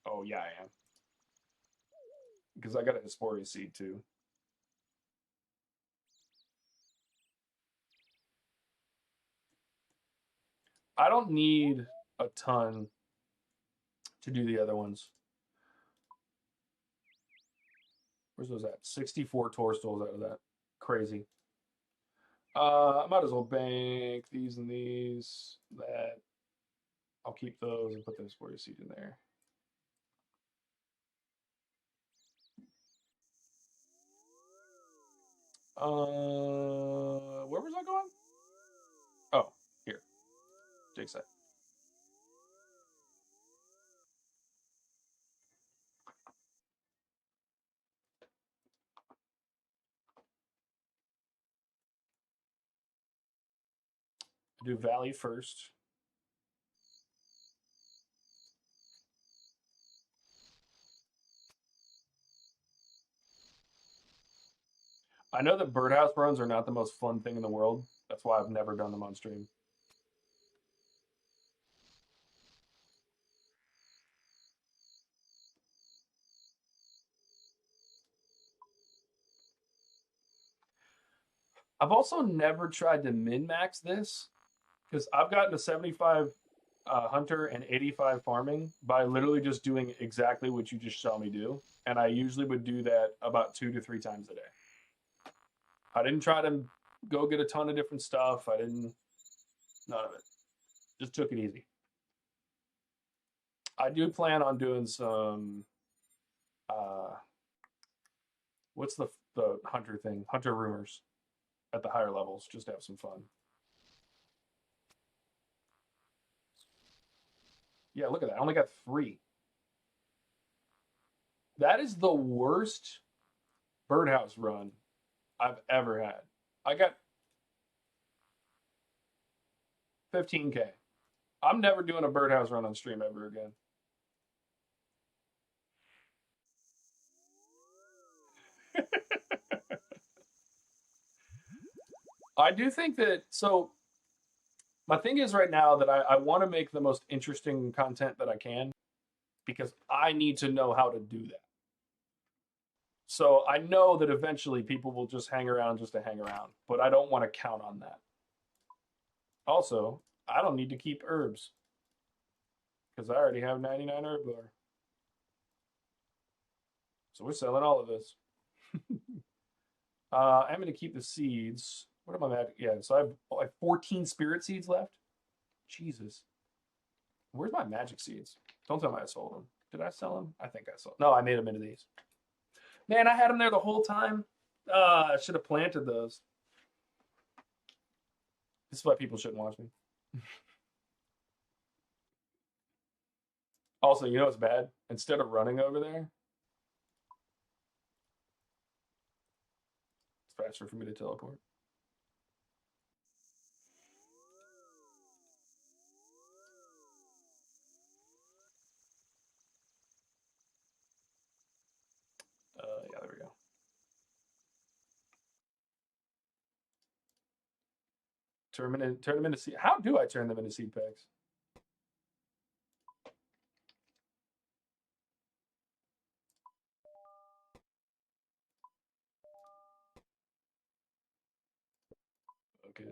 Oh, yeah, I am. Because I got a Hesperia seed too. I don't need a ton to do the other ones. Where's those at? 64 Toadstools out of that. Crazy. I might as well bank these and these. That. I'll keep those and put the Hesperia seed in there. Where was I going? Oh, here. Tues-Sat. Do Valley first. I know that birdhouse runs are not the most fun thing in the world. That's why I've never done them on stream. I've also never tried to min-max this because I've gotten to 75 hunter and 85 farming by literally just doing exactly what you just saw me do. And I usually would do that about 2 to 3 times a day. I didn't try to go get a ton of different stuff. I didn't, none of it. Just took it easy. I do plan on doing some, what's the hunter thing? Hunter rumors at the higher levels, just to have some fun. Yeah, look at that. I only got 3. That is the worst birdhouse run I've ever had. I got 15K. I'm never doing a birdhouse run on stream ever again. I do think that, so my thing is right now that I want to make the most interesting content that I can because I need to know how to do that. So I know that eventually people will just hang around just to hang around, but I don't want to count on that. Also, I don't need to keep herbs because I already have 99 herb lore. So we're selling all of this. I'm going to keep the seeds. What am I at? Yeah, so I have 14 spirit seeds left. Jesus. Where's my magic seeds? Don't tell me I sold them. Did I sell them? I think I sold. No, I made them into these. Man, I had them there the whole time. I should have planted those. This is why people shouldn't watch me. Also, you know what's bad? Instead of running over there, it's faster for me to teleport. Yeah, there we go. Turn them into seed. How do I turn them into seed packs? Okay.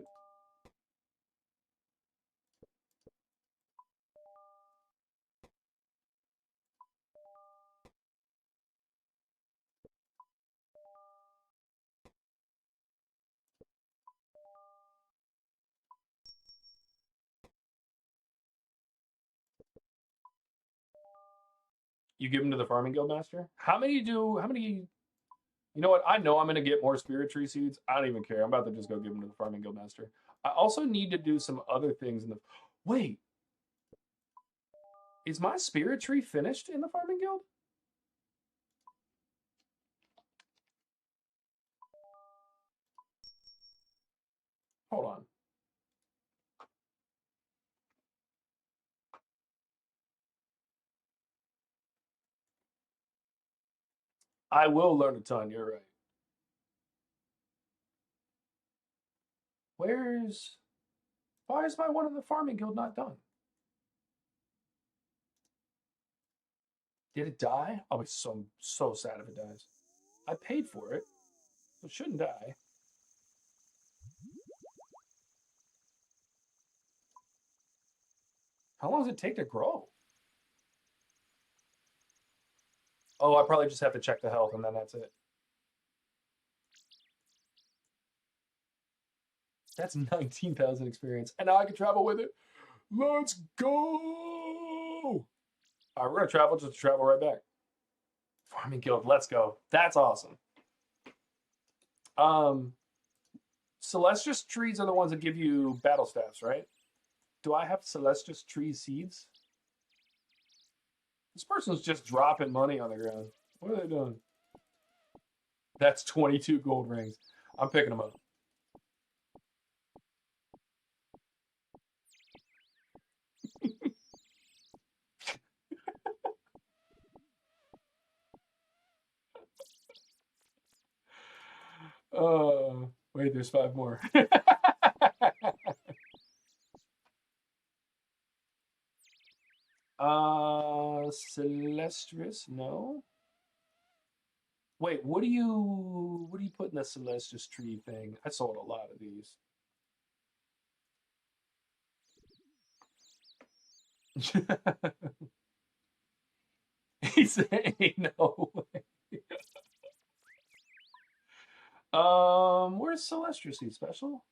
You give them to the farming guild master. How many do? How many? You know what? I know I'm going to get more spirit tree seeds. I don't even care. I'm about to just go give them to the farming guild master. I also need to do some other things in the. Wait, is my spirit tree finished in the farming guild? Hold on. I will learn a ton. You're right. Why is my one in the farming guild not done? Did it die? I'll be so sad if it dies. I paid for it. It shouldn't die. How long does it take to grow? Oh, I probably just have to check the health and then that's it. That's 19,000 experience. And now I can travel with it. Let's go! All right, we're going to travel just to travel right back. Farming guild, let's go. That's awesome. Celestius trees are the ones that give you battle staffs, right? Do I have Celestius tree seeds? This person's just dropping money on the ground. What are they doing? That's 22 gold rings. I'm picking them up. Wait, there's 5 more. Celestius, no. Wait, what do you put in the Celestius tree thing? I sold a lot of these. He's saying no way. Where's Celestial Seed Special?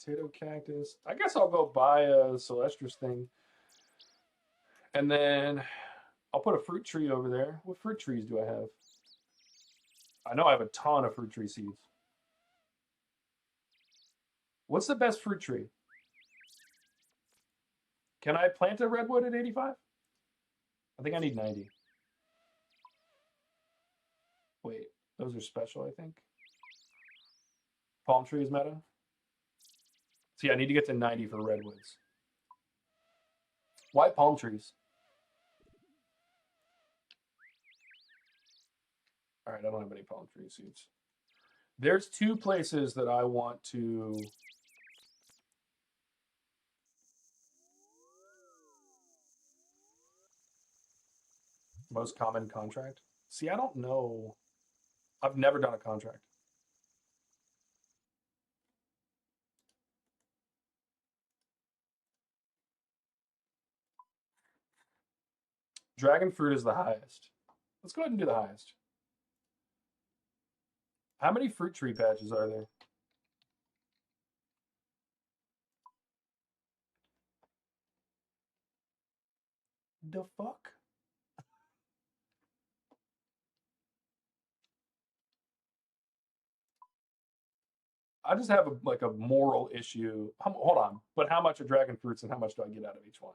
Potato cactus. I guess I'll go buy a Celestial thing. And then I'll put a fruit tree over there. What fruit trees do I have? I know I have a ton of fruit tree seeds. What's the best fruit tree? Can I plant a redwood at 85? I think I need 90. Wait, those are special, I think. Palm trees meta. See, I need to get to 90 for redwoods. Why palm trees? All right, I don't have any palm tree seeds. There's 2 places that I want to... Most common contract? See, I don't know. I've never done a contract. Dragon fruit is the highest. Let's go ahead and do the highest. How many fruit tree patches are there? The fuck? I just have like a moral issue. Hold on, but how much are dragon fruits and how much do I get out of each one?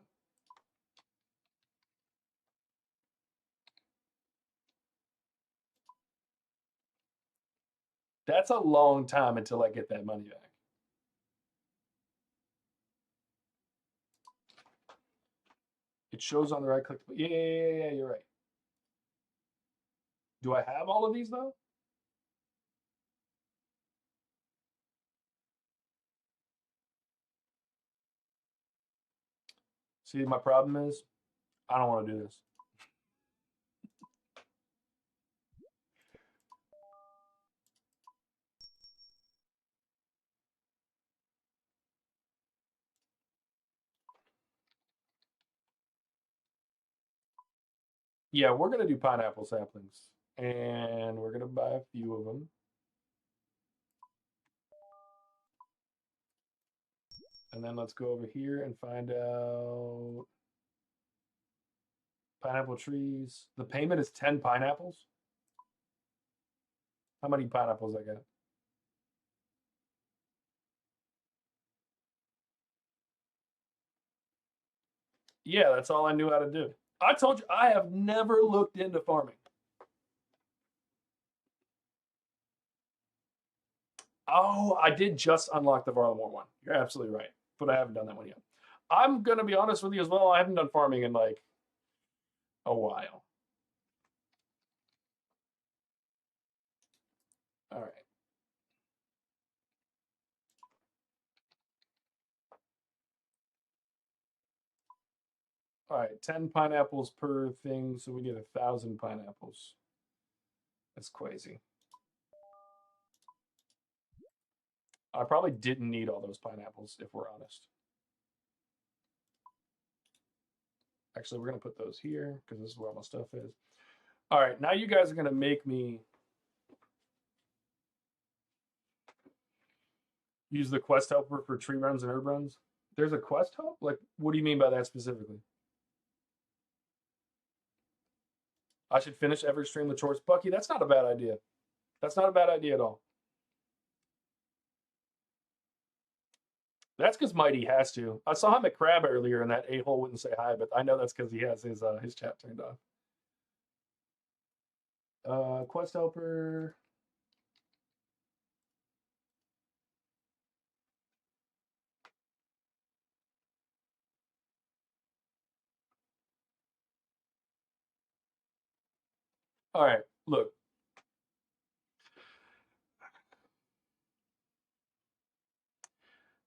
That's a long time until I get that money back. It shows on the right click. Yeah, you're right. Do I have all of these though? See, my problem is I don't want to do this. Yeah, we're going to do pineapple saplings. And we're going to buy a few of them. And then let's go over here and find out pineapple trees. The payment is 10 pineapples. How many pineapples I got? Yeah, that's all I knew how to do. I told you, I have never looked into farming. Oh, I did just unlock the Varlamore one. You're absolutely right. But I haven't done that one yet. I'm going to be honest with you as well. I haven't done farming in like a while. All right. All right, 10 pineapples per thing, so we get 1,000 pineapples. That's crazy. I probably didn't need all those pineapples, if we're honest. Actually, we're going to put those here because this is where all my stuff is. All right, now you guys are going to make me use the quest helper for tree runs and herb runs. There's a quest help? Like, what do you mean by that specifically? I should finish every stream with chores. Bucky, that's not a bad idea. That's not a bad idea at all. That's because Mighty has to. I saw him at Crab earlier, and that a-hole wouldn't say hi, but I know that's because he has his chat turned off. Quest helper. All right, look.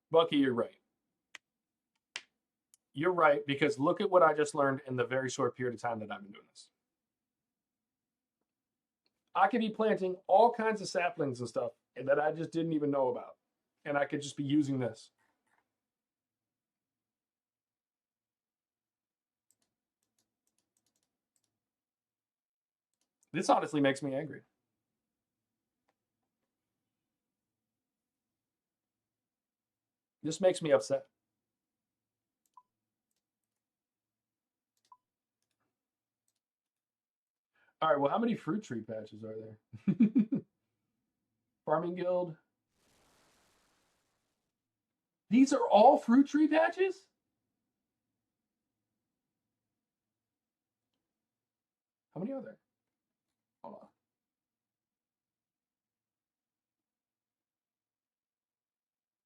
Bucky, you're right. You're right, because look at what I just learned in the very short period of time that I've been doing this. I could be planting all kinds of saplings and stuff that I just didn't even know about. And I could just be using this. This honestly makes me angry. This makes me upset. All right, well, how many fruit tree patches are there? Farming Guild. These are all fruit tree patches? How many are there? Hold on.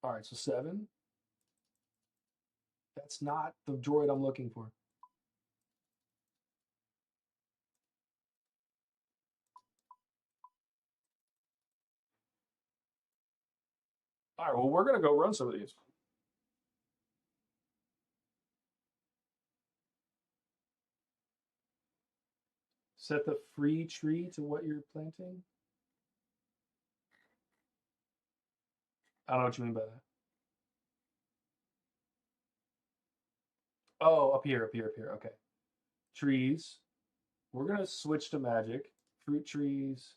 All right, so 7. That's not the droid I'm looking for. All right, well, we're going to go run some of these. Set the free tree to what you're planting. I don't know what you mean by that. Oh, up here. Okay. Trees. We're going to switch to magic. Fruit trees.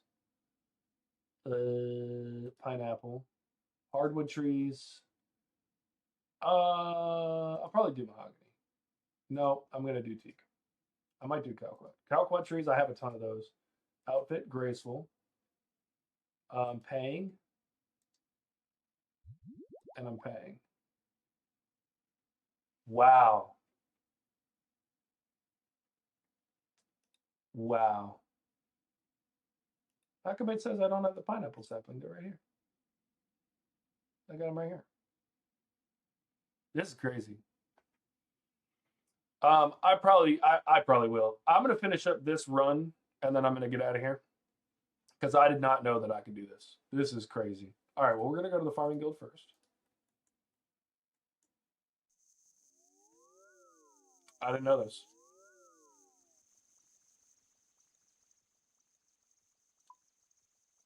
Pineapple. Hardwood trees. I'll probably do mahogany. No, I'm going to do teak. I might do calquat. Calquat trees, I have a ton of those. Outfit, graceful. Paying. And I'm paying. Wow. Wow. How come it says I don't have the pineapple sapling? They're right here. I got them right here. This is crazy. I probably will. I'm gonna finish up this run and then I'm gonna get out of here because I did not know that I could do this. This is crazy. All right, well, we're gonna go to the farming guild first. I didn't know this.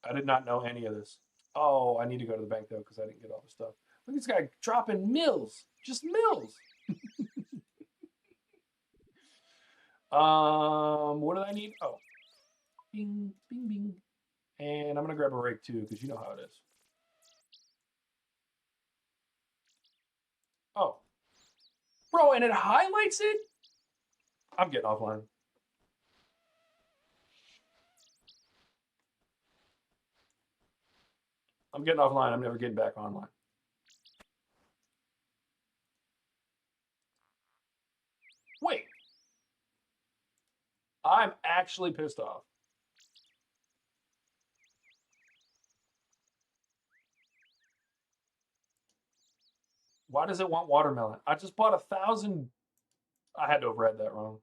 I did not know any of this. Oh, I need to go to the bank though because I didn't get all the stuff. Look at this guy dropping mills, just mills. What did I need? Oh, bing, bing, bing. And I'm gonna grab a rake too because you know how it is. Oh, bro, and it highlights it? I'm getting offline. I'm getting offline. I'm never getting back online. Wait. I'm actually pissed off. Why does it want watermelon? I just bought 1,000. I had to have read that wrong.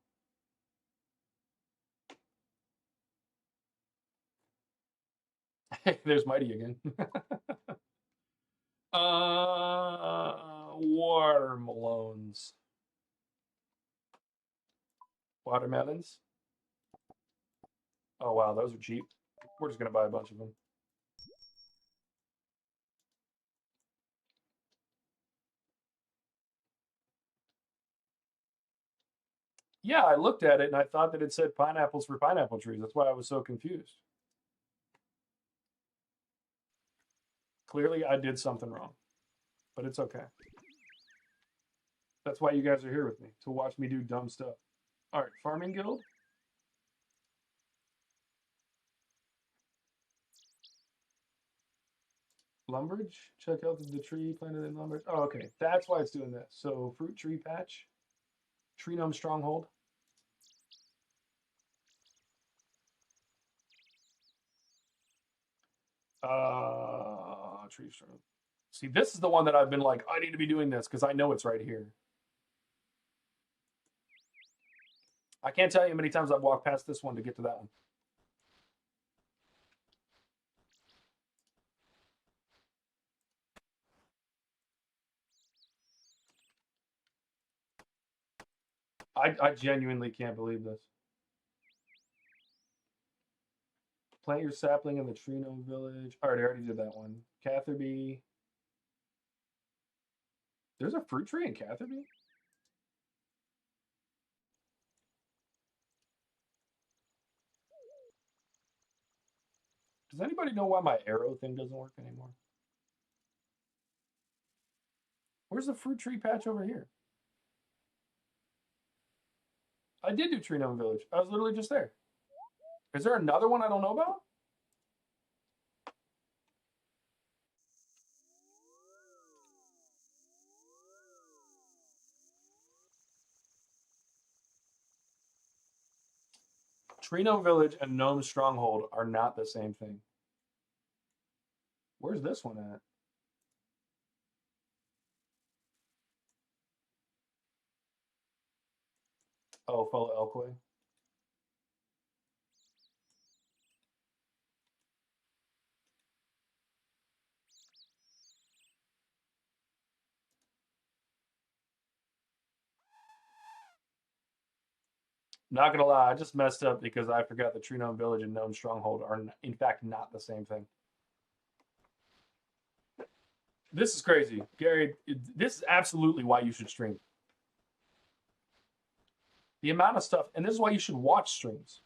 There's Mighty again. Watermelons. Watermelons. Oh wow, those are cheap. We're just gonna buy a bunch of them. Yeah, I looked at it and I thought that it said pineapples for pineapple trees. That's why I was so confused. Clearly, I did something wrong, but it's okay. That's why you guys are here with me, to watch me do dumb stuff. All right, Farming Guild. Lumberage. Check out the tree planted in lumberage. Oh, okay. That's why it's doing that. So, fruit tree patch. Tree gnome stronghold. Tree stronghold. See, this is the one that I've been like, I need to be doing this because I know it's right here. I can't tell you how many times I've walked past this one to get to that one. I genuinely can't believe this. Plant your sapling in the tree gnome village. All right, I already did that one. Catherby. There's a fruit tree in Catherby? Does anybody know why my arrow thing doesn't work anymore? Where's the fruit tree patch over here? I did do Tree Gnome Village. I was literally just there. Is there another one I don't know about? Tree Gnome Village and Gnome Stronghold are not the same thing. Where's this one at? Oh, follow Elkway. Not gonna lie, I just messed up because I forgot that Tree Gnome Village and Gnome Stronghold are in fact not the same thing. This is crazy, Gary. This is absolutely why you should stream. The amount of stuff, and this is why you should watch streams.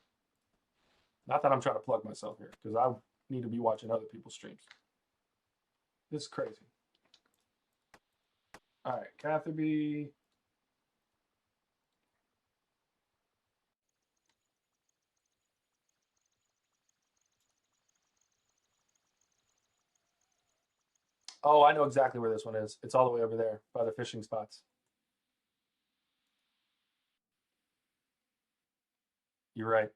Not that I'm trying to plug myself here, because I need to be watching other people's streams. This is crazy. All right, Catherby. Oh, I know exactly where this one is. It's all the way over there by the fishing spots. You're right.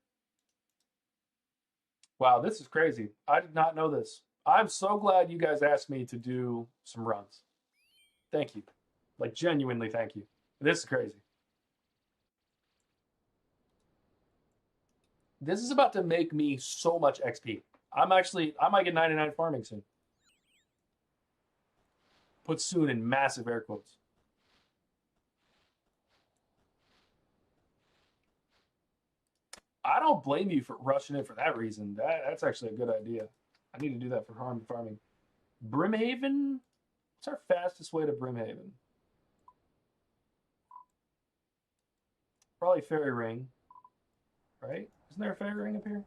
Wow, this is crazy. I did not know this. I'm so glad you guys asked me to do some runs. Thank you. Like, genuinely, thank you. This is crazy. This is about to make me so much XP. I might get 99 farming soon. Put soon in massive air quotes. I don't blame you for rushing in for that reason. That's actually a good idea. I need to do that for farming. Brimhaven? What's our fastest way to Brimhaven? Probably Fairy Ring, right? Isn't there a Fairy Ring up here?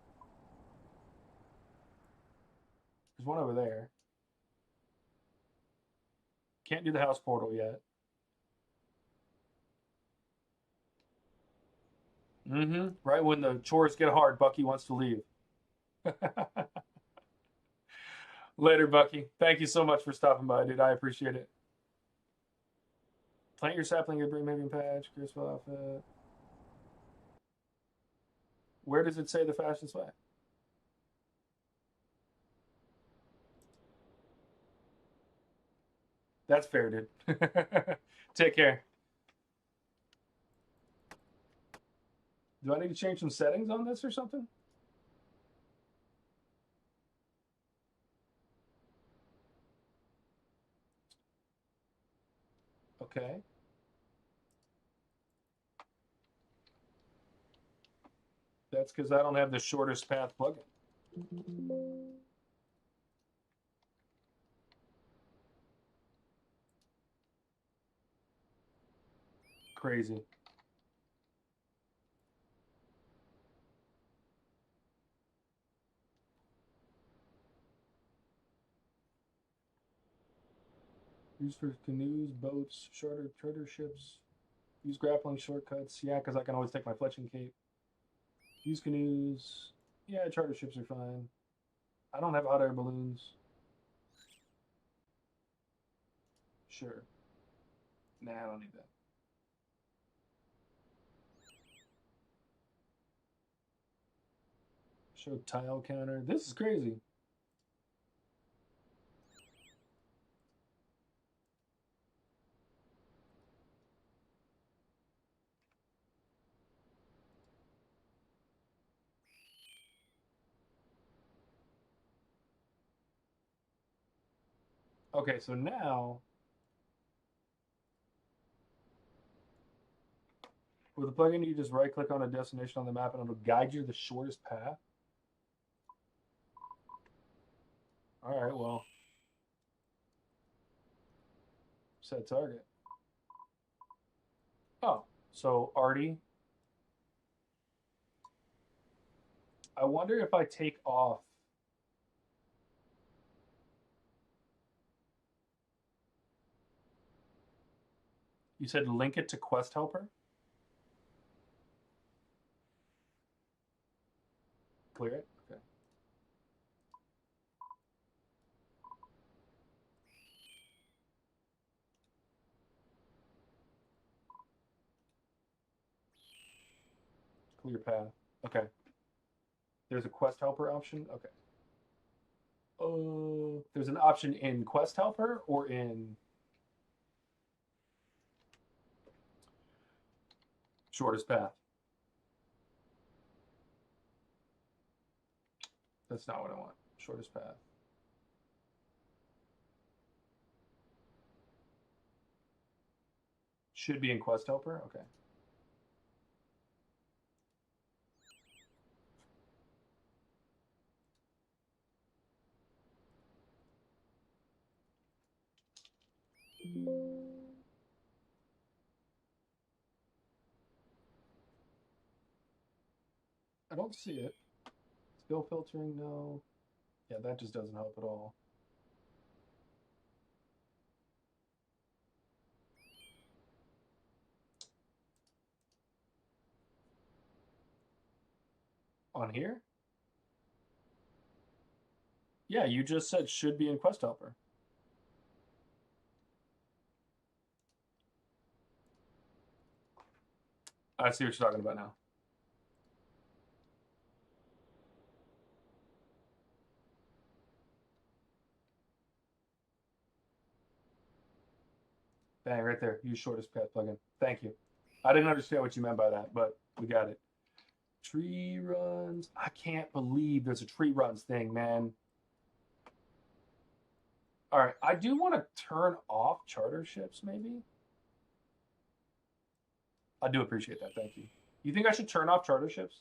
There's one over there. Can't do the house portal yet. Mm-hmm. Right when the chores get hard, Bucky wants to leave. Later, Bucky. Thank you so much for stopping by, dude. I appreciate it. Plant your sapling at Brimhaven patch. Graceful outfit. Where does it say the fastest way? That's fair, dude. Take care. Do I need to change some settings on this or something? Okay. That's because I don't have the shortest path plugin. Crazy. Used for canoes, boats, charter ships. Use grappling shortcuts. Yeah, because I can always take my fletching cape. Use canoes. Yeah, charter ships are fine. I don't have hot air balloons. Sure. Nah, I don't need that. Show tile counter. This is crazy. Okay, so now with the plugin, you just right click on a destination on the map and it'll guide you the shortest path. All right, well, set target. Oh, so Artie, I wonder if I take off. You said link it to Quest Helper? Clear it? Okay. Clear path. Okay. There's a Quest Helper option? Okay. Oh, there's an option in Quest Helper or in shortest path? That's not what I want. Shortest path. Should be in Quest Helper? Okay. I don't see it. Skill filtering, no. Yeah, that just doesn't help at all. On here? Yeah, you just said should be in Quest Helper. I see what you're talking about now. Bang, right there. Use shortest path plugin. Thank you. I didn't understand what you meant by that, but we got it. Tree runs. I can't believe there's a tree runs thing, man. All right, I do want to turn off charter ships, maybe. I do appreciate that. Thank you. You think I should turn off charter ships?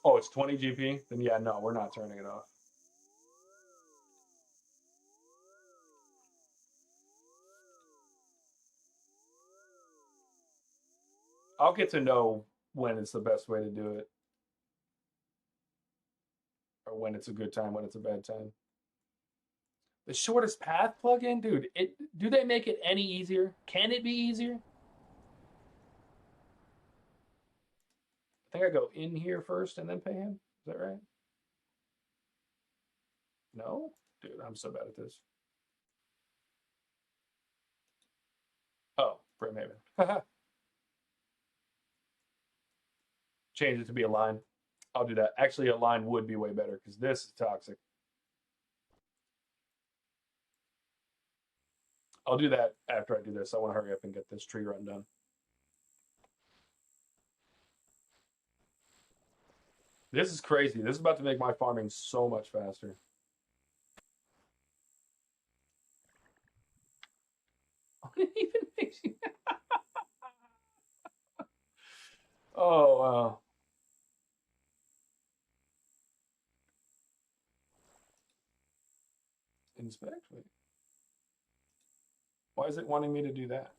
Oh, it's 20 GP? Then yeah, no, we're not turning it off. I'll get to know when it's the best way to do it. Or when it's a good time, when it's a bad time. The shortest path plugin, dude. Do they make it any easier? Can it be easier? I think I go in here first and then pay him. Is that right? No, dude, I'm so bad at this. Oh, Brimhaven. Change it to be a line. I'll do that. Actually, a line would be way better because this is toxic. I'll do that after I do this. I want to hurry up and get this tree run done. This is crazy. This is about to make my farming so much faster. What even makes you... Oh, wow. Inspect? Wait. Why is it wanting me to do that?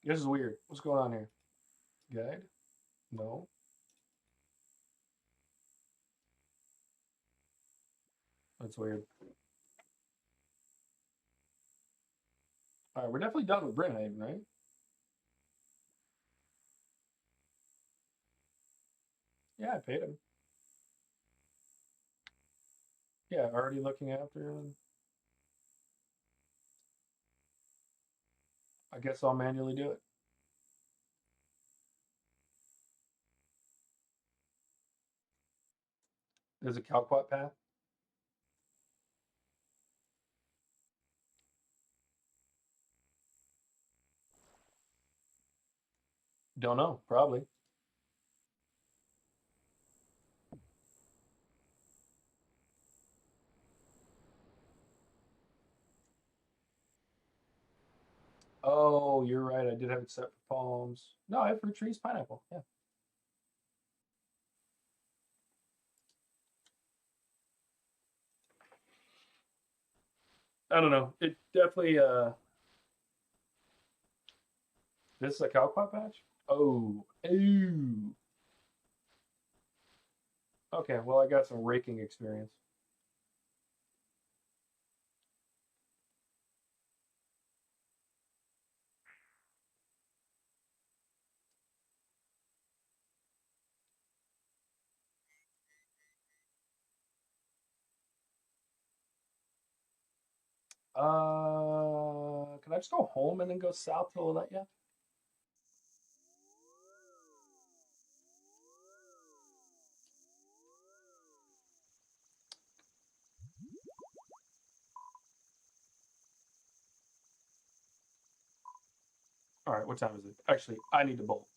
This is weird. What's going on here? Guide? No. That's weird. All right, we're definitely done with Brimhaven, right? Yeah, I paid him. Yeah, already looking after him. I guess I'll manually do it. There's a Calquat path. Don't know. Probably. Oh, you're right. I did have it set for palms. No, I have fruit trees, pineapple. Yeah. I don't know. It definitely this is a Calquat patch? Oh. Ooh. Okay, well I got some raking experience. Can I just go home and then go south to Oletya? All right, what time is it? Actually, I need to bolt.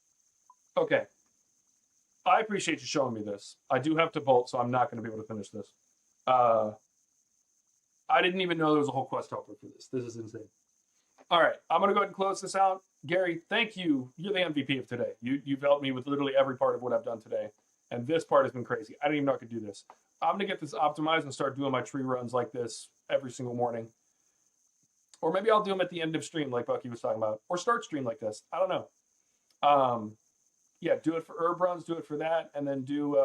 Okay. I appreciate you showing me this. I do have to bolt, so I'm not going to be able to finish this. Uh, I didn't even know there was a whole quest helper for this. This is insane. All right, I'm going to go ahead and close this out. Gary, thank you. You're the MVP of today. You've helped me with literally every part of what I've done today. And this part has been crazy. I didn't even know I could do this. I'm going to get this optimized and start doing my tree runs like this every single morning. Or maybe I'll do them at the end of stream like Bucky was talking about. Or start stream like this. I don't know. Yeah, do it for herb runs, do it for that, and then do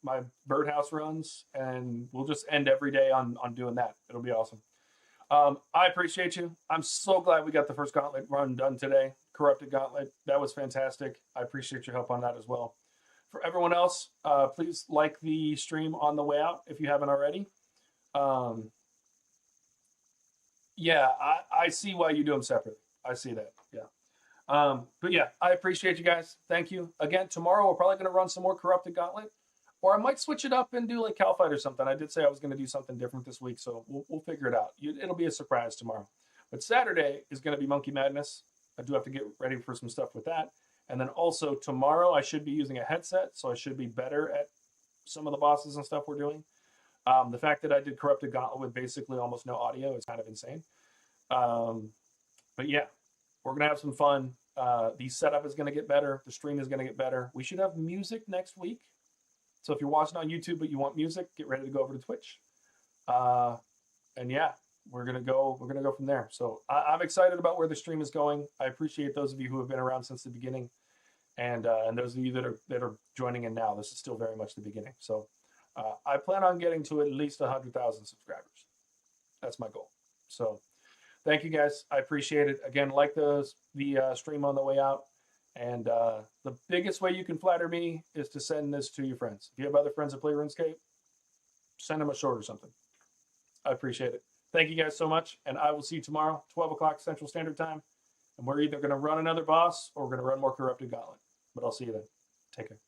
my birdhouse runs, and we'll just end every day on doing that. It'll be awesome. I appreciate you. I'm so glad we got the first gauntlet run done today. Corrupted Gauntlet. That was fantastic. I appreciate your help on that as well. For everyone else, please like the stream on the way out if you haven't already. Yeah, I see why you do them separately. I see that. Yeah. But yeah, I appreciate you guys. Thank you. Again, tomorrow we're probably going to run some more Corrupted Gauntlet. Or I might switch it up and do like Cal Fight or something. I did say I was going to do something different this week, so we'll figure it out. It'll be a surprise tomorrow. But Saturday is going to be Monkey Madness. I do have to get ready for some stuff with that. And then also tomorrow I should be using a headset, so I should be better at some of the bosses and stuff we're doing. The fact that I did Corrupted Gauntlet with basically almost no audio is kind of insane. But yeah, we're going to have some fun. The setup is going to get better. The stream is going to get better. We should have music next week. So if you're watching on YouTube but you want music, get ready to go over to Twitch. And yeah, we're gonna go from there. So I'm excited about where the stream is going. I appreciate those of you who have been around since the beginning, and those of you that are joining in now. This is still very much the beginning. So I plan on getting to at least 100,000 subscribers. That's my goal. So thank you guys. I appreciate it. Again, like the stream on the way out. And the biggest way you can flatter me is to send this to your friends. If you have other friends that play RuneScape, send them a short or something. I appreciate it. Thank you guys so much. And I will see you tomorrow, 12 o'clock Central Standard Time. And we're either going to run another boss or we're going to run more Corrupted Gauntlet. But I'll see you then. Take care.